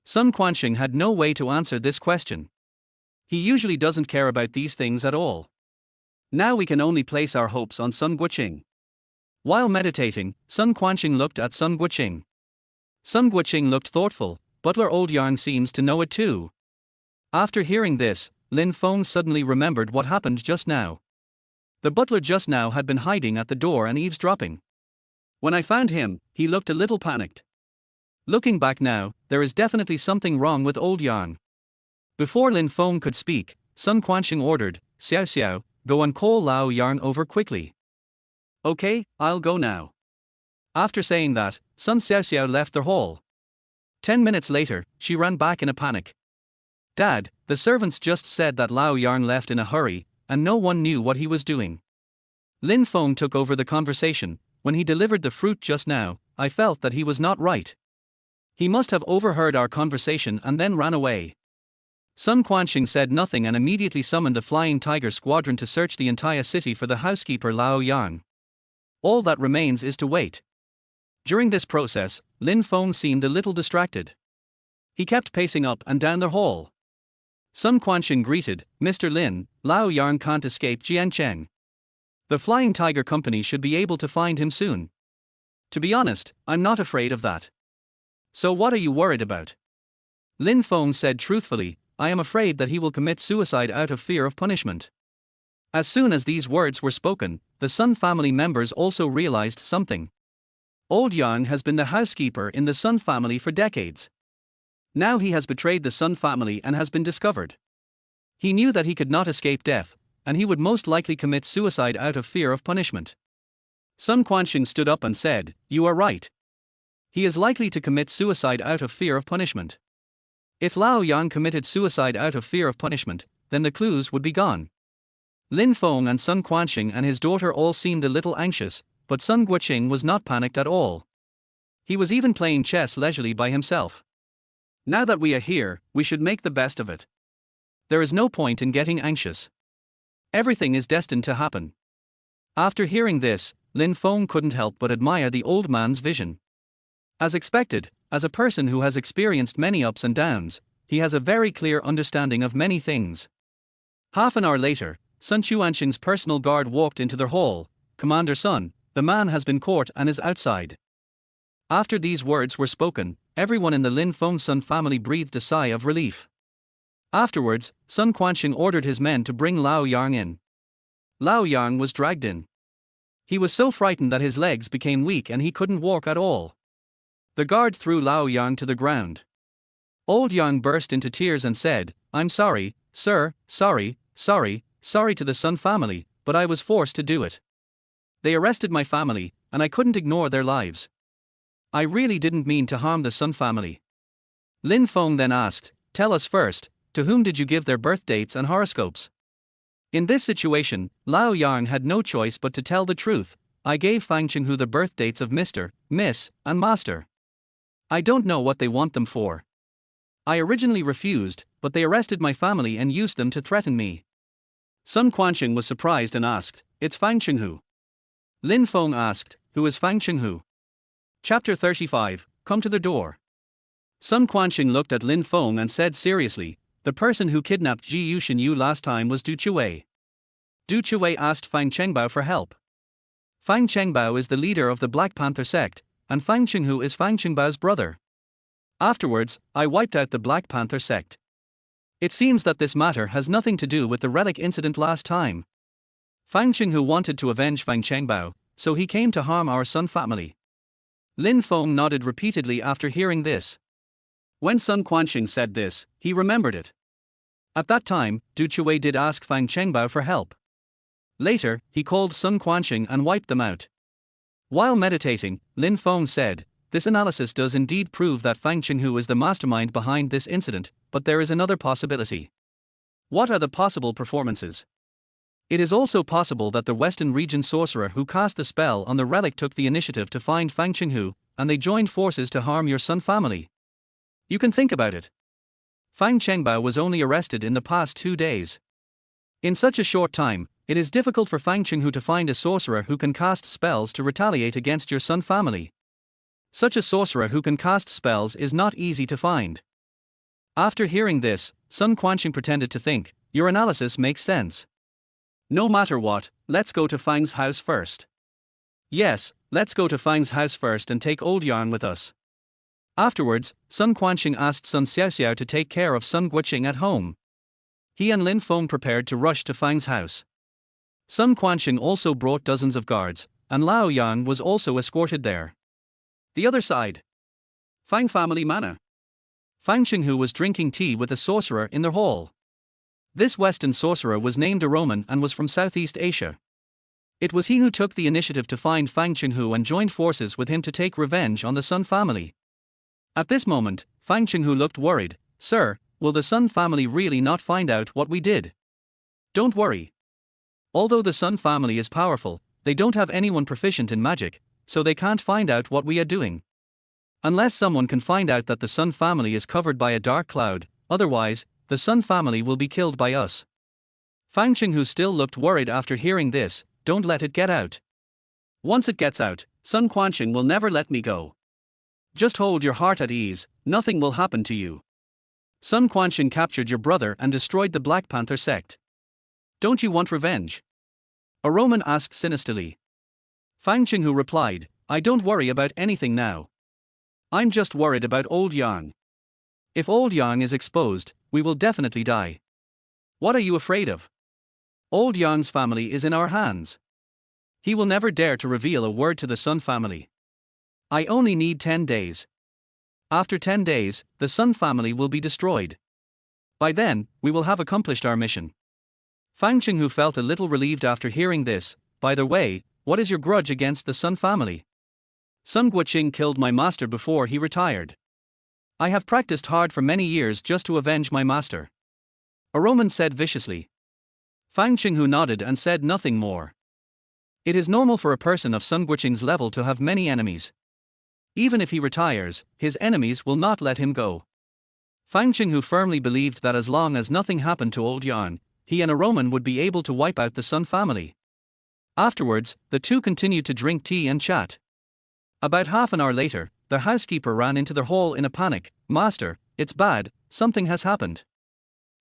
Sun Quanxing had no way to answer this question. He usually doesn't care about these things at all. Now we can only place our hopes on Sun Guoqing. While meditating, Sun Quanxing looked at Sun Guoqing. Sun Guoqing looked thoughtful, Butler Old Yarn seems to know it too. After hearing this, Lin Feng suddenly remembered what happened just now. The butler just now had been hiding at the door and eavesdropping. When I found him, he looked a little panicked. Looking back now, there is definitely something wrong with Old Yarn. Before Lin Feng could speak, Sun Quanxing ordered, Xiaoxiao, go and call Lao Yarn over quickly. Okay, I'll go now. After saying that, Sun Xiaoxiao left the hall. 10 minutes later, she ran back in a panic. Dad, the servants just said that Lao Yarn left in a hurry, and no one knew what he was doing. Lin Feng took over the conversation. When he delivered the fruit just now, I felt that he was not right. He must have overheard our conversation and then ran away. Sun Quanxing said nothing and immediately summoned the Flying Tiger Squadron to search the entire city for the housekeeper Lao Yarn. All that remains is to wait. During this process, Lin Feng seemed a little distracted. He kept pacing up and down the hall. Sun Quanxing greeted, Mr. Lin, Lao Yarn can't escape Jiancheng. The Flying Tiger Company should be able to find him soon. To be honest, I'm not afraid of that. So what are you worried about? Lin Feng said truthfully, I am afraid that he will commit suicide out of fear of punishment. As soon as these words were spoken, the Sun family members also realized something. Old Yang has been the housekeeper in the Sun family for decades. Now he has betrayed the Sun family and has been discovered. He knew that he could not escape death, and he would most likely commit suicide out of fear of punishment. Sun Quanxing stood up and said, You are right. He is likely to commit suicide out of fear of punishment. If Lao Yang committed suicide out of fear of punishment, then the clues would be gone. Lin Feng and Sun Quanxing and his daughter all seemed a little anxious, but Sun Guoqing was not panicked at all. He was even playing chess leisurely by himself. Now that we are here, we should make the best of it. There is no point in getting anxious. Everything is destined to happen. After hearing this, Lin Feng couldn't help but admire the old man's vision. As expected, as a person who has experienced many ups and downs, he has a very clear understanding of many things. Half an hour later, Sun Quanxing's personal guard walked into their hall. Commander Sun, the man has been caught and is outside. After these words were spoken, everyone in the Lin Feng Sun family breathed a sigh of relief. Afterwards, Sun Quanxing ordered his men to bring Lao Yang in. Lao Yang was dragged in. He was so frightened that his legs became weak and he couldn't walk at all. The guard threw Lao Yang to the ground. Old Yang burst into tears and said, I'm sorry, sir, sorry to the Sun family, but I was forced to do it. They arrested my family, and I couldn't ignore their lives. I really didn't mean to harm the Sun family. Lin Feng then asked, Tell us first, to whom did you give their birth dates and horoscopes? In this situation, Lao Yang had no choice but to tell the truth. I gave Fang Qinghu the birth dates of Mr., Miss, and Master. I don't know what they want them for. I originally refused, but they arrested my family and used them to threaten me. Sun Quanxing was surprised and asked, It's Fang Qinghu. Lin Feng asked, Who is Fang Qinghu? Chapter 35, Come to the door. Sun Quanxing looked at Lin Feng and said seriously, The person who kidnapped Ji Yuxin Yu last time was Du Chuwei. Du Chuwei asked Fang Chengbao for help. Fang Chengbao is the leader of the Black Panther sect, and Fang Qinghu is Fang Chenbao's brother. Afterwards, I wiped out the Black Panther sect. It seems that this matter has nothing to do with the relic incident last time. Fang Qinghu wanted to avenge Fang Chengbao, so he came to harm our Sun family. Lin Feng nodded repeatedly after hearing this. When Sun Quanxing said this, he remembered it. At that time, Du Chuwei did ask Fang Chengbao for help. Later, he called Sun Quanxing and wiped them out. While meditating, Lin Feng said, This analysis does indeed prove that Fang Qinghu is the mastermind behind this incident, but there is another possibility. What are the possible performances? It is also possible that the Western region sorcerer who cast the spell on the relic took the initiative to find Fang Qinghu, and they joined forces to harm your Sun family. You can think about it. Fang Chengbao was only arrested in the past 2 days. In such a short time, it is difficult for Fang Qinghu to find a sorcerer who can cast spells to retaliate against your Sun family. Such a sorcerer who can cast spells is not easy to find. After hearing this, Sun Quanxing pretended to think, Your analysis makes sense. No matter what, let's go to Fang's house first. Yes, let's go to Fang's house first and take Old Yarn with us. Afterwards, Sun Quanxing asked Sun Xiaoxiao to take care of Sun Guoqing at home. He and Lin Feng prepared to rush to Fang's house. Sun Quanxing also brought dozens of guards, and Lao Yang was also escorted there. The other side. Fang family manor. Fang Qinghu was drinking tea with a sorcerer in the hall. This Western sorcerer was named Roman and was from Southeast Asia. It was he who took the initiative to find Fang Qinghu and joined forces with him to take revenge on the Sun family. At this moment, Fang Qinghu looked worried. Sir, will the Sun family really not find out what we did? Don't worry. Although the Sun family is powerful, they don't have anyone proficient in magic, so they can't find out what we are doing. Unless someone can find out that the Sun family is covered by a dark cloud, otherwise, the Sun family will be killed by us. Fang Qinghu still looked worried after hearing this. Don't let it get out. Once it gets out, Sun Quanxing will never let me go. Just hold your heart at ease, nothing will happen to you. Sun Quanxing captured your brother and destroyed the Black Panther sect. Don't you want revenge? A Roman asked sinisterly. Fang Qinghu replied, I don't worry about anything now. I'm just worried about old Yang. If old Yang is exposed, we will definitely die. What are you afraid of? Old Yang's family is in our hands. He will never dare to reveal a word to the Sun family. I only need 10 days. After 10 days, the Sun family will be destroyed. By then, we will have accomplished our mission. Fang Qinghu felt a little relieved after hearing this. By the way, what is your grudge against the Sun family? Sun Guoqing killed my master before he retired. I have practiced hard for many years just to avenge my master. A Roman said viciously. Fang Qinghu nodded and said nothing more. It is normal for a person of Sun Guoqing's level to have many enemies. Even if he retires, his enemies will not let him go. Fang Qinghu firmly believed that as long as nothing happened to old Yang, he and a Roman would be able to wipe out the Sun family. Afterwards, the two continued to drink tea and chat. About half an hour later, the housekeeper ran into their hall in a panic. Master, it's bad, something has happened.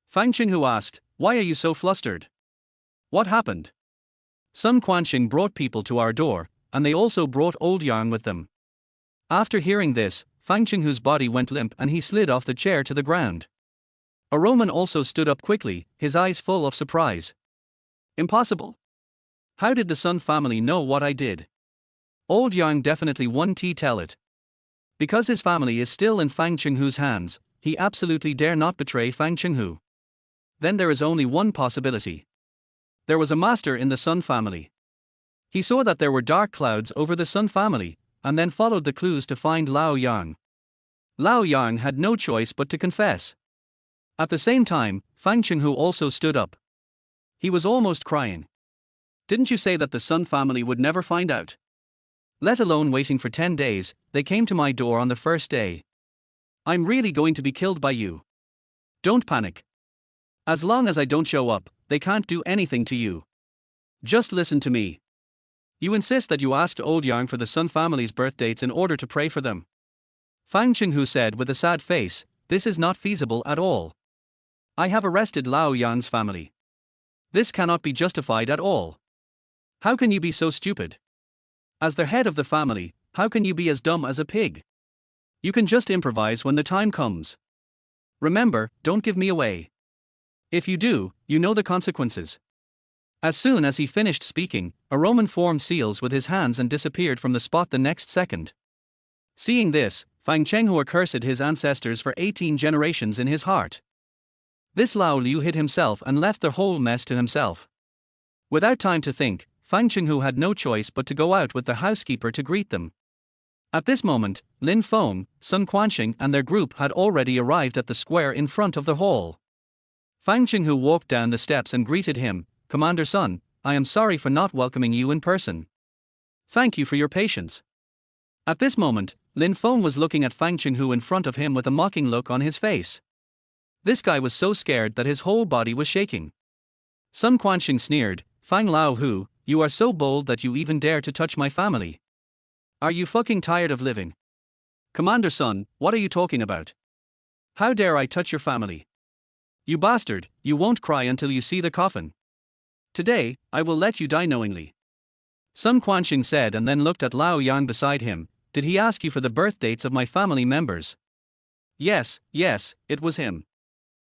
Fang Qinghu asked, why are you so flustered? What happened? Sun Quanxing brought people to our door, and they also brought old Yang with them. After hearing this, Fang Qinghu's body went limp and he slid off the chair to the ground. A Roman also stood up quickly, his eyes full of surprise. Impossible. How did the Sun family know what I did? Old Yang definitely won. Tell it. Because his family is still in Fang Qinghu's hands, he absolutely dare not betray Fang Qinghu. Then there is only one possibility. There was a master in the Sun family. He saw that there were dark clouds over the Sun family, and then followed the clues to find Lao Yang. Lao Yang had no choice but to confess. At the same time, Fang Qinghu also stood up. He was almost crying. Didn't you say that the Sun family would never find out? Let alone waiting for 10 days, they came to my door on the first day. I'm really going to be killed by you. Don't panic. As long as I don't show up, they can't do anything to you. Just listen to me. You insist that you asked old Yang for the Sun family's birth dates in order to pray for them. Fang Qinghu said with a sad face, this is not feasible at all. I have arrested Lao Yang's family. This cannot be justified at all. How can you be so stupid? As the head of the family, how can you be as dumb as a pig? You can just improvise when the time comes. Remember, don't give me away. If you do, you know the consequences. As soon as he finished speaking, a Roman formed seals with his hands and disappeared from the spot the next second. Seeing this, Fang Qinghu cursed his ancestors for 18 generations in his heart. This Lao Liu hid himself and left the whole mess to himself. Without time to think, Fang Qinghu had no choice but to go out with the housekeeper to greet them. At this moment, Lin Feng, Sun Quanxing and their group had already arrived at the square in front of the hall. Fang Qinghu walked down the steps and greeted him, Commander Sun, I am sorry for not welcoming you in person. Thank you for your patience. At this moment, Lin Feng was looking at Fang Qinghu in front of him with a mocking look on his face. This guy was so scared that his whole body was shaking. Sun Quanxing sneered, Fang Lao Hu, you are so bold that you even dare to touch my family. Are you fucking tired of living? Commander Sun, what are you talking about? How dare I touch your family? You bastard, you won't cry until you see the coffin. Today, I will let you die knowingly. Sun Quanxing said and then looked at Lao Yang beside him. Did he ask you for the birth dates of my family members? Yes, it was him.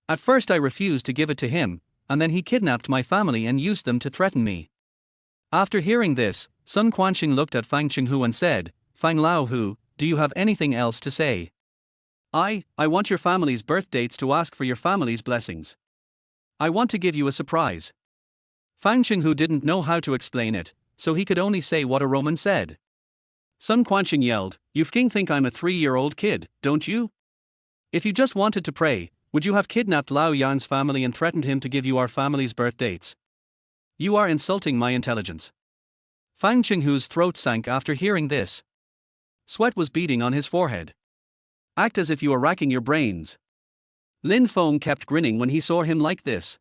At first I refused to give it to him, and then he kidnapped my family and used them to threaten me. After hearing this, Sun Quanxing looked at Fang Qinghu and said, Fang Lao Hu, do you have anything else to say? I want your family's birth dates to ask for your family's blessings. I want to give you a surprise. Fang Qinghu didn't know how to explain it, so he could only say what a Roman said. Sun Quanxing yelled, You think I'm a 3-year-old kid, don't you? If you just wanted to pray, would you have kidnapped Lao Yan's family and threatened him to give you our family's birth dates? You are insulting my intelligence. Fang Qinghu's throat sank after hearing this. Sweat was beading on his forehead. Act as if you are racking your brains. Lin Feng kept grinning when he saw him like this.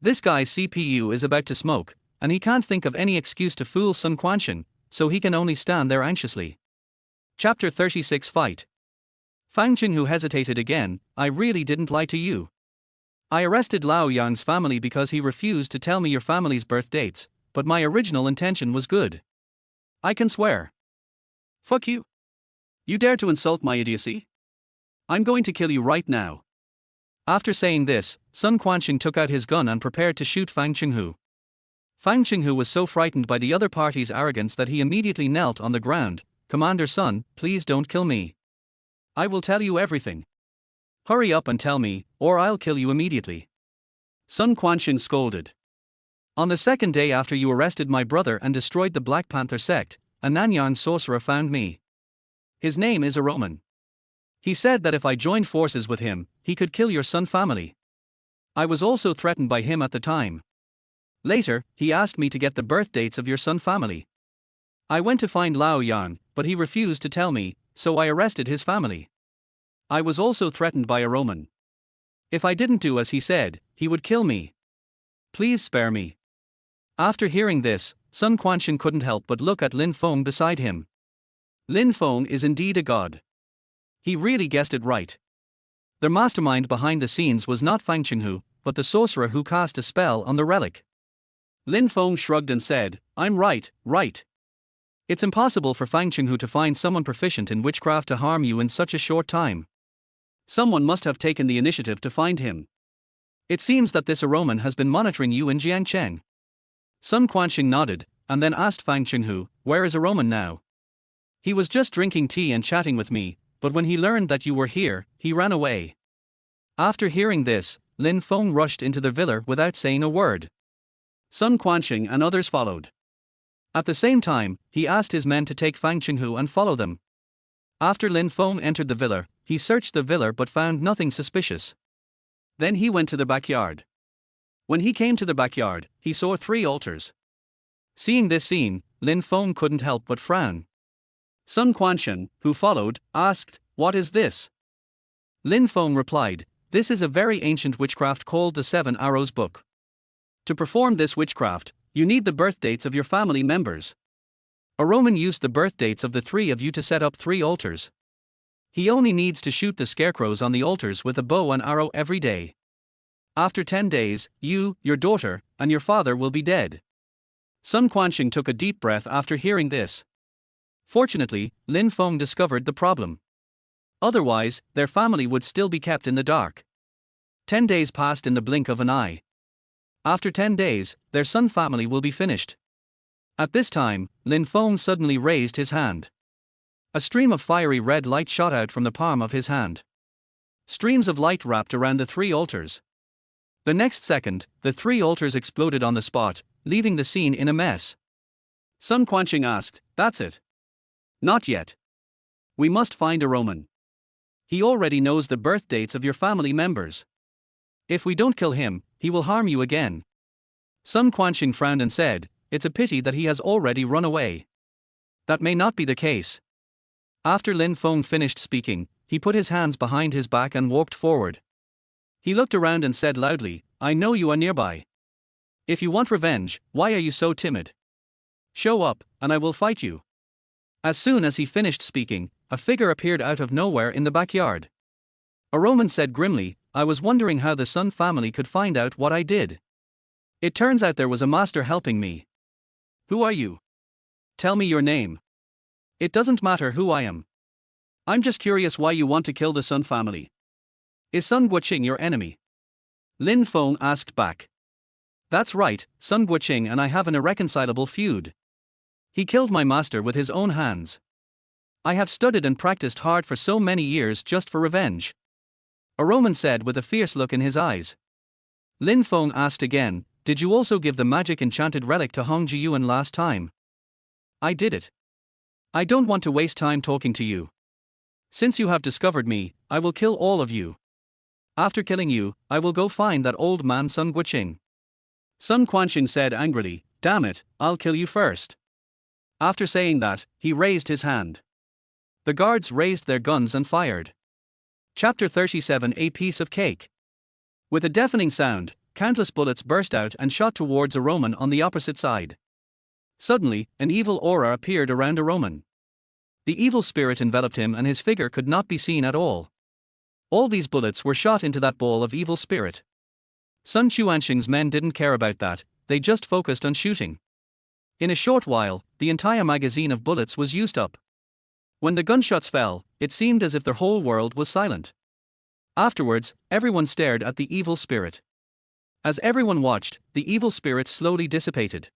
This guy's CPU is about to smoke, and he can't think of any excuse to fool Sun Quanxing, so he can only stand there anxiously. Chapter 36 Fight. Fang Qinghu hesitated again. I really didn't lie to you. I arrested Lao Yang's family because he refused to tell me your family's birth dates, but my original intention was good. I can swear. Fuck you. You dare to insult my idiocy? I'm going to kill you right now. After saying this, Sun Quanxing took out his gun and prepared to shoot Fang Qinghu. Fang Qinghu was so frightened by the other party's arrogance that he immediately knelt on the ground. Commander Sun, please don't kill me. I will tell you everything. Hurry up and tell me, or I'll kill you immediately. Sun Quanxing scolded. On the second day after you arrested my brother and destroyed the Black Panther sect, a Nanyang sorcerer found me. His name is Aroman. He said that if I joined forces with him, he could kill your Sun family. I was also threatened by him at the time. Later, he asked me to get the birth dates of your Sun family. I went to find Lao Yang, but he refused to tell me, so I arrested his family. I was also threatened by Aroman. If I didn't do as he said, he would kill me. Please spare me. After hearing this, Sun Quanxing couldn't help but look at Lin Feng beside him. Lin Feng is indeed a god. He really guessed it right. The mastermind behind the scenes was not Fang Qinghu, but the sorcerer who cast a spell on the relic. Lin Feng shrugged and said, I'm right. It's impossible for Fang Qinghu to find someone proficient in witchcraft to harm you in such a short time. Someone must have taken the initiative to find him. It seems that this Aroman has been monitoring you in Jiangcheng. Sun Quanxing nodded, and then asked Fang Qinghu, where is Aroman now? He was just drinking tea and chatting with me, but when he learned that you were here, he ran away. After hearing this, Lin Feng rushed into the villa without saying a word. Sun Quanxing and others followed. At the same time, he asked his men to take Fang Qinghu and follow them. After Lin Feng entered the villa, he searched the villa but found nothing suspicious. Then he went to the backyard. When he came to the backyard, he saw 3 altars. Seeing this scene, Lin Feng couldn't help but frown. Sun Quanxing, who followed, asked, what is this? Lin Feng replied, this is a very ancient witchcraft called the 7 Arrows Book. To perform this witchcraft, you need the birth dates of your family members. Aroman used the birth dates of the 3 of you to set up 3 altars. He only needs to shoot the scarecrows on the altars with a bow and arrow every day. After 10 days, you, your daughter, and your father will be dead. Sun Quanxing took a deep breath after hearing this. Fortunately, Lin Feng discovered the problem. Otherwise, their family would still be kept in the dark. 10 days passed in the blink of an eye. After 10 days, their Sun family will be finished. At this time, Lin Feng suddenly raised his hand. A stream of fiery red light shot out from the palm of his hand. Streams of light wrapped around the 3 altars. The next second, the 3 altars exploded on the spot, leaving the scene in a mess. Sun Quanxing asked, that's it? Not yet. We must find Aroman. He already knows the birth dates of your family members. If we don't kill him, he will harm you again. Sun Quanxing frowned and said, it's a pity that he has already run away. That may not be the case. After Lin Feng finished speaking, he put his hands behind his back and walked forward. He looked around and said loudly, I know you are nearby. If you want revenge, why are you so timid? Show up, and I will fight you. As soon as he finished speaking, a figure appeared out of nowhere in the backyard. Aroman said grimly, I was wondering how the Sun family could find out what I did. It turns out there was a master helping me. Who are you? Tell me your name. It doesn't matter who I am. I'm just curious why you want to kill the Sun family. Is Sun Guoqing your enemy? Lin Feng asked back. That's right, Sun Guoqing and I have an irreconcilable feud. He killed my master with his own hands. I have studied and practiced hard for so many years just for revenge. Aroman said with a fierce look in his eyes. Lin Feng asked again, did you also give the magic enchanted relic to Hong Jiyuan last time? I did it. I don't want to waste time talking to you. Since you have discovered me, I will kill all of you. After killing you, I will go find that old man Sun Guoqing. Sun Quanxing said angrily, damn it, I'll kill you first. After saying that, he raised his hand. The guards raised their guns and fired. Chapter 37 A Piece of Cake. With a deafening sound, countless bullets burst out and shot towards Aroman on the opposite side. Suddenly, an evil aura appeared around Aroman. The evil spirit enveloped him and his figure could not be seen at all. All these bullets were shot into that ball of evil spirit. Sun Chuanxing's men didn't care about that, they just focused on shooting. In a short while, the entire magazine of bullets was used up. When the gunshots fell, it seemed as if the whole world was silent. Afterwards, everyone stared at the evil spirit. As everyone watched, the evil spirit slowly dissipated.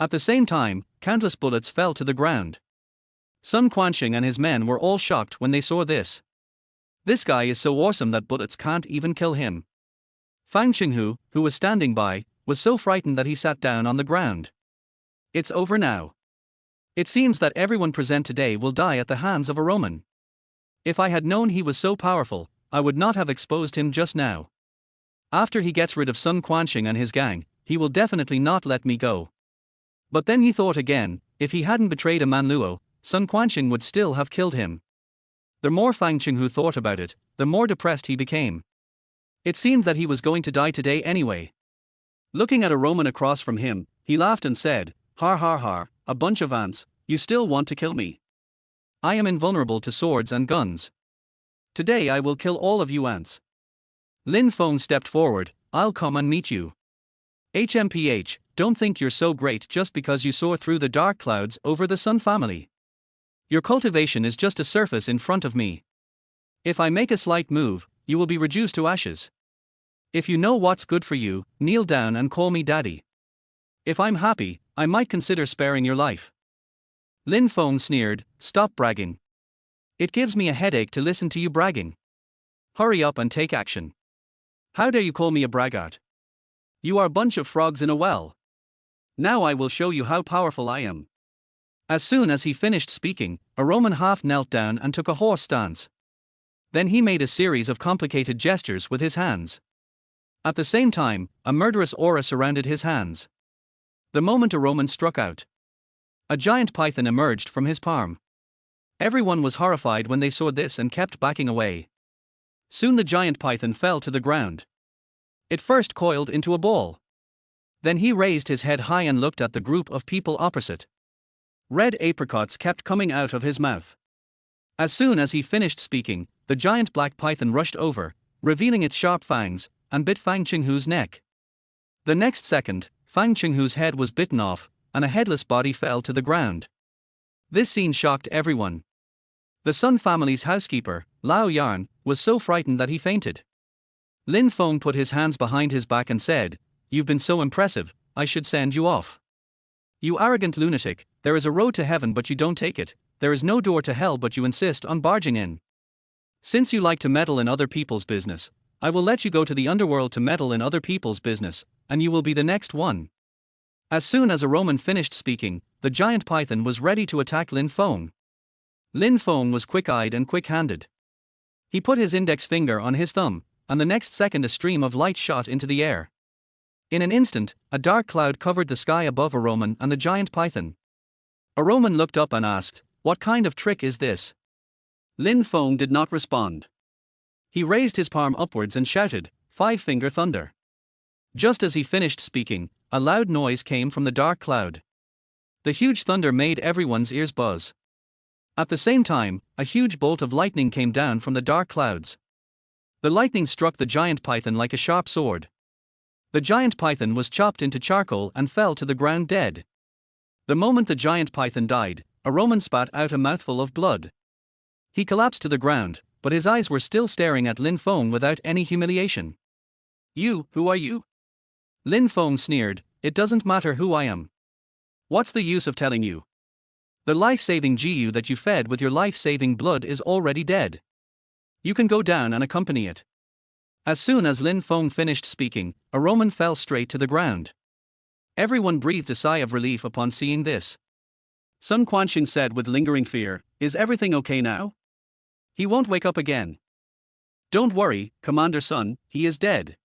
At the same time, countless bullets fell to the ground. Sun Quanxing and his men were all shocked when they saw this. This guy is so awesome that bullets can't even kill him. Fang Qinghu, who was standing by, was so frightened that he sat down on the ground. It's over now. It seems that everyone present today will die at the hands of a Roman. If I had known he was so powerful, I would not have exposed him just now. After he gets rid of Sun Quanxing and his gang, he will definitely not let me go. But then he thought again, if he hadn't betrayed a manluo, Sun Quanxing would still have killed him. The more Fang Qinghu thought about it, the more depressed he became. It seemed that he was going to die today anyway. Looking at a Roman across from him, he laughed and said, "Har har har, a bunch of ants, you still want to kill me? I am invulnerable to swords and guns. Today I will kill all of you ants." Lin Feng stepped forward, "I'll come and meet you. HMPH, don't think you're so great just because you soar through the dark clouds over the Sun family. Your cultivation is just a surface in front of me. If I make a slight move, you will be reduced to ashes. If you know what's good for you, kneel down and call me daddy. If I'm happy, I might consider sparing your life." Lin Feng sneered, "Stop bragging. It gives me a headache to listen to you bragging. Hurry up and take action. How dare you call me a braggart? You are a bunch of frogs in a well. Now I will show you how powerful I am." As soon as he finished speaking, a Roman half knelt down and took a horse stance. Then he made a series of complicated gestures with his hands. At the same time, a murderous aura surrounded his hands. The moment a Roman struck out, a giant python emerged from his palm. Everyone was horrified when they saw this and kept backing away. Soon the giant python fell to the ground. It first coiled into a ball. Then he raised his head high and looked at the group of people opposite. Red apricots kept coming out of his mouth. As soon as he finished speaking, the giant black python rushed over, revealing its sharp fangs, and bit Fang Qinghu's neck. The next second, Fang Qinghu's head was bitten off, and a headless body fell to the ground. This scene shocked everyone. The Sun family's housekeeper, Lao Yarn, was so frightened that he fainted. Lin Feng put his hands behind his back and said, "You've been so impressive, I should send you off. You arrogant lunatic, there is a road to heaven but you don't take it, there is no door to hell but you insist on barging in. Since you like to meddle in other people's business, I will let you go to the underworld to meddle in other people's business, and you will be the next one." As soon as a Roman finished speaking, the giant python was ready to attack Lin Feng. Lin Feng was quick-eyed and quick-handed. He put his index finger on his thumb, and the next second a stream of light shot into the air. In an instant, a dark cloud covered the sky above a Roman and the giant python. A Roman looked up and asked, "What kind of trick is this?" Lin Feng did not respond. He raised his palm upwards and shouted, "Five-finger thunder." Just as he finished speaking, a loud noise came from the dark cloud. The huge thunder made everyone's ears buzz. At the same time, a huge bolt of lightning came down from the dark clouds. The lightning struck the giant python like a sharp sword. The giant python was chopped into charcoal and fell to the ground dead. The moment the giant python died, a Roman spat out a mouthful of blood. He collapsed to the ground, but his eyes were still staring at Lin Feng without any humiliation. Who are you?" Lin Feng sneered, "It doesn't matter who I am. What's the use of telling you? The life-saving Jiu that you fed with your life-saving blood is already dead. You can go down and accompany it." As soon as Lin Feng finished speaking, a Roman fell straight to the ground. Everyone breathed a sigh of relief upon seeing this. Sun Quanxing said with lingering fear, "Is everything okay now? He won't wake up again." "Don't worry, Commander Sun, he is dead."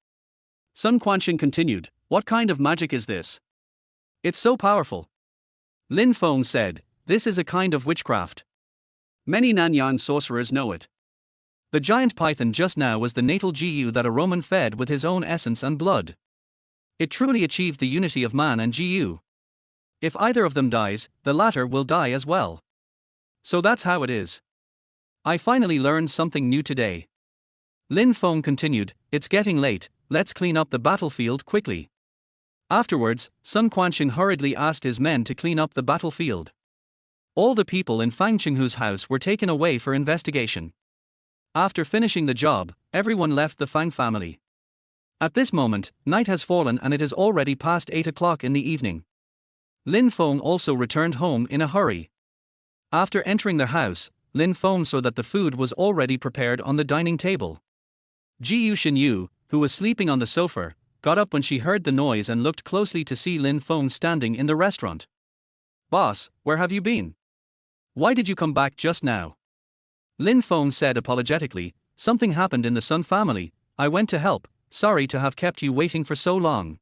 Sun Quanxing continued, "What kind of magic is this? It's so powerful." Lin Feng said, "This is a kind of witchcraft. Many Nanyang sorcerers know it. The giant python just now was the natal Jiu that a Roman fed with his own essence and blood. It truly achieved the unity of man and Jiu. If either of them dies, the latter will die as well. So that's how it is. I finally learned something new today. Lin Feng continued, it's getting late, let's clean up the battlefield quickly. Afterwards, Sun Quanxing hurriedly asked his men to clean up the battlefield. All the people in Fang Chenghu's house were taken away for investigation. After finishing the job, everyone left the Fang family. At this moment, night has fallen and it is already past 8 o'clock in the evening. Lin Feng also returned home in a hurry. After entering their house, Lin Feng saw that the food was already prepared on the dining table. Jiyu Xinyu, who was sleeping on the sofa, got up when she heard the noise and looked closely to see Lin Feng standing in the restaurant. Boss, where have you been? Why did you come back just now? Lin Feng said apologetically, something happened in the Sun family, I went to help, sorry to have kept you waiting for so long.